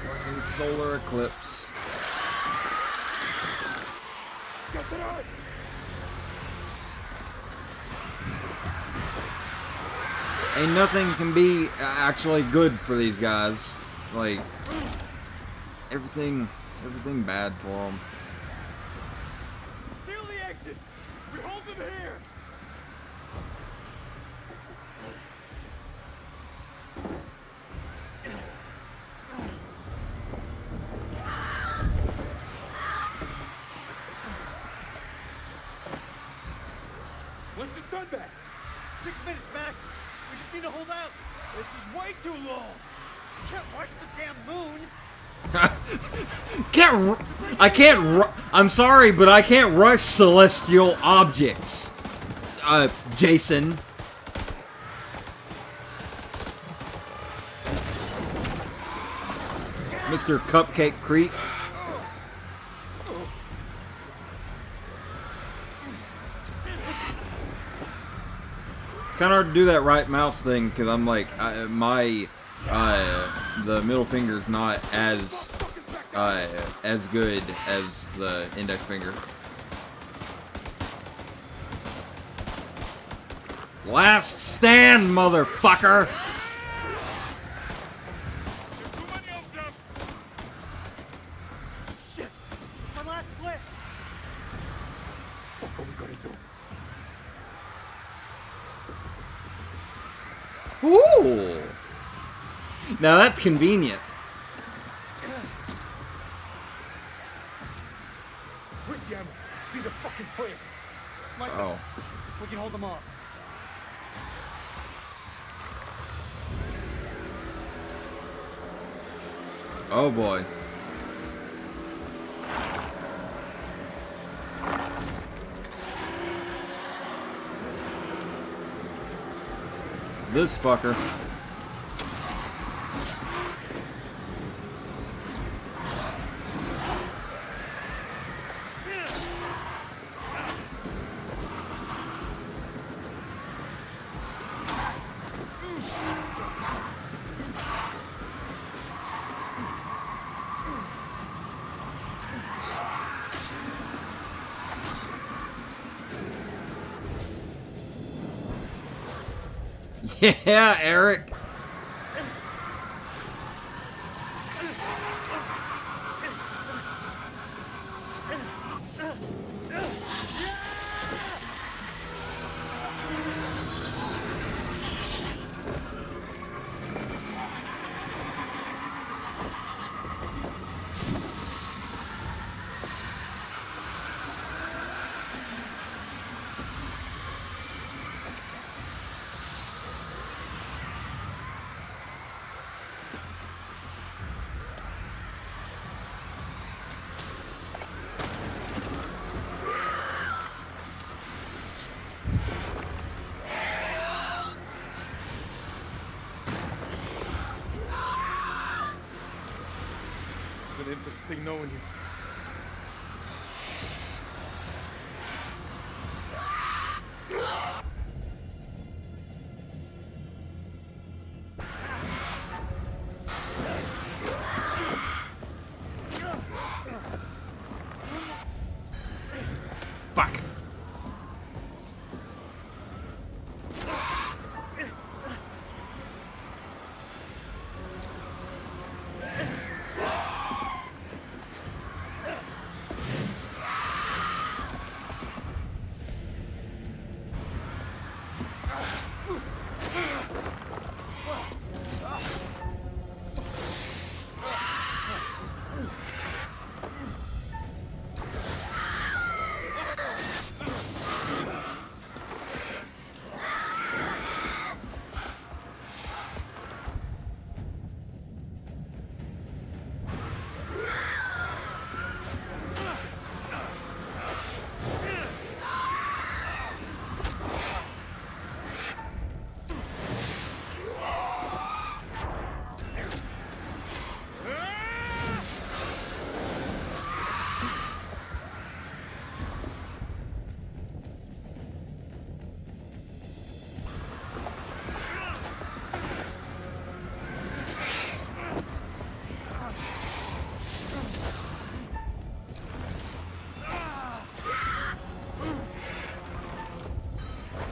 Fucking solar eclipse. Get the knife! Ain't nothing can be actually good for these guys. Like, everything bad for them. Seal the exits! We hold them here! What's the sun back? 6 minutes, Max. We just need to hold out. This is way too long. You can't rush the damn moon. I'm sorry, but I can't rush celestial objects. Jason. Mr. Cupcake Creek. It's kind of hard to do that right mouse thing because I'm like, the middle finger's not as good as the index finger. Last stand, motherfucker! Shit! My last clip! Fuck are we gonna do? Ooh! Now that's convenient. Where's the ammo? These are fucking frail. Mike, Oh. we can hold them off. Oh boy. This fucker. Yeah, Eric. It's been interesting knowing you.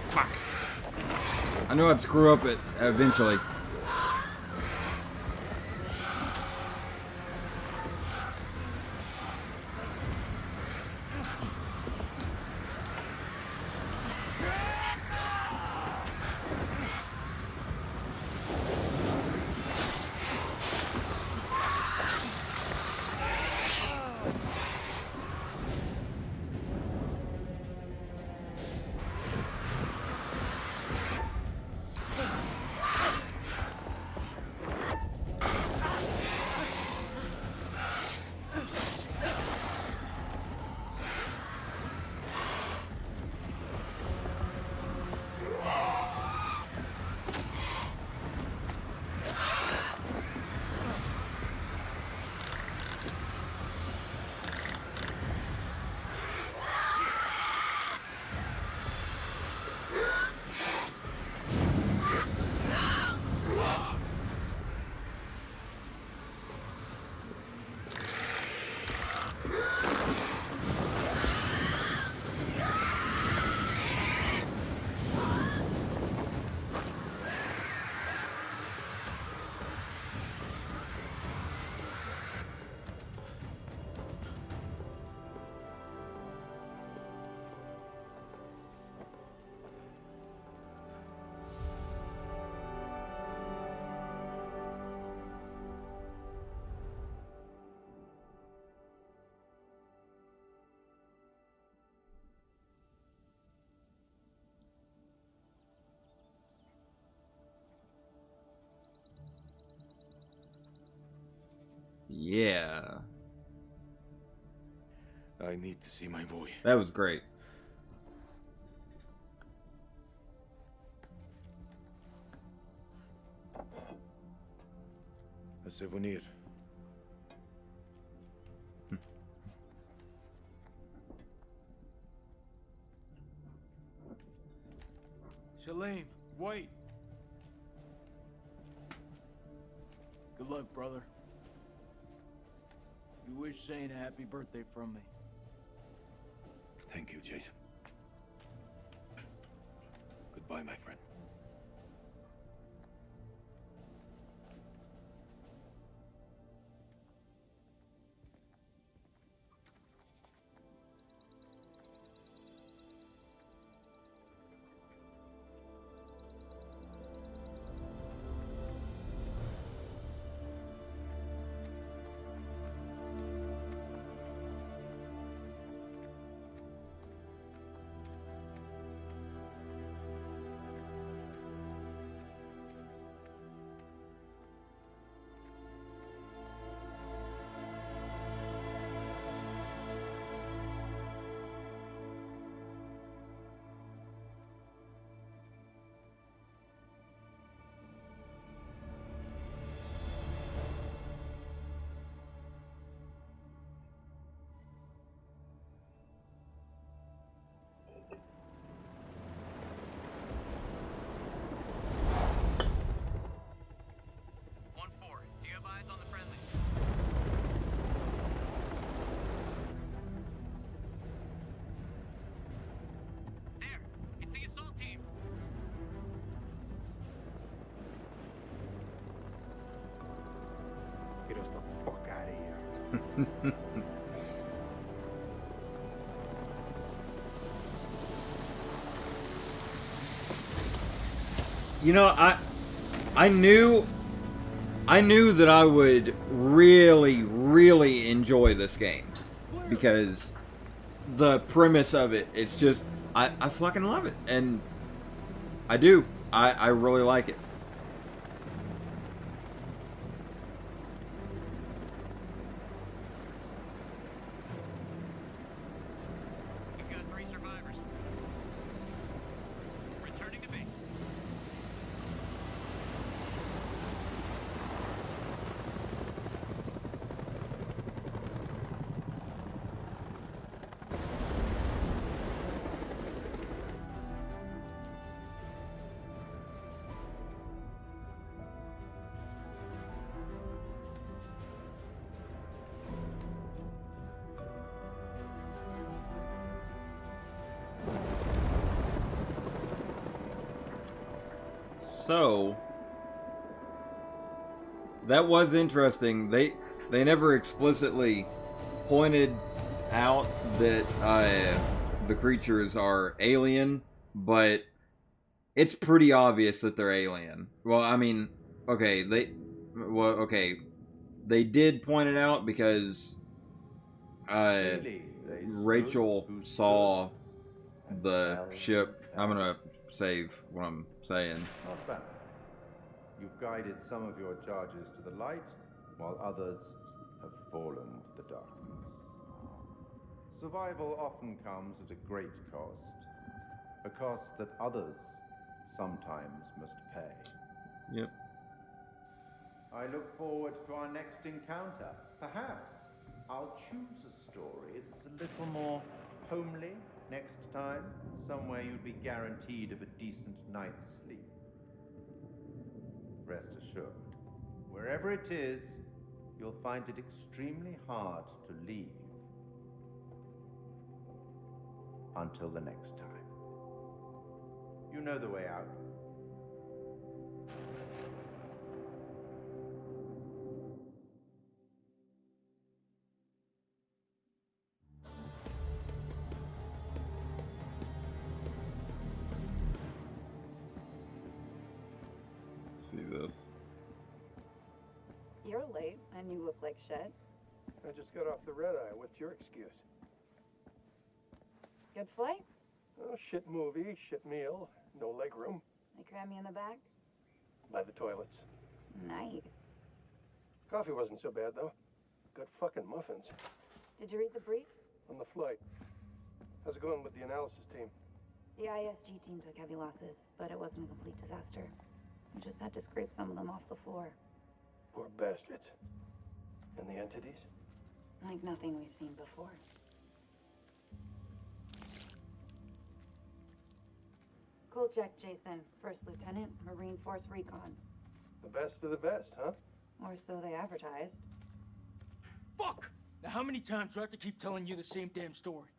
Fuck. I knew I'd screw up it eventually. Yeah. I need to see my boy. That was great. A souvenir. Shalem, wait. Good luck, brother. You wish Zane a happy birthday from me. Thank you, Jason. Goodbye, my friend. Get us the fuck out of here. You know, I knew that I would really, really enjoy this game because the premise of it, it's just, I fucking love it, and I do. I really like it. So that was interesting. They never explicitly pointed out that the creatures are alien, but it's pretty obvious that they're alien. Well, I mean, okay, they did point it out because Rachel saw the ship. I'm gonna save what I'm saying. Not bad. You've guided some of your charges to the light, while others have fallen to the darkness. Survival often comes at a great cost, a cost that others sometimes must pay. Yep. I look forward to our next encounter. Perhaps I'll choose a story that's a little more homely next time, somewhere you'll be guaranteed of a decent night's sleep. Rest assured, wherever it is, you'll find it extremely hard to leave. Until the next time. You know the way out. See this. You're late, and you look like shit. I just got off the red eye. What's your excuse? Good flight? Oh, shit movie, shit meal, no leg room. They cram you in the back? By the toilets. Nice. Coffee wasn't so bad, though. Got fucking muffins. Did you read the brief? On the flight. How's it going with the analysis team? The ISG team took heavy losses, but it wasn't a complete disaster. We just had to scrape some of them off the floor. Poor bastards. And the entities? Like nothing we've seen before. Kolchak Jason, First Lieutenant, Marine Force Recon. The best of the best, huh? Or so they advertised. Fuck! Now how many times do I have to keep telling you the same damn story?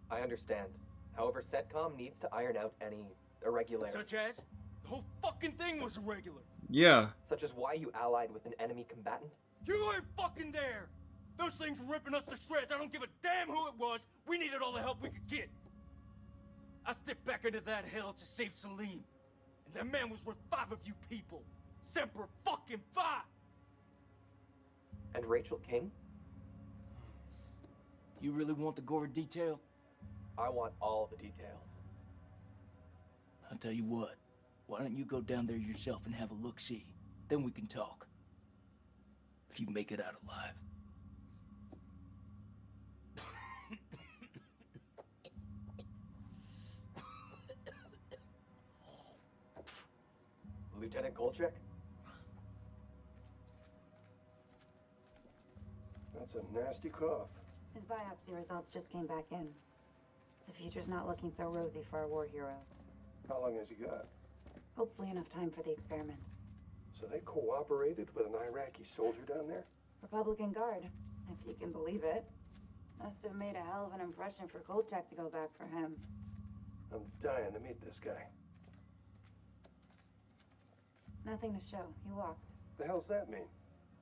I understand. However, CENTCOM needs to iron out any irregularities. Such as? The whole fucking thing was irregular. Yeah. Such as why you allied with an enemy combatant? You weren't fucking there! Those things were ripping us to shreds. I don't give a damn who it was. We needed all the help we could get. I stepped back into that hell to save Salim. And that man was worth 5 of you people. Semper fucking Fi! And Rachel King? You really want the gory detail? I want all the details. I'll tell you what. Why don't you go down there yourself and have a look-see? Then we can talk. If you make it out alive. Lieutenant Kolchak? That's a nasty cough. His biopsy results just came back in. The future's not looking so rosy for our war hero. How long has he got? Hopefully enough time for the experiments. So they cooperated with an Iraqi soldier down there? Republican Guard, if you can believe it. Must have made a hell of an impression for Kolchak to go back for him. I'm dying to meet this guy. Nothing to show. He walked. The hell's that mean?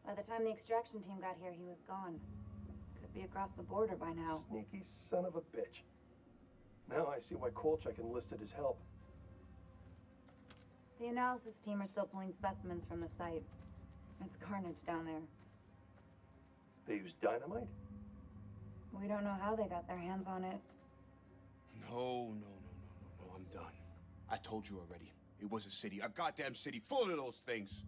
By the time the extraction team got here, he was gone. Could be across the border by now. Sneaky son of a bitch. Now I see why Kolchak enlisted his help. The analysis team are still pulling specimens from the site. It's carnage down there. They used dynamite? We don't know how they got their hands on it. No, I'm done. I told you already. It was a city, a goddamn city full of those things.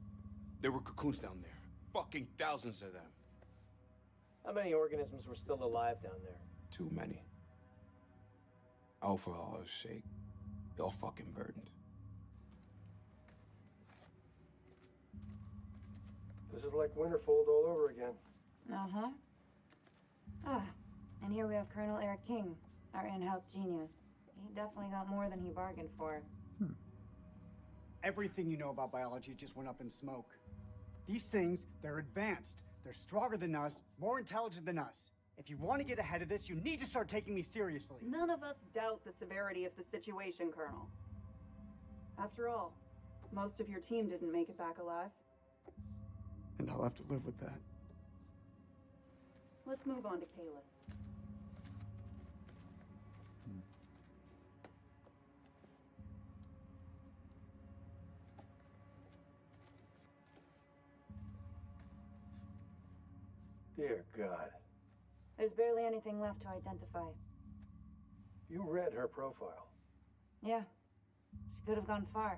There were cocoons down there. Fucking thousands of them. How many organisms were still alive down there? Too many. Oh, for Allah's sake. They're all fucking burdened. This is like Winterfold all over again. Uh-huh. Ah, and here we have Colonel Eric King, our in-house genius. He definitely got more than he bargained for. Everything you know about biology just went up in smoke. These things, they're advanced. They're stronger than us, more intelligent than us. If you want to get ahead of this, you need to start taking me seriously. None of us doubt the severity of the situation, Colonel. After all, most of your team didn't make it back alive. And I'll have to live with that. Let's move on to Kalis. Dear God. There's barely anything left to identify. You read her profile. Yeah, she could have gone far.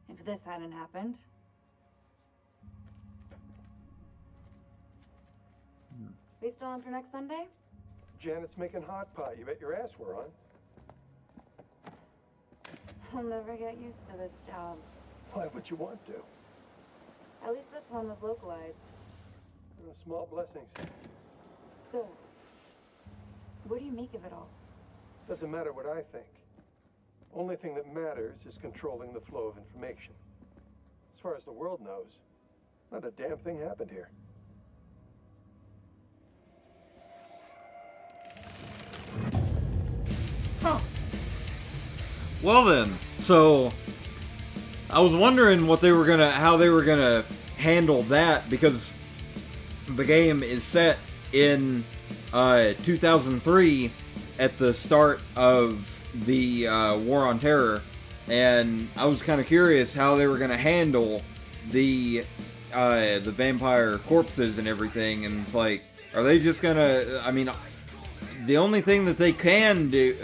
If this hadn't happened. We still on for next Sunday? Janet's making hot pot. You bet your ass we're on. I'll never get used to this job. Why would you want to? At least this one was localized. Small blessings. So, what do you make of it all? Doesn't matter what I think. Only thing that matters is controlling the flow of information. As far as the world knows, not a damn thing happened here. Well then, so I was wondering how they were gonna handle that, because the game is set in 2003 at the start of the War on Terror, and I was kind of curious how they were gonna handle the vampire corpses and everything. And it's like, are they just gonna? I mean, the only thing that they can do,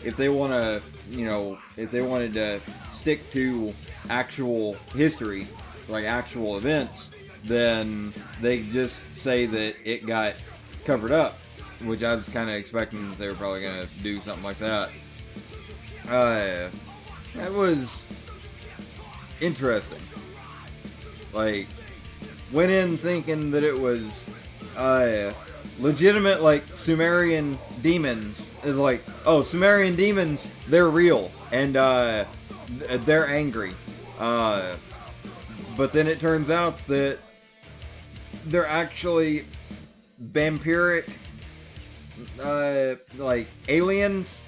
if they want to, if they wanted to stick to actual history, like actual events, then they just say that it got covered up, which I was kind of expecting that they were probably going to do something like that. That was interesting. Like, went in thinking that it was legitimate, like, Sumerian demons. It's like, oh, Sumerian demons, they're real, and they're angry. But then it turns out that they're actually vampiric, like, aliens,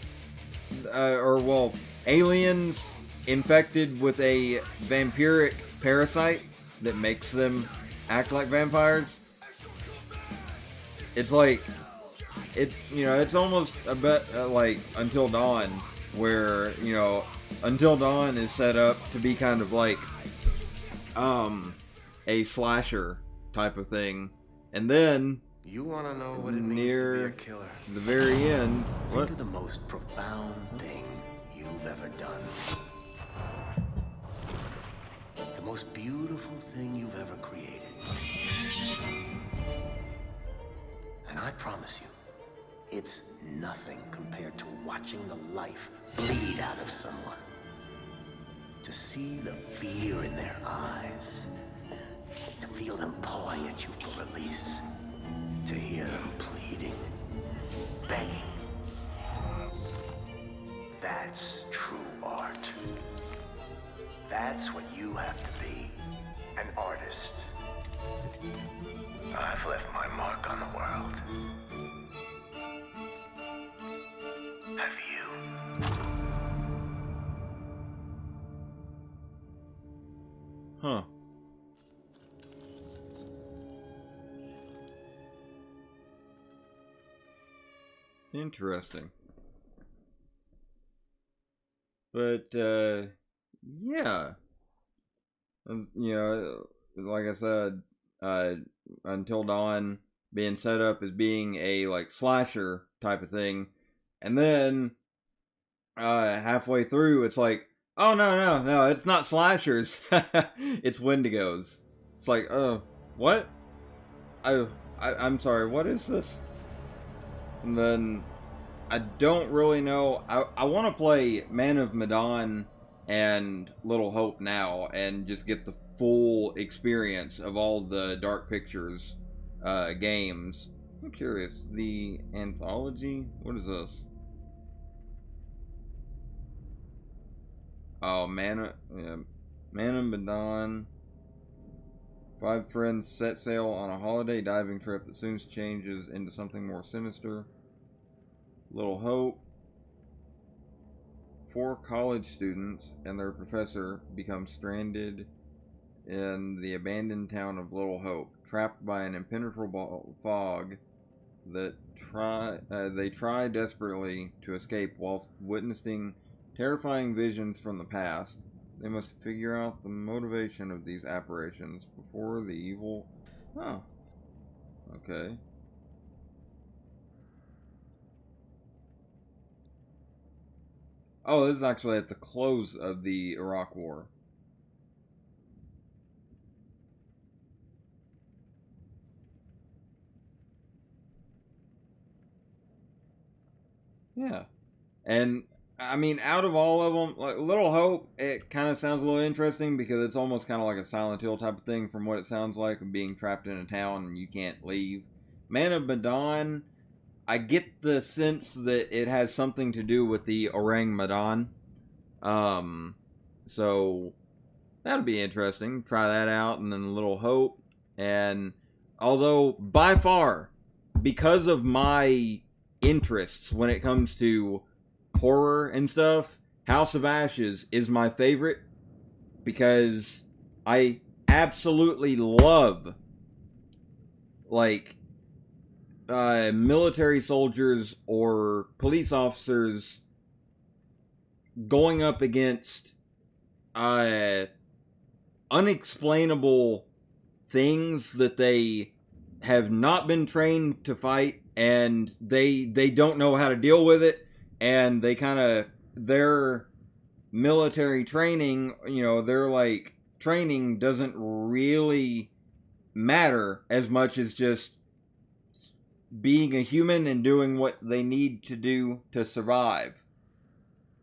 aliens infected with a vampiric parasite that makes them act like vampires. It's like, it's almost a bit like Until Dawn, where, Until Dawn is set up to be kind of like a slasher type of thing, and then you want to know what it means to be a killer? The very end. Think of the most profound thing you've ever done. The most beautiful thing you've ever created. And I promise you, it's nothing compared to watching the life bleed out of someone. To see the fear in their eyes. To feel them pawing at you for release. To hear them pleading, begging. That's true art. That's what you have to be, an artist. I've left my mark on the world. Have you? Huh. Interesting. But, yeah. Like I said, Until Dawn being set up as being a, like, slasher type of thing. And then, halfway through, it's like, oh, no, it's not slashers. It's Wendigos. It's like, oh, what? I'm sorry, what is this? And then, I don't really know. I want to play Man of Medan and Little Hope now and just get the full experience of all the Dark Pictures games. I'm curious. The anthology? What is this? Oh, Man of Medan. 5 friends set sail on a holiday diving trip that soon changes into something more sinister. Little Hope. 4 college students and their professor become stranded in the abandoned town of Little Hope, trapped by an impenetrable fog that they try desperately to escape while witnessing terrifying visions from the past. They must figure out the motivation of these apparitions before the evil... Oh. Okay. Oh, this is actually at the close of the Iraq War. Yeah. And, I mean, out of all of them, like, Little Hope, it kind of sounds a little interesting because it's almost kind of like a Silent Hill type of thing from what it sounds like, of being trapped in a town and you can't leave. Man of Medan, I get the sense that it has something to do with the Orang Medan. So that'll be interesting. Try that out, and then Little Hope. And although by far, because of my interests when it comes to horror and stuff, House of Ashes is my favorite because I absolutely love, like, military soldiers or police officers going up against unexplainable things that they have not been trained to fight, and they don't know how to deal with it, and they kind of, their military training, their, like, training doesn't really matter as much as just being a human and doing what they need to do to survive.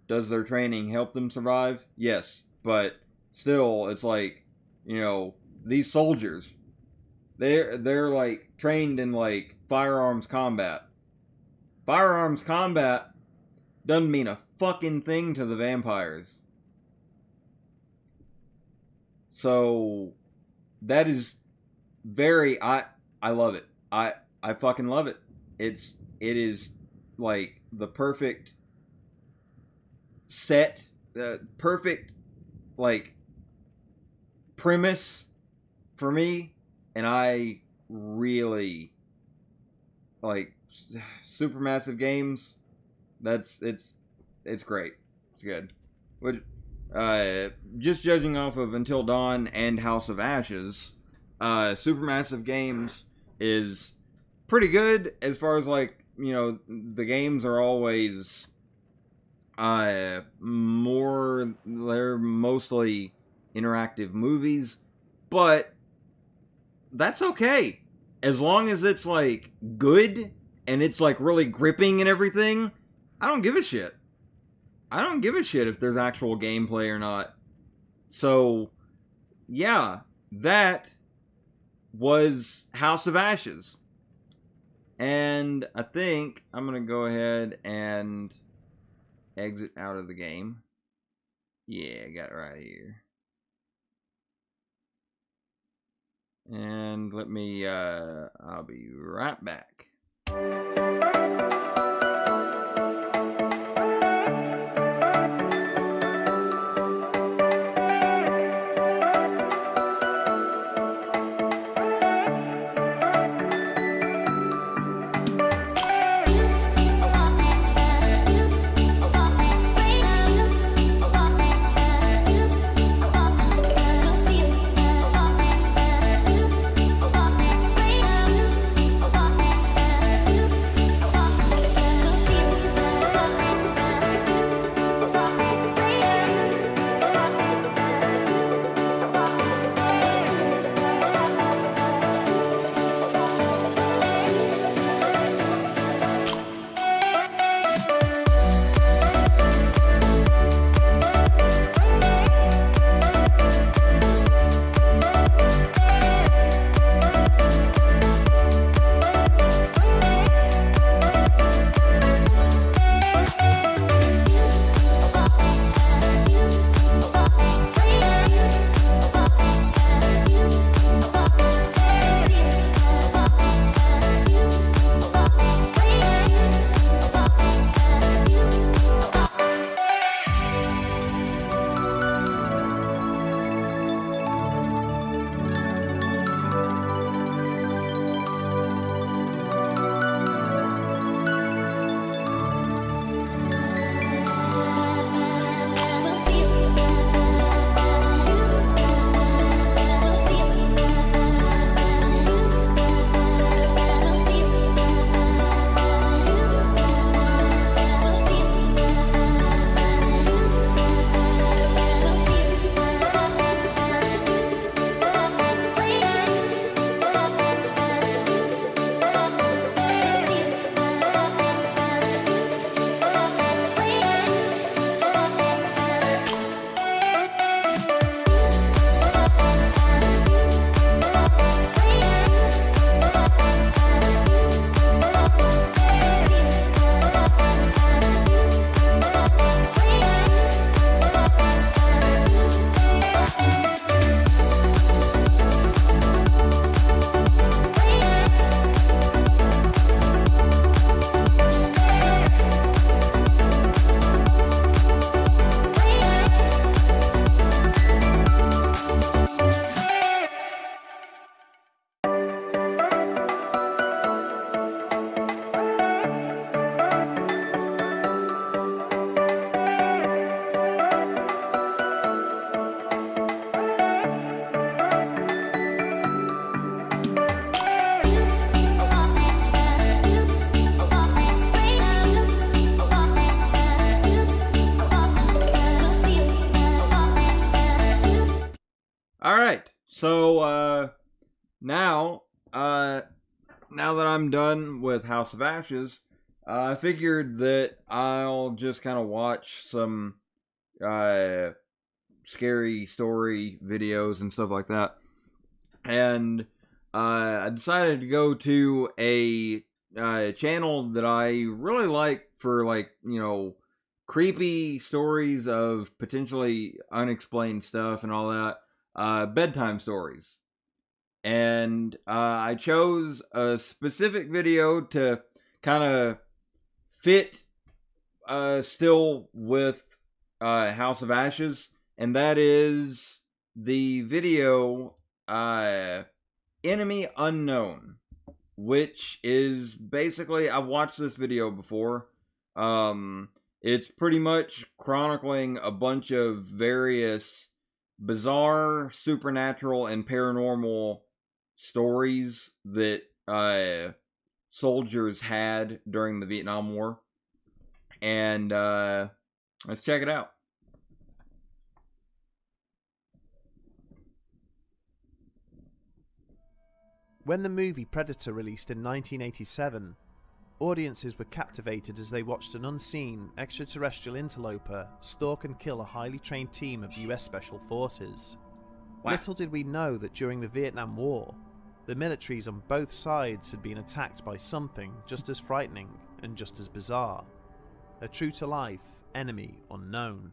Does their training help them survive? Yes, but still, it's like, you know, these soldiers, they're like trained in like firearms combat. Firearms combat doesn't mean a fucking thing to the vampires. So that is very, I love it. I fucking love it. It is like the perfect set, perfect like premise for me, and I really like Supermassive Games. It's great. It's good. Just judging off of Until Dawn and House of Ashes, Supermassive Games is pretty good as far as like, you know, the games are always they're mostly interactive movies, but that's okay. As long as it's like good and it's like really gripping and everything, I don't give a shit. I don't give a shit if there's actual gameplay or not. So, yeah, that was House of Ashes. And I think I'm going to go ahead and exit out of the game. Yeah, I got it right here. And let me, I'll be right back. Alright, so, now that I'm done with House of Ashes, I figured that I'll just kind of watch some scary story videos and stuff like that. And I decided to go to a channel that I really like for, like, you know, creepy stories of potentially unexplained stuff and all that. Bedtime stories. And I chose a specific video to kind of fit still with House of Ashes, and that is the video Enemy Unknown, which is basically, I've watched this video before. It's pretty much chronicling a bunch of various bizarre, supernatural, and paranormal stories that soldiers had during the Vietnam War. And let's check it out. When the movie Predator released in 1987, audiences were captivated as they watched an unseen extraterrestrial interloper stalk and kill a highly trained team of US Special Forces. Wow. Little did we know that during the Vietnam War, the militaries on both sides had been attacked by something just as frightening and just as bizarre. A true-to-life enemy unknown.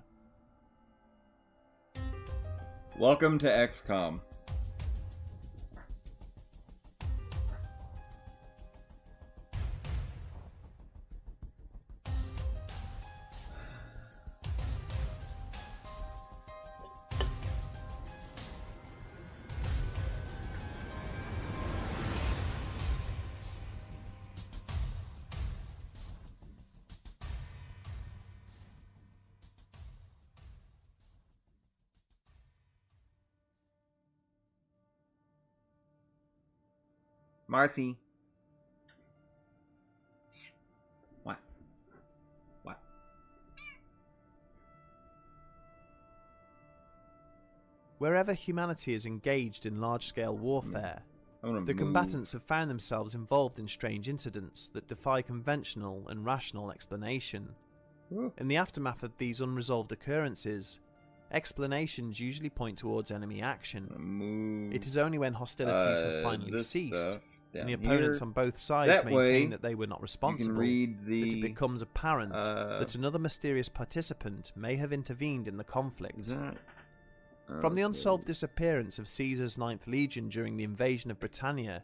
Welcome to XCOM. Marcy. What? What? Wherever humanity is engaged in large-scale warfare, the combatants have found themselves involved in strange incidents that defy conventional and rational explanation. In the aftermath of these unresolved occurrences, explanations usually point towards enemy action. It is only when hostilities have finally ceased, and the opponents on both sides maintain that they were not responsible, that it becomes apparent that another mysterious participant may have intervened in the conflict. From the unsolved disappearance of Caesar's 9th Legion during the invasion of Britannia,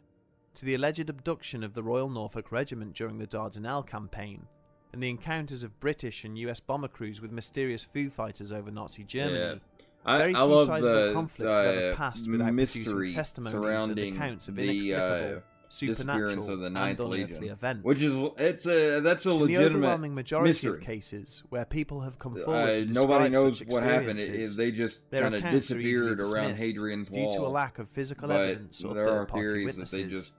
to the alleged abduction of the Royal Norfolk Regiment during the Dardanelles campaign, and the encounters of British and US bomber crews with mysterious Foo Fighters over Nazi Germany, very few sizable conflicts have ever passed without producing testimonies and accounts of inexplicable, supernatural, of the and 9th unearthly Legion, events. which is that's a legitimate In the overwhelming majority mystery. of cases where people have come forward to describe Nobody knows such what happened. experiences, They just their kind of accounts are easily disappeared around dismissed Hadrian's due Wall. to a lack of physical But evidence or there are third-party theories witnesses. that they just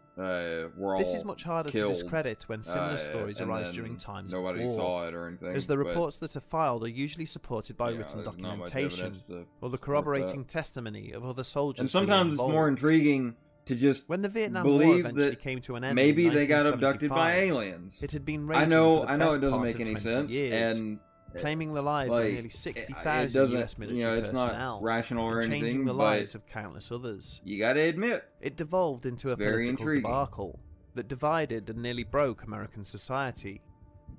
were all This is much harder killed, to discredit when similar stories and arise then during times nobody of war, saw it or anything, as the but- reports that are filed are usually supported by Yeah, written there's not much documentation evidence to or the support corroborating that. testimony of other soldiers. And who were sometimes it's more involved. intriguing to just When the Vietnam War believe eventually that came to an end maybe in they got abducted by 1975, aliens. It had been I raging know, for the I know best it doesn't part make of any 20 sense, years, and claiming the lives of like, nearly it 60,000 doesn't, US military you know, it's personnel, not rational or and anything, changing the but lives of countless others. you gotta admit, It devolved into a very political intriguing. debacle that divided and nearly broke American society,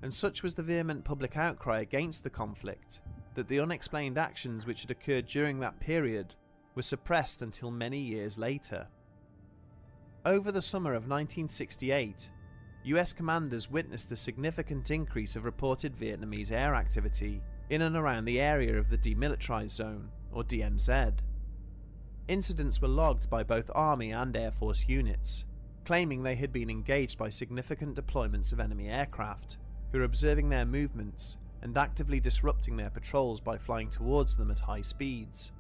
and such was the vehement public outcry against the conflict that the unexplained actions which had occurred during that period were suppressed until many years later. Over the summer of 1968, US commanders witnessed a significant increase of reported Vietnamese air activity in and around the area of the Demilitarized Zone, or DMZ. Incidents were logged by both Army and Air Force units, claiming they had been engaged by significant deployments of enemy aircraft, who were observing their movements and actively disrupting their patrols by flying towards them at high speeds.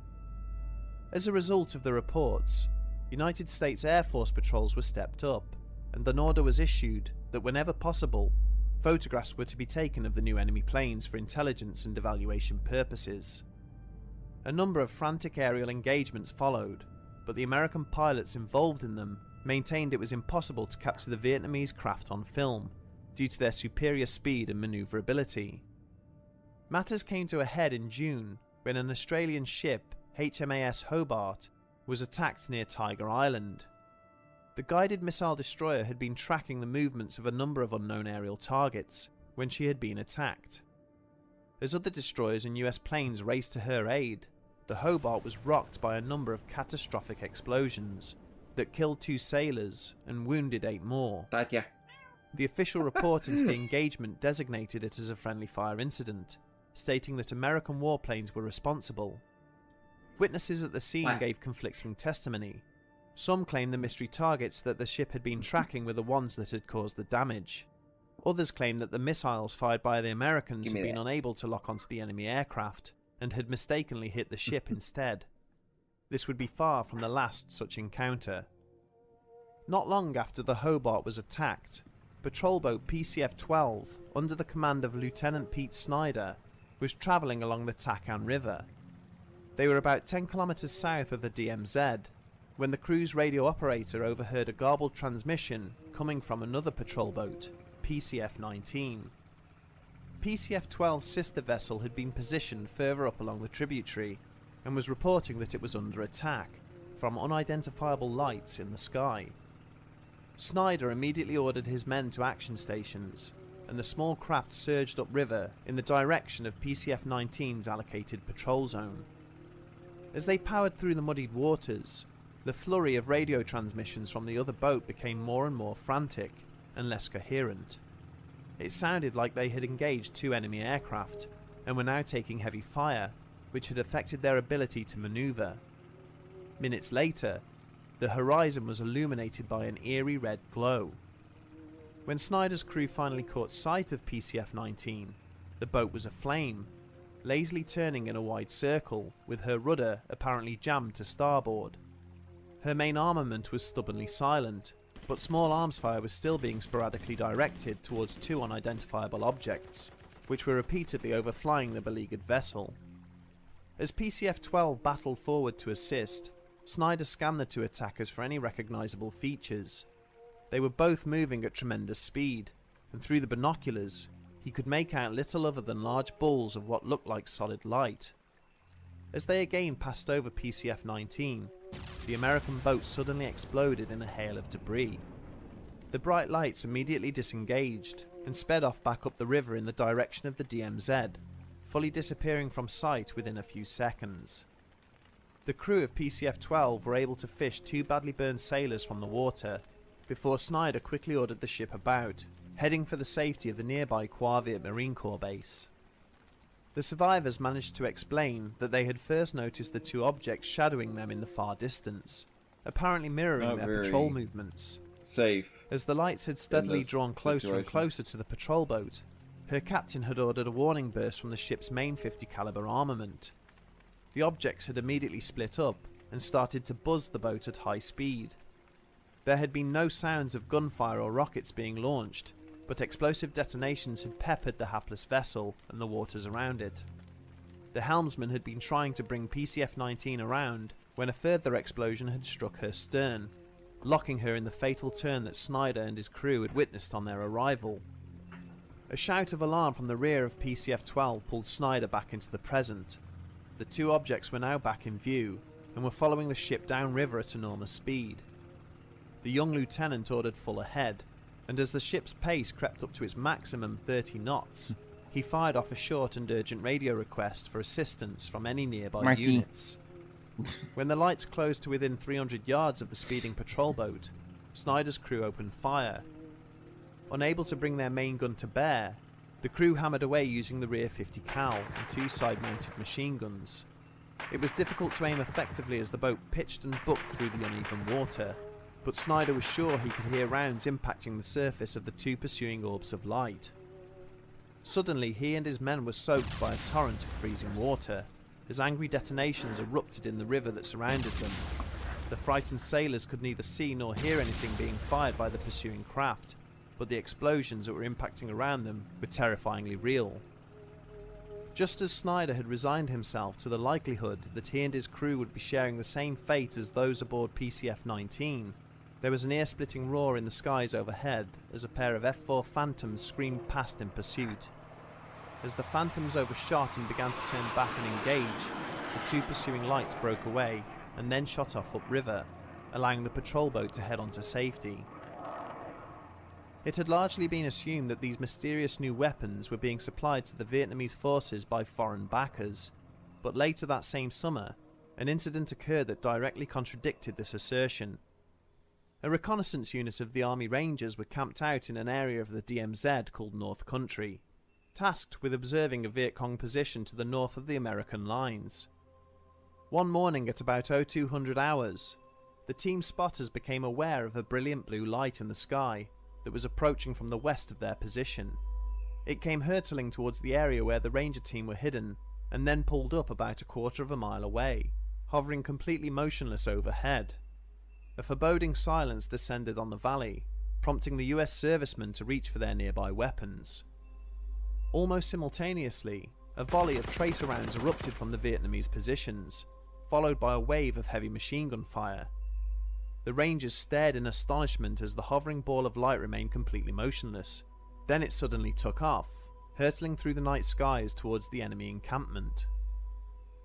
As a result of the reports, United States Air Force patrols were stepped up, and an order was issued that whenever possible, photographs were to be taken of the new enemy planes for intelligence and evaluation purposes. A number of frantic aerial engagements followed, but the American pilots involved in them maintained it was impossible to capture the Vietnamese craft on film due to their superior speed and manoeuvrability. Matters came to a head in June when an Australian ship, HMAS Hobart, was attacked near Tiger Island. The guided missile destroyer had been tracking the movements of a number of unknown aerial targets when she had been attacked. As other destroyers and US planes raced to her aid, the Hobart was rocked by a number of catastrophic explosions that killed 2 sailors and wounded 8 more. The official report into the engagement designated it as a friendly fire incident, stating that American warplanes were responsible. Witnesses at the scene gave conflicting testimony. Some claimed the mystery targets that the ship had been tracking were the ones that had caused the damage. Others claimed that the missiles fired by the Americans had been unable to lock onto the enemy aircraft and had mistakenly hit the ship instead. This would be far from the last such encounter. Not long after the Hobart was attacked, patrol boat PCF-12, under the command of Lieutenant Pete Snyder, was travelling along the Takan River. They were about 10 kilometers south of the DMZ, when the crew's radio operator overheard a garbled transmission coming from another patrol boat, PCF-19. PCF-12's sister vessel had been positioned further up along the tributary and was reporting that it was under attack from unidentifiable lights in the sky. Snyder immediately ordered his men to action stations, and the small craft surged upriver in the direction of PCF-19's allocated patrol zone. As they powered through the muddied waters, the flurry of radio transmissions from the other boat became more and more frantic and less coherent. It sounded like they had engaged 2 enemy aircraft and were now taking heavy fire, which had affected their ability to maneuver. Minutes later, the horizon was illuminated by an eerie red glow. When Snyder's crew finally caught sight of PCF-19, the boat was aflame, lazily turning in a wide circle with her rudder apparently jammed to starboard. Her main armament was stubbornly silent, but small arms fire was still being sporadically directed towards 2 unidentifiable objects, which were repeatedly overflying the beleaguered vessel. As PCF-12 battled forward to assist, Snyder scanned the 2 attackers for any recognisable features. They were both moving at tremendous speed, and through the binoculars, he could make out little other than large balls of what looked like solid light. As they again passed over PCF-19, the American boat suddenly exploded in a hail of debris. The bright lights immediately disengaged and sped off back up the river in the direction of the DMZ, fully disappearing from sight within a few seconds. The crew of PCF-12 were able to fish 2 badly burned sailors from the water, before Snyder quickly ordered the ship about, heading for the safety of the nearby Qua Viet Marine Corps base. The survivors managed to explain that they had first noticed the 2 objects shadowing them in the far distance, apparently mirroring their patrol movements. Safe. As the lights had steadily drawn closer and closer to the patrol boat, her captain had ordered a warning burst from the ship's main 50 caliber armament. The objects had immediately split up and started to buzz the boat at high speed. There had been no sounds of gunfire or rockets being launched, but explosive detonations had peppered the hapless vessel and the waters around it. The helmsman had been trying to bring PCF-19 around when a further explosion had struck her stern, locking her in the fatal turn that Snyder and his crew had witnessed on their arrival. A shout of alarm from the rear of PCF-12 pulled Snyder back into the present. The 2 objects were now back in view and were following the ship downriver at enormous speed. The young lieutenant ordered full ahead, and as the ship's pace crept up to its maximum 30 knots, he fired off a short and urgent radio request for assistance from any nearby units. When the lights closed to within 300 yards of the speeding patrol boat, Snyder's crew opened fire. Unable to bring their main gun to bear, the crew hammered away using the rear 50 cal and 2 side-mounted machine guns. It was difficult to aim effectively as the boat pitched and bucked through the uneven water, but Snyder was sure he could hear rounds impacting the surface of the 2 pursuing orbs of light. Suddenly, he and his men were soaked by a torrent of freezing water, as angry detonations erupted in the river that surrounded them. The frightened sailors could neither see nor hear anything being fired by the pursuing craft, but the explosions that were impacting around them were terrifyingly real. Just as Snyder had resigned himself to the likelihood that he and his crew would be sharing the same fate as those aboard PCF-19, there was an ear-splitting roar in the skies overhead as a pair of F-4 Phantoms screamed past in pursuit. As the Phantoms overshot and began to turn back and engage, the two pursuing lights broke away and then shot off upriver, allowing the patrol boat to head on to safety. It had largely been assumed that these mysterious new weapons were being supplied to the Vietnamese forces by foreign backers, but later that same summer, an incident occurred that directly contradicted this assertion. A reconnaissance unit of the Army Rangers were camped out in an area of the DMZ called North Country, tasked with observing a Viet Cong position to the north of the American lines. One morning at about 0200 hours, the team spotters became aware of a brilliant blue light in the sky that was approaching from the west of their position. It came hurtling towards the area where the Ranger team were hidden, and then pulled up about a quarter of a mile away, hovering completely motionless overhead. A foreboding silence descended on the valley, prompting the US servicemen to reach for their nearby weapons. Almost simultaneously, a volley of tracer rounds erupted from the Vietnamese positions, followed by a wave of heavy machine gun fire. The Rangers stared in astonishment as the hovering ball of light remained completely motionless. Then it suddenly took off, hurtling through the night skies towards the enemy encampment.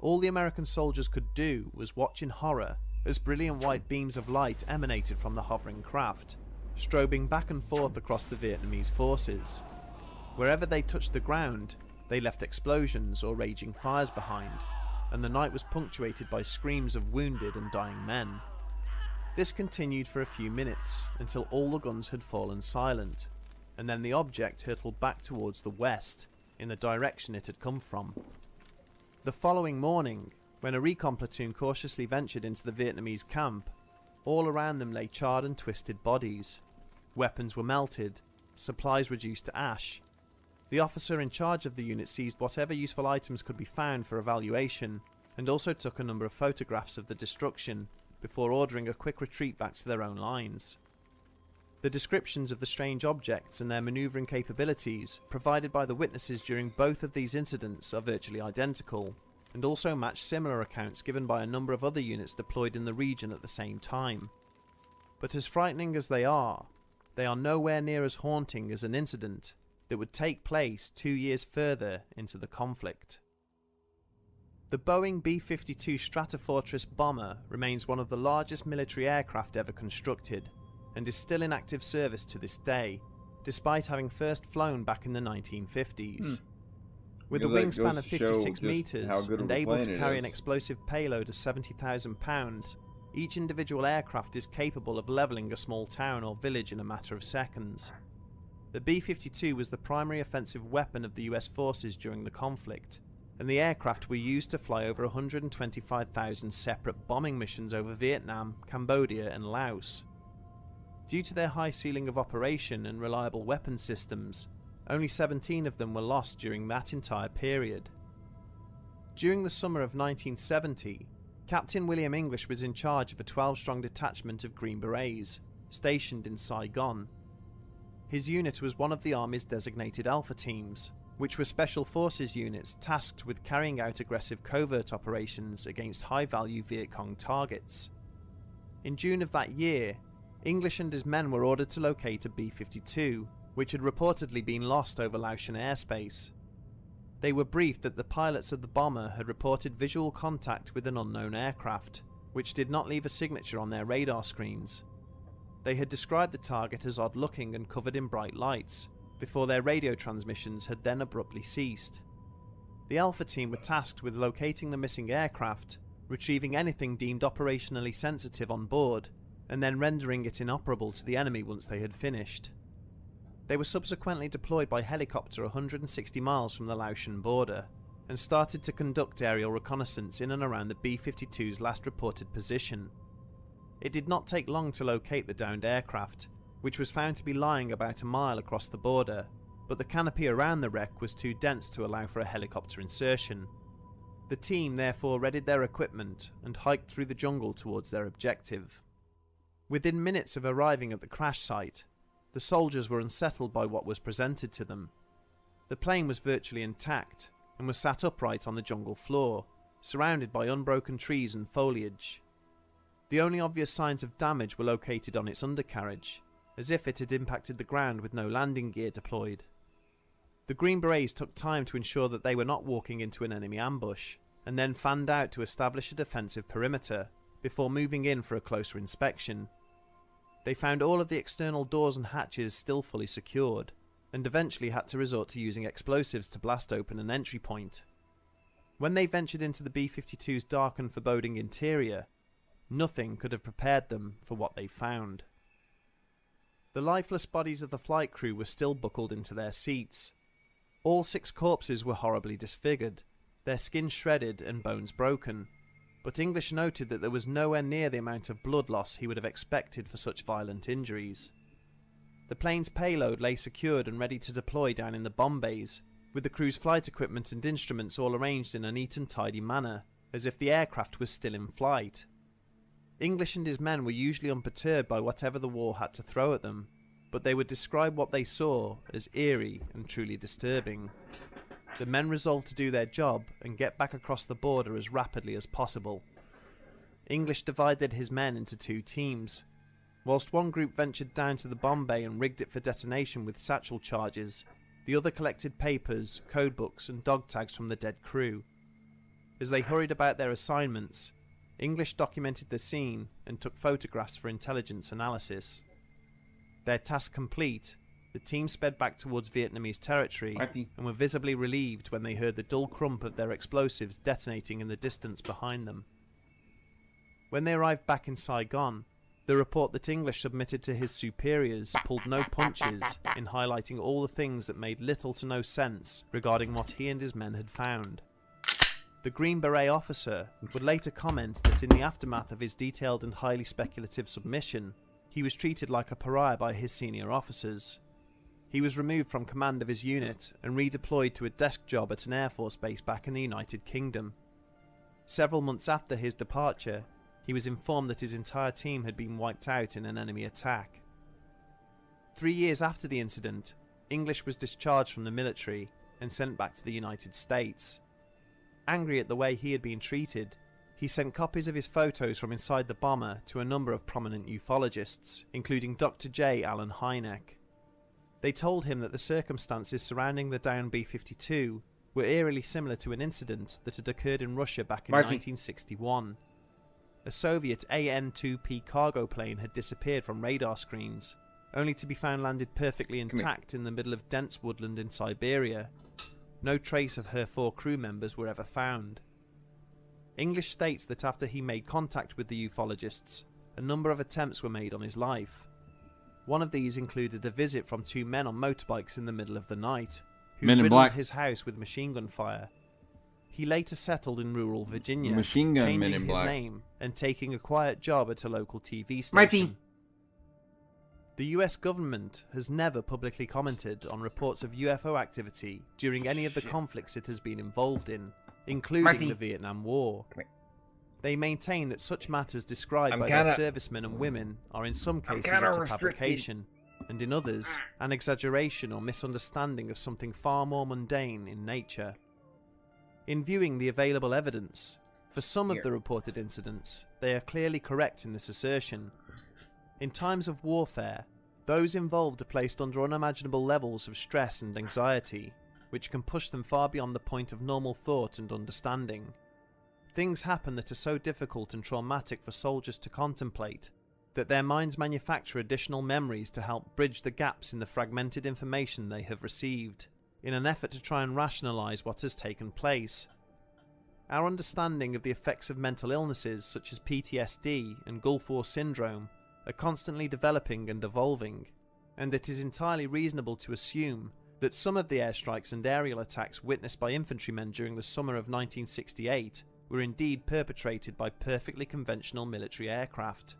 All the American soldiers could do was watch in horror as brilliant white beams of light emanated from the hovering craft, strobing back and forth across the Vietnamese forces. Wherever they touched the ground, they left explosions or raging fires behind, and the night was punctuated by screams of wounded and dying men. This continued for a few minutes until all the guns had fallen silent, and then the object hurtled back towards the west, in the direction it had come from. The following morning, when a recon platoon cautiously ventured into the Vietnamese camp, all around them lay charred and twisted bodies. Weapons were melted, supplies reduced to ash. The officer in charge of the unit seized whatever useful items could be found for evaluation, and also took a number of photographs of the destruction, before ordering a quick retreat back to their own lines. The descriptions of the strange objects and their manoeuvring capabilities provided by the witnesses during both of these incidents are virtually identical, and also match similar accounts given by a number of other units deployed in the region at the same time. But as frightening as they are nowhere near as haunting as an incident that would take place 2 years further into the conflict. The Boeing B-52 Stratofortress bomber remains one of the largest military aircraft ever constructed, and is still in active service to this day, despite having first flown back in the 1950s. With a wingspan of 56 metres and able to carry an explosive payload of 70,000 pounds, each individual aircraft is capable of levelling a small town or village in a matter of seconds. The B-52 was the primary offensive weapon of the US forces during the conflict, and the aircraft were used to fly over 125,000 separate bombing missions over Vietnam, Cambodia and Laos. Due to their high ceiling of operation and reliable weapon systems, only 17 of them were lost during that entire period. During the summer of 1970, Captain William English was in charge of a 12-strong detachment of Green Berets, stationed in Saigon. His unit was one of the Army's designated Alpha teams, which were special forces units tasked with carrying out aggressive covert operations against high-value Viet Cong targets. In June of that year, English and his men were ordered to locate a B-52, which had reportedly been lost over Laotian airspace. They were briefed that the pilots of the bomber had reported visual contact with an unknown aircraft, which did not leave a signature on their radar screens. They had described the target as odd-looking and covered in bright lights, before their radio transmissions had then abruptly ceased. The Alpha team were tasked with locating the missing aircraft, retrieving anything deemed operationally sensitive on board, and then rendering it inoperable to the enemy once they had finished. They were subsequently deployed by helicopter 160 miles from the Laotian border, and started to conduct aerial reconnaissance in and around the B-52's last reported position. It did not take long to locate the downed aircraft, which was found to be lying about a mile across the border, but the canopy around the wreck was too dense to allow for a helicopter insertion. The team therefore readied their equipment and hiked through the jungle towards their objective. Within minutes of arriving at the crash site, the soldiers were unsettled by what was presented to them. The plane was virtually intact, and was sat upright on the jungle floor, surrounded by unbroken trees and foliage. The only obvious signs of damage were located on its undercarriage, as if it had impacted the ground with no landing gear deployed. The Green Berets took time to ensure that they were not walking into an enemy ambush, and then fanned out to establish a defensive perimeter, before moving in for a closer inspection. They found all of the external doors and hatches still fully secured, and eventually had to resort to using explosives to blast open an entry point. When they ventured into the B-52's dark and foreboding interior, nothing could have prepared them for what they found. The lifeless bodies of the flight crew were still buckled into their seats. All 6 corpses were horribly disfigured, their skin shredded and bones broken, but English noted that there was nowhere near the amount of blood loss he would have expected for such violent injuries. The plane's payload lay secured and ready to deploy down in the bomb bays, with the crew's flight equipment and instruments all arranged in a neat and tidy manner, as if the aircraft was still in flight. English and his men were usually unperturbed by whatever the war had to throw at them, but they would describe what they saw as eerie and truly disturbing. The men resolved to do their job and get back across the border as rapidly as possible. English divided his men into 2 teams. Whilst one group ventured down to the bomb bay and rigged it for detonation with satchel charges, the other collected papers, codebooks and dog tags from the dead crew. As they hurried about their assignments, English documented the scene and took photographs for intelligence analysis. Their task complete, the team sped back towards Vietnamese territory and were visibly relieved when they heard the dull crump of their explosives detonating in the distance behind them. When they arrived back in Saigon, the report that English submitted to his superiors pulled no punches in highlighting all the things that made little to no sense regarding what he and his men had found. The Green Beret officer would later comment that in the aftermath of his detailed and highly speculative submission, he was treated like a pariah by his senior officers. He was removed from command of his unit and redeployed to a desk job at an Air Force base back in the United Kingdom. Several months after his departure, he was informed that his entire team had been wiped out in an enemy attack. 3 years after the incident, English was discharged from the military and sent back to the United States. Angry at the way he had been treated, he sent copies of his photos from inside the bomber to a number of prominent ufologists, including Dr. J. Allen Hynek. They told him that the circumstances surrounding the downed B-52 were eerily similar to an incident that had occurred in Russia back in 1961. A Soviet AN-2P cargo plane had disappeared from radar screens, only to be found landed perfectly intact in the middle of dense woodland in Siberia. No trace of her 4 crew members were ever found. English states that after he made contact with the ufologists, a number of attempts were made on his life. One of these included a visit from 2 men on motorbikes in the middle of the night, who riddled his house with machine gun fire. He later settled in rural Virginia, changing his name and taking a quiet job at a local TV station. The US government has never publicly commented on reports of UFO activity during any of the conflicts it has been involved in, including the Vietnam War. They maintain that such matters described by their servicemen and women are in some cases utter fabrication, and in others, an exaggeration or misunderstanding of something far more mundane in nature. In viewing the available evidence, for some of the reported incidents, they are clearly correct in this assertion. In times of warfare, those involved are placed under unimaginable levels of stress and anxiety, which can push them far beyond the point of normal thought and understanding. Things happen that are so difficult and traumatic for soldiers to contemplate, that their minds manufacture additional memories to help bridge the gaps in the fragmented information they have received, in an effort to try and rationalise what has taken place. Our understanding of the effects of mental illnesses such as PTSD and Gulf War syndrome are constantly developing and evolving, and it is entirely reasonable to assume that some of the airstrikes and aerial attacks witnessed by infantrymen during the summer of 1968 were indeed perpetrated by perfectly conventional military aircraft.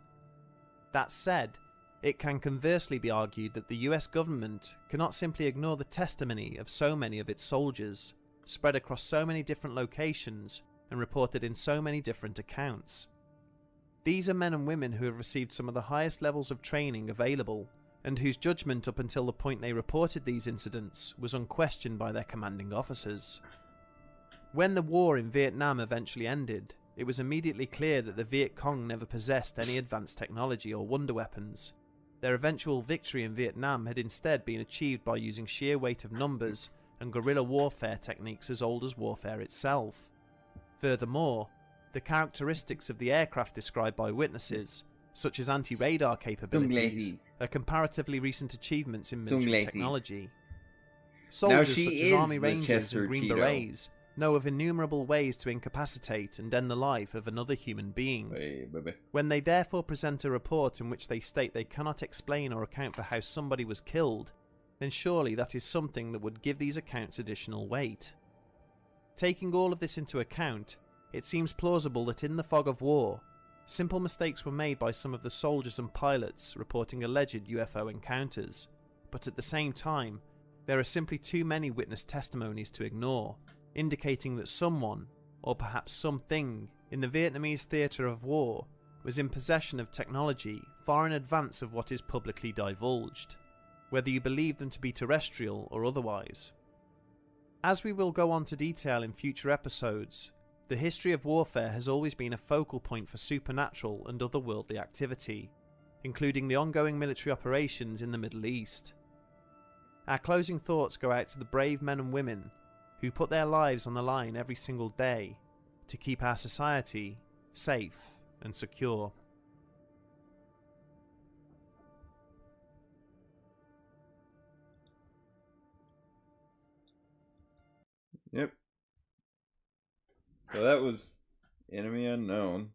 That said, it can conversely be argued that the US government cannot simply ignore the testimony of so many of its soldiers, spread across so many different locations and reported in so many different accounts. These are men and women who have received some of the highest levels of training available, and whose judgment up until the point they reported these incidents was unquestioned by their commanding officers. When the war in Vietnam eventually ended, it was immediately clear that the Viet Cong never possessed any advanced technology or wonder weapons. Their eventual victory in Vietnam had instead been achieved by using sheer weight of numbers and guerrilla warfare techniques as old as warfare itself. Furthermore, the characteristics of the aircraft described by witnesses, such as anti-radar capabilities, are comparatively recent achievements in military technology. Soldiers such as Army Rangers and Green Berets know of innumerable ways to incapacitate and end the life of another human being. When they therefore present a report in which they state they cannot explain or account for how somebody was killed, then surely that is something that would give these accounts additional weight. Taking all of this into account, it seems plausible that in the fog of war, simple mistakes were made by some of the soldiers and pilots reporting alleged UFO encounters, but at the same time, there are simply too many witness testimonies to ignore, indicating that someone, or perhaps something, in the Vietnamese theatre of war was in possession of technology far in advance of what is publicly divulged, whether you believe them to be terrestrial or otherwise. As we will go on to detail in future episodes, the history of warfare has always been a focal point for supernatural and otherworldly activity, including the ongoing military operations in the Middle East. Our closing thoughts go out to the brave men and women who put their lives on the line every single day to keep our society safe and secure. Yep. So that was Enemy Unknown.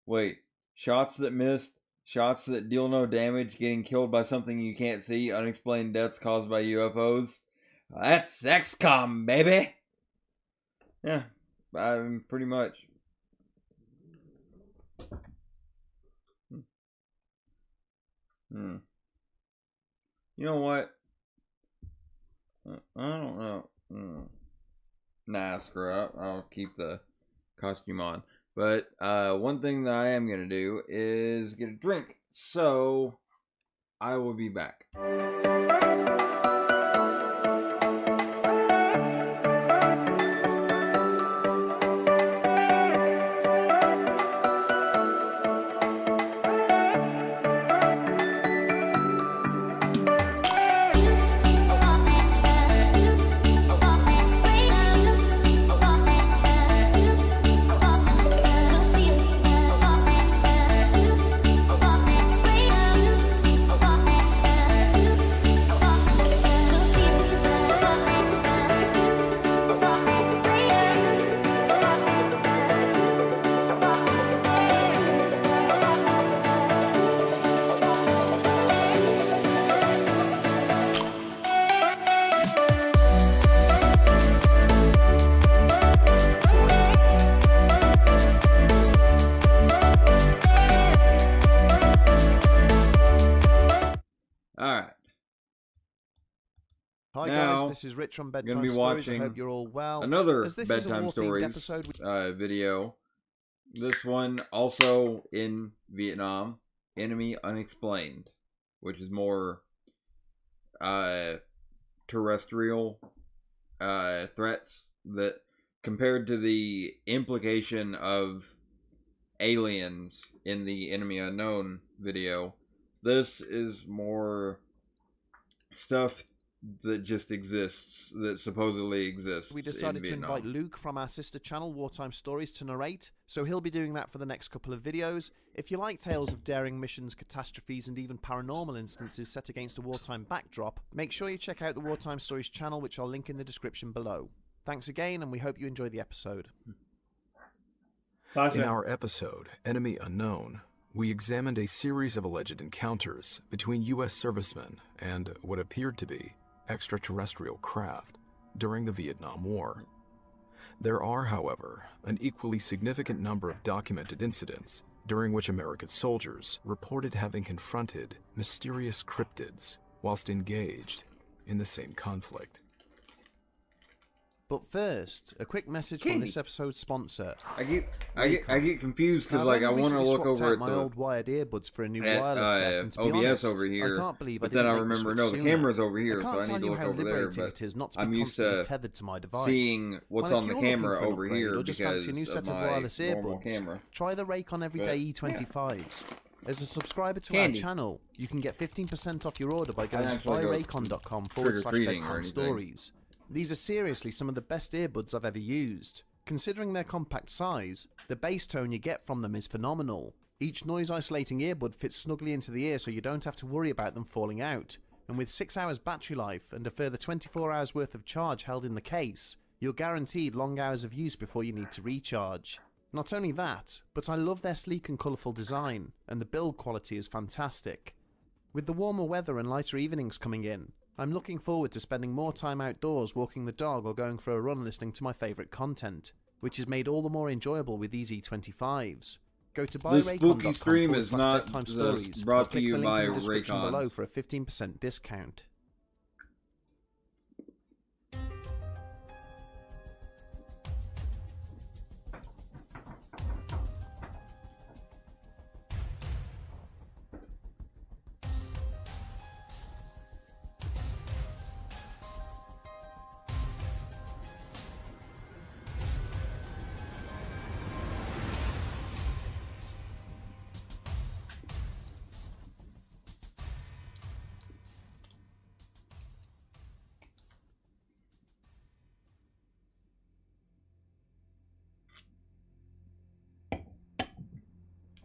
Wait, shots that missed, shots that deal no damage, getting killed by something you can't see, unexplained deaths caused by UFOs. That's XCOM, baby! Yeah, pretty much. You know what? I don't know. Nah, screw it. I'll keep the costume on. But one thing that I am going to do is get a drink. So I will be back. Hi now, guys, this is Rich from I'm Bedtime going to be Stories. I watching hope you're all well. another As this Bedtime is a war-themed Stories episode, video. This one also in Vietnam. Enemy Unexplained, which is more terrestrial threats that compared to the implication of aliens in the Enemy Unknown video. This is more stuff that just exists, that supposedly exists. we decided to in invite Vietnam. Luke from our sister channel, Wartime Stories, to narrate, so he'll be doing that for the next couple of videos. If you like tales of daring missions, catastrophes, and even paranormal instances set against a wartime backdrop, make sure you check out the Wartime Stories channel, which I'll link in the description below. Thanks again, and we hope you enjoy the episode. In our episode, Enemy Unknown, we examined a series of alleged encounters between U.S. servicemen and what appeared to be extraterrestrial craft during the Vietnam War. There are, however, an equally significant number of documented incidents during which American soldiers reported having confronted mysterious cryptids whilst engaged in the same conflict. But first, a quick message from this episode's sponsor. I get confused because like I want to look over at my old wired earbuds for a new wireless set, and to be OBS honest, over here. I can't believe but I didn't then I make the remember switch the sooner. camera's over here, I so can't I tell need to you look how over there. liberating But it is not to be I'm used constantly to tethered to my device. seeing what's Well, on if the you're looking camera for an over upgrade here or just because fancy a new of set of my wireless normal earbuds, camera. try the Raycon Everyday But, E25s. As a subscriber to Candy. our channel, you can get 15% off your order by going to actually go trick-or-treating or buyraycon.com/bedtime anything. stories. These are seriously some of the best earbuds I've ever used. Considering their compact size, the bass tone you get from them is phenomenal. Each noise isolating earbud fits snugly into the ear so you don't have to worry about them falling out. And with 6 hours battery life and a further 24 hours worth of charge held in the case, you're guaranteed long hours of use before you need to recharge. Not only that, but I love their sleek and colourful design, and the build quality is fantastic. With the warmer weather and lighter evenings coming in, I'm looking forward to spending more time outdoors walking the dog or going for a run listening to my favourite content, which is made all the more enjoyable with these E25s. Go to SP00kyStream is not buyraycon.com/bedtime stories or brought to click you the link by in the description Raycon. below for a 15% discount.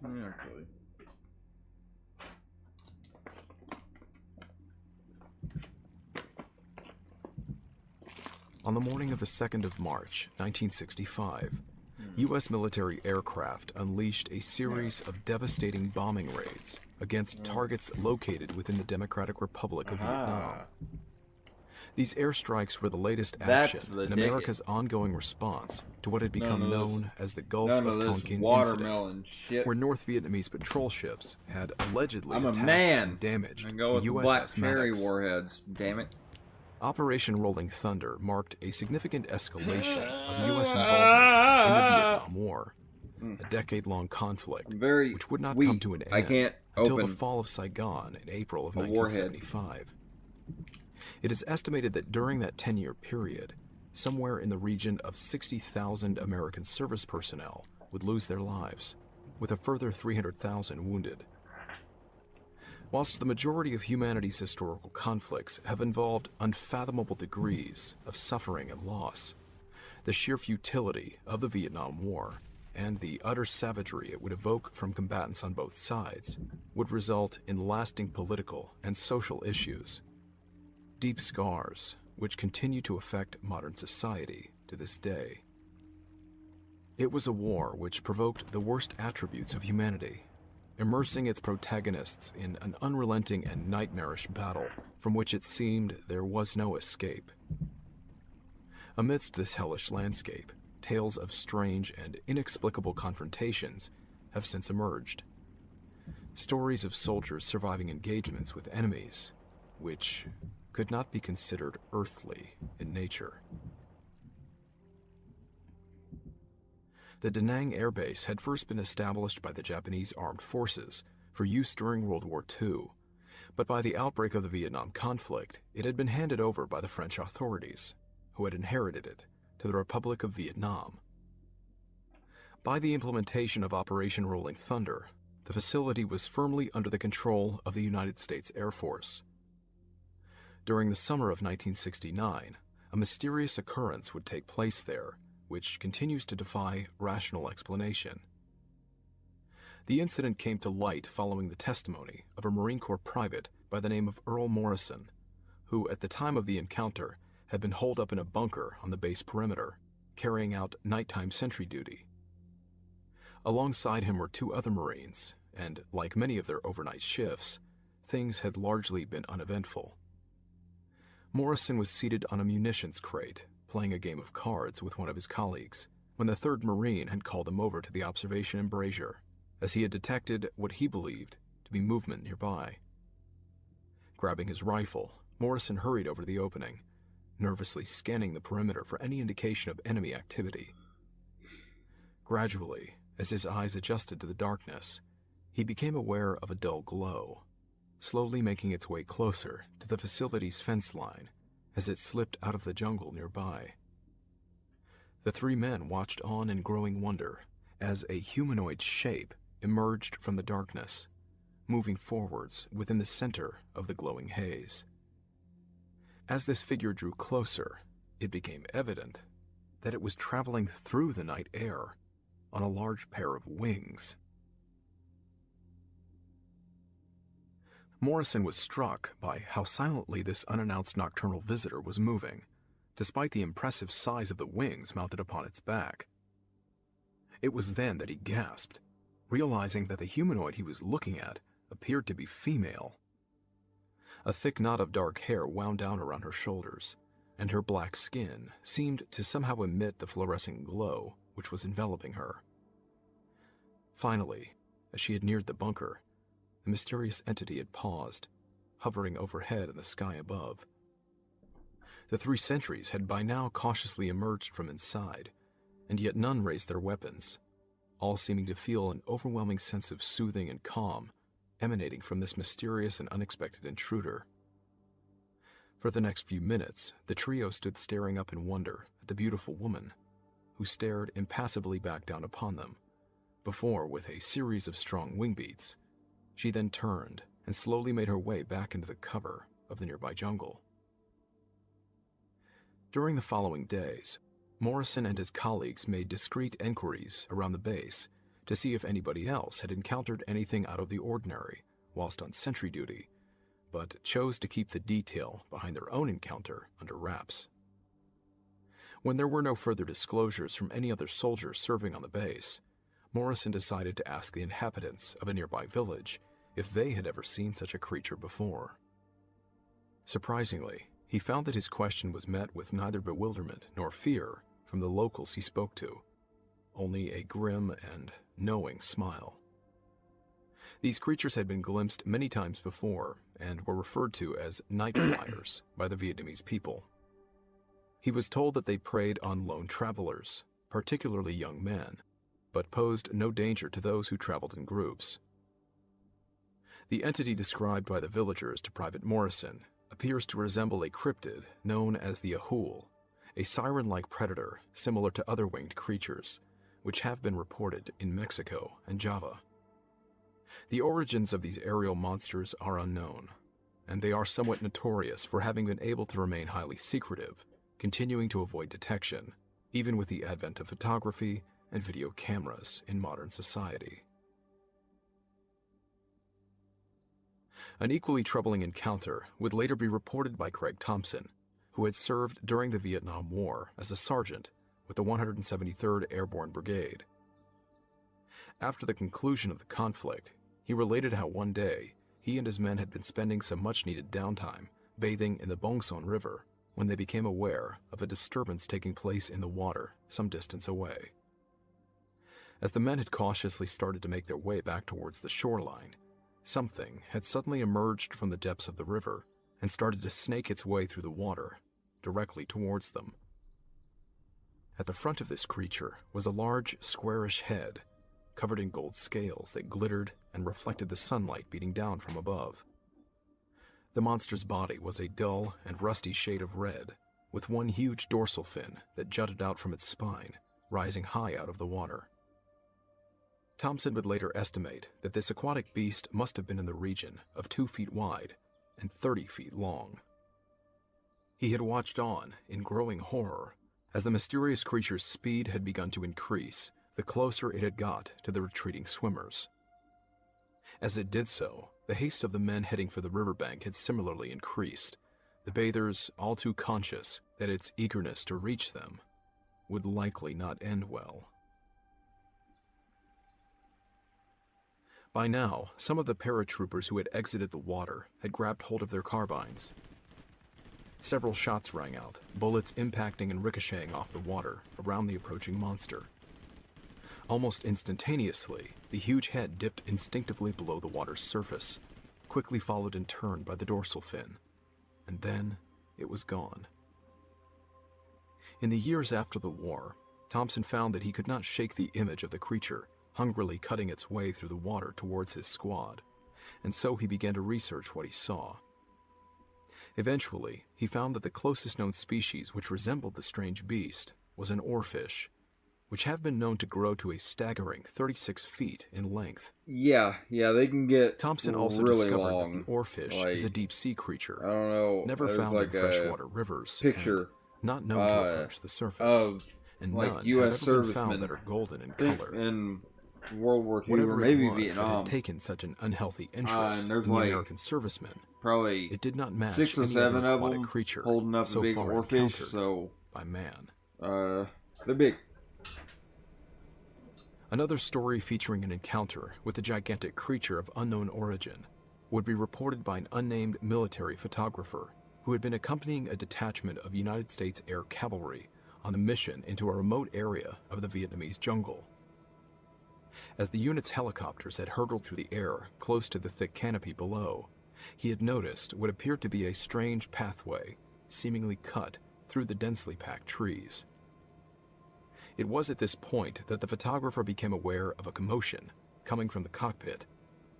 Actually. On the morning of the 2nd of March, 1965, U.S. military aircraft unleashed a series of devastating bombing raids against targets located within the Democratic Republic of Vietnam. These airstrikes were the latest action in America's ongoing response to what had become known as the Gulf of Tonkin incident, where North Vietnamese patrol ships had allegedly attacked and damaged and go with the black USS cherry Maddox. warheads. Damn it! Operation Rolling Thunder marked a significant escalation of U.S. involvement in the Vietnam War, a decade-long conflict which would not come to an end until the fall of Saigon in April of 1975. It is estimated that during that 10-year period, somewhere in the region of 60,000 American service personnel would lose their lives, with a further 300,000 wounded. Whilst the majority of humanity's historical conflicts have involved unfathomable degrees of suffering and loss, the sheer futility of the Vietnam War and the utter savagery it would evoke from combatants on both sides would result in lasting political and social issues, deep scars which continue to affect modern society to this day. It was a war which provoked the worst attributes of humanity, immersing its protagonists in an unrelenting and nightmarish battle from which it seemed there was no escape. Amidst this hellish landscape, tales of strange and inexplicable confrontations have since emerged. Stories of soldiers surviving engagements with enemies, which could not be considered earthly in nature. The Da Nang Air Base had first been established by the Japanese Armed Forces for use during World War II, but by the outbreak of the Vietnam conflict, it had been handed over by the French authorities, who had inherited it, to the Republic of Vietnam. By the implementation of Operation Rolling Thunder, the facility was firmly under the control of the United States Air Force. During the summer of 1969, a mysterious occurrence would take place there, which continues to defy rational explanation. The incident came to light following the testimony of a Marine Corps private by the name of Earl Morrison, who at the time of the encounter had been holed up in a bunker on the base perimeter, carrying out nighttime sentry duty. Alongside him were 2 other Marines, and like many of their overnight shifts, things had largely been uneventful. Morrison was seated on a munitions crate, playing a game of cards with one of his colleagues, when the 3rd Marine had called him over to the observation embrasure, as he had detected what he believed to be movement nearby. Grabbing his rifle, Morrison hurried over to the opening, nervously scanning the perimeter for any indication of enemy activity. Gradually, as his eyes adjusted to the darkness, he became aware of a dull glow, slowly making its way closer to the facility's fence line as it slipped out of the jungle nearby. The three men watched on in growing wonder as a humanoid shape emerged from the darkness, moving forwards within the center of the glowing haze. As this figure drew closer, it became evident that it was traveling through the night air on a large pair of wings. Morrison was struck by how silently this unannounced nocturnal visitor was moving, despite the impressive size of the wings mounted upon its back. It was then that he gasped, realizing that the humanoid he was looking at appeared to be female. A thick knot of dark hair wound down around her shoulders, and her black skin seemed to somehow emit the fluorescent glow which was enveloping her. Finally, as she had neared the bunker, the mysterious entity had paused, hovering overhead in the sky above. The three sentries had by now cautiously emerged from inside, and yet none raised their weapons, all seeming to feel an overwhelming sense of soothing and calm emanating from this mysterious and unexpected intruder. For the next few minutes, the trio stood staring up in wonder at the beautiful woman, who stared impassively back down upon them, before, with a series of strong wing beats, she then turned and slowly made her way back into the cover of the nearby jungle. During the following days, Morrison and his colleagues made discreet enquiries around the base to see if anybody else had encountered anything out of the ordinary whilst on sentry duty, but chose to keep the detail behind their own encounter under wraps. When there were no further disclosures from any other soldiers serving on the base, Morrison decided to ask the inhabitants of a nearby village if they had ever seen such a creature before. Surprisingly, he found that his question was met with neither bewilderment nor fear from the locals he spoke to, only a grim and knowing smile. These creatures had been glimpsed many times before and were referred to as night flyers by the Vietnamese people. He was told that they preyed on lone travelers, particularly young men, but posed no danger to those who traveled in groups. The entity described by the villagers to Private Morrison appears to resemble a cryptid known as the Ahul, a siren-like predator similar to other winged creatures, which have been reported in Mexico and Java. The origins of these aerial monsters are unknown, and they are somewhat notorious for having been able to remain highly secretive, continuing to avoid detection, even with the advent of photography and video cameras in modern society. An equally troubling encounter would later be reported by Craig Thompson, who had served during the Vietnam War as a sergeant with the 173rd Airborne Brigade. After the conclusion of the conflict, he related how one day he and his men had been spending some much-needed downtime bathing in the Bong Son River when they became aware of a disturbance taking place in the water some distance away. As the men had cautiously started to make their way back towards the shoreline, something had suddenly emerged from the depths of the river and started to snake its way through the water, directly towards them. At the front of this creature was a large, squarish head, covered in gold scales that glittered and reflected the sunlight beating down from above. The monster's body was a dull and rusty shade of red, with one huge dorsal fin that jutted out from its spine, rising high out of the water. Thompson would later estimate that this aquatic beast must have been in the region of 2 feet wide and 30 feet long. He had watched on in growing horror as the mysterious creature's speed had begun to increase the closer it had got to the retreating swimmers. As it did so, the haste of the men heading for the riverbank had similarly increased, the bathers all too conscious that its eagerness to reach them would likely not end well. By now, some of the paratroopers who had exited the water had grabbed hold of their carbines. Several shots rang out, bullets impacting and ricocheting off the water around the approaching monster. Almost instantaneously, the huge head dipped instinctively below the water's surface, quickly followed in turn by the dorsal fin, and then it was gone. In the years after the war, Thompson found that he could not shake the image of the creature hungrily cutting its way through the water towards his squad, and so he began to research what he saw. Eventually, he found that the closest known species which resembled the strange beast was an oarfish, which have been known to grow to a staggering 36 feet in length. Yeah, they can get Thompson also really discovered long. that the oarfish is a deep-sea creature, I don't know, never there's found like in freshwater rivers, picture and not known to approach the surface, of and like none U.S. have ever been servicemen found that are golden in color. In World War II Whatever or maybe it was Vietnam, that had taken such an unhealthy interest and there's in the like American servicemen, probably it did not match 6 or any 7 other of aquatic them creature holding up so a big far oarfish, encountered so by man. they're big. Another story featuring an encounter with a gigantic creature of unknown origin would be reported by an unnamed military photographer who had been accompanying a detachment of United States Air Cavalry on a mission into a remote area of the Vietnamese jungle. As the unit's helicopters had hurtled through the air close to the thick canopy below, he had noticed what appeared to be a strange pathway, seemingly cut through the densely packed trees. It was at this point that the photographer became aware of a commotion coming from the cockpit,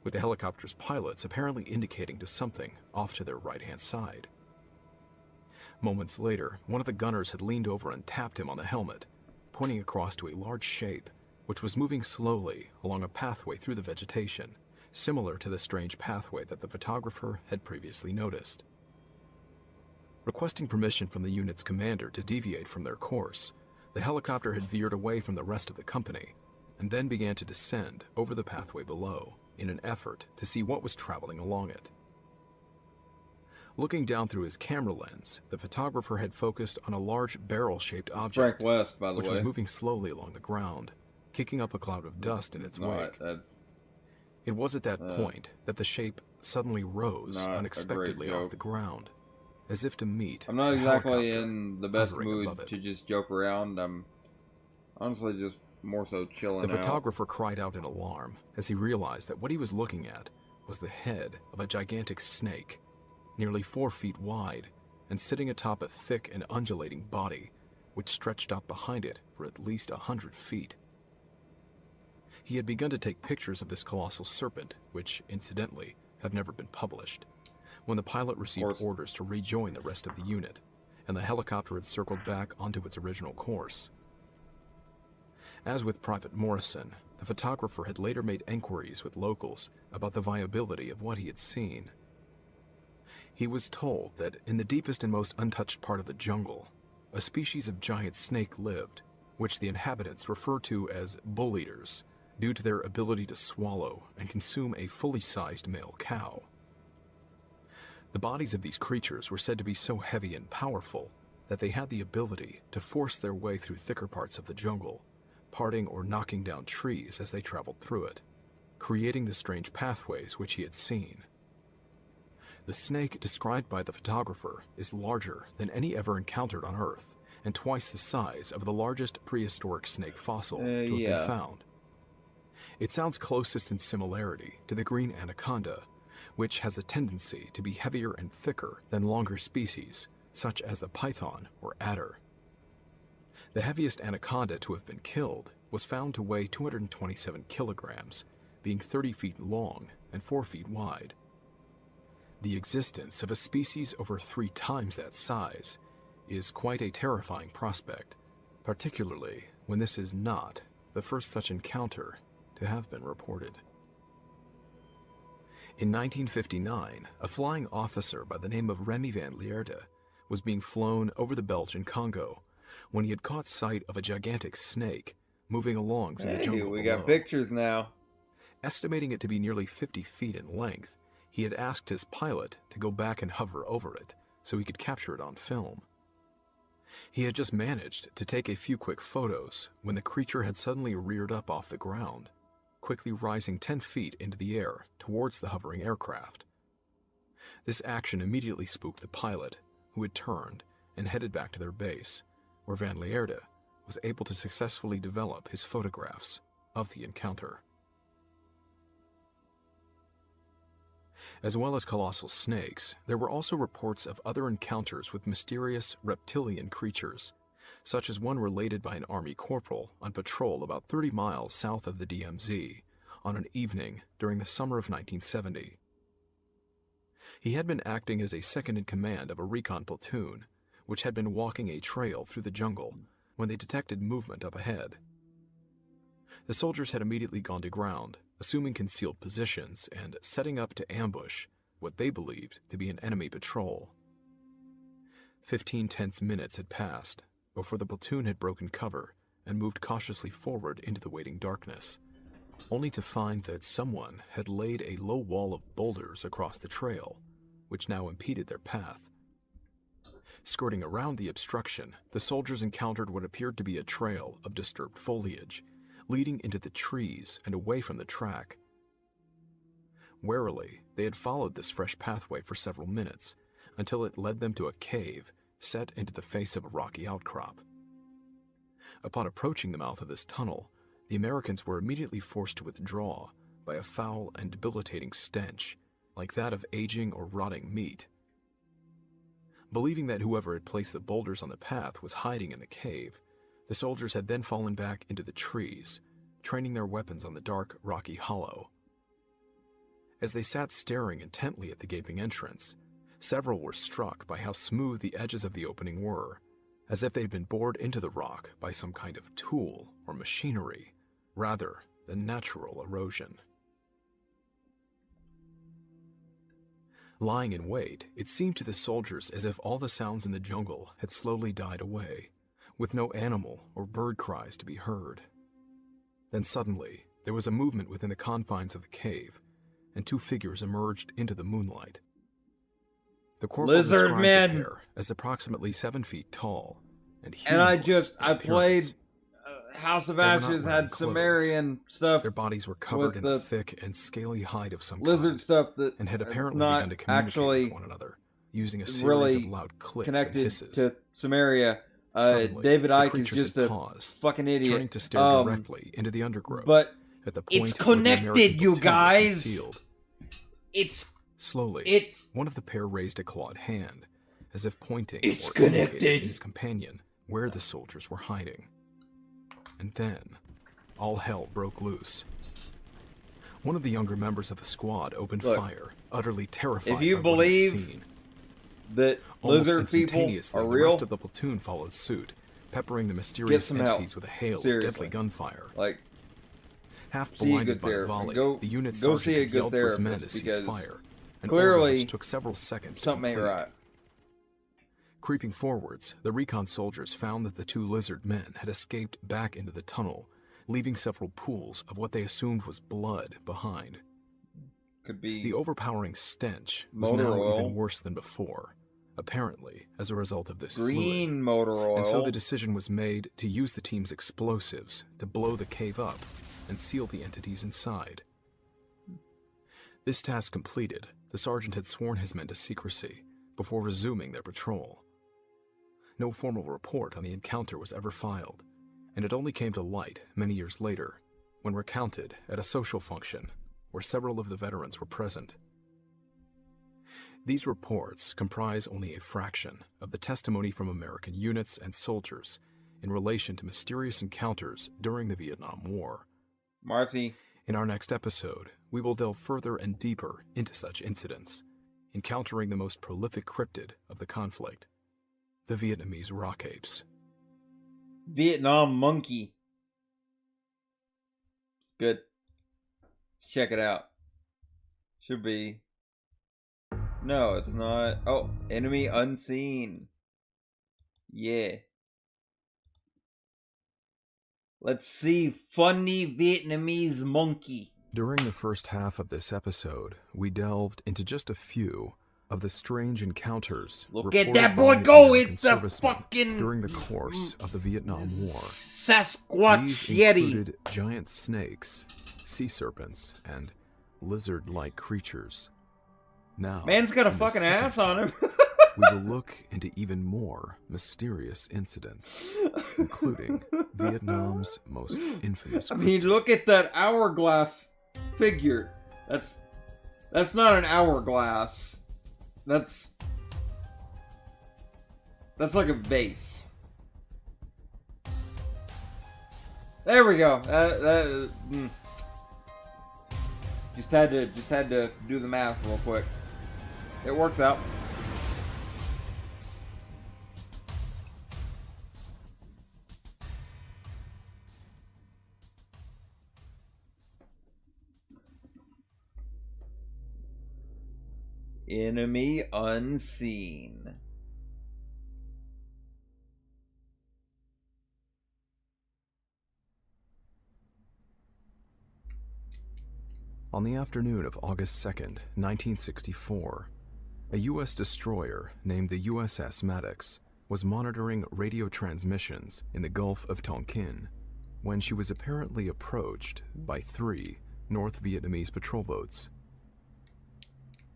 with the helicopter's pilots apparently indicating to something off to their right-hand side. Moments later, one of the gunners had leaned over and tapped him on the helmet, pointing across to a large shape which was moving slowly along a pathway through the vegetation, similar to the strange pathway that the photographer had previously noticed. Requesting permission from the unit's commander to deviate from their course, the helicopter had veered away from the rest of the company and then began to descend over the pathway below in an effort to see what was traveling along it. Looking down through his camera lens, the photographer had focused on a large barrel-shaped object, Frank West, by the which way. was moving slowly along the ground, kicking up a cloud of dust in its wake. It was at that point that the shape suddenly rose unexpectedly off the ground, as if to meet I'm not the exactly helicopter in the best hovering mood above it. to just joke around. I'm honestly just more so chilling The out. photographer cried out in alarm as he realized that what he was looking at was the head of a gigantic snake, nearly 4 feet wide, and sitting atop a thick and undulating body, which stretched out behind it for at least 100 feet. He had begun to take pictures of this colossal serpent, which, incidentally, have never been published, when the pilot received orders to rejoin the rest of the unit, and the helicopter had circled back onto its original course. As with Private Morrison, the photographer had later made enquiries with locals about the viability of what he had seen. He was told that in the deepest and most untouched part of the jungle, a species of giant snake lived, which the inhabitants refer to as bull-eaters, due to their ability to swallow and consume a fully sized male cow. The bodies of these creatures were said to be so heavy and powerful that they had the ability to force their way through thicker parts of the jungle, parting or knocking down trees as they traveled through it, creating the strange pathways which he had seen. The snake described by the photographer is larger than any ever encountered on Earth, and twice the size of the largest prehistoric snake fossil to have been found. It sounds closest in similarity to the green anaconda, which has a tendency to be heavier and thicker than longer species, such as the python or adder. The heaviest anaconda to have been killed was found to weigh 227 kilograms, being 30 feet long and 4 feet wide. The existence of a species over 3 times that size is quite a terrifying prospect, particularly when this is not the first such encounter to have been reported. In 1959, a flying officer by the name of Remy van Lierde was being flown over the Belgian Congo when he had caught sight of a gigantic snake moving along through the jungle we below. got pictures now. Estimating it to be nearly 50 feet in length, he had asked his pilot to go back and hover over it so he could capture it on film. He had just managed to take a few quick photos when the creature had suddenly reared up off the ground, quickly rising 10 feet into the air towards the hovering aircraft. This action immediately spooked the pilot, who had turned and headed back to their base, where Van Lierde was able to successfully develop his photographs of the encounter. As well as colossal snakes, there were also reports of other encounters with mysterious reptilian creatures, such as one related by an Army corporal on patrol about 30 miles south of the DMZ on an evening during the summer of 1970. He had been acting as a second-in-command of a recon platoon, which had been walking a trail through the jungle when they detected movement up ahead. The soldiers had immediately gone to ground, assuming concealed positions and setting up to ambush what they believed to be an enemy patrol. 15 tense minutes had passed before the platoon had broken cover and moved cautiously forward into the waiting darkness, only to find that someone had laid a low wall of boulders across the trail, which now impeded their path. Skirting around the obstruction, the soldiers encountered what appeared to be a trail of disturbed foliage, leading into the trees and away from the track. Warily, they had followed this fresh pathway for several minutes, until it led them to a cave set into the face of a rocky outcrop. Upon approaching the mouth of this tunnel, the Americans were immediately forced to withdraw by a foul and debilitating stench, like that of aging or rotting meat. Believing that whoever had placed the boulders on the path was hiding in the cave, the soldiers had then fallen back into the trees, training their weapons on the dark, rocky hollow. As they sat staring intently at the gaping entrance, several were struck by how smooth the edges of the opening were, as if they had been bored into the rock by some kind of tool or machinery, rather than natural erosion. Lying in wait, it seemed to the soldiers as if all the sounds in the jungle had slowly died away, with no animal or bird cries to be heard. Then suddenly, there was a movement within the confines of the cave, and two figures emerged into the moonlight. The corporal described the pair as approximately 7 feet tall and humanoid. And I played House of Ashes, had Sumerian stuff. Their bodies were covered in the thick and scaly hide of some lizard kind, stuff that and had apparently not begun to communicate actually with one another, using a series really of loud clicks connected and hisses. to Sumeria. Suddenly, David the Icke is creatures just had a paused, fucking idiot. turning to stare directly into the undergrowth. But at the it's point where the American connected, you platoon was guys. concealed. Slowly, one of the pair raised a clawed hand, as if pointing or indicating connected. to his companion where the soldiers were hiding. And then, all hell broke loose. One of the younger members of the squad opened fire, utterly terrified if you by what he had believe seen. that Almost lizard people instantaneously, are the real, rest of the platoon followed suit, peppering the mysterious some entities help. with a hail Seriously. of deadly gunfire. Like, half see a blinded good by the therapist. volley, Go- the unit go sergeant see a good yelled for his men to therapist, cease because fire, an clearly order which took several seconds to something ain't complete. right. Creeping forwards, the recon soldiers found that the two lizard men had escaped back into the tunnel, leaving several pools of what they assumed was blood behind. Could be the overpowering stench was motor now oil. even worse than before, apparently as a result of this Green fluid. motor oil. And so the decision was made to use the team's explosives to blow the cave up and seal the entities inside. This task completed, the sergeant had sworn his men to secrecy before resuming their patrol. No formal report on the encounter was ever filed, and it only came to light many years later when recounted at a social function where several of the veterans were present. These reports comprise only a fraction of the testimony from American units and soldiers in relation to mysterious encounters during the Vietnam War. Marcy. In our next episode, we will delve further and deeper into such incidents, encountering the most prolific cryptid of the conflict, the Vietnamese rock apes. Vietnam monkey. It's good. Check it out. Should be. No, it's not. Oh, enemy unseen. Yeah. Let's see. Funny Vietnamese monkey. During the first half of this episode, we delved into just a few of the strange encounters Look at reported that by boy go! American It's the servicemen fucking during the course of the Vietnam War. Sasquatch These Yeti. included giant snakes, sea serpents, and lizard-like creatures. Now, Man's got a in the fucking second ass on him. we will look into even more mysterious incidents, including Vietnam's most infamous. I mean, look at that hourglass figure. That's not an hourglass. That's like a vase. There we go. Just had to do the math real quick. It works out. Enemy unseen. On the afternoon of August 2nd, 1964, a U.S. destroyer named the USS Maddox was monitoring radio transmissions in the Gulf of Tonkin when she was apparently approached by 3 North Vietnamese patrol boats.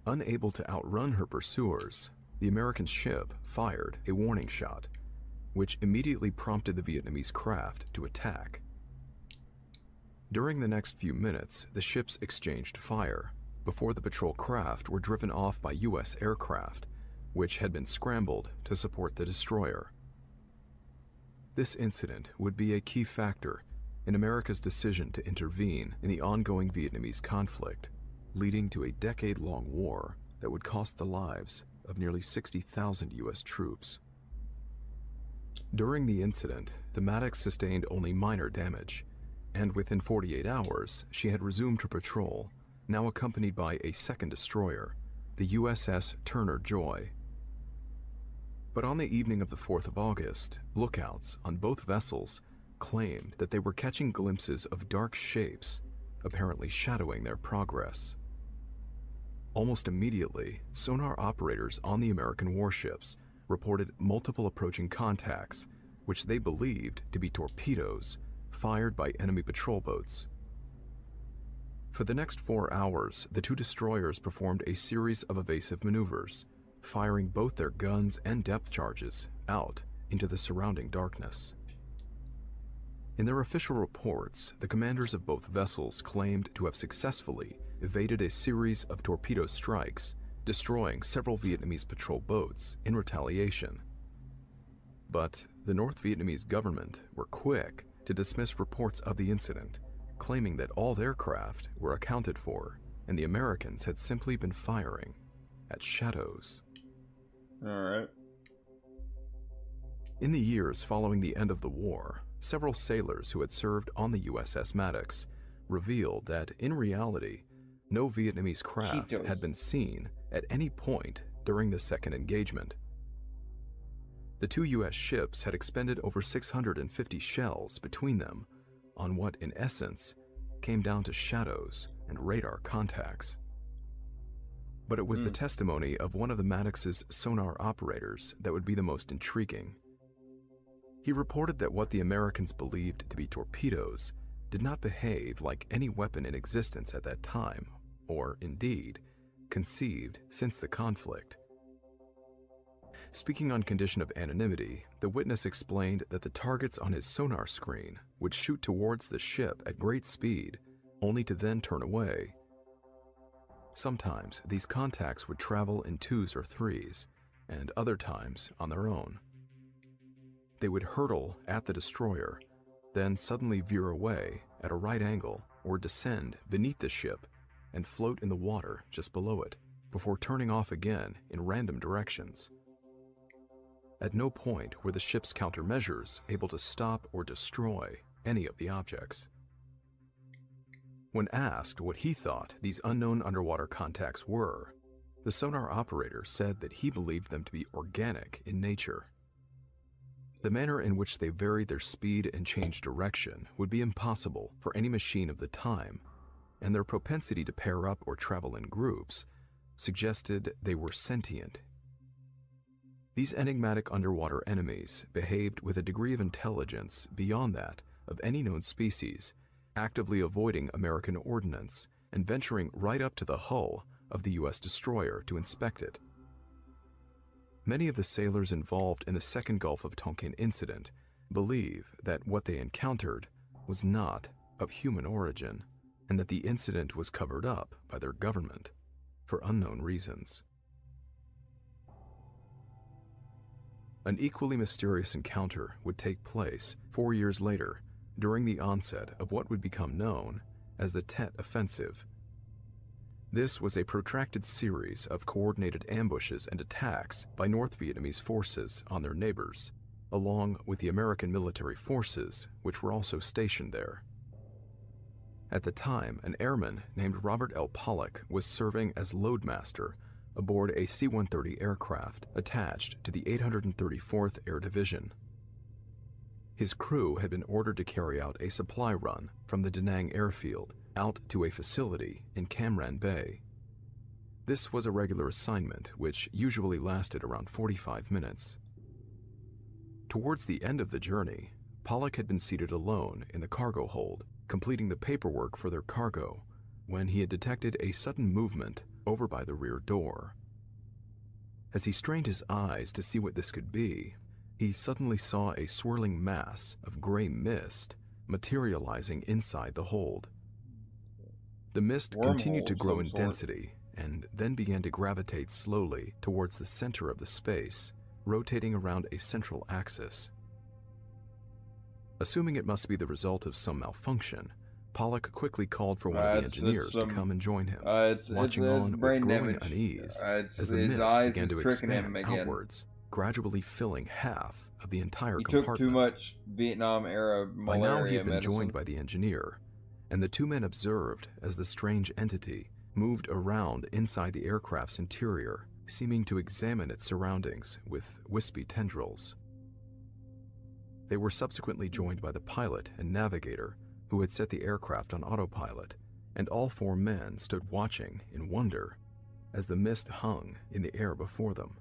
Unable to outrun her pursuers, the American ship fired a warning shot, which immediately prompted the Vietnamese craft to attack. During the next few minutes, the ships exchanged fire before the patrol craft were driven off by U.S. aircraft, which had been scrambled to support the destroyer. This incident would be a key factor in America's decision to intervene in the ongoing Vietnamese conflict, leading to a decade-long war that would cost the lives of nearly 60,000 U.S. troops. During the incident, the Maddox sustained only minor damage, and within 48 hours, she had resumed her patrol, now accompanied by a second destroyer, the USS Turner Joy. But on the evening of the 4th of August, lookouts on both vessels claimed that they were catching glimpses of dark shapes, apparently shadowing their progress. Almost immediately, sonar operators on the American warships reported multiple approaching contacts, which they believed to be torpedoes fired by enemy patrol boats. For the next 4 hours, the 2 destroyers performed a series of evasive maneuvers, firing both their guns and depth charges out into the surrounding darkness. In their official reports, the commanders of both vessels claimed to have successfully evaded a series of torpedo strikes, destroying several Vietnamese patrol boats in retaliation. But the North Vietnamese government were quick to dismiss reports of the incident, claiming that all their craft were accounted for and the Americans had simply been firing at shadows. Alright. In the years following the end of the war, several sailors who had served on the USS Maddox revealed that, in reality, no Vietnamese craft had been seen at any point during the second engagement. The 2 U.S. ships had expended over 650 shells between them on what, in essence, came down to shadows and radar contacts. But it was the testimony of one of the Maddox's sonar operators that would be the most intriguing. He reported that what the Americans believed to be torpedoes did not behave like any weapon in existence at that time, or, indeed, conceived since the conflict. Speaking on condition of anonymity, the witness explained that the targets on his sonar screen would shoot towards the ship at great speed, only to then turn away. Sometimes these contacts would travel in 2s or 3s, and other times on their own. They would hurtle at the destroyer, then suddenly veer away at a right angle or descend beneath the ship and float in the water just below it, before turning off again in random directions. At no point were the ship's countermeasures able to stop or destroy any of the objects. When asked what he thought these unknown underwater contacts were, the sonar operator said that he believed them to be organic in nature. The manner in which they varied their speed and changed direction would be impossible for any machine of the time, and their propensity to pair up or travel in groups suggested they were sentient. These enigmatic underwater enemies behaved with a degree of intelligence beyond that of any known species, actively avoiding American ordnance and venturing right up to the hull of the U.S. destroyer to inspect it. Many of the sailors involved in the second Gulf of Tonkin incident believe that what they encountered was not of human origin, and that the incident was covered up by their government for unknown reasons. An equally mysterious encounter would take place 4 years later, during the onset of what would become known as the Tet Offensive. This was a protracted series of coordinated ambushes and attacks by North Vietnamese forces on their neighbors, along with the American military forces which were also stationed there. At the time, an airman named Robert L. Pollock was serving as loadmaster aboard a C-130 aircraft attached to the 834th Air Division. His crew had been ordered to carry out a supply run from the Da Nang airfield out to a facility in Cam Ranh Bay. This was a regular assignment, which usually lasted around 45 minutes. Towards the end of the journey, Pollock had been seated alone in the cargo hold, completing the paperwork for their cargo, when he had detected a sudden movement over by the rear door. As he strained his eyes to see what this could be, he suddenly saw a swirling mass of gray mist materializing inside the hold. The mist continued to grow in density and then began to gravitate slowly towards the center of the space, rotating around a central axis. Assuming it must be the result of some malfunction, Pollock quickly called for one of the engineers to come and join him, watching on with growing unease as the mist began to expand outwards, gradually filling half of the entire compartment. He took too much Vietnam-era malaria By now he had been medicine. joined by the engineer, and the two men observed as the strange entity moved around inside the aircraft's interior, seeming to examine its surroundings with wispy tendrils. They were subsequently joined by the pilot and navigator, who had set the aircraft on autopilot, and all four men stood watching in wonder as the mist hung in the air before them.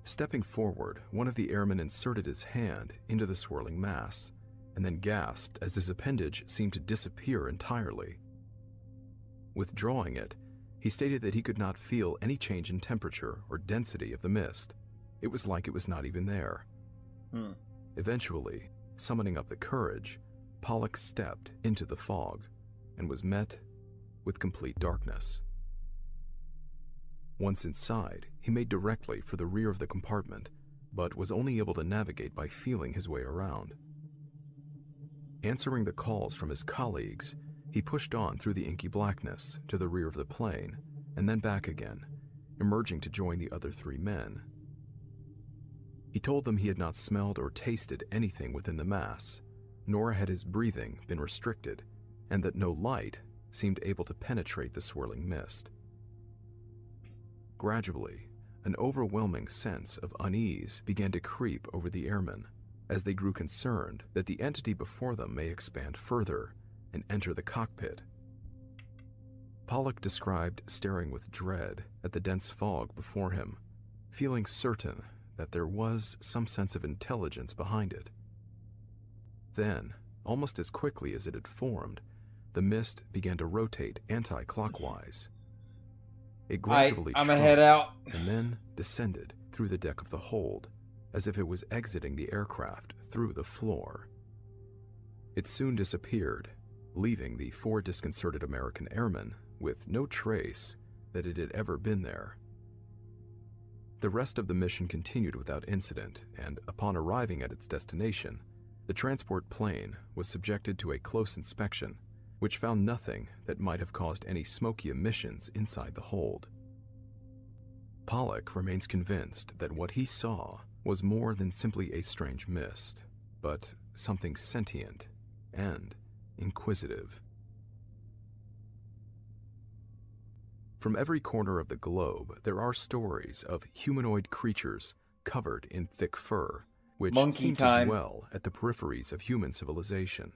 Stepping forward, one of the airmen inserted his hand into the swirling mass, and then gasped as his appendage seemed to disappear entirely. Withdrawing it, he stated that he could not feel any change in temperature or density of the mist. It was like it was not even there. Eventually, summoning up the courage, Pollock stepped into the fog and was met with complete darkness. Once inside, he made directly for the rear of the compartment, but was only able to navigate by feeling his way around. Answering the calls from his colleagues, he pushed on through the inky blackness to the rear of the plane, and then back again, emerging to join the other three men. He told them he had not smelled or tasted anything within the mass, nor had his breathing been restricted, and that no light seemed able to penetrate the swirling mist. Gradually, an overwhelming sense of unease began to creep over the airmen, as they grew concerned that the entity before them may expand further and enter the cockpit. Pollock described staring with dread at the dense fog before him, feeling certain that there was some sense of intelligence behind it. Then, almost as quickly as it had formed, the mist began to rotate anti-clockwise. It gradually I'ma shrunk head out. and then descended through the deck of the hold, as if it was exiting the aircraft through the floor. It soon disappeared, leaving the four disconcerted American airmen with no trace that it had ever been there. The rest of the mission continued without incident, and upon arriving at its destination, the transport plane was subjected to a close inspection, which found nothing that might have caused any smoky emissions inside the hold. Pollock remains convinced that what he saw was more than simply a strange mist, but something sentient and inquisitive. From every corner of the globe, there are stories of humanoid creatures covered in thick fur, which seem to dwell at the peripheries of human civilization.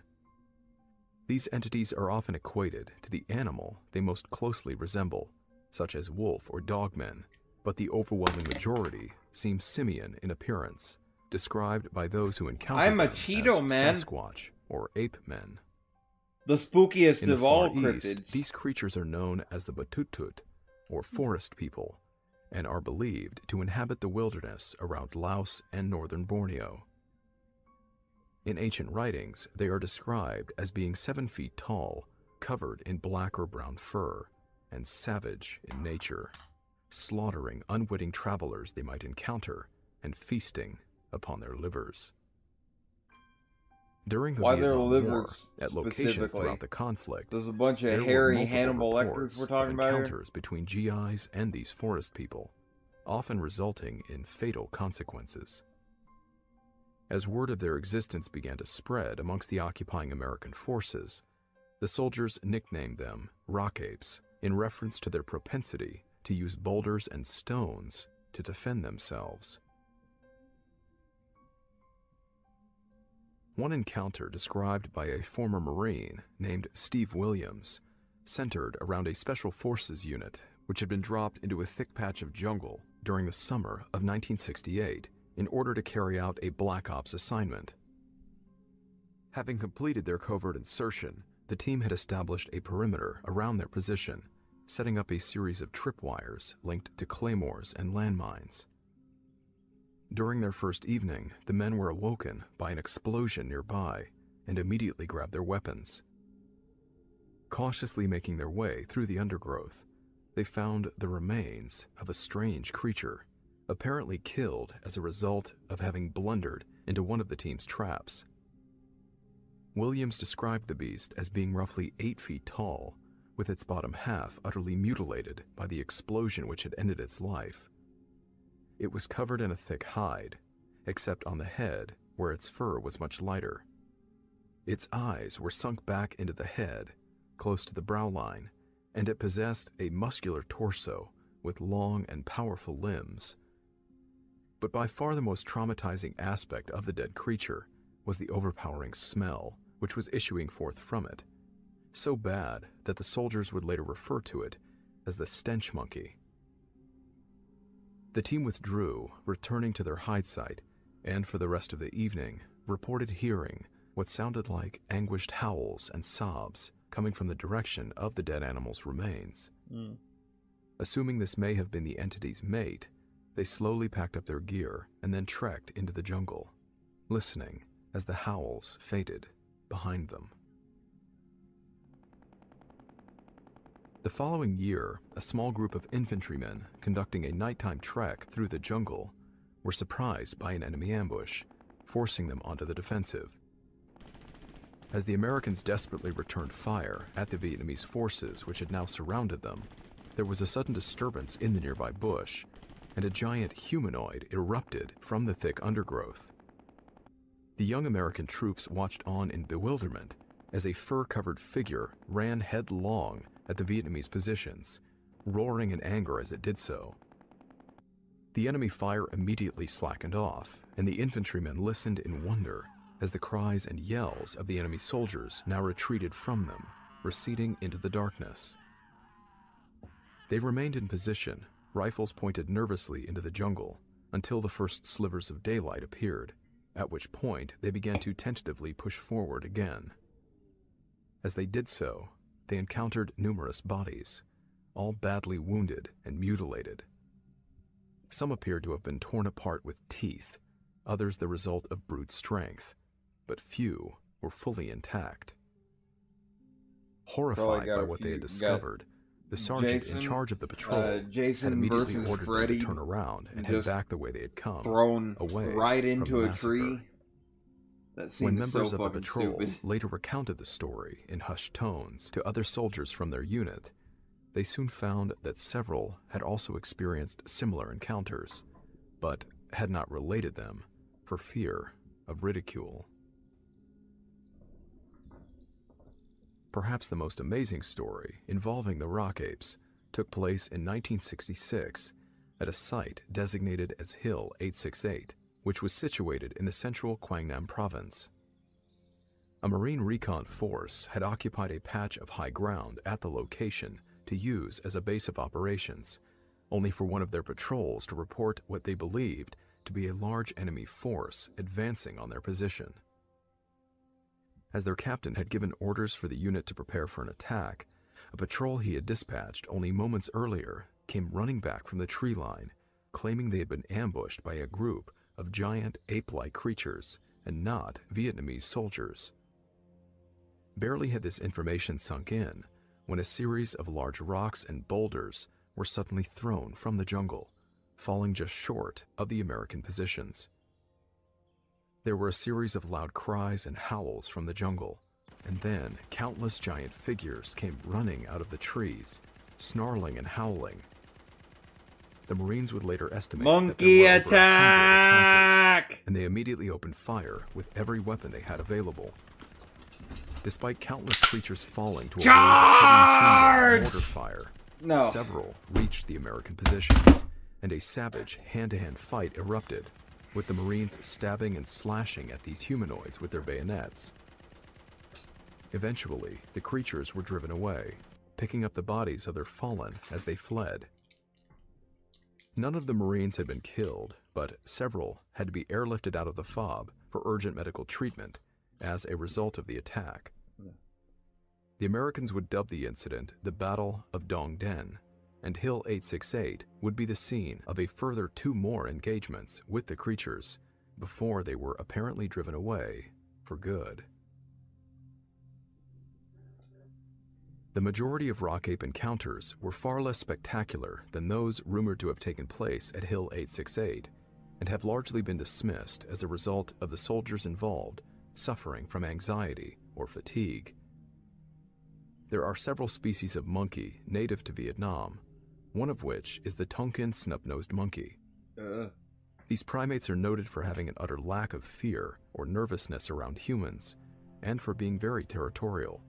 These entities are often equated to the animal they most closely resemble, such as wolf or dogmen, but the overwhelming majority seem simian in appearance, described by those who encounter I'm a them Cheeto as man. Sasquatch or ape men. The spookiest In the of all Far East, cryptids. these creatures are known as the Batutut, or forest people, and are believed to inhabit the wilderness around Laos and northern Borneo. In ancient writings, they are described as being 7 feet tall, covered in black or brown fur, and savage in nature, slaughtering unwitting travelers they might encounter and feasting upon their livers. During the why their Vietnam livers War, at locations specifically. throughout the conflict, There's a bunch of there were hairy multiple Hannibal Lecters reports we're talking of about here. encounters between GIs and these forest people, often resulting in fatal consequences. As word of their existence began to spread amongst the occupying American forces, the soldiers nicknamed them rock apes in reference to their propensity to use boulders and stones to defend themselves. One encounter described by a former Marine named Steve Williams centered around a Special Forces unit which had been dropped into a thick patch of jungle during the summer of 1968 in order to carry out a Black Ops assignment. Having completed their covert insertion, the team had established a perimeter around their position, setting up a series of tripwires linked to claymores and landmines. During their first evening, the men were awoken by an explosion nearby and immediately grabbed their weapons. Cautiously making their way through the undergrowth, they found the remains of a strange creature, apparently killed as a result of having blundered into one of the team's traps. Williams described the beast as being roughly 8 feet tall, with its bottom half utterly mutilated by the explosion which had ended its life. It was covered in a thick hide, except on the head, where its fur was much lighter. Its eyes were sunk back into the head, close to the brow line, and it possessed a muscular torso with long and powerful limbs. But by far the most traumatizing aspect of the dead creature was the overpowering smell which was issuing forth from it, so bad that the soldiers would later refer to it as the stench monkey. The team withdrew, returning to their hide site, and for the rest of the evening reported hearing what sounded like anguished howls and sobs coming from the direction of the dead animal's remains. Assuming this may have been the entity's mate, they slowly packed up their gear and then trekked into the jungle, listening as the howls faded behind them. The following year, a small group of infantrymen conducting a nighttime trek through the jungle were surprised by an enemy ambush, forcing them onto the defensive. As the Americans desperately returned fire at the Vietnamese forces which had now surrounded them, there was a sudden disturbance in the nearby bush, and a giant humanoid erupted from the thick undergrowth. The young American troops watched on in bewilderment as a fur-covered figure ran headlong at the Vietnamese positions, roaring in anger as it did so. The enemy fire immediately slackened off, and the infantrymen listened in wonder as the cries and yells of the enemy soldiers now retreated from them, receding into the darkness. They remained in position, rifles pointed nervously into the jungle, until the first slivers of daylight appeared, at which point they began to tentatively push forward again. As they did so, they encountered numerous bodies, all badly wounded and mutilated. Some appeared to have been torn apart with teeth, others the result of brute strength, but few were fully intact. Horrified by what they had discovered, the sergeant in charge of the patrol had immediately ordered them to turn around and head back the way they had come, thrown away right into from a massacre. tree. That seems When members so of the fucking patrol stupid. later recounted the story in hushed tones to other soldiers from their unit, they soon found that several had also experienced similar encounters, but had not related them for fear of ridicule. Perhaps the most amazing story involving the rock apes took place in 1966 at a site designated as Hill 868, which was situated in the central Quang Nam province. A Marine recon force had occupied a patch of high ground at the location to use as a base of operations, only for one of their patrols to report what they believed to be a large enemy force advancing on their position. As their captain had given orders for the unit to prepare for an attack, a patrol he had dispatched only moments earlier came running back from the tree line, claiming they had been ambushed by a group of giant ape-like creatures and not Vietnamese soldiers. Barely had this information sunk in when a series of large rocks and boulders were suddenly thrown from the jungle, falling just short of the American positions. There were a series of loud cries and howls from the jungle, and then countless giant figures came running out of the trees, snarling and howling. The Marines would later estimate that there Monkey were over 100 attack! attackers, and they immediately opened fire with every weapon they had available. Despite countless creatures falling to avoid heavy mortar fire, several reached the American positions, and a savage hand-to-hand fight erupted, with the Marines stabbing and slashing at these humanoids with their bayonets. Eventually, the creatures were driven away, picking up the bodies of their fallen as they fled. None of the Marines had been killed, but several had to be airlifted out of the FOB for urgent medical treatment as a result of the attack. The Americans would dub the incident the Battle of Dong Den, and Hill 868 would be the scene of a further 2 more engagements with the creatures before they were apparently driven away for good. The majority of rock ape encounters were far less spectacular than those rumored to have taken place at Hill 868, and have largely been dismissed as a result of the soldiers involved suffering from anxiety or fatigue. There are several species of monkey native to Vietnam, one of which is the Tonkin snub-nosed monkey. These primates are noted for having an utter lack of fear or nervousness around humans, and for being very territorial.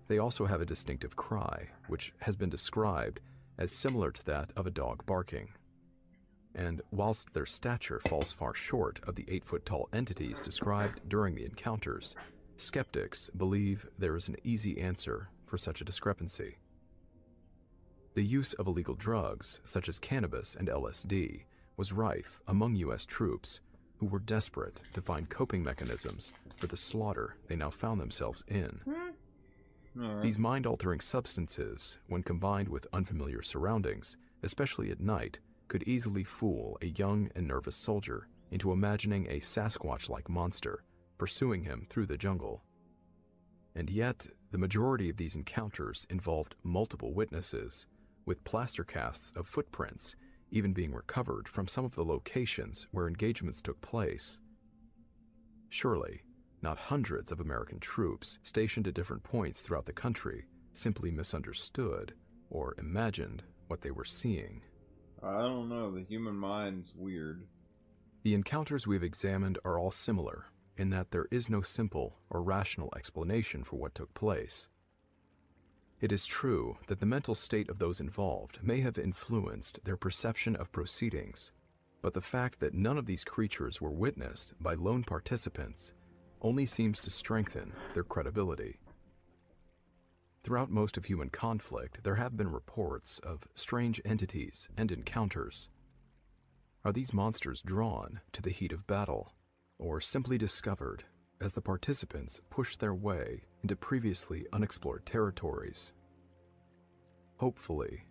They also have a distinctive cry, which has been described as similar to that of a dog barking. And whilst their stature falls far short of the 8-foot-tall entities described during the encounters, skeptics believe there is an easy answer for such a discrepancy. The use of illegal drugs, such as cannabis and LSD, was rife among U.S. troops who were desperate to find coping mechanisms for the slaughter they now found themselves in. These mind-altering substances, when combined with unfamiliar surroundings, especially at night, could easily fool a young and nervous soldier into imagining a Sasquatch-like monster pursuing him through the jungle. And yet, the majority of these encounters involved multiple witnesses, with plaster casts of footprints even being recovered from some of the locations where engagements took place. Surely, not hundreds of American troops stationed at different points throughout the country simply misunderstood or imagined what they were seeing. I don't know, the human mind's weird. The encounters we've examined are all similar in that there is no simple or rational explanation for what took place. It is true that the mental state of those involved may have influenced their perception of proceedings, but the fact that none of these creatures were witnessed by lone participants only seems to strengthen their credibility. Throughout most of human conflict, there have been reports of strange entities and encounters. Are these monsters drawn to the heat of battle, or simply discovered as the participants push their way into previously unexplored territories? Hopefully,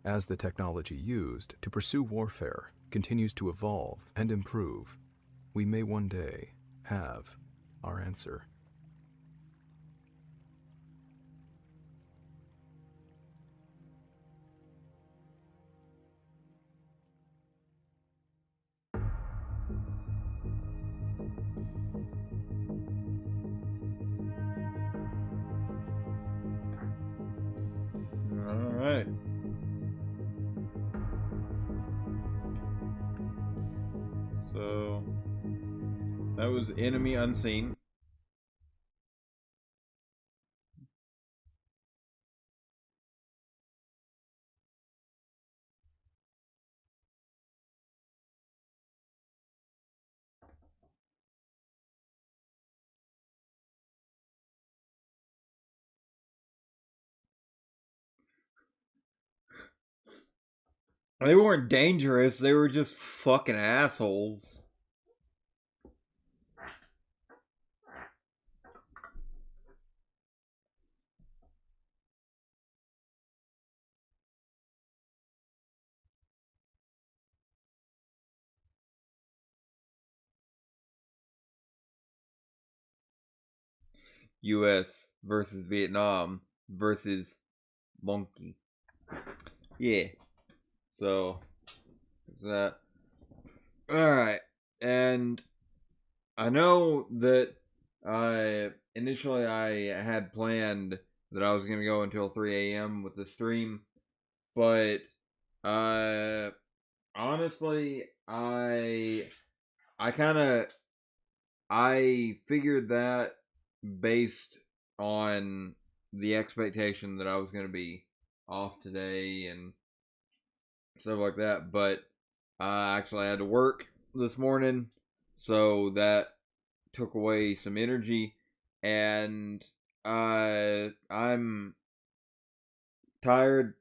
as the technology used to pursue warfare continues to evolve and improve, we may one day have our answer. Alright. So, that was Enemy Unseen. They weren't dangerous, they were just fucking assholes. US versus Vietnam versus Monkey. Yeah. So, that. Alright. And I know that initially I had planned that I was going to go until 3 a.m. with the stream, but honestly, I figured that based on the expectation that I was going to be off today and stuff like that, but I actually had to work this morning, so that took away some energy, and I'm tired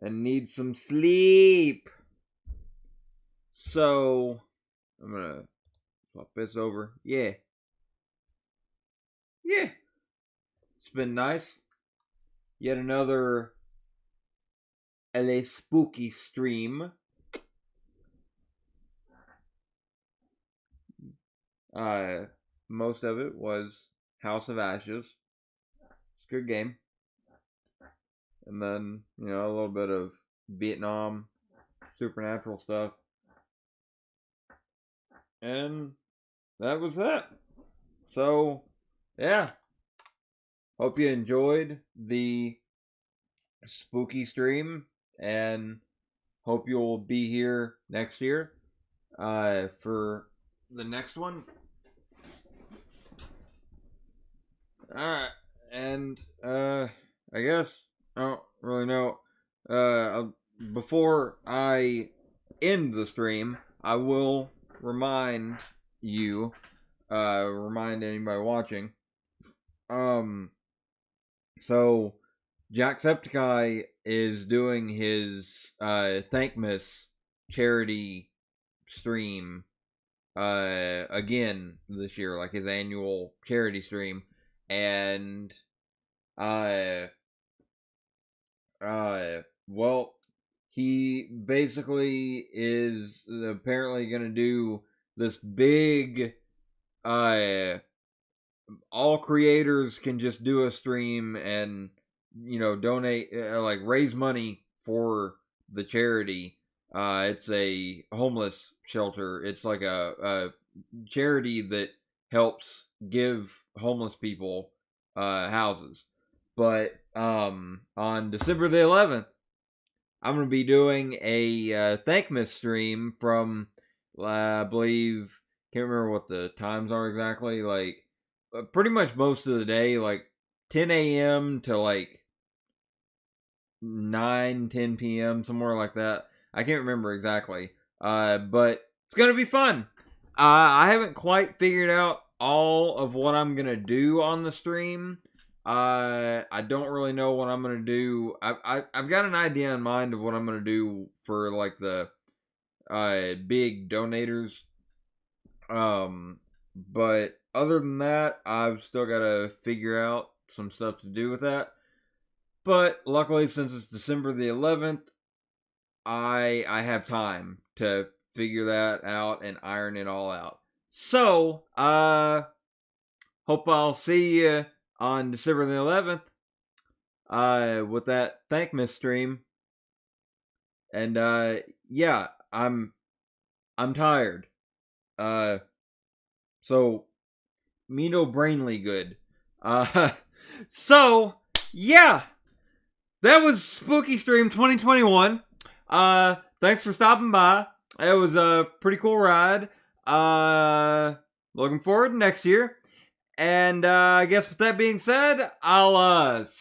and need some sleep. So I'm gonna flip this over. Yeah. It's been nice. Yet another LA spooky stream. Most of it was House of Ashes. It's a good game. And then, a little bit of Vietnam, supernatural stuff. And that was that. So, yeah. Hope you enjoyed the spooky stream, and hope you'll be here next year for the next one. Alright, and I guess I don't really know. Before I end the stream, I will remind you, remind anybody watching. So Jacksepticeye is doing his Thankmas charity stream again this year, like his annual charity stream, and well, he basically is apparently gonna do this big all creators can just do a stream and donate, like raise money for the charity. It's a homeless shelter. It's like a charity that helps give homeless people houses. But on December the 11th, I'm going to be doing a Thankmas stream from, I believe, can't remember what the times are exactly, like pretty much most of the day, like 10 a.m. to like 10 p.m., somewhere like that. I can't remember exactly. But it's going to be fun. I haven't quite figured out all of what I'm going to do on the stream. I don't really know what I'm going to do. I've got an idea in mind of what I'm going to do for like the big donators. But other than that, I've still got to figure out some stuff to do with that. But luckily, since it's December the 11th, I have time to figure that out and iron it all out. So, hope I'll see you on December the 11th with that Thankmas stream. And yeah, I'm tired. So me no brainly good. So yeah, that was Spooky Stream 2021. Thanks for stopping by. It was a pretty cool ride. Looking forward to next year. And I guess with that being said, I'll